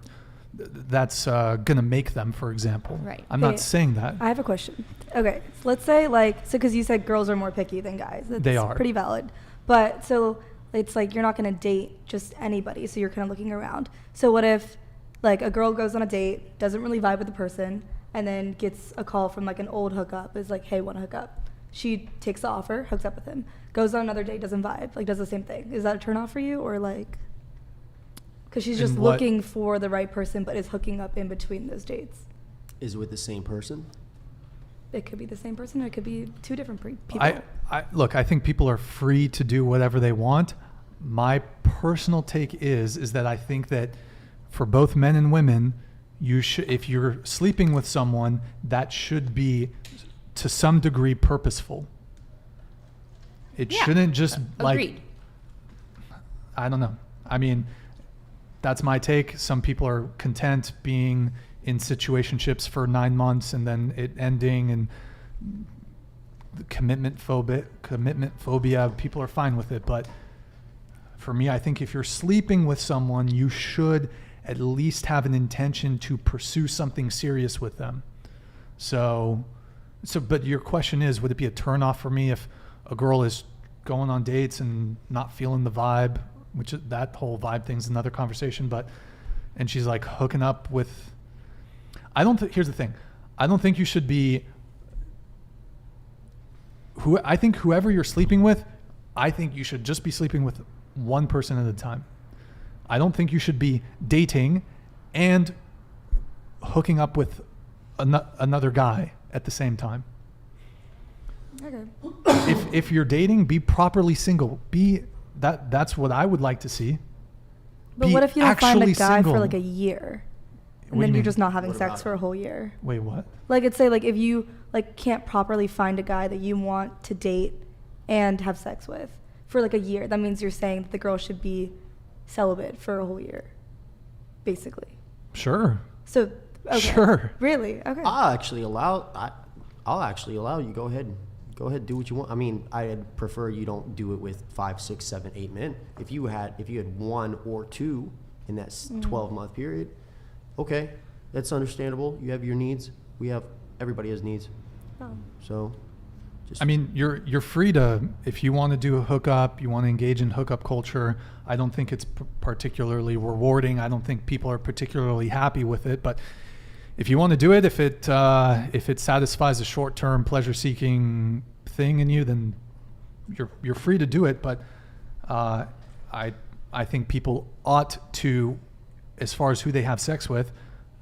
that's going to make them, for example. Right. I'm not saying that. I have a question. Okay, so let's say because you said girls are more picky than guys. They are. Pretty valid. But so it's like you're not going to date just anybody, so you're kind of looking around. So what if like a girl goes on a date, doesn't really vibe with the person, and then gets a call from like an old hookup, is like, hey, want to hook up? She takes the offer, hooks up with him, goes on another date, doesn't vibe, like does the same thing. Is that a turn off for you, or like, because she's just looking for the right person but is hooking up in between those dates? Is it with the same person? It could be the same person, or it could be 2 different people. Look, I think people are free to do whatever they want. My personal take is that I think that for both men and women, you should, if you're sleeping with someone, that should be to some degree purposeful. It shouldn't just agreed. I don't know. I mean, that's my take. Some people are content being in situationships for 9 months and then it ending, and the commitment phobia, people are fine with it. But for me, I think if you're sleeping with someone, you should at least have an intention to pursue something serious with them. So, but your question is, would it be a turnoff for me if a girl is going on dates and not feeling the vibe? which that whole vibe thing's another conversation, and she's like hooking up with, here's the thing. I don't think you should be, I think whoever you're sleeping with, I think you should just be sleeping with one person at a time. I don't think you should be dating and hooking up with another guy at the same time. Okay. If you're dating, be properly single. That's what I would like to see. But what if you don't find a guy single. for like a year, and then you're just not having sex for a whole year? Wait, what? Like, it's say like if you like can't properly find a guy that you want to date and have sex with for like a year, that means you're saying that the girl should be celibate for a whole year, basically. Sure. So. Okay. Sure. Really? Okay. I'll actually allow you. Go ahead, do what you want. I mean, I'd prefer you don't do it with 5, 6, 7, 8 men. If you had 1 or 2 in that 12-month period, okay, that's understandable. You have your needs. Everybody has needs. Oh. So, I mean, you're free to, if you want to do a hookup, you want to engage in hookup culture. I don't think it's particularly rewarding. I don't think people are particularly happy with it, but if you want to do it, if it satisfies a short-term pleasure-seeking thing in you, then you're free to do it. But I think people ought to, as far as who they have sex with,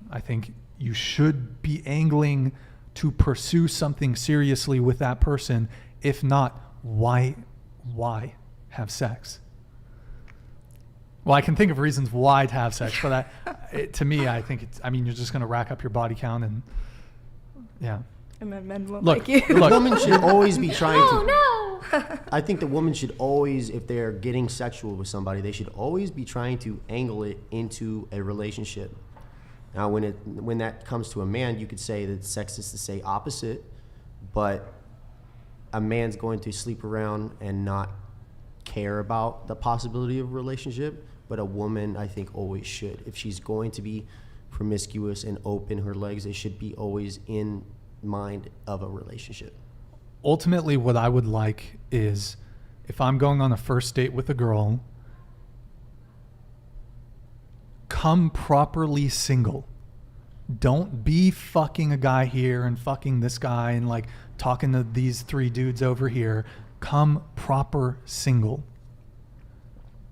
I think you should be angling to pursue something seriously with that person. If not, why have sex? Well, I can think of reasons why to have sex, but to me, I think you're just going to rack up your body count and, yeah. And men won't Look, like you. the woman should always be trying to. Oh, no! I think the woman should always, if they're getting sexual with somebody, they should always be trying to angle it into a relationship. Now, when that comes to a man, you could say that it's sexist to say opposite, but a man's going to sleep around and not care about the possibility of a relationship. But a woman, I think, always should. If she's going to be promiscuous and open her legs, it should be always in mind of a relationship. Ultimately, what I would like is, if I'm going on a first date with a girl, come properly single. Don't be fucking a guy here and fucking this guy and like talking to these 3 dudes over here. Come proper single.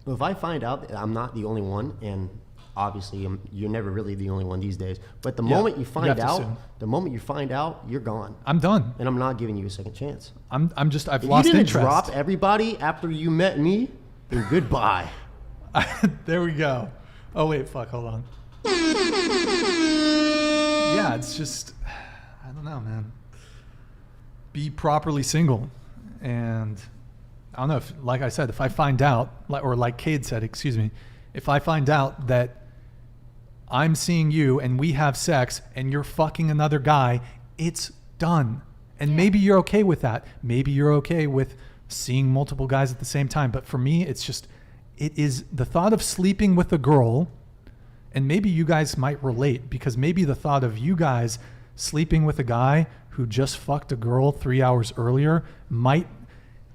If I find out that I'm not the only one, and obviously you're never really the only one these days, but the moment you find out, you're gone. I'm done. And I'm not giving you a second chance. I've lost interest. If you didn't drop everybody after you met me, then goodbye. There we go. Oh wait, fuck, hold on. Yeah, it's just, I don't know, man. Be properly single. And I don't know, if, like I said, if I find out, or like Cade said, if I find out that I'm seeing you and we have sex and you're fucking another guy, it's done. And maybe you're okay with that. Maybe you're okay with seeing multiple guys at the same time. But for me, it is the thought of sleeping with a girl, and maybe you guys might relate, because maybe the thought of you guys sleeping with a guy who just fucked a girl 3 hours earlier might,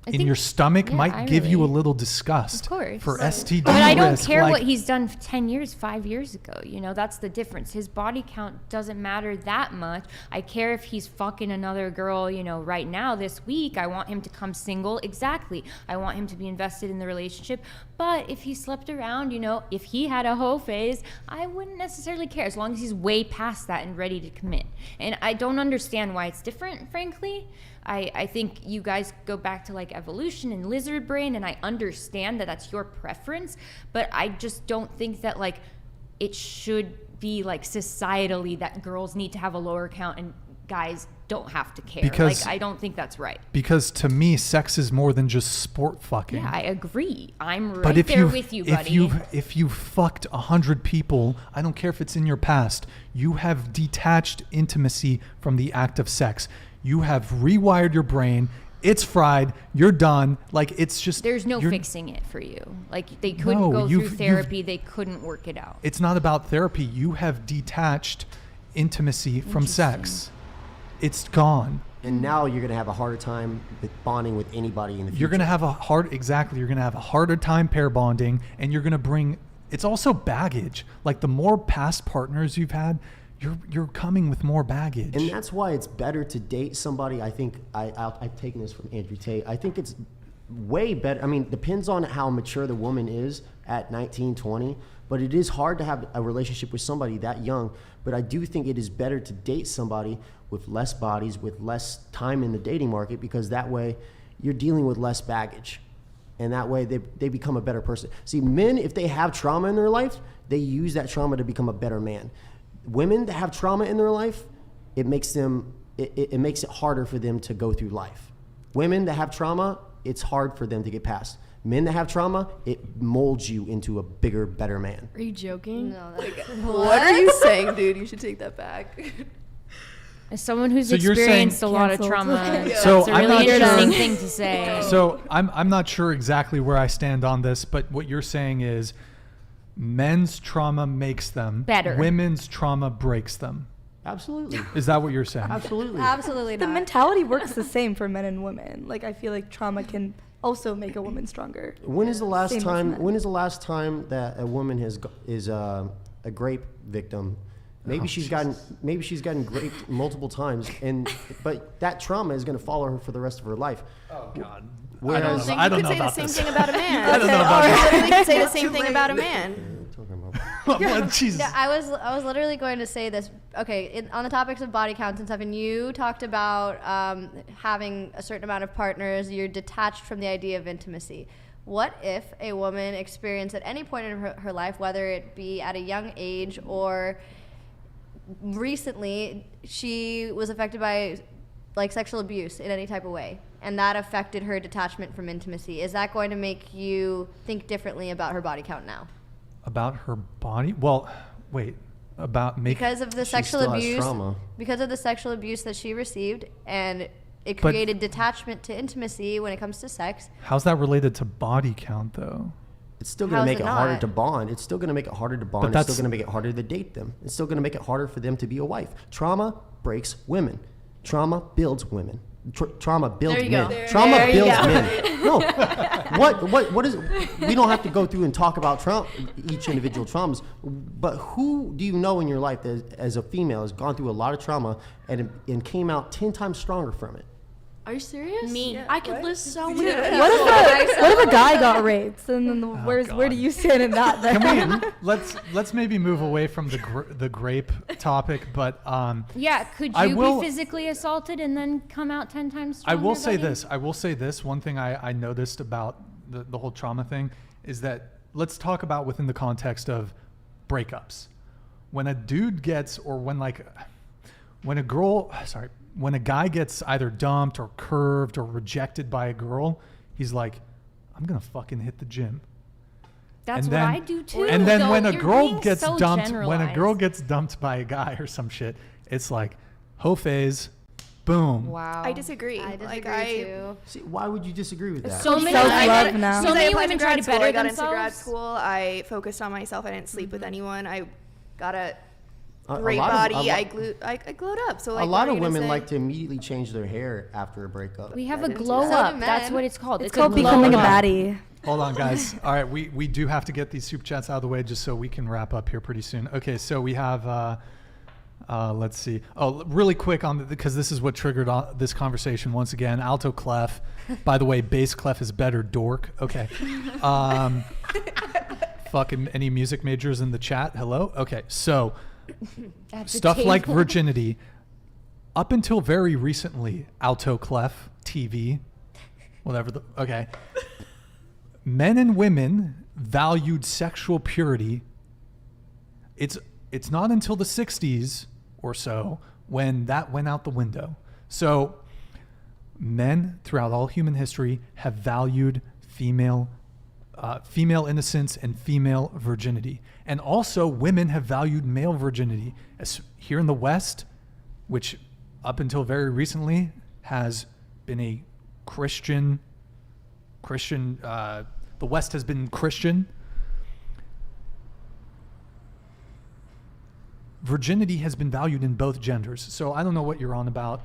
in your stomach, might give you a little disgust. Of course. For STD But I don't risk, care like, what he's done 10 years, 5 years ago. You know, that's the difference. His body count doesn't matter that much. I care if he's fucking another girl, you know, right now, this week. I want him to come single. Exactly. I want him to be invested in the relationship. But if he slept around, you know, if he had a hoe phase, I wouldn't necessarily care, as long as he's way past that and ready to commit. And I don't understand why it's different, frankly. I think you guys go back to like evolution and lizard brain, and I understand that that's your preference, but I just don't think that like it should be like societally that girls need to have a lower count and guys don't have to care. Because, like, I don't think that's right. Because to me, sex is more than just sport fucking. Yeah, I agree. I'm right there with you, buddy. If you fucked 100 people, I don't care if it's in your past, you have detached intimacy from the act of sex. You have rewired your brain. It's fried. You're done. Like, it's just... There's no fixing it for you. Like, they couldn't go through therapy. They couldn't work it out. It's not about therapy. You have detached intimacy from sex. It's gone. And now you're going to have a harder time with bonding with anybody in the future. You're going to have you're going to have a harder time pair bonding, and you're going to bring, it's also baggage. Like the more past partners you've had, you're coming with more baggage. And that's why it's better to date somebody. I think I've taken this from Andrew Tate. I think it's way better. I mean, depends on how mature the woman is at 19, 20, but it is hard to have a relationship with somebody that young. But I do think it is better to date somebody with less bodies, with less time in the dating market, because that way you're dealing with less baggage. And that way they become a better person. See, men, if they have trauma in their life, they use that trauma to become a better man. Women that have trauma in their life, it makes it harder for them to go through life. Women that have trauma, it's hard for them to get past. Men that have trauma, it molds you into a bigger, better man. Are you joking? No, that's What are you saying, dude? You should take that back. As someone who's So you're experienced a saying- lot of Canceled. trauma, Yeah. So it's a I'm really not sure- interesting thing to say. So I'm not sure exactly where I stand on this, but what you're saying is men's trauma makes them Better. Women's trauma breaks them. Absolutely. Is that what you're saying? Absolutely. Absolutely The not. mentality works the same for men and women. Like I feel like trauma can also make a woman stronger. When is the last Same with time? men. When is the last time that a woman is a grape victim? Maybe she's gotten raped multiple times, but that trauma is going to follow her for the rest of her life. Oh God. Whereas I don't You know could say the about same this. thing about a man. I don't know about Or this. literally could say the same thing about a man. Well, Jesus. Yeah, I was literally going to say this. Okay, on the topics of body counts and stuff, and you talked about having a certain amount of partners. You're detached from the idea of intimacy. What if a woman experienced at any point in her life, whether it be at a young age or recently, she was affected by like sexual abuse in any type of way, and that affected her detachment from intimacy? Is that going to make you think differently about her body count now? About her body? Well, wait. About making Because of the She sexual still has abuse. trauma. Because of the sexual abuse that she received, and it But- created detachment to intimacy when it comes to sex. How's that related to body count though? It's still going How's to make it it harder not? to bond. It's still going to make it harder to bond. But It's still that's- going to make it harder to date them. It's still going to make it harder for them to be a wife. Trauma breaks women. Trauma builds women. Trauma builds There you men. go. Trauma There you builds go. men. No. What is it? We don't have to go through and talk about trauma, each individual traumas, but who do you know in your life that as a female has gone through a lot of trauma and came out 10 times stronger from it? Are you serious? Me. I could list so many. What if a guy got raped? And then where do you stand in that? Then? Can we let's maybe move away from the grape topic, but Yeah, could I you will- be physically assaulted and then come out 10 times I stronger? will say buddy? this. I will say this. One thing I noticed about the whole trauma thing is that let's talk about within the context of breakups. When a dude gets, or when a guy gets either dumped or curved or rejected by a girl, he's like, I'm gonna fucking hit the gym. That's And what then- I do too. And then though. when a You're girl being gets so dumped, when a girl generalized. gets dumped by a guy or some shit, it's like, hoe phase, boom. Wow. I disagree. I disagree Like too. See, why would you disagree with that? So many Self-love women, now. so Because I many applied women to try grad to school, better I got into grad themselves. school. I focused on myself. I didn't sleep with anyone. I got a A great lot of- body. a I lot- glowed up. So like, a lot what are of you gonna women say? like to immediately change their hair after a breakup. We have a That is- glow So do up. men. That's what it's called. It's a called glow becoming a up. baddie. Hold on, guys. All right, we do have to get these super chats out of the way just so we can wrap up here pretty soon. Okay, so we have, let's see. Oh, really quick because this is what triggered this conversation once again. Alto clef. By the way, bass clef is better. Dork. Okay. Fucking any music majors in the chat? Hello. Okay, so At the stuff like table. virginity. Up until very recently, alto clef, TV, whatever the, okay. Men and women valued sexual purity. It's not until the 60s or so when that went out the window. So men throughout all human history have valued female innocence and female virginity. And also women have valued male virginity. As here in the West, which up until very recently has been a Christian, the West has been Christian. Virginity has been valued in both genders. So I don't know what you're on about.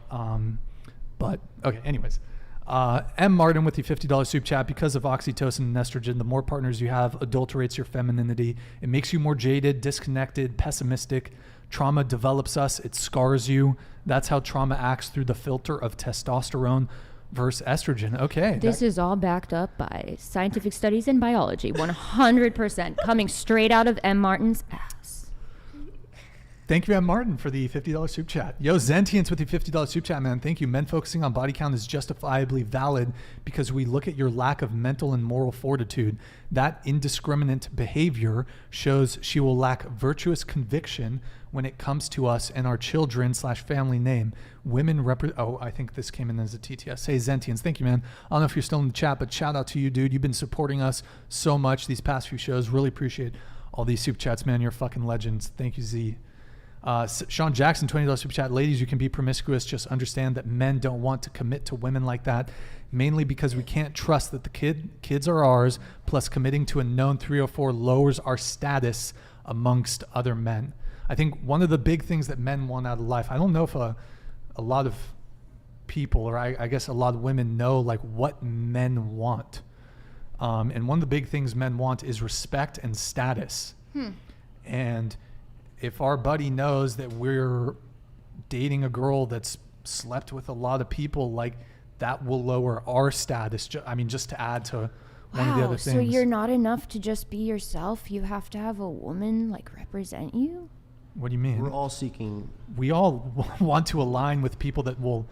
But okay, anyways. M. Martin with the $50 soup chat. Because of oxytocin and estrogen, the more partners you have adulterates your femininity. It makes you more jaded, disconnected, pessimistic. Trauma develops us. It scars you. That's how trauma acts through the filter of testosterone versus estrogen. Okay. This is all backed up by scientific studies in biology. 100% coming straight out of M. Martin's ass. Thank you, M. Martin, for the $50 soup chat. Yo, Zentians with the $50 soup chat, man. Thank you. Men focusing on body count is justifiably valid because we look at your lack of mental and moral fortitude. That indiscriminate behavior shows she will lack virtuous conviction when it comes to us and our children/family name. Women I think this came in as a TTS. Hey, Zentians, thank you, man. I don't know if you're still in the chat, but shout out to you, dude. You've been supporting us so much these past few shows. Really appreciate all these soup chats, man. You're fucking legends. Thank you, Z. Sean Jackson, $20 super chat. Ladies, you can be promiscuous. Just understand that men don't want to commit to women like that, mainly because we can't trust that the kids are ours, plus committing to a known 304 lowers our status amongst other men. I think one of the big things that men want out of life, I don't know if a lot of people, or I guess a lot of women know like what men want. And one of the big things men want is respect and status. And if our buddy knows that we're dating a girl that's slept with a lot of people, like that will lower our status. Just to add to one of the other things. So you're not enough to just be yourself. You have to have a woman like represent you. What do you mean? We're all seeking. We all want to align with people that will.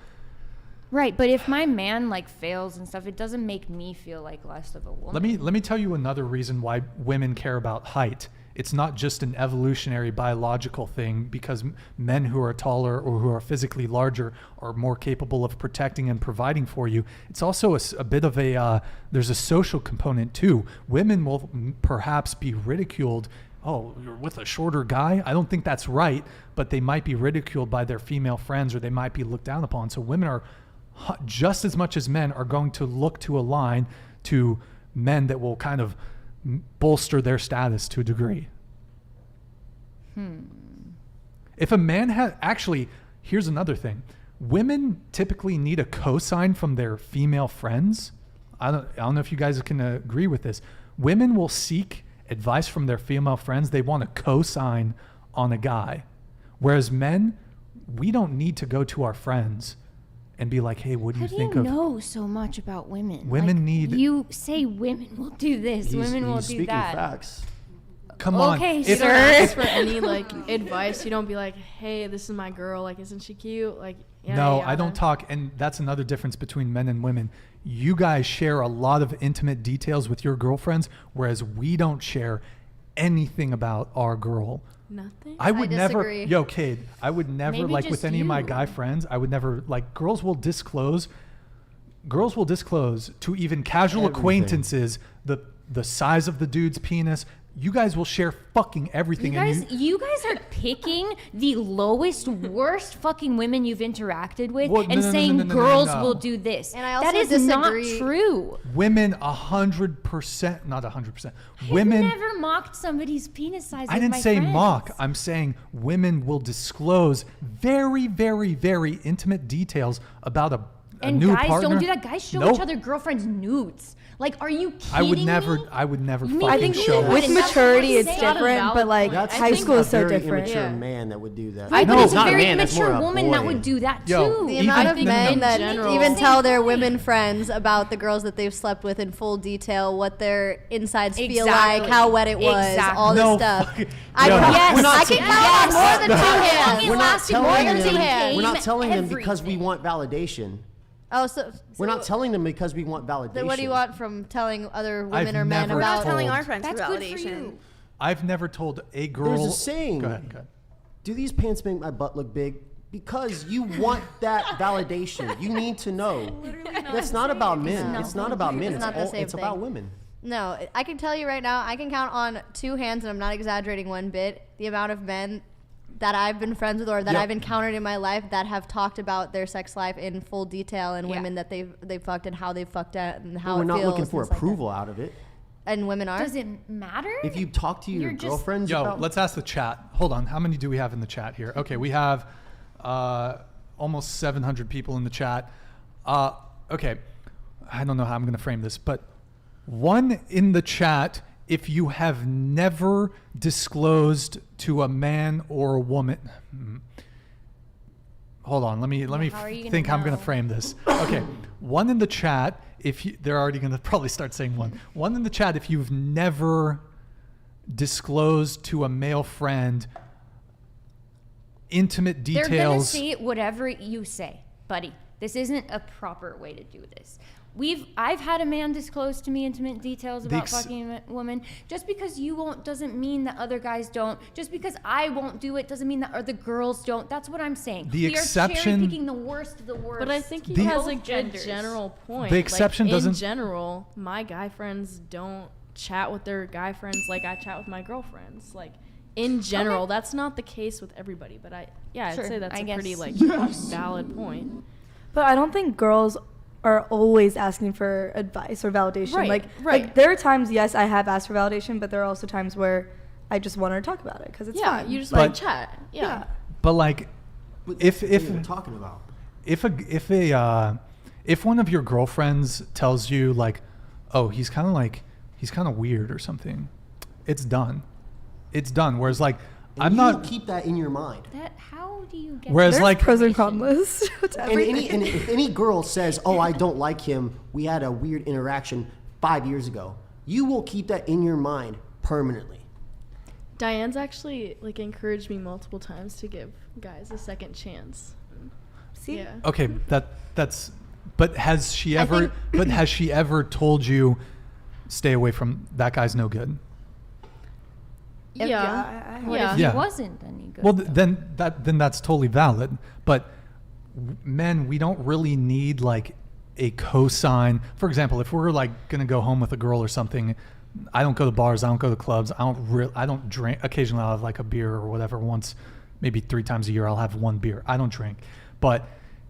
Right, but if my man like fails and stuff, it doesn't make me feel like less of a woman. Let me tell you another reason why women care about height. It's not just an evolutionary biological thing because men who are taller or who are physically larger are more capable of protecting and providing for you. It's also a bit of there's a social component too. Women will perhaps be ridiculed. Oh, you're with a shorter guy? I don't think that's right, but they might be ridiculed by their female friends or they might be looked down upon. So women are just as much as men are going to look to align to men that will kind of bolster their status to a degree. If a man actually, here's another thing. Women typically need a cosign from their female friends. I don't know if you guys can agree with this. Women will seek advice from their female friends. They want a cosign on a guy. Whereas men, we don't need to go to our friends and be like, hey, what do you think of? How do you know so much about women? Women need. You say women will do this, women will do speaking that. Facts. Come on. Okay, you don't ask for any like advice. You don't be like, hey, this is my girl. Like, isn't she cute? Like, no, I don't talk. And that's another difference between men and women. You guys share a lot of intimate details with your girlfriends, whereas we don't share anything about our girl. Nothing. I would never, kid, I would never, Maybe like with any of my guy friends, I would never, like, girls will disclose to even casual acquaintances the size of the dude's penis. You guys will share fucking everything. You guys are picking the lowest, worst fucking women you've interacted with saying girls will do this. And I also that is disagree. not true. Women 100%, not 100%. Women. I've never mocked somebody's penis size. I didn't say mock. I'm saying women will disclose very, very, very intimate details about a new partner. And guys don't do that. Guys show each other girlfriends' nudes. Like, are you kidding I would never I think with maturity it's different, but like high school is so different. Immature man that would do that. Right, but it's a very mature woman that would do that too. The amount of men that even tell their women friends about the girls that they've slept with in full detail, what their insides feel like, how wet it was, all this stuff. I can count on more than 2 hands. We're not telling them because we want validation. Oh, so we're not telling them because we want validation. Then what do you want from telling other women or men about? We're not telling our friends for validation. Good for you. I've never told a girl. There's a saying. Go ahead. Do these pants make my butt look big? Because you want that validation. You need to know. That's not about men. It's not about men. It's about women. No, I can tell you right now, I can count on 2 hands, and I'm not exaggerating one bit, the amount of men that I've been friends with or that I've encountered in my life that have talked about their sex life in full detail and women that they've fucked and how they've fucked it and how it feels. We're not looking for approval out of it. And women are? Does it matter? If you talk to your girlfriends about... let's ask the chat. Hold on. How many do we have in the chat here? Okay, we have almost 700 people in the chat. Okay. I don't know how I'm going to frame this, but one in the chat, if you have never disclosed to a man or a woman. Hold on, let me think how I'm going to frame this. Okay, one in the chat, they're already going to probably start saying one. One in the chat, if you've never disclosed to a male friend intimate details. They're going to say whatever you say, buddy. This isn't a proper way to do this. I've had a man disclose to me intimate details about fucking a woman. Just because you won't doesn't mean that other guys don't. Just because I won't do it doesn't mean that other girls don't. That's what I'm saying. We are cherry picking the worst of the worst. But I think he has a good general point. The exception doesn't. In general, my guy friends don't chat with their guy friends like I chat with my girlfriends. Like in general, that's not the case with everybody. But I'd say that's a pretty valid point. But I don't think girls are always asking for advice or validation. Right, Like there are times, yes, I have asked for validation, but there are also times where I just want to talk about it because it's fun. You just want to chat. Yeah. But like, if you're talking about, if one of your girlfriends tells you like, oh, he's kind of weird or something, it's done. It's done. Whereas like, and you keep that in your mind. How do you get? Whereas There's like pros and cons list. And if any girl says, "Oh, I don't like him. We had a weird interaction 5 years ago," you will keep that in your mind permanently. Diane's actually encouraged me multiple times to give guys a second chance. See? Yeah. Okay, that's. But has she ever told you, stay away from that guy's no good? What if he wasn't any good? Well, then that's totally valid. But men, we don't really need like a cosign. For example, if we're like gonna go home with a girl or something, I don't go to bars, I don't go to clubs, I don't drink. Occasionally, I'll have like a beer or whatever. Once, maybe 3 times a year, I'll have one beer. I don't drink. But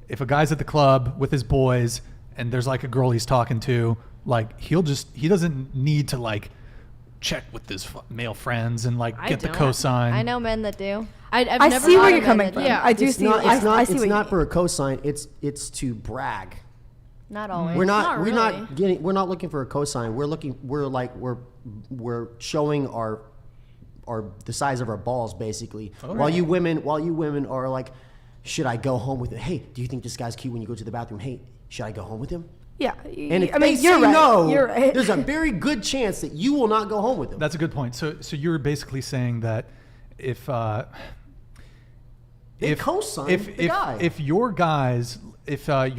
if a guy's at the club with his boys and there's like a girl he's talking to, like he doesn't need to like check with his male friends and like get the cosign. I know men that do. I see where you're coming from. Yeah, I do see. I see it's not for a cosign. It's to brag. Not always. We're not looking for a cosign. We're showing our the size of our balls basically. Okay. While you women are like, should I go home with him? Hey, do you think this guy's cute when you go to the bathroom? Hey, should I go home with him? Yeah. And if they say no, there's a very good chance that you will not go home with them. That's a good point. So you're basically saying that if you're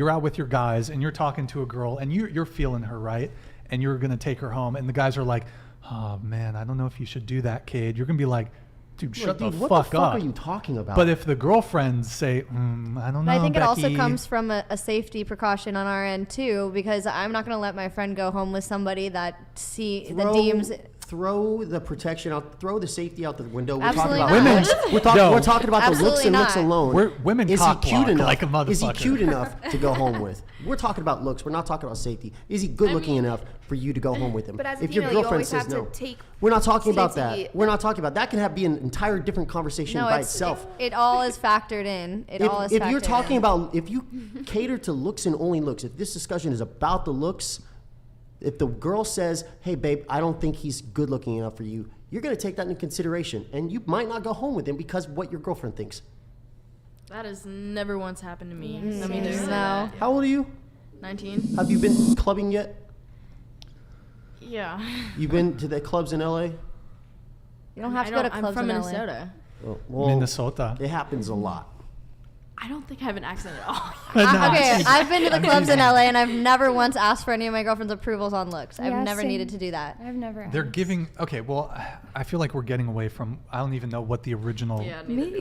out with your guys and you're talking to a girl and you're feeling her, right, and you're gonna take her home, and the guys are like, oh man, I don't know if you should do that, Cade. You're gonna be like, dude, shut the fuck up. What the fuck are you talking about? But if the girlfriends say, I don't know, I think Becky. it also comes from a safety precaution on our end too, because I'm not going to let my friend go home with somebody that deems. Throw the protection out. Throw the safety out the window. We're Absolutely talking about not. We're talking about the looks and looks alone. Women is he cute enough? like a motherfucker. Is he cute enough to go home with? We're talking about looks. We're not talking about safety. Is he good looking enough for you to go home with him? But as if a your female, girlfriend you always says have no, to take we're not talking about safety. that. We're not talking about that. Can be an entire different conversation by itself. It all is factored in. If you're talking about, if you cater to looks and only looks, if this discussion is about the looks, if the girl says, hey babe, I don't think he's good looking enough for you, you're going to take that into consideration, and you might not go home with him because of what your girlfriend thinks. That has never once happened to me. No. How old are you? 19. Have you been clubbing yet? Yeah. You've been to the clubs in LA? You don't have to go to clubs I'm from in Minnesota. Well, Minnesota. It happens a lot. I don't think I have an accent at all. Okay, I've been to the clubs in LA and I've never once asked for any of my girlfriend's approvals on looks. I've never needed to do that. I've never asked. They're giving, okay, well, I feel like we're getting away from, I don't even know what the original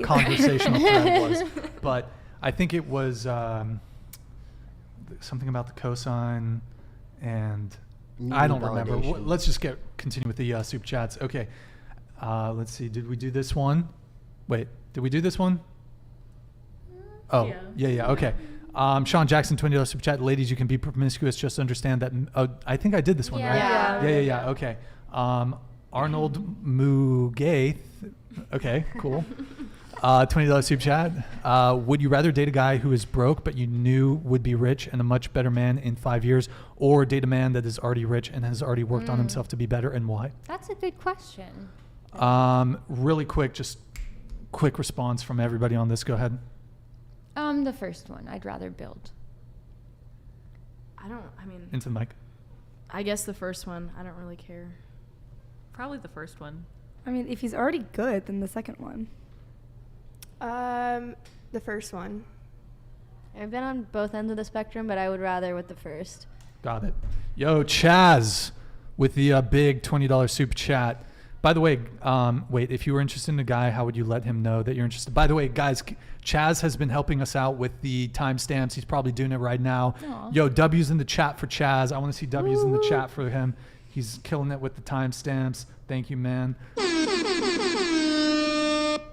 conversational thread was, but I think it was something about the cosign, and I don't remember. Let's just continue with the super chats. Okay, let's see, did we do this one? Wait, did we do this one? Oh, yeah, okay. Sean Jackson, $20 super chat. Ladies, you can be promiscuous. Just understand that. I think I did this one, right? Yeah. Okay. Arnold Mugaith. Okay, cool. $20 super chat. Would you rather date a guy who is broke but you knew would be rich and a much better man in 5 years, or date a man that is already rich and has already worked on himself to be better, and why? That's a good question. Really quick, just quick response from everybody on this. Go ahead. The first one. I'd rather build. Into the mic. I guess the first one. I don't really care. Probably the first one. I mean, if he's already good, then the second one. The first one. I've been on both ends of the spectrum, but I would rather with the first. Got it. Yo, Chaz with the big $20 super chat. By the way, wait, if you were interested in a guy, how would you let him know that you're interested? By the way, guys, Chaz has been helping us out with the timestamps. He's probably doing it right now. Aww. Yo, W's in the chat for Chaz. I want to see W's in the chat for him. He's killing it with the timestamps. Thank you, man.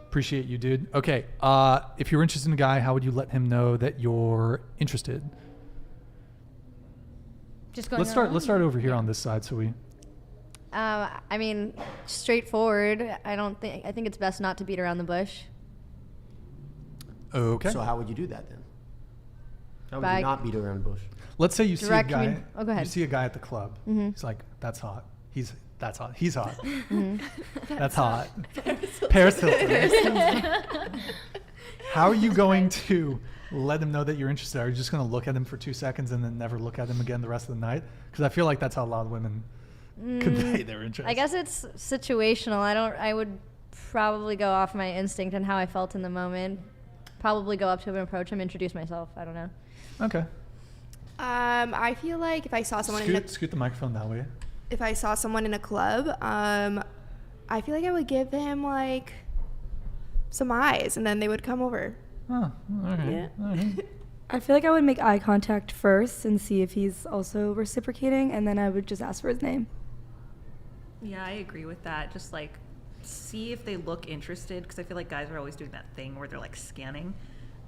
Appreciate you, dude. Okay, if you're interested in a guy, how would you let him know that you're interested? Just going Let's start over here on this side, so we. I mean, straightforward. I think it's best not to beat around the bush. Okay. So how would you do that then? How would you not beat around the bush? Let's say you see a guy. Oh, go ahead. You see a guy at the club. Mm-hmm. He's like, "That's hot." That's hot. He's hot. Mm-hmm. That's hot. Paris Hilton. How are you going to let him know that you're interested? Are you just going to look at him for 2 seconds and then never look at him again the rest of the night? Because I feel like that's how a lot of women convey their interest. I guess it's situational. I would probably go off my instinct and how I felt in the moment. Probably go up to him and approach him, introduce myself. I don't know. Okay. I feel like if I saw someone Scoot the microphone that way. If I saw someone in a club, I feel like I would give him like some eyes, and then they would come over. Oh, all right. Yeah. All right. I feel like I would make eye contact first and see if he's also reciprocating, and then I would just ask for his name. Yeah, I agree with that. Just like see if they look interested, because I feel like guys are always doing that thing where they're like scanning,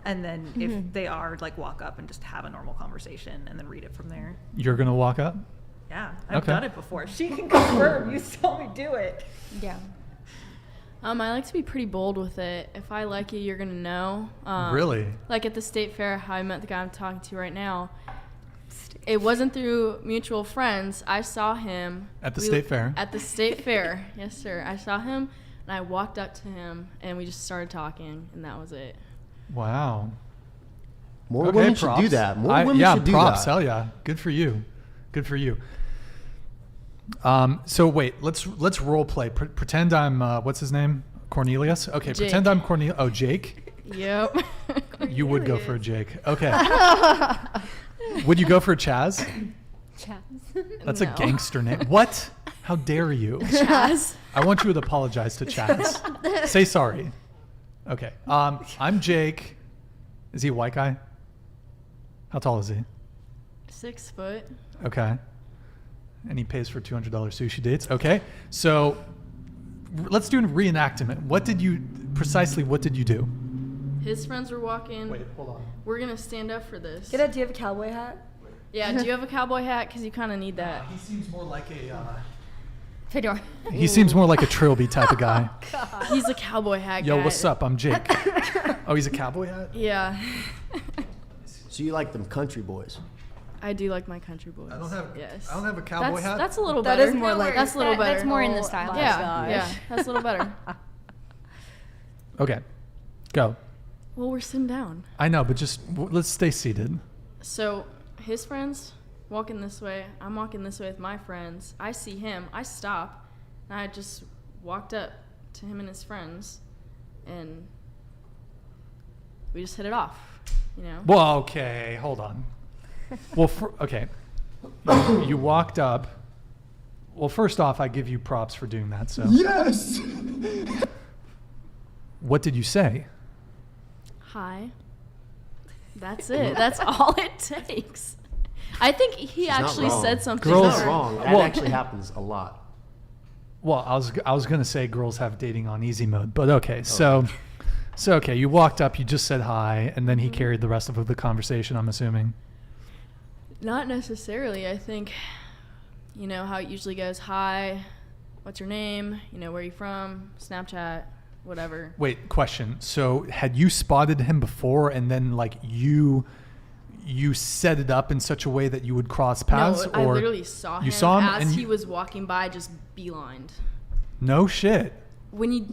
and then if they are, like walk up and just have a normal conversation and then read it from there. You're gonna walk up? Yeah, I've done it before. She can confirm. You saw me do it. Yeah. I like to be pretty bold with it. If I like you, you're gonna know. Really? Like at the state fair, how I met the guy I'm talking to right now. It wasn't through mutual friends. I saw him at the state fair. At the state fair, yes, sir. I saw him, and I walked up to him, and we just started talking, and that was it. Wow. More women should do that. More women should do props. that. Hell yeah. Good for you. Good for you. So wait, let's role play. Pretend I'm what's his name? Cornelius. Okay, Jake. Pretend I'm Cornelius. Oh, Jake. Yep. You would go for a Jake. Okay. Would you go for a Chaz? Chaz. That's a gangster name. What? How dare you? Chaz. I want you to apologize to Chaz. Say sorry. Okay. I'm Jake. Is he a white guy? How tall is he? 6 foot. Okay. And he pays for $200 sushi dates. Okay. So let's do a reenactment. What did you do? His friends were walking. Wait, hold on. We're going to stand up for this. Do you have a cowboy hat? Yeah, do you have a cowboy hat? Because you kind of need that. He seems more like a... Fedora. He seems more like a trilby type of guy. He's a cowboy hat Yo, guy. what's up? I'm Jake. Oh, he's a cowboy hat? Yeah. So you like them country boys? I do like my country boys. I don't have a cowboy that's, hat. That's a little That better. is more like- That's a little better. That's more in the style. Yeah, that's a little better. Okay. Go. Well, we're sitting down. I know, but just let's stay seated. So his friends walking this way. I'm walking this way with my friends. I see him. I stop. And I just walked up to him and his friends, and we just hit it off. You know. Well, okay, hold on. Well, okay. You walked up. Well, first off, I give you props for doing that. So. Yes. What did you say? Hi. That's it. That's all it takes. I think he actually said something. Girls, Not wrong. That actually happens a lot. Well, I was gonna say girls have dating on easy mode, but okay. So okay, you walked up, you just said hi, and then he carried the rest of the conversation, I'm assuming. Not necessarily. I think, how it usually goes. Hi, what's your name? Where are you from? Snapchat. whatever. Wait, question. So had you spotted him before and then like you set it up in such a way that you would cross paths? No, I literally saw him. You saw him as and he was walking by, just beelined. No shit. When you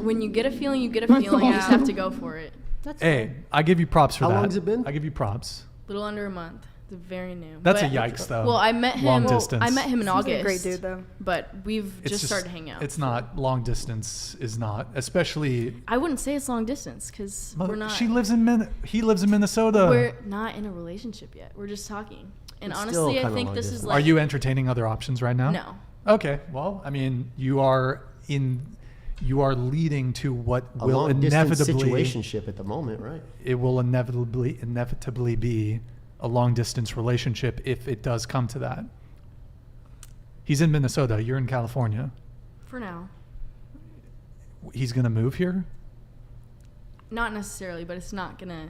when you get a feeling, you get a feeling. You just have to go for it. Hey, I give you props for that. How long has it been? I give you props. Little under a month. It's very new. That's a yikes, though. Well, I met him. Long distance. I met him in Seems August. like a great dude, though. But we've just started hanging out. It's not long distance. Is not, especially. I wouldn't say it's long distance because we're not. He lives in Minnesota. We're not in a relationship yet. We're just talking. And It's honestly, still I think this distance. is like. Are you entertaining other options right now? No. Okay. Well, I mean, you are leading to what A will long-distance inevitably situationship at the moment, right? It will inevitably be a long distance relationship if it does come to that. He's in Minnesota. You're in California. For now. He's gonna move here. Not necessarily, but it's not gonna.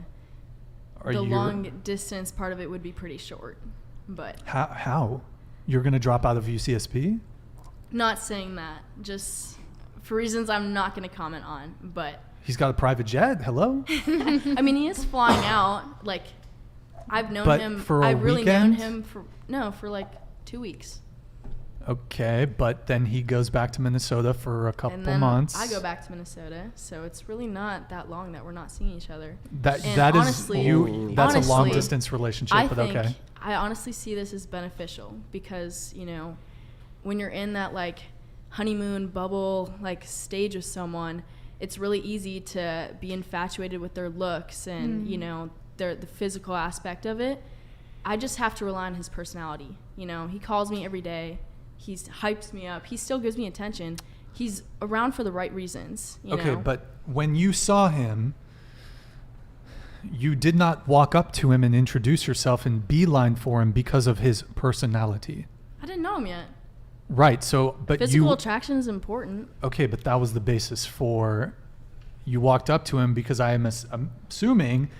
Are the you- long distance part of it would be pretty short, but. How? You're gonna drop out of UCSP? Not saying that, just for reasons I'm not going to comment on, but. He's got a private jet. Hello. I mean, he is flying out. Like, I've known But him. for a I've really weekend? known him for like 2 weeks. Okay, but then he goes back to Minnesota for a couple And then months. I go back to Minnesota, so it's really not that long that we're not seeing each other. That And that honestly, is you. That's a long honestly, distance relationship, I but think, okay. I honestly see this as beneficial because when you're in that like honeymoon bubble like stage with someone, it's really easy to be infatuated with their looks and the physical aspect of it. I just have to rely on his personality. He calls me every day. He hypes me up. He still gives me attention. He's around for the right reasons. Okay, but when you saw him, you did not walk up to him and introduce yourself and beeline for him because of his personality. I didn't know him yet. Right. So, but physical attraction is important. Okay, but that was the basis for you walked up to him because I'm assuming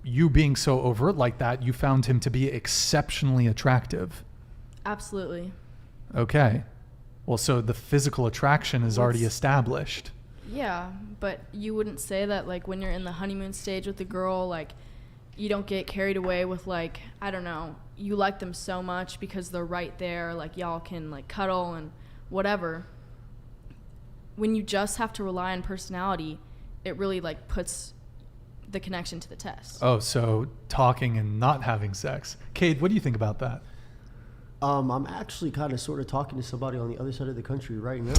you being so overt like that, you found him to be exceptionally attractive. Absolutely. Okay. Well, so the physical attraction is already established. Yeah, but you wouldn't say that like when you're in the honeymoon stage with the girl, like you don't get carried away with like, I don't know, you like them so much because they're right there, like y'all can like cuddle and whatever. When you just have to rely on personality, it really like puts the connection to the test. Oh, so talking and not having sex. Cade, what do you think about that? I'm actually kind of sort of talking to somebody on the other side of the country right now.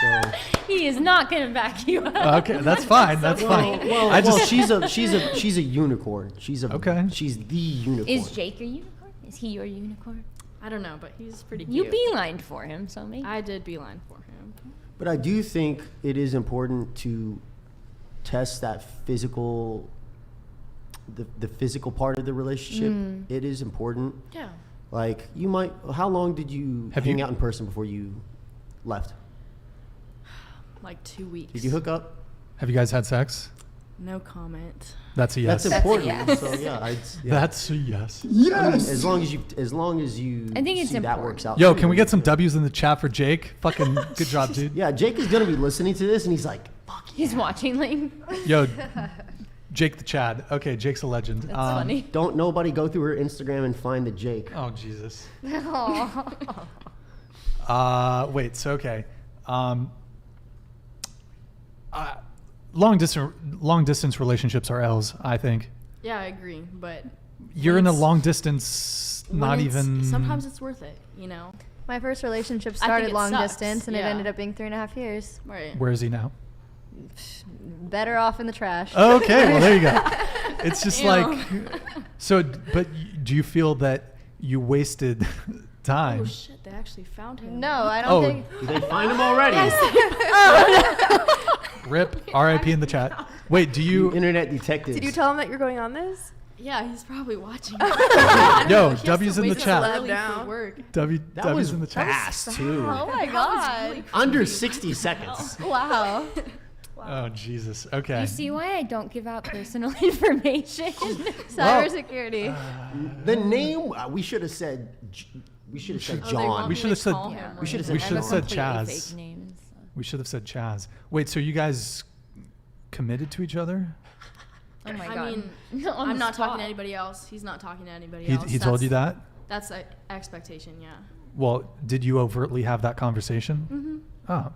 So. He is not going to back you up. Okay, that's fine. That's fine. Well, she's a unicorn. She's the unicorn. Is Jake a unicorn? Is he your unicorn? I don't know, but he's pretty cute. You beelined for him, so maybe. I did beeline for him. But I do think it is important to test that physical, the physical part of the relationship. It is important. Yeah. Like you might. How long did you hang out in person before you left? Like 2 weeks. Did you hook up? Have you guys had sex? No comment. That's a yes. That's important. That's a yes. So yeah, That's a yes. Yes. I mean, as long as you. I think it's see important. that works out. Yo, can we get some W's in the chat for Jake? Fucking good job, dude. Yeah, Jake is gonna be listening to this, and he's like, "Fuck yeah." He's watching, like. Yo, Jake the Chad. Okay, Jake's a legend. That's funny. Don't nobody go through her Instagram and find the Jake. Oh Jesus. Oh. Wait. So okay. Long distance relationships are L's, I think. Yeah, I agree, but you're in a long distance, not even. Sometimes it's worth it, My first relationship started long sucks. distance, and it ended up being 3.5 years. Right. Where is he now? Better off in the trash. Okay, well there you go. It's just like, so. But do you feel that you wasted time? Oh shit! They actually found him. No, I don't think. Did they find him already? Rip. R.I.P. in the chat. Wait, do you internet detectives? Did you tell him that you're going on this? Yeah, he's probably watching. Yo, W's in the chat. W's in the chat. Fast too. Oh my god. Under 60 seconds. Wow. Oh Jesus. Okay. You see why I don't give out personal information? Cybersecurity. The name we should have said. We should have said John. We should have said. We should have said. We should have said Chaz. Fake names. We should have said Chaz. Wait, so you guys committed to each other? Oh my God. I mean, I'm not talking to anybody else. He's not talking to anybody else. He told you that? That's an expectation, yeah. Well, did you overtly have that conversation? Mm-hmm. Oh.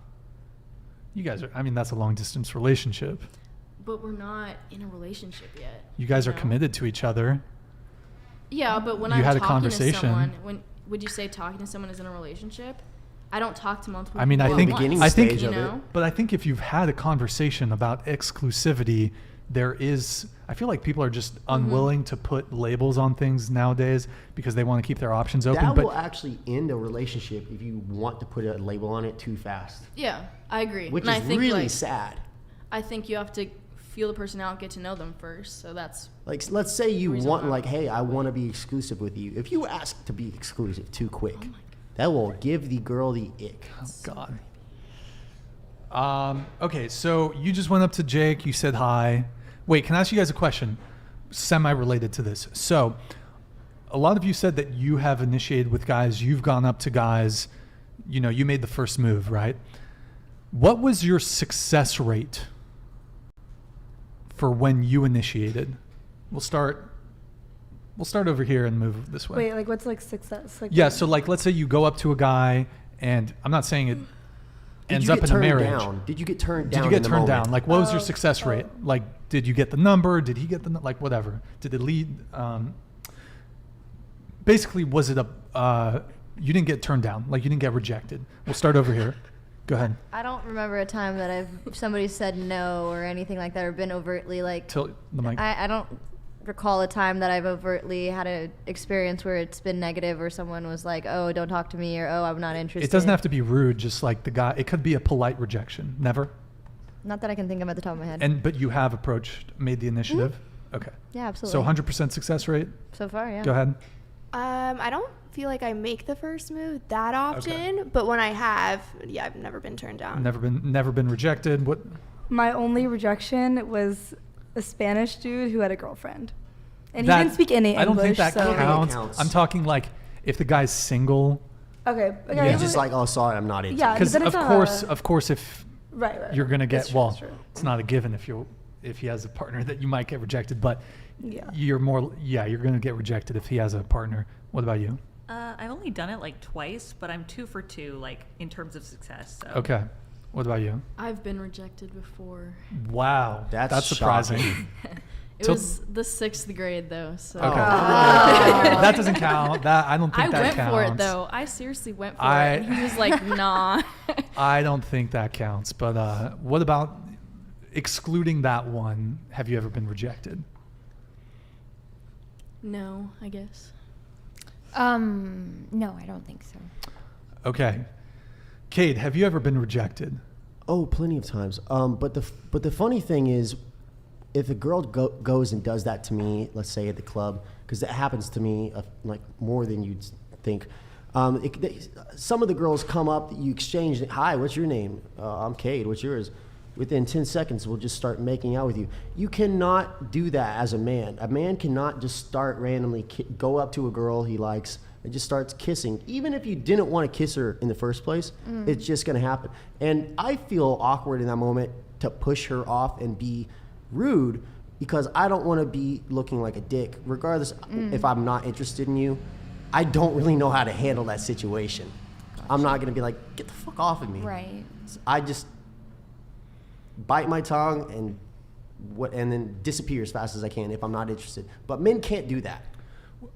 You guys are, I mean, that's a long distance relationship. But we're not in a relationship yet. You guys are know? committed to each other. Yeah, but when You I'm had a talking conversation. to someone, would you say talking to someone is in a relationship? I don't talk to multiple I mean, people I think, at once, I think, you know? but I think if you've had a conversation about exclusivity, there is, I feel like people are just unwilling to put labels on things nowadays because they want to keep their options open. That but will actually end a relationship if you want to put a label on it too fast. Yeah, I agree. Which and is I think, really like, sad. I think you have to feel the person out, get to know them first. So that's like, let's say you reason want, why. like, hey, I want to be exclusive with you. If you ask to be exclusive too quick, that will give the girl the ick. Oh God. Okay, so you just went up to Jake. You said hi. Wait, can I ask you guys a question? Semi-related to this. So, a lot of you said that you have initiated with guys. You've gone up to guys. You know, you made the first move, right? What was your success rate for when you initiated? We'll start over here and move this way. Wait, like what's like success? Like, yeah, so like let's say you go up to a guy, and I'm not saying it ends up in a marriage. Did you get turned down? Did you get turned down? Like, what was your success rate? Like, did you get the number? Did he get the like whatever? Did it lead? Basically, was it a you didn't get turned down? Like, you didn't get rejected? We'll start over here. Go ahead. I don't remember a time that somebody said no or anything like that, or been overtly like. Tilt the mic. I don't recall a time that I've overtly had an experience where it's been negative, or someone was like, "Oh, don't talk to me," or "Oh, I'm not interested." It doesn't have to be rude. Just like the guy, it could be a polite rejection. Never. Not that I can think of at the top of my head. But you have made the initiative. Mm-hmm. Okay. Yeah, absolutely. So 100% success rate. So far, yeah. Go ahead. I don't feel like I make the first move that often, but when I have, yeah, I've never been turned down. Never been rejected. What? My only rejection was a Spanish dude who had a girlfriend, and he didn't speak any English. I don't think that so counts. I'm talking like if the guy's single. Okay. Yeah. Just like, oh, sorry, I'm not into. Yeah, because of course, if you're gonna get it's not a given if he has a partner that you might get rejected, but you're gonna get rejected if he has a partner. What about you? I've only done it like twice, but I'm 2 for 2, like in terms of success. So. Okay. What about you? I've been rejected before. Wow, that's surprising. It was the 6th grade though. So. Okay. That doesn't count. I don't think that counts. I went for it though. I seriously went for it. And he was like, nah. I don't think that counts. But what about excluding that one? Have you ever been rejected? No, I guess. No, I don't think so. Okay. Cade, have you ever been rejected? Oh, plenty of times. But the funny thing is, if a girl goes and does that to me, let's say at the club, because that happens to me like more than you'd think. Some of the girls come up, you exchange, hi, what's your name? I'm Cade, what's yours? Within 10 seconds, we'll just start making out with you. You cannot do that as a man. A man cannot just start randomly go up to a girl he likes and just starts kissing. Even if you didn't want to kiss her in the first place, it's just going to happen. And I feel awkward in that moment to push her off and be rude because I don't want to be looking like a dick. Regardless if I'm not interested in you, I don't really know how to handle that situation. Gotcha. I'm not going to be like, get the fuck off of me. Right. So I just bite my tongue and then disappear as fast as I can if I'm not interested. But men can't do that.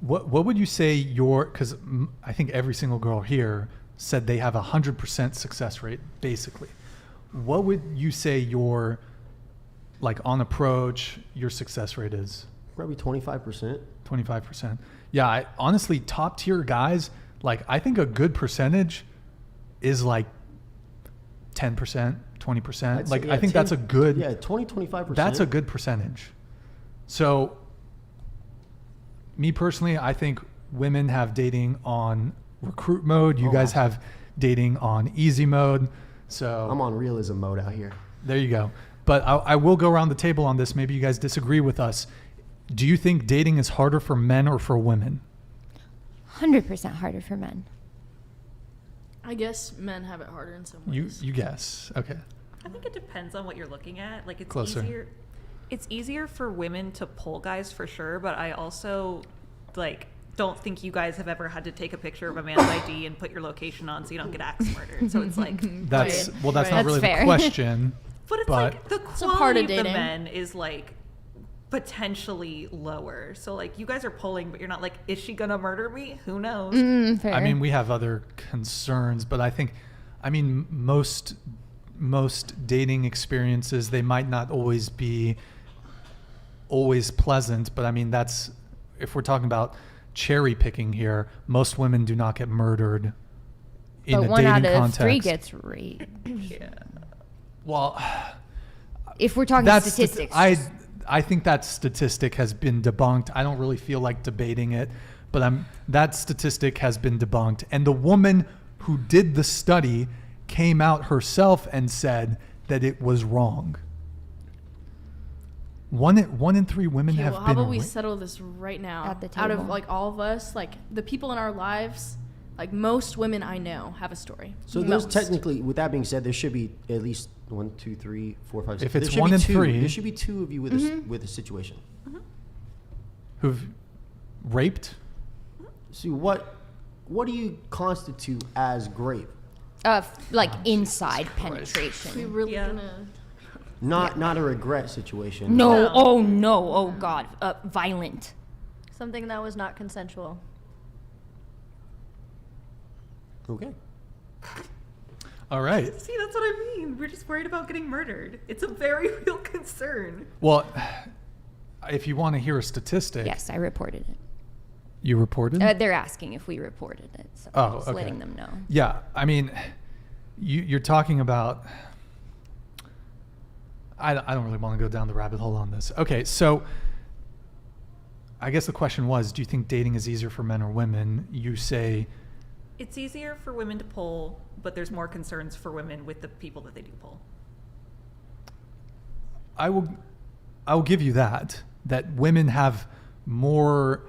What would you say because I think every single girl here said they have 100% success rate, basically. What would you say your, like on approach, your success rate is? Probably 25%. 25%. Yeah, honestly, top tier guys, like I think a good percentage is like 10%, 20%. Like I think that's a good. Yeah, 25%. That's a good percentage. So, me personally, I think women have dating on recruit mode. You guys have dating on easy mode. So I'm on realism mode out here. There you go. But I will go around the table on this. Maybe you guys disagree with us. Do you think dating is harder for men or for women? 100% harder for men. I guess men have it harder in some ways. You guess. Okay. I think it depends on what you're looking at. Like, it's Closer. easier. It's easier for women to pull guys for sure, but I also like don't think you guys have ever had to take a picture of a man's ID and put your location on so you don't get axe murdered. So it's like that's right. well, that's Right. not really That's the fair. question. But it's like the It's a part quality of of the dating. men is like potentially lower. So like you guys are pulling, but you're not like, is she gonna murder me? Who knows? Fair. I mean, we have other concerns, but I think, I mean, most dating experiences, they might not always be always pleasant, but I mean, that's, if we're talking about cherry picking here, most women do not get murdered in but a one dating out of context. 3 gets raped. Yeah. Well, If we're talking that's statistics. I think that statistic has been debunked. I don't really feel like debating it, but that statistic has been debunked. And the woman who did the study came out herself and said that it was wrong. One in 3 women Okay, have well, been how about we raped. settle this right now? At the Out of table. like all of us, like the people in our lives, like most women I know have a story. So there's Most. technically, with that being said, there should be at least 1, 2, 3, 4, 5, 6. If it's there should 1 be in 2. 3 there should be 2 of you with with a situation. who've raped. See, what do you constitute as grape? Like inside We penetration. really Yeah. gonna. Not a regret situation. No, No. oh no, oh God, violent. Something that was not consensual. Okay. All right. See, that's what I mean. We're just worried about getting murdered. It's a very real concern. Well, if you want to hear a statistic, Yes, I reported it. you reported. They're asking if we reported it, so Oh, just okay. letting them know. Yeah, I mean, you're talking about. I don't really want to go down the rabbit hole on this. Okay, so I guess the question was, do you think dating is easier for men or women? You say, It's easier for women to pull, but there's more concerns for women with the people that they do pull. I will give you that women have more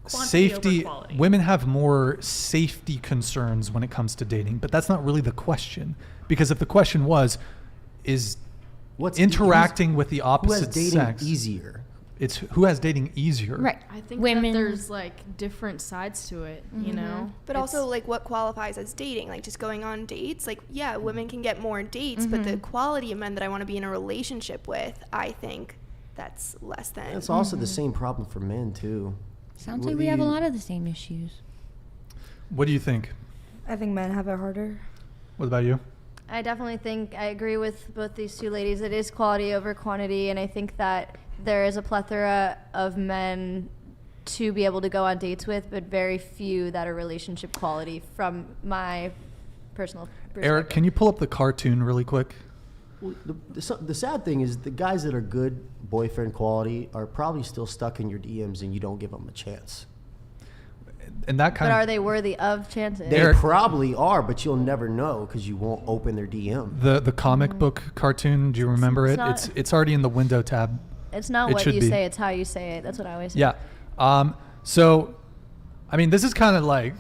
Quantity safety. over quality. Women have more safety concerns when it comes to dating, but that's not really the question. Because if the question was, is interacting with the Who opposite has dating sex easier? It's who has dating easier. Right. I think Women- that there's like different sides to it, you know. But also, like, what qualifies as dating? Like, just going on dates? Like, yeah, women can get more dates, but the quality of men that I want to be in a relationship with, I think that's less than. It's also the same problem for men too. Sounds What like do we have a you- lot of the same issues. What do you think? I think men have it harder. What about you? I definitely think I agree with both these two ladies. It is quality over quantity, and I think that there is a plethora of men to be able to go on dates with, but very few that are relationship quality from my personal perspective. Eric, can you pull up the cartoon really quick? Well, the sad thing is the guys that are good boyfriend quality are probably still stuck in your DMs and you don't give them a chance. And that kind But of are they worthy of chances? They Eric- probably are, but you'll never know because you won't open their DM. the comic book cartoon. Do you remember It's it? not- It's already in the window tab. It's not It what should you be. say, it's how you say it. That's what I always say. Yeah. So, I mean, this is kind of like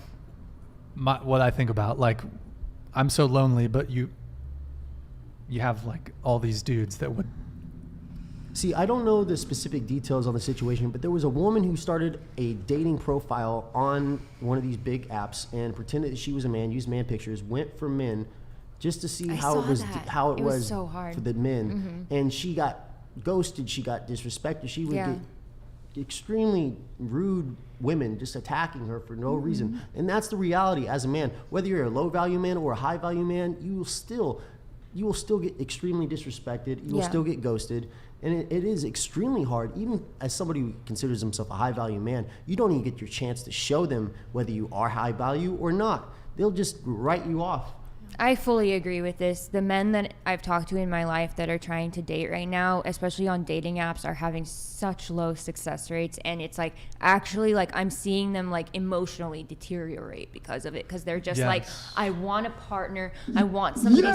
what I think about. Like, I'm so lonely, but you have like all these dudes that would. See, I don't know the specific details on the situation, but there was a woman who started a dating profile on one of these big apps and pretended that she was a man, used man pictures, went for men just to see I how it saw was that. how it, It was was so hard. for the men. And she got ghosted, she got disrespected. She would Yeah. get extremely rude women just attacking her for no reason. And that's the reality as a man. Whether you're a low value man or a high value man, you will still get extremely disrespected. You will Yeah. still get ghosted. And it is extremely hard, even as somebody who considers himself a high value man, you don't even get your chance to show them whether you are high value or not. They'll just write you off. I fully agree with this. The men that I've talked to in my life that are trying to date right now, especially on dating apps, are having such low success rates. And it's like, actually, like, I'm seeing them like emotionally deteriorate because of it. Because they're just like, I want a partner. I want somebody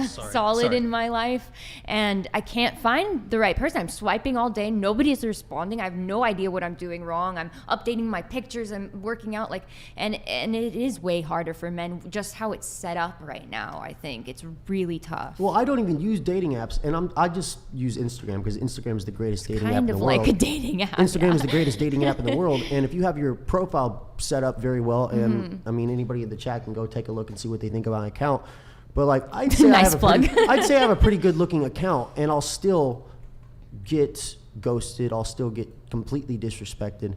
solid in my life. And I can't find the right person. I'm swiping all day. Nobody is responding. I have no idea what I'm doing wrong. I'm updating my pictures. I'm working out. Like, and it is way harder for men, just how it's set up right now. I think it's really tough. Well, I don't even use dating apps, and I just use Instagram because Instagram is the greatest dating app in the world. Kind of like a dating app. Instagram is the greatest dating app in the world, and if you have your profile set up very well, and I mean, anybody in the chat can go take a look and see what they think about my account. But like, I'd say I'd say I have a pretty good looking account, and I'll still get ghosted. I'll still get completely disrespected,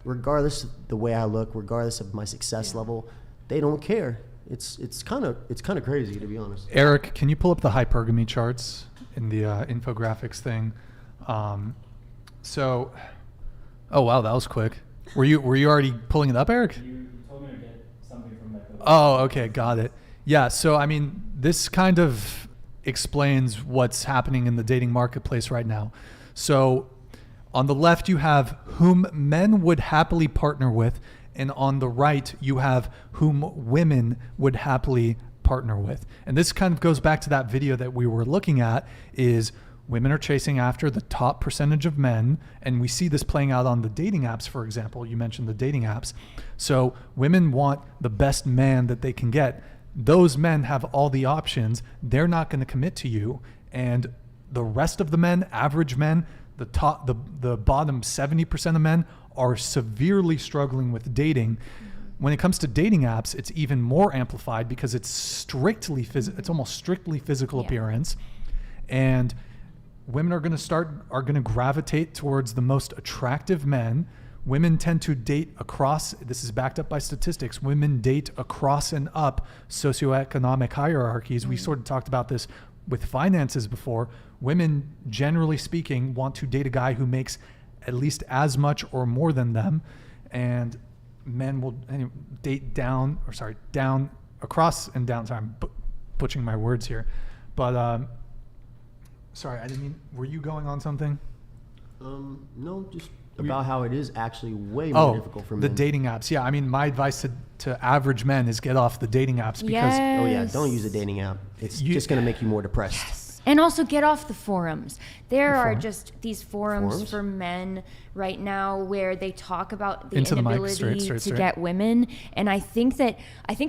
regardless of the way I look, regardless of my success level. They don't care. It's kind of crazy, to be honest. Eric, can you pull up the hypergamy charts in the infographics thing? So, oh wow, that was quick. Were you already pulling it up, Eric? You told me to get something from that. Oh, okay, got it. Yeah, so I mean, this kind of explains what's happening in the dating marketplace right now. So, on the left you have whom men would happily partner with, and on the right you have whom women would happily partner with. And this kind of goes back to that video that we were looking at, is women are chasing after the top percentage of men, and we see this playing out on the dating apps, for example. You mentioned the dating apps. So women want the best man that they can get. Those men have all the options. They're not going to commit to you. And the rest of the men, average men, the bottom 70% of men are severely struggling with dating. When it comes to dating apps, it's even more amplified because it's almost strictly physical appearance. And women are going to gravitate towards the most attractive men. Women tend to date across, this is backed up by statistics, women date across and up socioeconomic hierarchies. We sort of talked about this with finances before. Women, generally speaking, want to date a guy who makes at least as much or more than them, and men will date down across and down. Sorry, I'm butchering my words here, but sorry, I didn't mean. Were you going on something? No, just about how it is actually way more difficult for men. The dating apps. Yeah, I mean, my advice to average men is get off the dating apps because don't use a dating app. It's just going to make you more depressed. Yes. And also get off the forums. There are just these forums for men right now where they talk about the inability to get women. And I think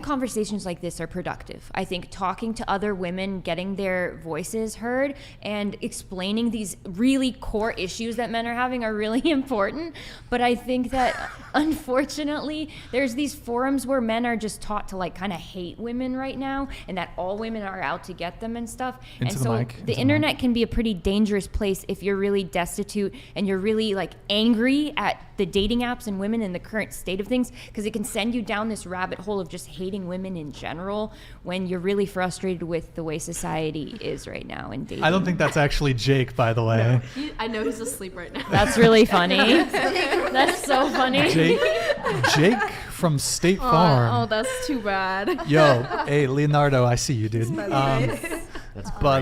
conversations like this are productive. I think talking to other women, getting their voices heard, and explaining these really core issues that men are having are really important. But I think that unfortunately, there's these forums where men are just taught to like kind of hate women right now, and that all women are out to get them and stuff. The internet can be a pretty dangerous place if you're really destitute and you're really like angry at the dating apps and women in the current state of things, because it can send you down this rabbit hole of just hating women in general when you're really frustrated with the way society is right now in dating. I don't think that's actually Jake, by the way. No, I know he's asleep right now. That's really funny. That's so funny. Jake from State Farm. Oh, that's too bad. Yo, hey, Leonardo, I see you, dude. That's but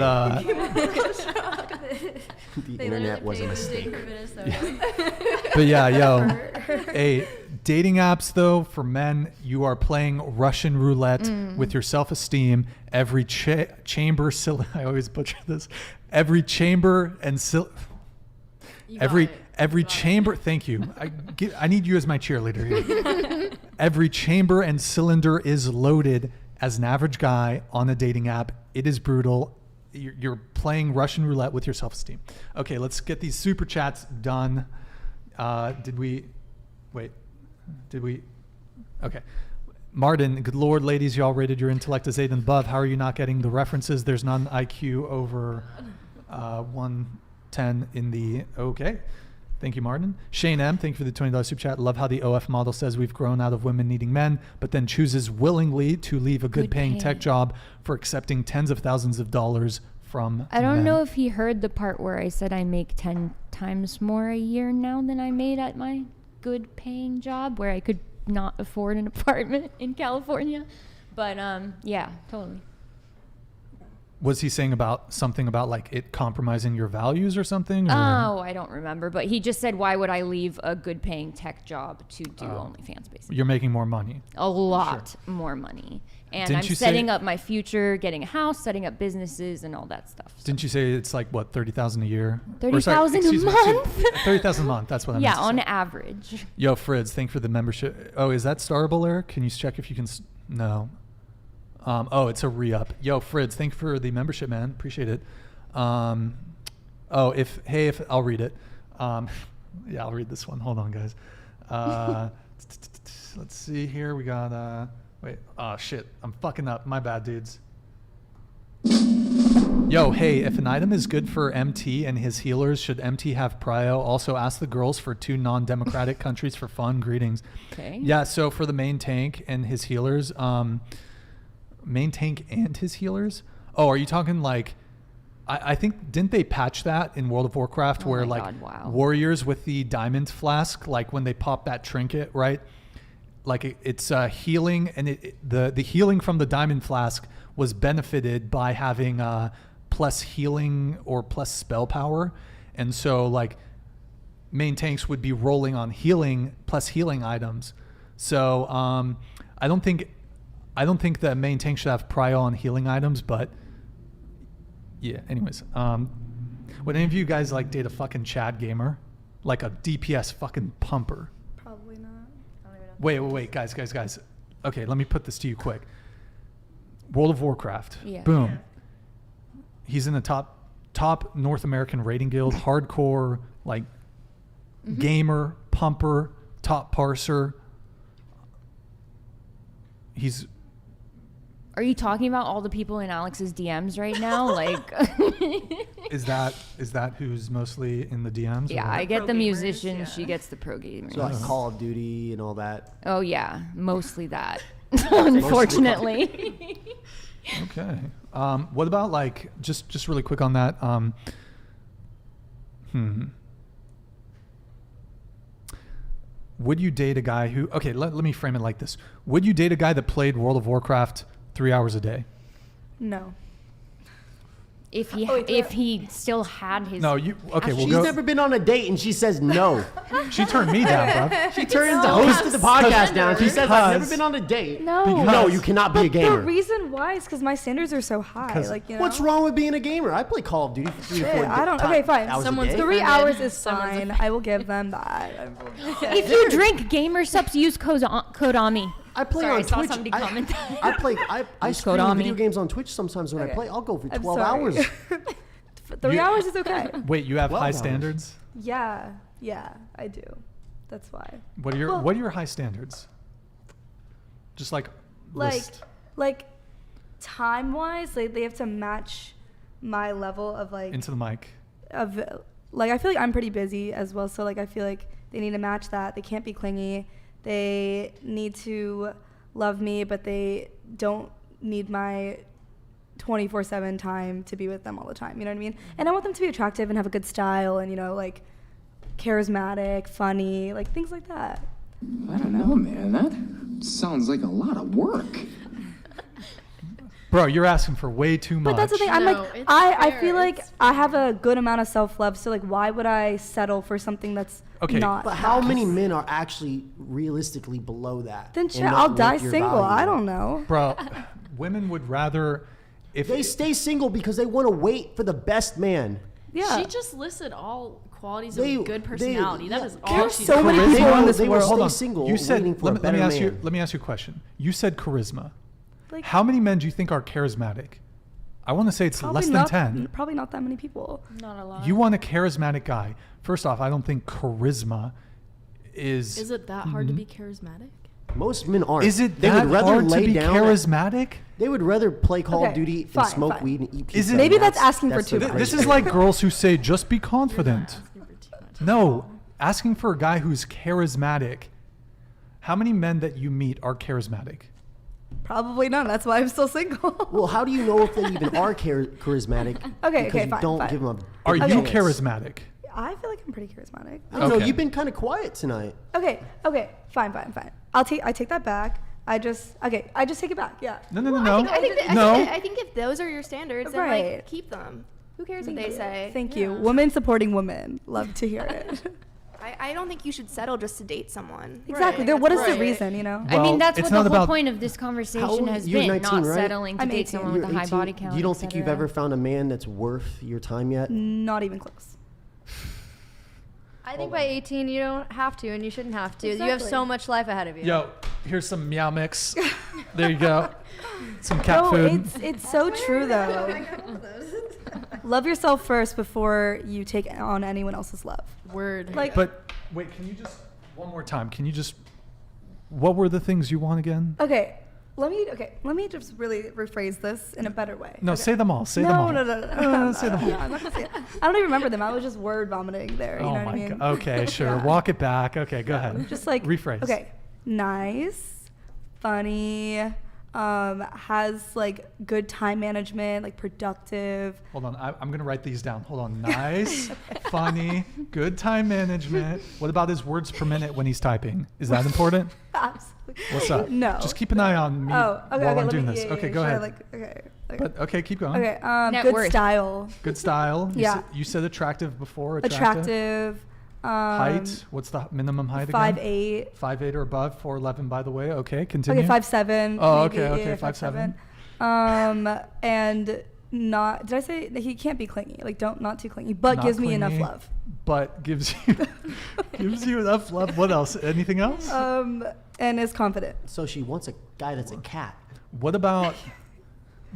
the internet was a mistake. But yeah, yo, hey, dating apps though, for men, you are playing Russian roulette with your self-esteem. Every chamber, I always butcher this. Every chamber and every chamber. Thank you. I need you as my cheerleader here. Every chamber and cylinder is loaded. As an average guy on a dating app, it is brutal. You're playing Russian roulette with your self-esteem. Okay, let's get these super chats done. Did we? Okay. Martin, good Lord, ladies, y'all rated your intellect as 8 and above. How are you not getting the references? There's none IQ over 110 in the... Okay. Thank you, Martin. Shane M., thank you for the $20 super chat. Love how the OF model says we've grown out of women needing men, but then chooses willingly to leave a good paying tech job for accepting tens of thousands of dollars from I don't know if he heard the part where I said I make 10 times more a year now than I made at my good paying job where I could not afford an apartment in California. But yeah, totally. Was he saying something about like it compromising your values or something? Or? Oh, I don't remember. But he just said, why would I leave a good paying tech job to do OnlyFans, basically? You're making more money. A lot more money. And I'm setting up my future, getting a house, setting up businesses and all that stuff. So. Didn't you say it's like, what, $30,000 a year? $30,000 a month? $30,000 a month. That's what I meant to say. On average. Yo, Fritz, thank you for the membership. Oh, is that starable, Eric? Can you check if you can? No. Oh, it's a re-up. Yo, Fritz, thank you for the membership, man. Appreciate it. If I'll read it. Yeah, I'll read this one. Hold on, guys. Let's see here. We got, wait. Oh, shit. I'm fucking up. My bad, dudes. Yo, hey, if an item is good for MT and his healers, should MT have prio? Also, ask the girls for 2 non-democratic countries for fun. Greetings. Okay. Yeah, so for the main tank and his healers, main tank and his healers? Oh, are you talking like, I think, didn't they patch that in World of Warcraft where like warriors with the diamond flask, like when they pop that trinket, right? Like it's healing, and the healing from the diamond flask was benefited by having plus healing or plus spell power. And so like main tanks would be rolling on healing plus healing items. So I don't think that main tank should have prio on healing items, but yeah, anyways. Would any of you guys like date a fucking Chad gamer? Like a DPS fucking pumper? Probably not. Wait, guys. Okay, let me put this to you quick. World of Warcraft. Yeah. Boom. Yeah. He's in the top North American rating guild, hardcore, like gamer, pumper, top parser. Are you talking about all the people in Alex's DMs right now? Like, is that who's mostly in the DMs? Yeah, I get the musicians. Yeah. She gets the pro gamers. So like Call of Duty and all that. Oh yeah, mostly that. Unfortunately. Okay. What about like just really quick on that? Would you date a guy who? Okay, let me frame it like this. Would you date a guy that played World of Warcraft 3 hours a day? No. If he still had his... No, you... Okay, She's never been on a date and she says no. She turned me down, bro. She turns the host of the podcast down. She says, I've never been on a date. No, you cannot be a gamer. The reason why is because my standards are so high. Like, you know? What's wrong with being a gamer? I play Call of Duty for 3 to 4 hours. Okay, fine. Someone's 3 hours is fine. I will give them that. If you drink gamer subs, use Kodami. I play on Twitch. I saw somebody comment. I stream video games on Twitch sometimes when I play. I'll go for 12 hours. 3 hours is okay. Wait, you have high standards? Yeah, I do. That's why. What are your high standards? Just like time-wise, like they have to match my level of like into the mic. Of like I feel like I'm pretty busy as well, so like I feel like they need to match that. They can't be clingy. They need to love me, but they don't need my 24/7 time to be with them all the time. You know what I mean? And I want them to be attractive and have a good style and, you know, like charismatic, funny, like things like that. I don't know, man. That sounds like a lot of work. Bro, you're asking for way too much. But that's the thing. I'm like, I feel like I have a good amount of self-love. So like, why would I settle for something that's not? But how many men are actually realistically below that? Then shit, I'll die single. I don't know. Bro, women would rather if they stay single because they want to wait for the best man. Yeah. She just listed all qualities of a good personality. That is all There's she's so many people in this world. Hold on. Single. You said let me ask you a question. You said charisma. Like, how many men do you think are charismatic? I want to say it's less than 10. Probably not that many people. Not a lot. You want a charismatic guy. First off, I don't think charisma is... Is it that hard to be charismatic? Most men aren't. Is it that hard to be charismatic? They would rather play Call of Duty and smoke weed and eat pizza. Maybe that's asking for too much. This is like girls who say, just be confident. No, asking for a guy who's charismatic. How many men that you meet are charismatic? Probably none. That's why I'm still single. Well, how do you know if they even are charismatic? Okay, because you don't give them a Are you chance. charismatic? I feel like I'm pretty charismatic. I don't know. You've been kind of quiet tonight. Okay, fine. I take that back. I just take it back. Yeah. No. I think if those are your standards, then Right. like keep them. Who cares what they say? Thank you. Women supporting women. Love to hear it. I don't think you should settle just to date someone. Exactly. Right. What is the reason, you know? I mean, that's it's what not the whole about- point of this conversation has You're been, 19, not right? settling to I'm date 18. someone with a high 18. body count. You don't et think you've cetera. ever found a man that's worth your time yet? Not even close. I think by 18 you don't have to, and you shouldn't have to. You have Exactly. so much life ahead of you. Yo, here's some meow mix. There you go. Some cat No, food. it's so true though. Love yourself first before you take on anyone else's love. Word. Like, But wait, can you just one more time? Can you just? What were the things you want again? okay, let me just really rephrase this in a better way. No, Okay. say them all. Say them all. No. Say them all. I'm not gonna say it. I don't even remember them. I was just word vomiting there. You Oh know what my I mean? god. Okay, sure. Yeah. Walk it back. Okay, go ahead. Just like rephrase. Okay, nice, funny, has like good time management, like productive. Hold on. I'm gonna write these down. Hold on. Nice, funny, good time management. What about his words per minute when he's typing? Is that important? Absolutely. What's up? No. Just keep an eye on me Oh, okay. while okay, I'm let doing me, this. yeah, Okay, yeah, go sure, ahead. Like, okay. But okay, keep going. Okay. Net Good worth. style. Good style. Yeah. You said attractive before. Attractive. Height. What's the minimum height again? 5'8". 5'8" or above. 4'11", by the way. Okay, continue. Okay, 5'7". Oh, maybe, okay, yeah, 5'7". And not. Did I say that he can't be clingy? Like, not too clingy, but Not gives me enough clingy, love. But gives you enough love. What else? Anything else? And is confident. So she wants a guy that's a cat. What about?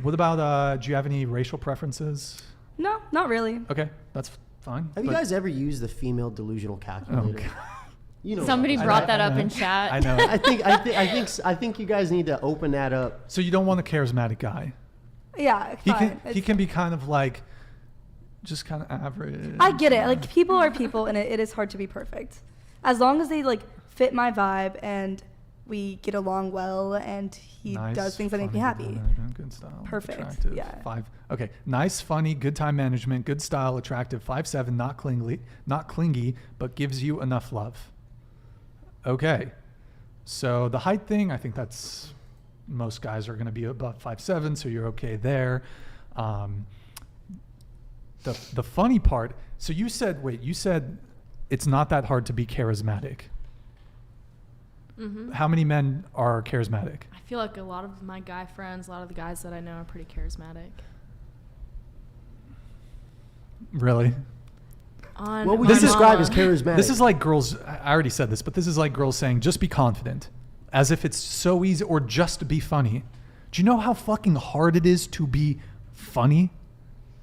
Do you have any racial preferences? No, not really. Okay, that's fine. Have you but- guys ever used the female delusional calculator? God. You know, Somebody what I'm brought talking that I up in know. chat. I know. I think you guys need to open that up. So you don't want a charismatic guy. Yeah, He fine. can be kind of like, just kind of average. I get it. Like, people are people, and it is hard to be perfect. As long as they like fit my vibe and we get along well, and he Nice, does things that make me funny, happy. good management, good style. Perfect, Attractive. yeah. 5. Okay. Nice, funny, good time management, good style, attractive. 5'7", not clingy, but gives you enough love. Okay. So the height thing, I think that's most guys are going to be above 5'7", so you're okay there. The funny part. So you said it's not that hard to be charismatic. Mm-hmm. How many men are charismatic? I feel like a lot of my guy friends, a lot of the guys that I know are pretty charismatic. Really? What would you describe as charismatic? This is like girls, I already said this, but this is like girls saying, just be confident. As if it's so easy, or just to be funny. Do you know how fucking hard it is to be funny?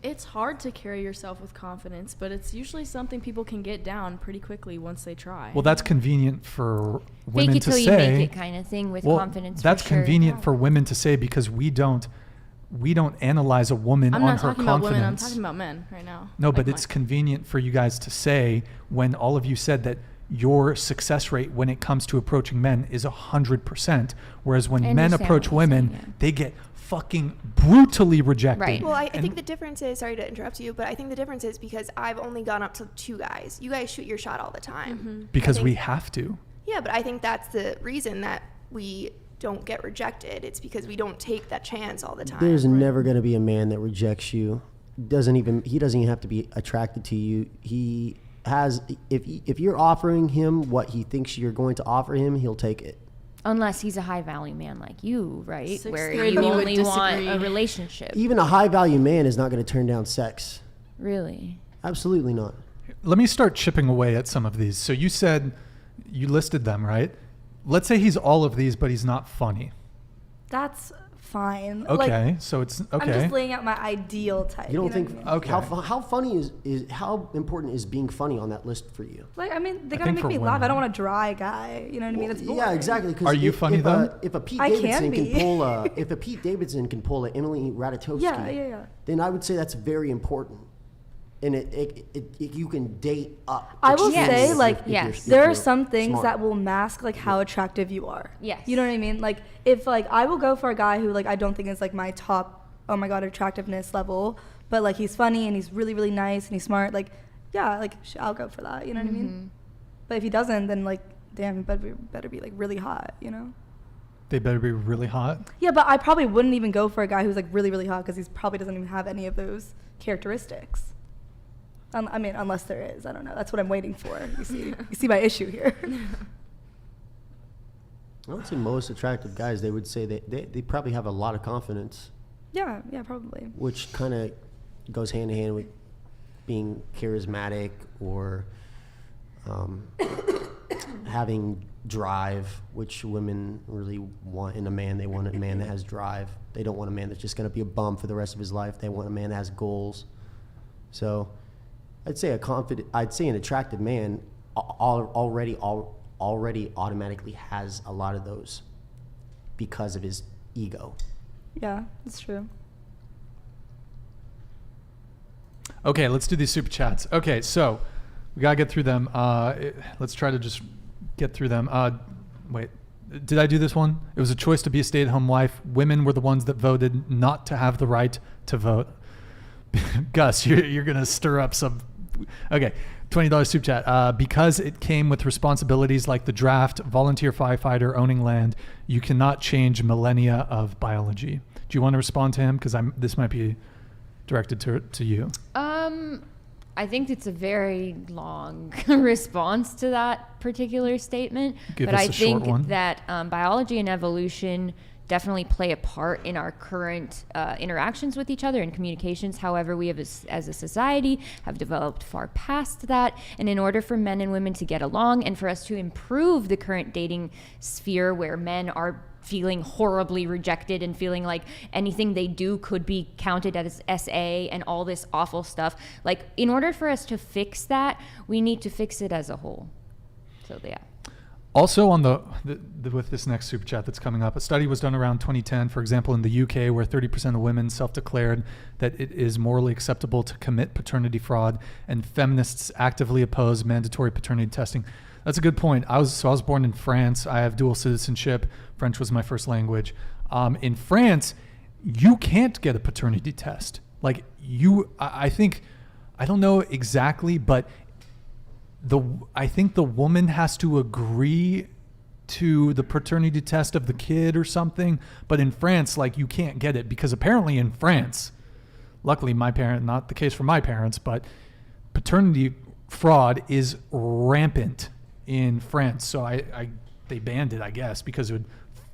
It's hard to carry yourself with confidence, but it's usually something people can get down pretty quickly once they try. Well, that's convenient for women Fake it to till say. you make it kind of thing with confidence. That's for sure. convenient for women to say because we don't analyze a woman I'm on not her talking confidence. about women, I'm talking about men right now. No, Like but it's convenient for you guys to say when all of you said that your success rate when it comes to approaching men is 100%, whereas when I men understand approach what you're women, saying, yeah. they get fucking brutally rejected. Right. Well, I think the difference is, sorry to interrupt you, but I think the difference is because I've only gone up to 2 guys. You guys shoot your shot all the time. Because we have to. Yeah, but I think that's the reason that we don't get rejected. It's because we don't take that chance all the time. There's never going to be a man that rejects you. He doesn't even have to be attracted to you. He has, if you're offering him what he thinks you're going to offer him, he'll take it. Unless he's a high value man like you, right? Sixth Where grade you me would only want disagree. a relationship. Even a high value man is not going to turn down sex. Really? Absolutely not. Let me start chipping away at some of these. So you said, you listed them, right? Let's say he's all of these, but he's not funny. That's fine. Okay, Like, so it's I'm okay. just laying out my ideal type. You don't know think what I mean? Okay. how funny is how important is being funny on that list for you? Like, I mean, they I gotta think make for me laugh. I women. don't want a dry guy. You know what I mean? It's boring. Yeah, exactly. 'Cause Are you funny, though? If a Pete I can Davidson can be. pull if a Pete Davidson can pull an Emily Ratajkowski, Yeah. then I would say that's very important. And it you can date up. I will Yes. say, like, if you're- if there are you're some things smart. that will mask like how attractive you are. Yes. You know what I mean? Like, if like I will go for a guy who like I don't think is like my top, oh my god, attractiveness level, but like he's funny and he's really really nice and he's smart. Like, yeah, like I'll go for that. You know what I mean? But if he doesn't, then like, damn, he better be like really hot. You know? They better be really hot. Yeah, but I probably wouldn't even go for a guy who's like really, really hot because he probably doesn't even have any of those characteristics. I mean, unless there is. I don't know. That's what I'm waiting for. You see my issue here. I would say most attractive guys, they would say that they probably have a lot of confidence. Yeah, probably. Which kind of goes hand in hand with being charismatic or having drive, which women really want in a man. They want a man that has drive. They don't want a man that's just going to be a bum for the rest of his life. They want a man that has goals. So I'd say an attractive man already automatically has a lot of those because of his ego. Yeah, that's true. Okay, let's do these super chats. Okay, so we gotta get through them. Let's try to just get through them. Wait, did I do this one? It was a choice to be a stay-at-home wife. Women were the ones that voted not to have the right to vote. Gus, you're gonna stir up some. Okay, $20 super chat. Because it came with responsibilities like the draft, volunteer firefighter, owning land, you cannot change millennia of biology. Do you want to respond to him? Because this might be directed to you. I think it's a very long response to that particular statement. But I think that biology and evolution definitely play a part in our current interactions with each other and communications. However, we have as a society have developed far past that. And in order for men and women to get along and for us to improve the current dating sphere where men are feeling horribly rejected and feeling like anything they do could be counted as SA and all this awful stuff. Like, in order for us to fix that, we need to fix it as a whole. So, yeah. Also on with this next super chat that's coming up, a study was done around 2010, for example, in the UK, where 30% of women self-declared that it is morally acceptable to commit paternity fraud, and feminists actively oppose mandatory paternity testing. That's a good point. I was born in France. I have dual citizenship. French was my first language. In France, you can't get a paternity test. Like I think, I don't know exactly, but I think the woman has to agree to the paternity test of the kid or something. But in France, like, you can't get it because apparently in France, luckily not the case for my parents, but paternity fraud is rampant in France. So they banned it, I guess, because it would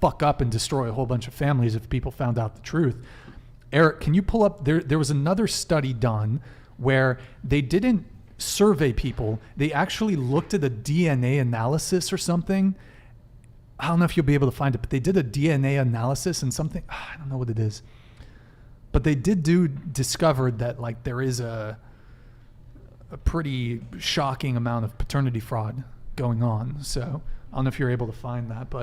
fuck up and destroy a whole bunch of families if people found out the truth. Eric, can you pull up, there was another study done where they didn't survey people. They actually looked at a DNA analysis or something. I don't know if you'll be able to find it, but they did a DNA analysis and something, I don't know what it is, but they discovered that, like, there is a pretty shocking amount of paternity fraud going on. So I don't know if you're able to find that,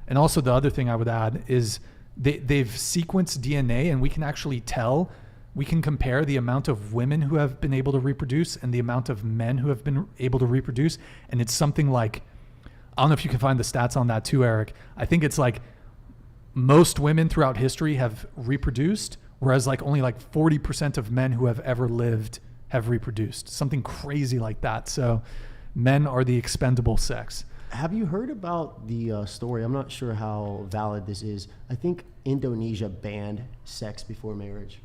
and also the other thing I would add is they've sequenced DNA, and we can actually tell. We can compare the amount of women who have been able to reproduce and the amount of men who have been able to reproduce. And it's something like, I don't know if you can find the stats on that too, Eric. I think it's like most women throughout history have reproduced, whereas like only like 40% of men who have ever lived have reproduced. Something crazy like that. So men are the expendable sex. Have you heard about the story? I'm not sure how valid this is. I think Indonesia banned sex before marriage.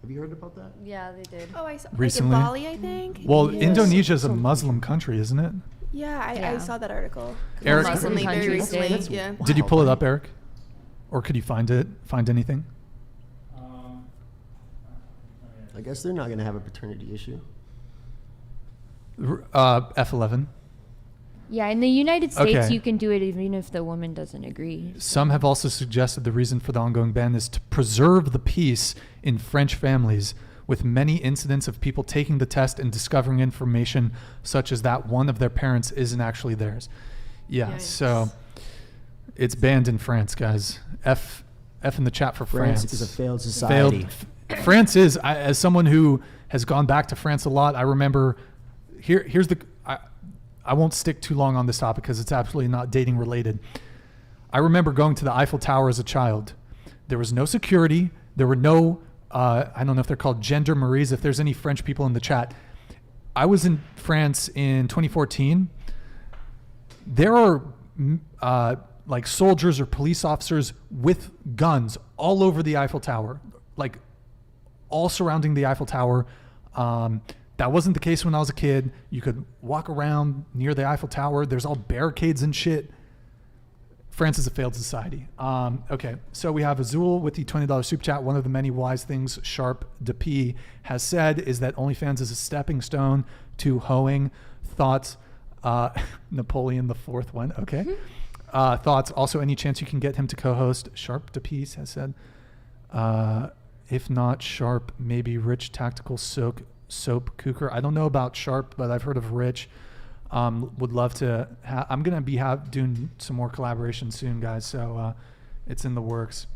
Have you heard about that? Yeah, they did. Oh, I saw recently. Like in Bali, I think. Well, Indonesia is a Muslim country, isn't it? Yeah, I saw that article. Eric, Muslim very recently. Yeah. Did you pull it up, Eric? Or could you find anything? I guess they're not going to have a paternity issue. F11. Yeah, in the United States, you can do it even if the woman doesn't agree. Some have also suggested the reason for the ongoing ban is to preserve the peace in French families, with many incidents of people taking the test and discovering information such as that one of their parents isn't actually theirs. Yeah, so it's banned in France, guys. F in the chat for France. France is a failed society. France is, as someone who has gone back to France a lot, I remember, here's the... I won't stick too long on this topic because it's absolutely not dating related. I remember going to the Eiffel Tower as a child. There was no security. There were no, I don't know if they're called gendarmeries, if there's any French people in the chat. I was in France in 2014. There are like soldiers or police officers with guns all over the Eiffel Tower, like all surrounding the Eiffel Tower. That wasn't the case when I was a kid. You could walk around near the Eiffel Tower. There's all barricades and shit. France is a failed society. Okay, so we have Azul with the $20 super chat. One of the many wise things Sharp DeP has said is that OnlyFans is a stepping stone to hoeing. Thoughts? Napoleon the Fourth one. Okay. Thoughts? Also, any chance you can get him to co-host? Sharp DeP has said. If not Sharp, maybe Rich Tactical Soap Cooker. I don't know about Sharp, but I've heard of Rich. Would love to. I'm gonna be doing some more collaboration soon, guys. So it's in the works.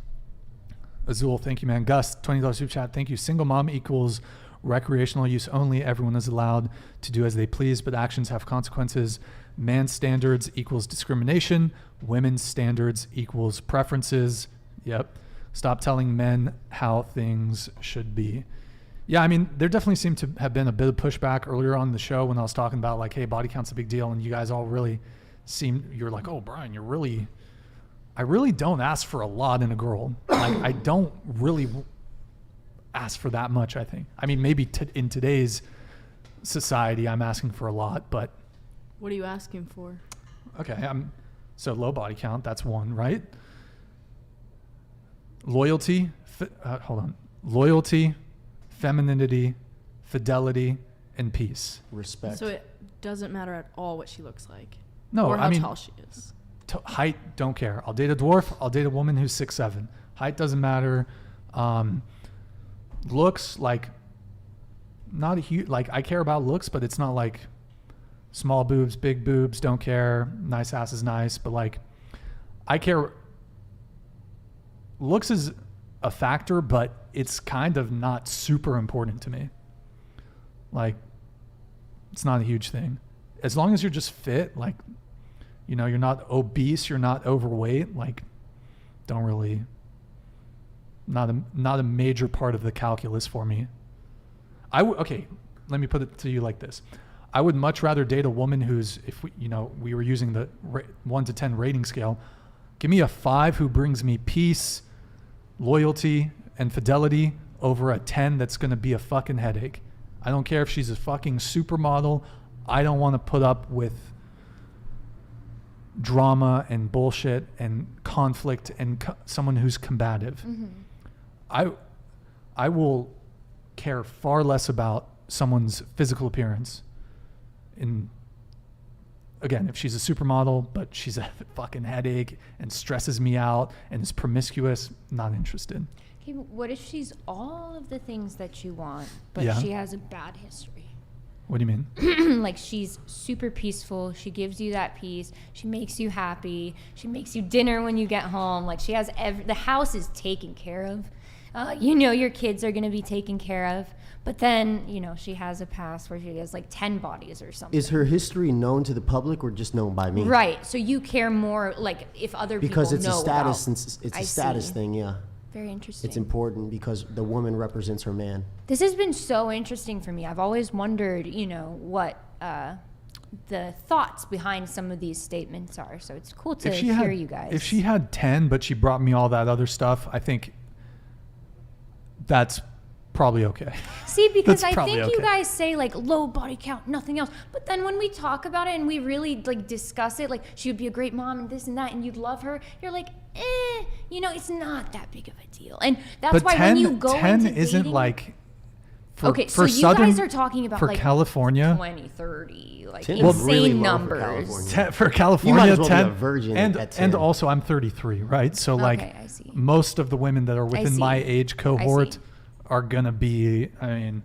Azul, thank you, man. Gus, $20 super chat. Thank you. Single mom equals recreational use only. Everyone is allowed to do as they please, but actions have consequences. Man's standards equals discrimination. Women's standards equals preferences. Yep. Stop telling men how things should be. Yeah, I mean, there definitely seemed to have been a bit of pushback earlier on in the show when I was talking about like, hey, body count's a big deal, and you guys all really you're like, oh, Brian, I really don't ask for a lot in a girl. Like, I don't really ask for that much, I think. I mean, maybe in today's society, I'm asking for a lot, but. What are you asking for? Okay, so low body count, that's one, right? Loyalty, Loyalty, femininity, fidelity, and peace. Respect. So it doesn't matter at all what she looks like. No, or how I mean, tall she is. Height, don't care. I'll date a dwarf. I'll date a woman who's 6'7". Height doesn't matter. Looks, like, not a huge, like, I care about looks, but it's not like small boobs, big boobs, don't care. Nice ass is nice, but like, I care. Looks is a factor, but it's kind of not super important to me. Like, it's not a huge thing. As long as you're just fit, like, you know, you're not obese, you're not overweight, like, don't really, not a major part of the calculus for me. Okay, let me put it to you like this. I would much rather date a woman who's, if we were using the 1 to 10 rating scale, give me a 5 who brings me peace, loyalty, and fidelity over a 10 that's going to be a fucking headache. I don't care if she's a fucking supermodel. I don't want to put up with drama and bullshit and conflict and someone who's combative. Mm-hmm. I will care far less about someone's physical appearance. Again, if she's a supermodel, but she's a fucking headache and stresses me out and is promiscuous, not interested. Okay, but what if she's all of the things that you want, but she has a bad history? What do you mean? Like, she's super peaceful. She gives you that peace. She makes you happy. She makes you dinner when you get home. Like, she has the house is taken care of. Your kids are going to be taken care of. But then, she has a past where she has like 10 bodies or something. Is her history known to the public or just known by me? Right. So you care more, like, if other people know about. Because it's a status, it's a status thing, yeah. Very interesting. It's important because the woman represents her man. This has been so interesting for me. I've always wondered, what the thoughts behind some of these statements are. So it's cool to hear you guys. If she had 10, but she brought me all that other stuff, I think that's probably okay. See, because I think you guys say like low body count, nothing else. But then when we talk about it and we really like discuss it, like she would be a great mom and this and that, and you'd love her, you're like, it's not that big of a deal. And that's why 10, when you go 10 into isn't dating, like so you guys are talking about for like California 20, 30, like insane really numbers. For California, you might as well 10, be a virgin and also I'm 33, right? So like I see. Most of the women that are within my age cohort are gonna be,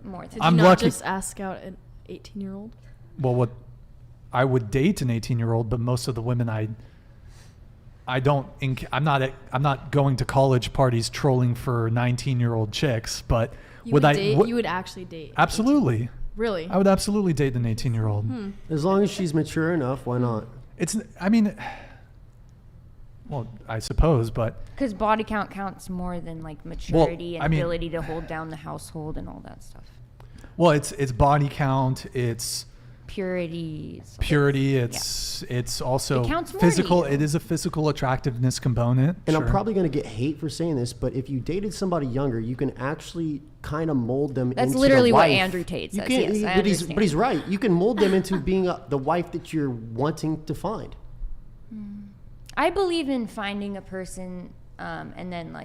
more. Did I'm you not lucky. Just ask out an 18-year-old? Well, I would date an 18-year-old, but most of the women I'm not going to college parties trolling for 19-year-old chicks, but you would actually date? Absolutely. Really? I would absolutely date an 18-year-old. As long as she's mature enough, why not? Well, I suppose, but because body count counts more than like maturity and ability to hold down the household and all that stuff. Well, it's body count, it's purity. It's also It counts more physical. to you. It is a physical attractiveness component. And I'm probably going to get hate for saying this, but if you dated somebody younger, you can actually kind of mold them That's into literally the what wife. Andrew Tate You says. can't- Yes, I but he's understand. right. You can mold them into being the wife that you're wanting to find. I believe in finding a person and then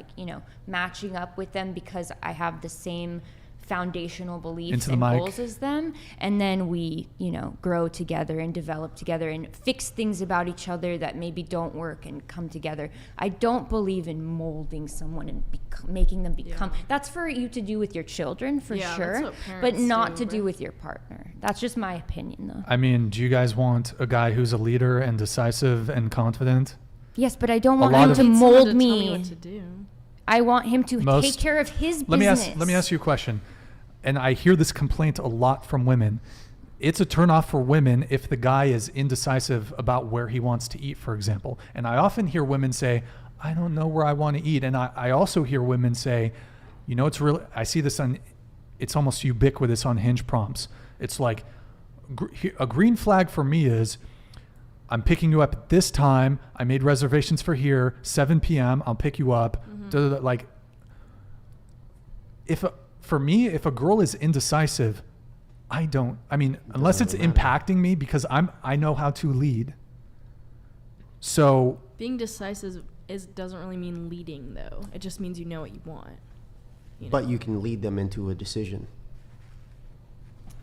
matching up with them because I have the same foundational beliefs and goals as them, and then we grow together and develop together and fix things about each other that maybe don't work and come together. I don't believe in molding someone and making them become. That's for you to do with your children for sure, but not to do with your partner. That's just my opinion though. I mean, do you guys want a guy who's a leader and decisive and confident? Yes, but I don't want him to mold me. What to do. I want him to take care of his Let business. me ask you a question. And I hear this complaint a lot from women. It's a turnoff for women if the guy is indecisive about where he wants to eat, for example. And I often hear women say, I don't know where I want to eat. And I also hear women say, it's really, I see this it's almost ubiquitous on Hinge prompts. It's like, a green flag for me is, I'm picking you up at this time. I made reservations for here, 7 p.m. I'll pick you up. Like, for me, if a girl is indecisive, unless it's impacting me because I know how to lead. So being decisive doesn't really mean leading though. It just means you know what you want. But you can lead them into a decision.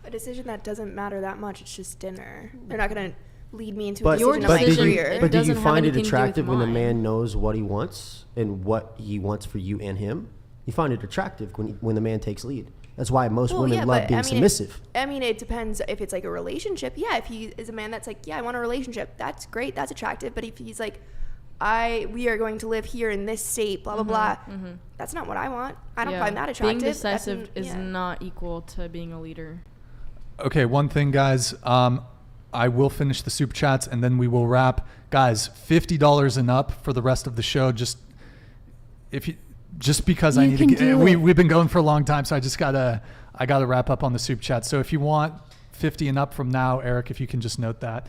A decision that doesn't matter that much. It's just dinner. They're not going to lead me into But, a decision of my career. But do you find it attractive when a man knows what he wants and what he wants for you and him? You find it attractive when the man takes lead. That's why most women love being submissive. It depends if it's like a relationship. Yeah, if he is a man that's like, yeah, I want a relationship, that's great, that's attractive. But if he's like, we are going to live here in this state, blah, blah, blah, that's not what I want. I don't find that attractive. Being decisive is not equal to being a leader. Okay, one thing, guys. I will finish the super chats and then we will wrap. Guys, $50 and up for the rest of the show. Just because I need to get, we've been going for a long time, so I gotta wrap up on the super chat. So if you want 50 and up from now, Eric, if you can just note that.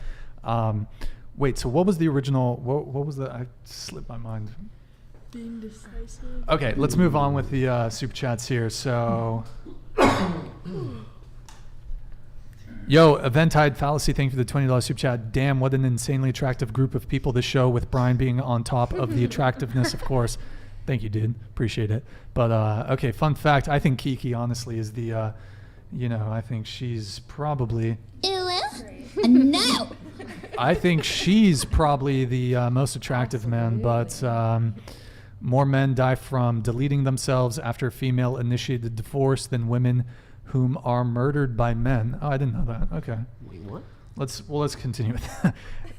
Wait, so what was the original? What was the? I slipped my mind. Being decisive. Okay, let's move on with the super chats here. So. Yo, Eventide Fallacy, thank you for the $20 super chat. Damn, what an insanely attractive group of people this show, with Brian being on top of the attractiveness, of course. Thank you, dude. Appreciate it. But, okay, fun fact. I think Kiki, honestly, is the, I think she's probably... No! I think she's probably the most attractive man, but more men die from deleting themselves after a female-initiated divorce than women whom are murdered by men. Oh, I didn't know that. Okay. Wait, what? Let's continue with that.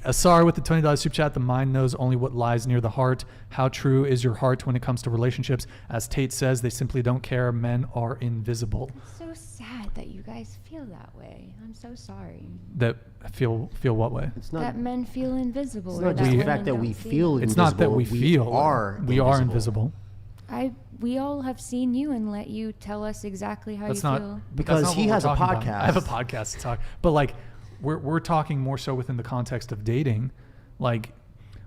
Asar with the $20 super chat. The mind knows only what lies near the heart. How true is your heart when it comes to relationships? As Tate says, they simply don't care. Men are invisible. It's so sad that you guys feel that way. I'm so sorry. That feel what way? It's not that men feel invisible. It's not just the fact that we feel invisible. It's not that we feel. We are invisible. We all have seen you and let you tell us exactly how you feel. Because he has a podcast. I have a podcast to talk. But like, we're talking more so within the context of dating. Like,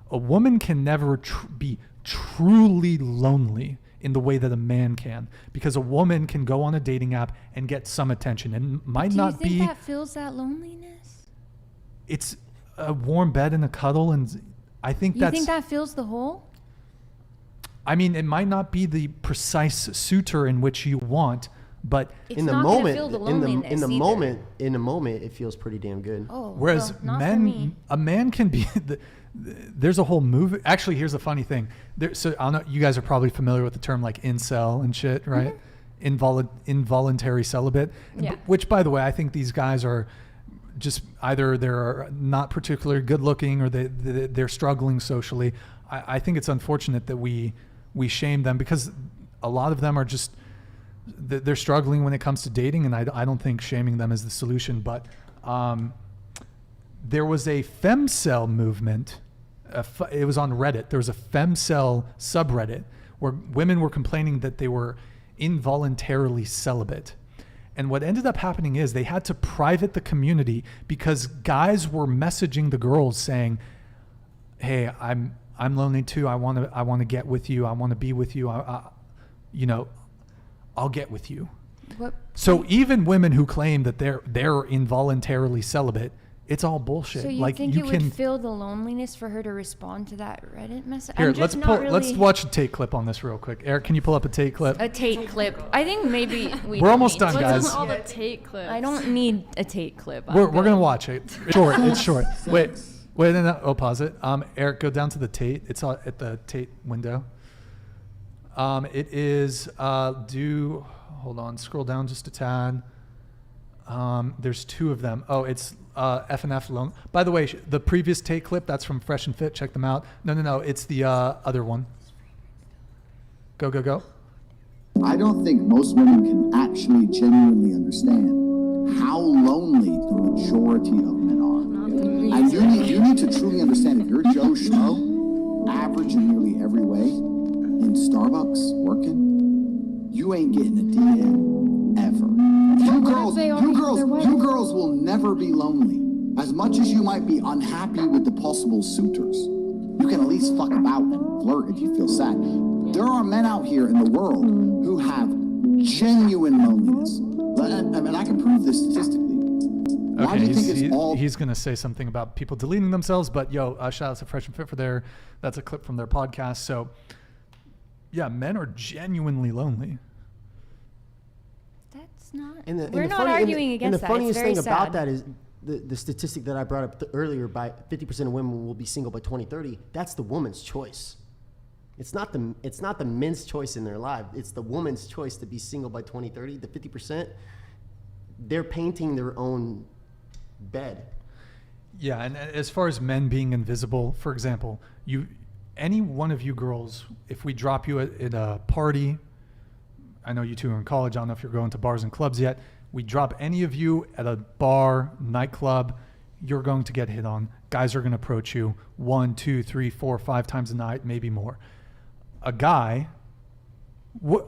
a woman can never be truly lonely in the way that a man can, because a woman can go on a dating app and get some attention and might not be. Do you think that feels that loneliness? It's a warm bed and a cuddle, and I think you think that fills the hole? I mean, it might not be the precise suitor in which you want, but in the moment, in the moment, it feels pretty damn good. Oh, whereas a man can be. There's a whole movie. Actually, here's the funny thing. So I don't know. You guys are probably familiar with the term like incel and shit, right? Mm-hmm. Involuntary celibate. Yeah. Which, by the way, I think these guys are just either they're not particularly good looking or they're struggling socially. I think it's unfortunate that we shame them, because a lot of them are just they're struggling when it comes to dating, and I don't think shaming them is the solution. But there was a femcel movement. It was on Reddit. There was a femcel subreddit where women were complaining that they were involuntarily celibate, And what ended up happening is they had to private the community because guys were messaging the girls saying, "Hey, I'm lonely too. I want to get with you. I want to be with you. I'll get with you." So even women who claim that they're involuntarily celibate, it's all bullshit. So you think it would feel the loneliness for her to respond to that Reddit message? Here, let's watch a TATE clip on this real quick. Eric, can you pull up a TATE clip? A TATE clip. I think maybe we're almost done, guys. All the TATE clips. I don't need a TATE clip. We're gonna watch it. It's short. Wait, no. Oh, pause it. Eric, go down to the TATE. It's at the TATE window. It is hold on, scroll down just a tad. There's two of them. Oh, it's F&F Lone. By the way, the previous TATE clip, that's from Fresh and Fit. Check them out. No. It's the other one. Go. I don't think most women can actually genuinely understand how lonely the majority of men are. And you need to truly understand, if you're Joe Schmo, average in nearly every way, in Starbucks, working, you ain't getting a DM ever. You girls will never be lonely. As much as you might be unhappy with the possible suitors, you can at least fuck about and flirt if you feel sad. There are men out here in the world who have genuine loneliness. And I can prove this statistically. Why do you think it's all... He's going to say something about people deleting themselves, but shout out to Fresh and Fit for that's a clip from their podcast. So, yeah, men are genuinely lonely. That's not... We're not arguing against that. And the funniest thing sad. about that is the statistic that I brought up earlier, by 50% of women will be single by 2030. That's the woman's choice. It's not the men's choice in their life. It's the woman's choice to be single by 2030. The 50%, they're painting their own bed. Yeah, and as far as men being invisible, for example, any one of you girls, if we drop you at a party, I know you two are in college, I don't know if you're going to bars and clubs yet, we drop any of you at a bar, nightclub, you're going to get hit on. Guys are going to approach you 1, 2, 3, 4, 5 times a night, maybe more. A guy,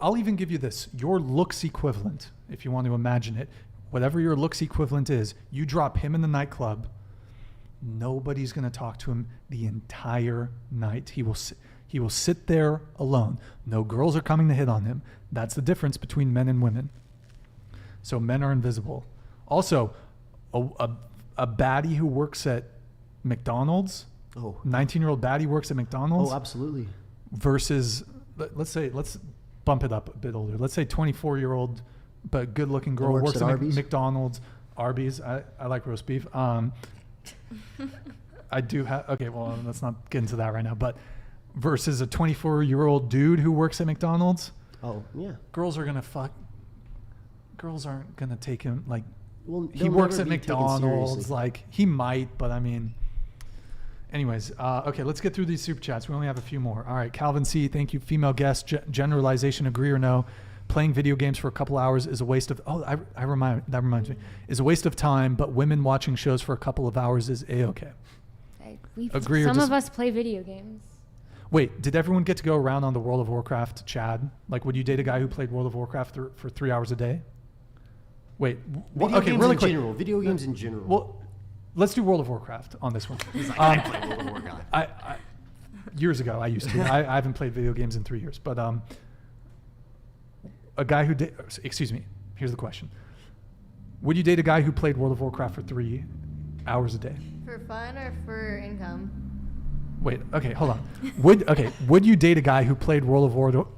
I'll even give you this, your looks equivalent, if you want to imagine it, whatever your looks equivalent is, you drop him in the nightclub, nobody's going to talk to him the entire night. He will sit there alone. No girls are coming to hit on him. That's the difference between men and women. So men are invisible. Also, a baddie who works at McDonald's, 19-year-old baddie works at McDonald's. Oh, absolutely. Versus, let's bump it up a bit older. Let's say 24-year-old but good-looking girl works at McDonald's, Arby's. I like roast beef. I do have, okay, well, let's not get into that right now, but versus a 24-year-old dude who works at McDonald's. Oh, yeah. Girls aren't going to take him, like, he works at McDonald's, like, he might, but I mean, anyways, okay, let's get through these super chats. We only have a few more. All right, Calvin C, thank you. Female guest, generalization, agree or no? Playing video games for a couple hours is a waste of, that reminds me, is a waste of time, but women watching shows for a couple of hours is A-okay. Agree some of us play video games. Wait, did everyone get to go around on the World of Warcraft Chad? Like, would you date a guy who played World of Warcraft for 3 hours a day? Wait, video games in general. Well, let's do World of Warcraft on this one. He's like, I play World of Warcraft. I years ago, I used to. I haven't played video games in 3 years, but a guy who did, excuse me, here's the question. Would you date a guy who played World of Warcraft for 3 hours a day? For fun or for income? Wait, okay, hold on. Would you date a guy who played World of Warcraft?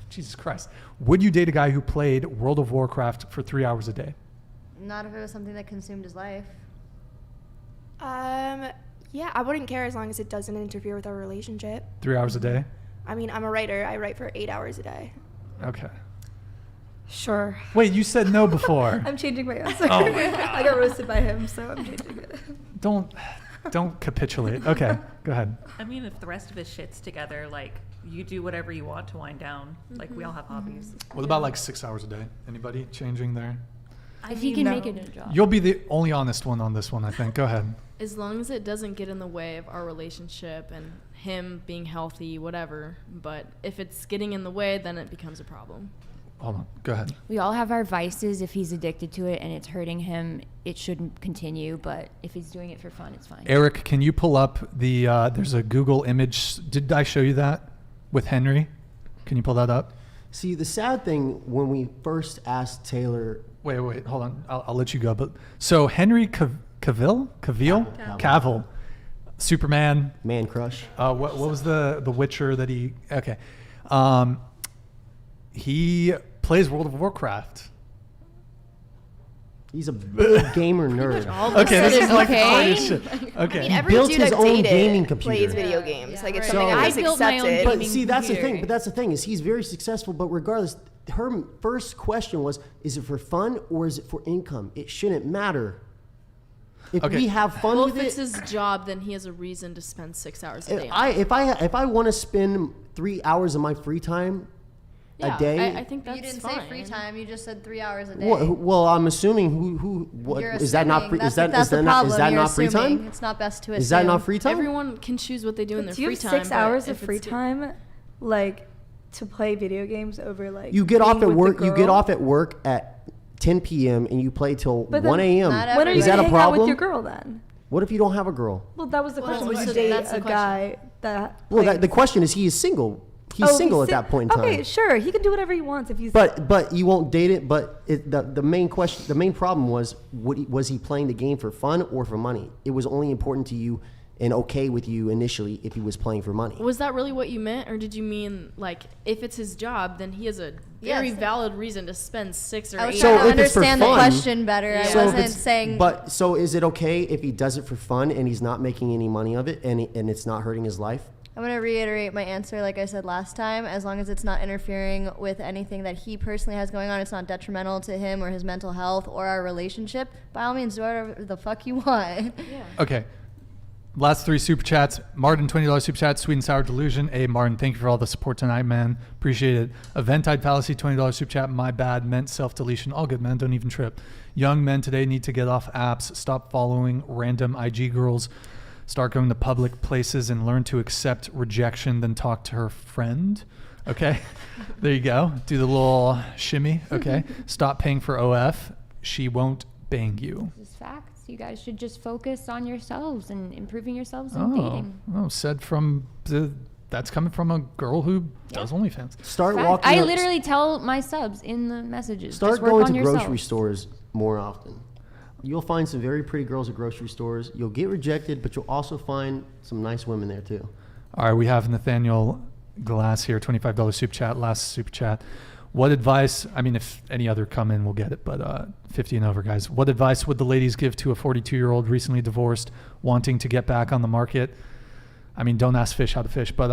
Jesus Christ. Would you date a guy who played World of Warcraft for 3 hours a day? Not if it was something that consumed his life. Yeah, I wouldn't care as long as it doesn't interfere with our relationship. 3 hours a day? I mean, I'm a writer. I write for 8 hours a day. Okay. Sure. Wait, you said no before. I'm changing my answer. Oh my God. I got roasted by him, so I'm changing it. Don't capitulate. Okay, go ahead. I mean, if the rest of his shit's together, like, you do whatever you want to wind down. Like, we all have hobbies. What about like 6 hours a day? Anybody changing there? If he can make it a job. You'll be the only honest one on this one, I think. Go ahead. As long as it doesn't get in the way of our relationship and him being healthy, whatever. But if it's getting in the way, then it becomes a problem. hold on. Go ahead. We all have our vices. If he's addicted to it and it's hurting him, it shouldn't continue. But if he's doing it for fun, it's fine. Eric, can you pull up the, there's a Google image. Did I show you that with Henry? Can you pull that up? See, the sad thing, when we first asked Taylor... Wait, hold on. I'll let you go. But so Henry Cavill? Superman. Man crush. What was the Witcher that he... Okay. He plays World of Warcraft. He's a big gamer nerd. Okay, this is like funny as shit. Okay. I mean, He every built dude his I've own dated gaming computer. plays video games. Like it's So- something I just built my own accepted. But gaming see, that's the thing. computer. But that's the thing is he's very successful. But regardless, her first question was, is it for fun or is it for income? It shouldn't matter. If Okay. we have fun Well, with if it's it, his job, then he has a reason to spend 6 hours a day. if I want to spend 3 hours of my free time Yeah, a day, I think that's You didn't fine. say free time. You just said 3 hours a day. well, I'm assuming what You're is that not free? assuming. Is that That's the problem. is that You're not free assuming. time? It's not best to assume. Is that not free time? Everyone can choose what they do in their Do you free have time. 6 but hours of if free it's- time, like, to play video games over, like, You get off being at with work. the You get girl? off at work at 10 p.m. and you play till But 1 then- a.m. Not When are you Is that gonna a hang out with problem? your girl then? What if you don't have a girl? Well, that was the question. Would you so date that's the a question. guy that... Well, plays- the question is, he is single. He's Oh, single at si- that point in time. Okay, sure. He can do whatever he wants if he's... But you won't date it. But the main question, the main problem was, was he playing the game for fun or for money? It was only important to you and okay with you initially if he was playing for money. Was that really what you meant, or did you mean like if it's his job, then he has a very Yes. valid reason to spend 6 or I was 8 trying hours? to if it's for understand the fun- question better. I So if wasn't it's- saying... But so is it okay if he does it for fun and he's not making any money of it and it's not hurting his life? I'm going to reiterate my answer like I said last time. As long as it's not interfering with anything that he personally has going on, it's not detrimental to him or his mental health or our relationship, by all means, do whatever the fuck you want. Yeah. Okay. Last 3 super chats. Martin, $20 super chat. Sweet and Sour Delusion. Hey, Martin, thank you for all the support tonight, man. Appreciate it. Eventide Fallacy, $20 super chat. My bad. Meant self-deletion. All good, man. Don't even trip. Young men today need to get off apps. Stop following random IG girls. Start going to public places and learn to accept rejection, then talk to her friend. Okay. There you go. Do the little shimmy. Okay. Stop paying for OF. She won't bang you. This is facts. You guys should just focus on yourselves and improving yourselves and dating. Said from that's coming from a girl who does OnlyFans. Start Fact. walking. I up- literally tell my subs in the messages. Start just work going on to yourself. grocery stores more often. You'll find some very pretty girls at grocery stores. You'll get rejected, but you'll also find some nice women there too. All right, we have Nathaniel Glass here, $25 super chat, last super chat. What advice, I mean, if any other come in, we'll get it, but 50 and over, guys. What advice would the ladies give to a 42-year-old recently divorced, wanting to get back on the market? I mean, don't ask fish how to fish, but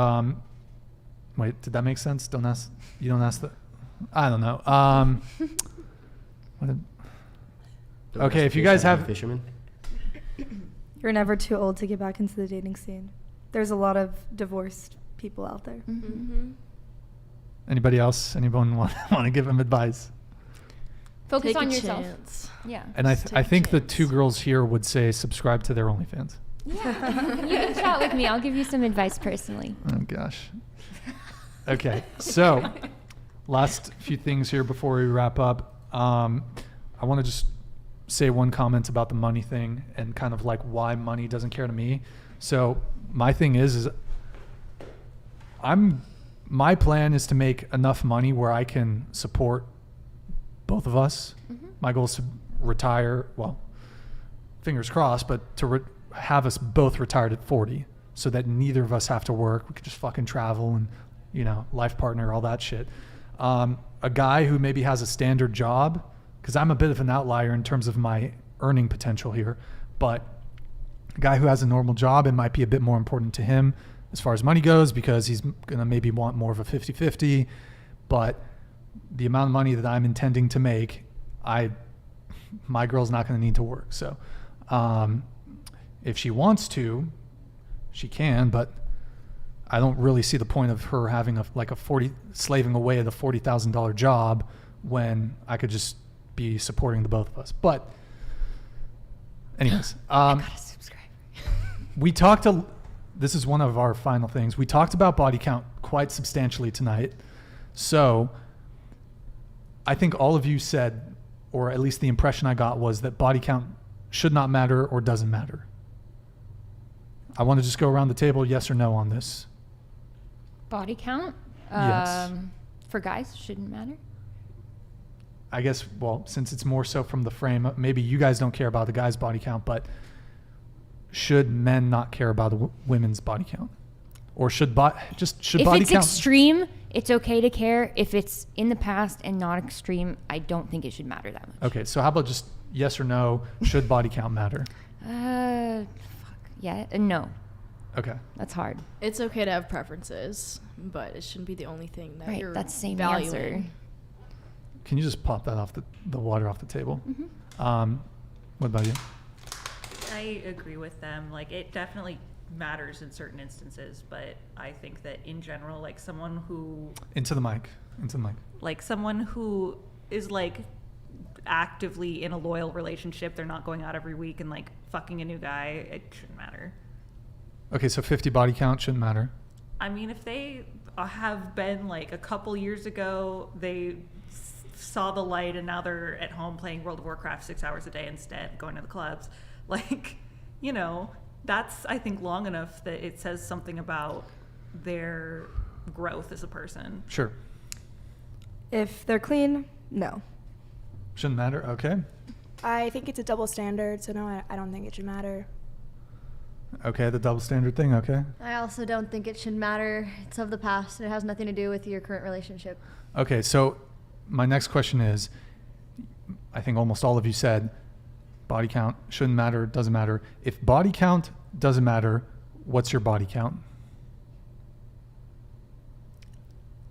wait, did that make sense? You don't ask the, I don't know. Okay, if you guys have... Fisherman. You're never too old to get back into the dating scene. There's a lot of divorced people out there. Mm-hmm. Anybody else? Anyone want to give him advice? Focus Take on a yourself. chance. Yeah. And I Take a think the chance. 2 girls here would say subscribe to their OnlyFans. Yeah. You can chat with me. I'll give you some advice personally. Oh, gosh. Okay, so last few things here before we wrap up. I want to just say one comment about the money thing and kind of like why money doesn't care to me. So my thing is my plan is to make enough money where I can support both of us. Mm-hmm. My goal is to retire, well, fingers crossed, but to have us both retired at 40 so that neither of us have to work. We could just fucking travel and, life partner, all that shit. A guy who maybe has a standard job, because I'm a bit of an outlier in terms of my earning potential here, but a guy who has a normal job, it might be a bit more important to him as far as money goes because he's going to maybe want more of a 50-50, but the amount of money that I'm intending to make, my girl's not going to need to work. So if she wants to, she can, but I don't really see the point of her having slaving away at a $40,000 job when I could just be supporting the both of us. But anyways, I gotta subscribe. we talked this is one of our final things. We talked about body count quite substantially tonight. So I think all of you said, or at least the impression I got was that body count should not matter or doesn't matter. I want to just go around the table, yes or no on this. Body count? Yes. For guys, shouldn't matter. I guess, well, since it's more so from the frame, maybe you guys don't care about the guy's body count, but should men not care about the women's body count? Or should body count? If it's extreme, it's okay to care. If it's in the past and not extreme, I don't think it should matter that much. Okay, so how about just yes or no, should body count matter? Yeah, no. Okay. That's hard. It's okay to have preferences, but it shouldn't be the only thing that Right, you're that's the same valuing. answer. Can you just pop that off the water off the table? Mm-hmm. What about you? I agree with them. Like, it definitely matters in certain instances, but I think that in general, like someone who... Into the mic. Like someone who is like actively in a loyal relationship, they're not going out every week and like fucking a new guy, it shouldn't matter. Okay, so 50 body count shouldn't matter. I mean, if they have been like a couple years ago, they saw the light and now they're at home playing World of Warcraft 6 hours a day instead, going to the clubs, like, you know, that's, I think, long enough that it says something about their growth as a person. Sure. If they're clean, no. Shouldn't matter, okay. I think it's a double standard, so no, I don't think it should matter. Okay, the double standard thing, okay. I also don't think it should matter. It's of the past and it has nothing to do with your current relationship. Okay, so my next question is, I think almost all of you said body count shouldn't matter, doesn't matter. If body count doesn't matter, what's your body count?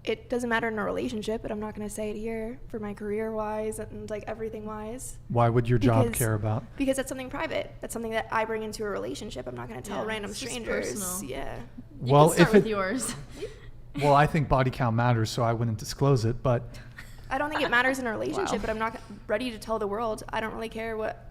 It doesn't matter in a relationship, but I'm not going to say it here for my career-wise and like everything-wise. Why would your job care about? Because that's something private. That's something that I bring into a relationship. I'm not going to tell random strangers. Yeah. You can start with yours. Well, I think body count matters, so I wouldn't disclose it, but... I don't think it matters in a relationship, but I'm not ready to tell the world. I don't really care what...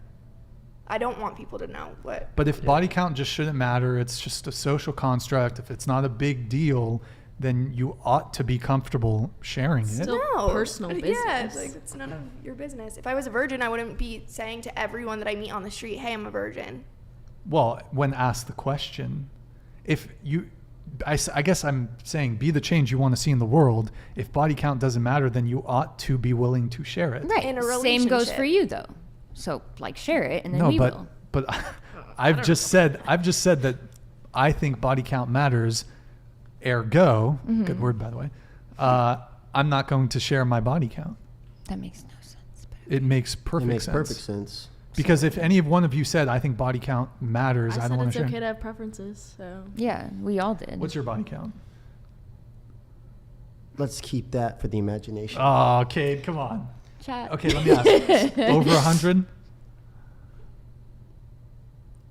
I don't want people to know what... But if body count just shouldn't matter, it's just a social construct, if it's not a big deal, then you ought to be comfortable sharing it. Still personal business. Yeah, it's like, it's none of your business. If I was a virgin, I wouldn't be saying to everyone that I meet on the street, hey, I'm a virgin. Well, when asked the question, if you... I guess I'm saying be the change you want to see in the world. If body count doesn't matter, then you ought to be willing to share it. Right. In a Same goes for you, though. So, like, share it, and then we will. But I've just said that I think body count matters. Ergo, good word by the way. I'm not going to share my body count. That makes no sense. It makes perfect sense. Perfect sense. Because if any of one of you said I think body count matters, I don't want to share. It's okay to have preferences. So yeah, we all did. What's your body count? Let's keep that for the imagination. Oh, Cade, come on. Chat. Okay, let me ask. Over 100?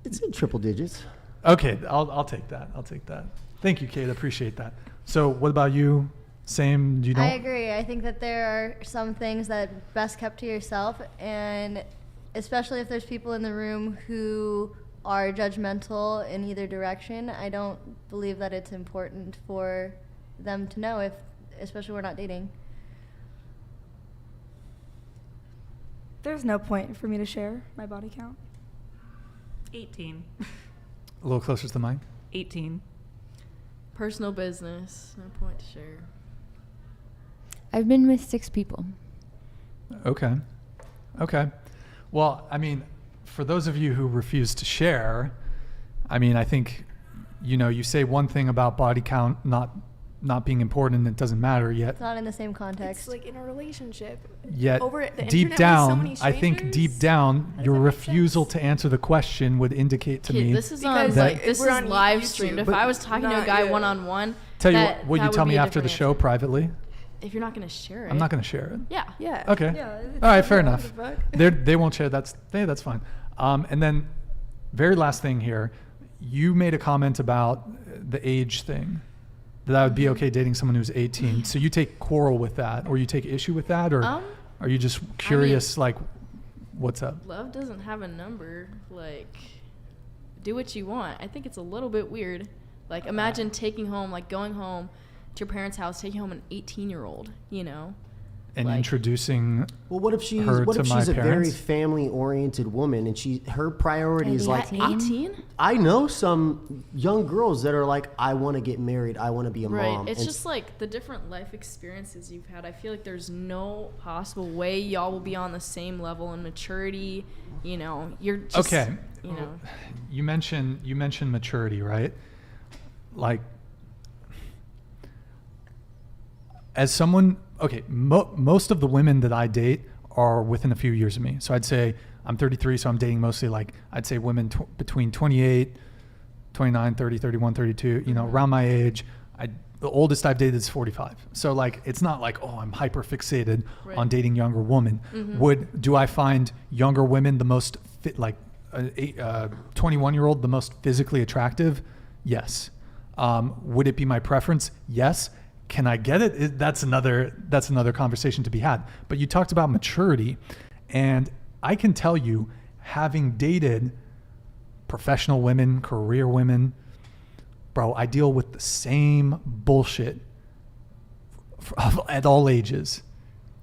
It's in triple digits. Okay, I'll take that. Thank you, Cade. I appreciate that. So what about you? Same? You don't? I agree. I think that there are some things that best kept to yourself, and especially if there's people in the room who are judgmental in either direction, I don't believe that it's important for them to know, especially we're not dating. There's no point for me to share my body count. 18. A little closer to the mic. 18. Personal business. No point to share. I've been with 6 people. Okay. Well, I mean, for those of you who refuse to share, I mean, I think, you say one thing about body count not being important and it doesn't matter yet. It's not in the same context. It's like in a relationship. Yet Over the deep internet down, with so many I think deep down, your refusal to answer the question would indicate to me this is on that this is live streamed. If I was talking to a guy one-on-one, tell you what, would you tell me after the show privately? If you're not going to share it. I'm not going to share it. Yeah. Okay. Yeah, all right, fair enough. They won't share. That's fine. And then very last thing here, you made a comment about the age thing, that I would be okay dating someone who's 18. So you take quarrel with that, or you take issue with that, or are you just curious, like, what's up? Love doesn't have a number. Like, do what you want. I think it's a little bit weird. Like, imagine going home to your parents' house, taking home an 18-year-old, and introducing Well, what if she's her to my a very parents? family-oriented woman and her priority is like 18? I know some young girls that are like, I want to get married, I want to be a mom. It's just like the different life experiences you've had. I feel like there's no possible way y'all will be on the same level in maturity. You know, you're just, okay. You know, you mentioned maturity, right? Like, as someone, okay, most of the women that I date are within a few years of me. So I'd say I'm 33, so I'm dating mostly like, I'd say women between 28, 29, 30, 31, 32, you know, around my age. The oldest I've dated is 45. So like, it's not like, oh, I'm hyper fixated on dating younger women. Do I find younger women the most fit, like a 21-year-old, the most physically attractive? Yes. Would it be my preference? Yes. Can I get it? That's another conversation to be had. But you talked about maturity, and I can tell you, having dated professional women, career women, bro, I deal with the same bullshit at all ages.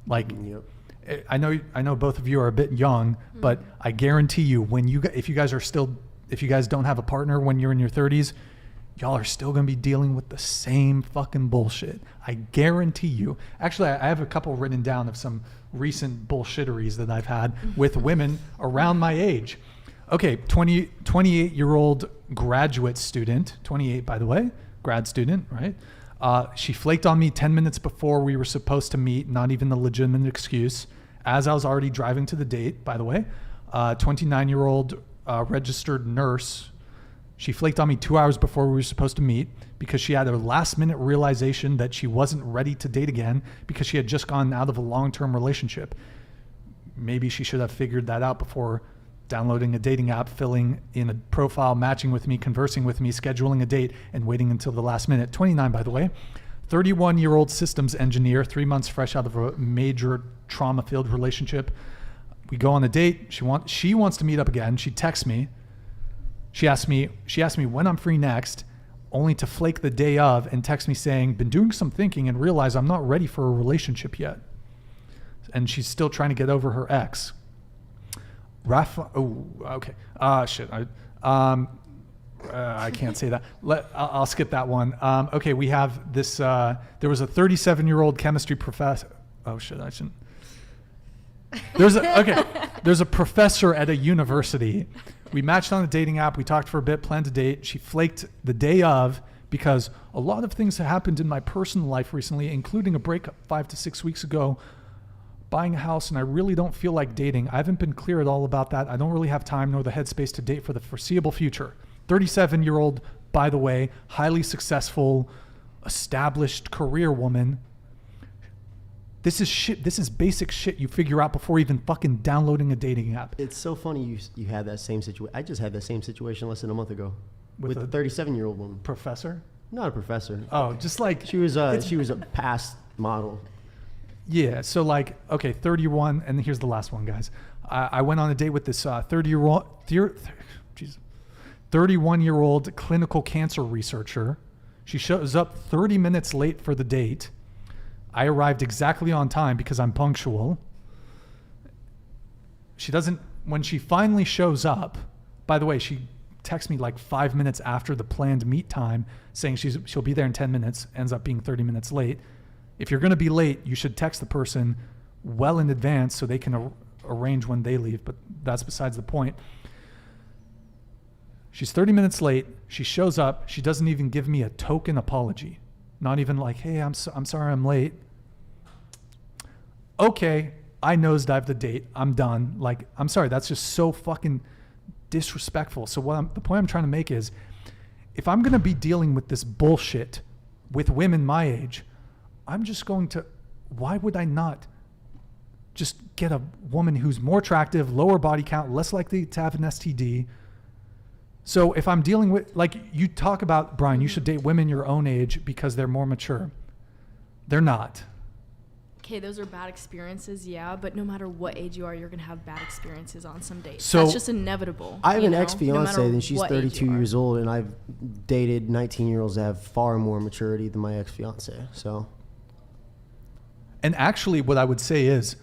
Like, I know both of you are a bit young, but I guarantee you, if you guys don't have a partner when you're in your 30s, y'all are still going to be dealing with the same fucking bullshit. I guarantee you. Actually, I have a couple written down of some recent bullshitteries that I've had with women around my age. Okay, 28-year-old graduate student, 28 by the way, grad student, right? She flaked on me 10 minutes before we were supposed to meet, not even a legitimate excuse, as I was already driving to the date, by the way. 29-year-old registered nurse. She flaked on me 2 hours before we were supposed to meet because she had a last-minute realization that she wasn't ready to date again because she had just gone out of a long-term relationship. Maybe she should have figured that out before downloading a dating app, filling in a profile, matching with me, conversing with me, scheduling a date, and waiting until the last minute. 29, by the way. 31-year-old systems engineer, 3 months fresh out of a major trauma-filled relationship. We go on a date. She wants to meet up again. She texts me. She asked me when I'm free next, only to flake the day of and text me saying, been doing some thinking and realize I'm not ready for a relationship yet. And she's still trying to get over her ex. Okay. Shit. I can't say that. I'll skip that one. Okay, we have this. There was a 37-year-old chemistry professor. Oh shit, I shouldn't. There's a professor at a university. We matched on a dating app. We talked for a bit, planned a date. She flaked the day of because a lot of things have happened in my personal life recently, including a breakup 5 to 6 weeks ago, buying a house, and I really don't feel like dating. I haven't been clear at all about that. I don't really have time nor the headspace to date for the foreseeable future. 37-year-old, by the way, highly successful, established career woman. This is shit. This is basic shit you figure out before even fucking downloading a dating app. It's so funny you had that same situation. I just had that same situation less than a month ago with a 37-year-old woman. Professor? Not a professor. Oh, just like she was a past model. Yeah. So like, okay, 31, and here's the last one, guys. I went on a date with this 31-year-old clinical cancer researcher. She shows up 30 minutes late for the date. I arrived exactly on time because I'm punctual. When she finally shows up, by the way, she texts me like 5 minutes after the planned meet time saying she'll be there in 10 minutes, ends up being 30 minutes late. If you're going to be late, you should text the person well in advance so they can arrange when they leave, but that's besides the point. She's 30 minutes late. She shows up. She doesn't even give me a token apology. Not even like, hey, I'm sorry I'm late. Okay, I nosedived the date. I'm done. Like, I'm sorry. That's just so fucking disrespectful. So the point I'm trying to make is, if I'm going to be dealing with this bullshit with women my age, I'm just going to, why would I not just get a woman who's more attractive, lower body count, less likely to have an STD? So if I'm dealing with, like you talk about, Brian, you should date women your own age because they're more mature. They're not. Okay, those are bad experiences, yeah, but no matter what age you are, you're going to have bad experiences on some dates. So that's just inevitable. I have an ex-fiance, and she's 32 years old, and I've dated 19-year-olds that have far more maturity than my ex-fiance, so. And actually, what I would say is,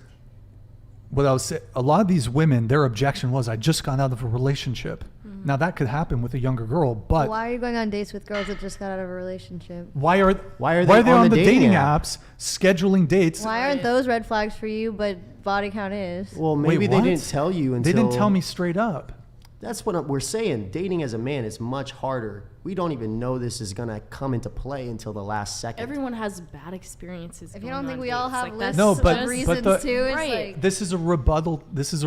a lot of these women, their objection was, I just got out of a relationship. Mm-hmm. Now that could happen with a younger girl, but Why are you going on dates with girls that just got out of a relationship? why are they on the dating apps scheduling dates? Why aren't those red flags for you, but body count is? Well, maybe they didn't tell you until... They didn't tell me straight up. That's what we're saying. Dating as a man is much harder. We don't even know this is going to come into play until the last second. Everyone has bad experiences. If you don't think we all have lists No, of but reasons the- too, it's Right. like This is a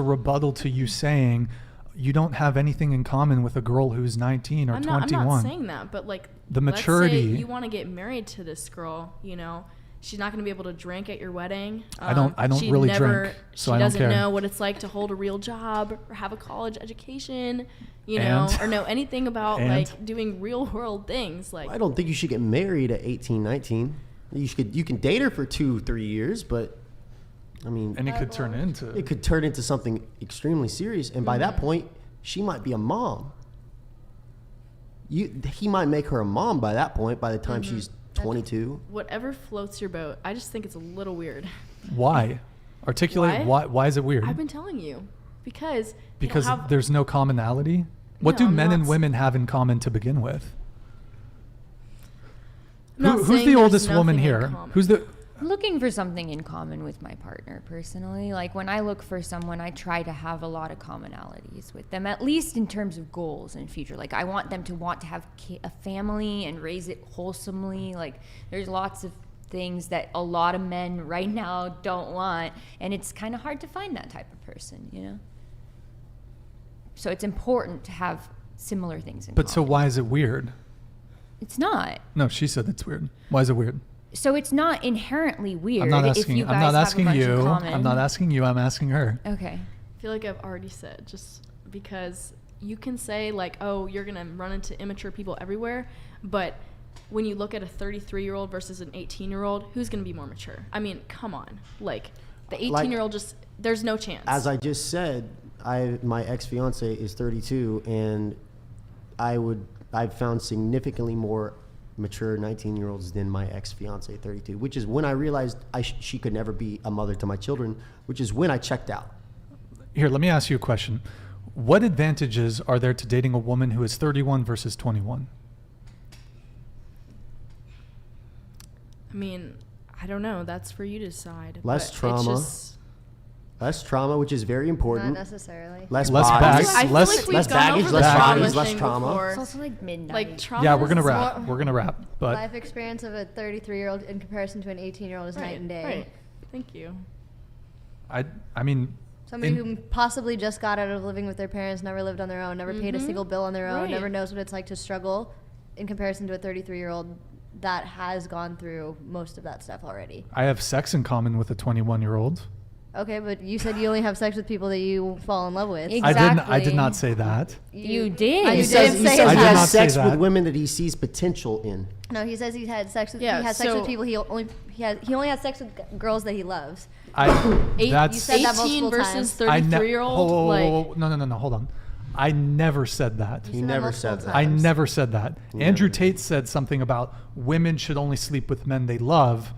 rebuttal to you saying you don't have anything in common with a girl who's 19 or 21. I'm not saying that, but like The maturity. Let's say you want to get married to this girl, you know, she's not going to be able to drink at your wedding. I don't really drink, so I don't She care. doesn't know what it's like to hold a real job or have a college education, you know, or know anything about like doing real world things. Like I don't think you should get married at 18, 19. You can date her for 2-3 years, but I mean, and it could turn into something extremely serious. And by that point, she might be a mom. He might make her a mom by that point. By the time she's 22. Whatever floats your boat. I just think it's a little weird. Why? Articulate why is it weird? I've been telling you because there's no commonality. What do men and women have in common to begin with? Who's the oldest woman here? Who's the looking for something in common with my partner personally. Like when I look for someone, I try to have a lot of commonalities with them, at least in terms of goals in future. Like I want them to want to have a family and raise it wholesomely. Like there's lots of things that a lot of men right now don't want, and it's kind of hard to find that type of person, you know? So it's important to have similar things in common. But so why is it weird? It's not. No, she said it's weird. Why is it weird? So it's not inherently weird. I'm not asking you. I'm not asking you. I'm asking her. Okay. I feel like I've already said, just because you can say like, oh, you're going to run into immature people everywhere. But when you look at a 33-year-old versus an 18-year-old, who's going to be more mature? I mean, come on. Like the 18-year-old just, there's no chance. As I just said, my ex-fiance is 32, and I've found significantly more mature 19-year-olds than my ex-fiance 32, which is when I realized she could never be a mother to my children, which is when I checked out. Here, let me ask you a question. What advantages are there to dating a woman who is 31 versus 21? I mean, I don't know. That's for you to decide. Less trauma. Less trauma, which is very important. Not necessarily. Less baggage, less baggage, less trauma. It's also like midnight. Like trauma. Yeah, we're gonna wrap. But life experience of a 33-year-old in comparison to an 18-year-old is night and day. Right. Thank you. I mean. Somebody who possibly just got out of living with their parents, never lived on their own, never paid a single bill on their own, never knows what it's like to struggle, in comparison to a 33-year-old that has gone through most of that stuff already. I have sex in common with a 21-year-old. Okay, but you said you only have sex with people that you fall in love with. Exactly. I did not say that. You did. He says he has sex with women that he sees potential in. No, he says he's had sex with. He has sex with people he only has sex with girls that he loves. You said 18 versus 33-year-old. No, hold on. I never said that. He never said that. I never said that. Andrew Tate said something about women should only sleep with men they love.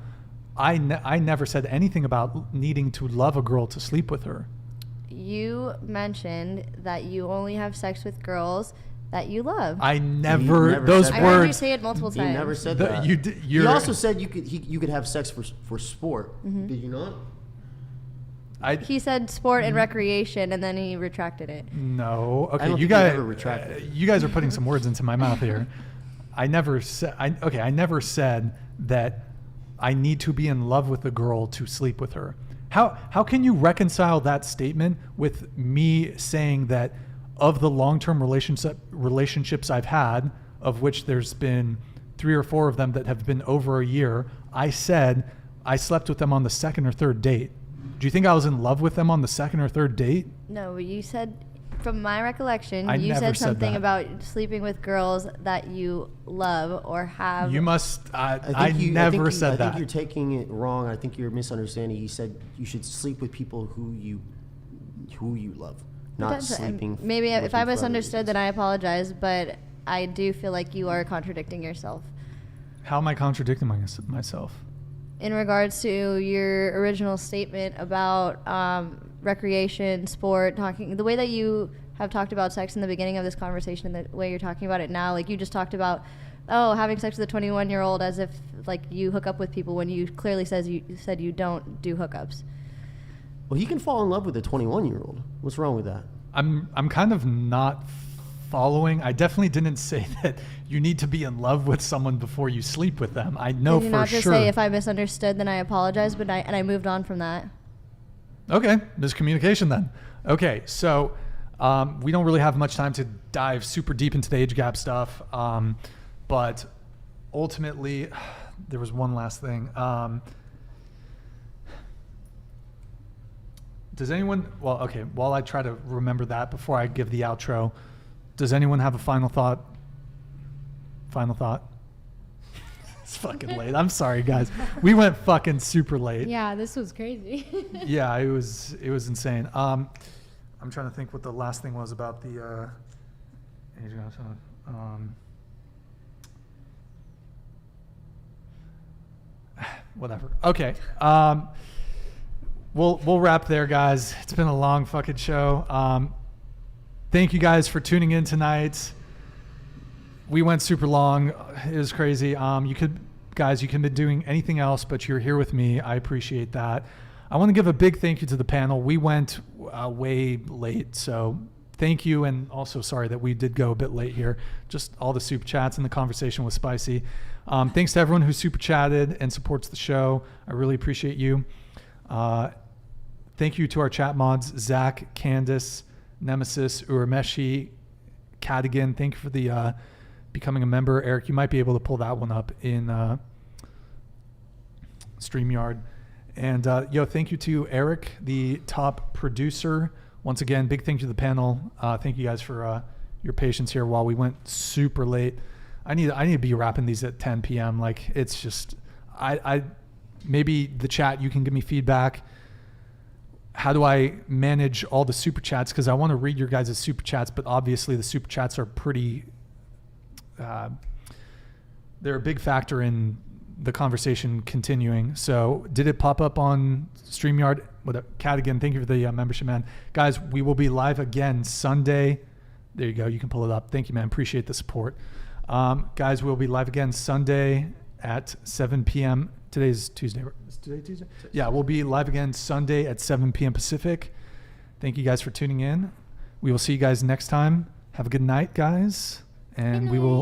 I never said anything about needing to love a girl to sleep with her. You mentioned that you only have sex with girls that you love. I never those words. I heard you say it multiple times. You never said that. You also said you could have sex for sport. Mm-hmm. Did you not? He said sport and recreation, and then he retracted it. No. Okay, you guys are putting some words into my mouth here. I never said that I need to be in love with a girl to sleep with her. How can you reconcile that statement with me saying that of the long-term relationships I've had, of which there's been 3 or 4 of them that have been over a year, I said I slept with them on the 2nd or 3rd date. Do you think I was in love with them on the 2nd or 3rd date? No, you said, from my recollection, you said something about sleeping with girls that you love or have. You must. I never said that. I think you're taking it wrong. I think you're misunderstanding. He said you should sleep with people who you love, not sleeping. Maybe if I misunderstood, then I apologize. But I do feel like you are contradicting yourself. How am I contradicting myself? in regards to your original statement about recreation, sport, the way that you have talked about sex in the beginning of this conversation and the way you're talking about it now, like you just talked about, having sex with a 21-year-old as if like you hook up with people when you clearly said you don't do hookups. Well, he can fall in love with a 21-year-old. What's wrong with that? I'm kind of not following. I definitely didn't say that you need to be in love with someone before you sleep with them. I know for sure. Did you not just say, if I misunderstood, then I apologize, but I moved on from that? Okay, miscommunication then. Okay, so we don't really have much time to dive super deep into the age gap stuff, but ultimately, there was one last thing. Does anyone, while I try to remember that before I give the outro, does anyone have a final thought? It's fucking late. I'm sorry, guys. We went fucking super late. Yeah, this was crazy. Yeah, it was insane. I'm trying to think what the last thing was about the age gap. Whatever. Okay. We'll wrap there, guys. It's been a long fucking show. Thank you guys for tuning in tonight. We went super long. It was crazy. You could be doing anything else, but you're here with me. I appreciate that. I want to give a big thank you to the panel. We went way late, so thank you, and also sorry that we did go a bit late here. Just all the super chats and the conversation was spicy. Thanks to everyone who super chatted and supports the show. I really appreciate you. Thank you to our chat mods, Zach, Candace, Nemesis, Urameshi, Cadigan. Thank you for the becoming a member. Eric, you might be able to pull that one up in StreamYard. And thank you to Eric, the top producer. Once again, big thank you to the panel. Thank you guys for your patience here while we went super late. I need to be wrapping these at 10 p.m. Like, it's just, I maybe the chat, you can give me feedback. How do I manage all the super chats? Because I want to read your guys' super chats, but obviously the super chats are pretty, they're a big factor in the conversation continuing. So did it pop up on StreamYard? Kat, again, thank you for the membership, man. Guys, we will be live again Sunday. There you go. You can pull it up. Thank you, man. Appreciate the support. Guys, we'll be live again Sunday at 7 p.m. Today's Tuesday. Is today Tuesday? Yeah, we'll be live again Sunday at 7 p.m. Pacific. Thank you guys for tuning in. We will see you guys next time. Have a good night, guys. And we will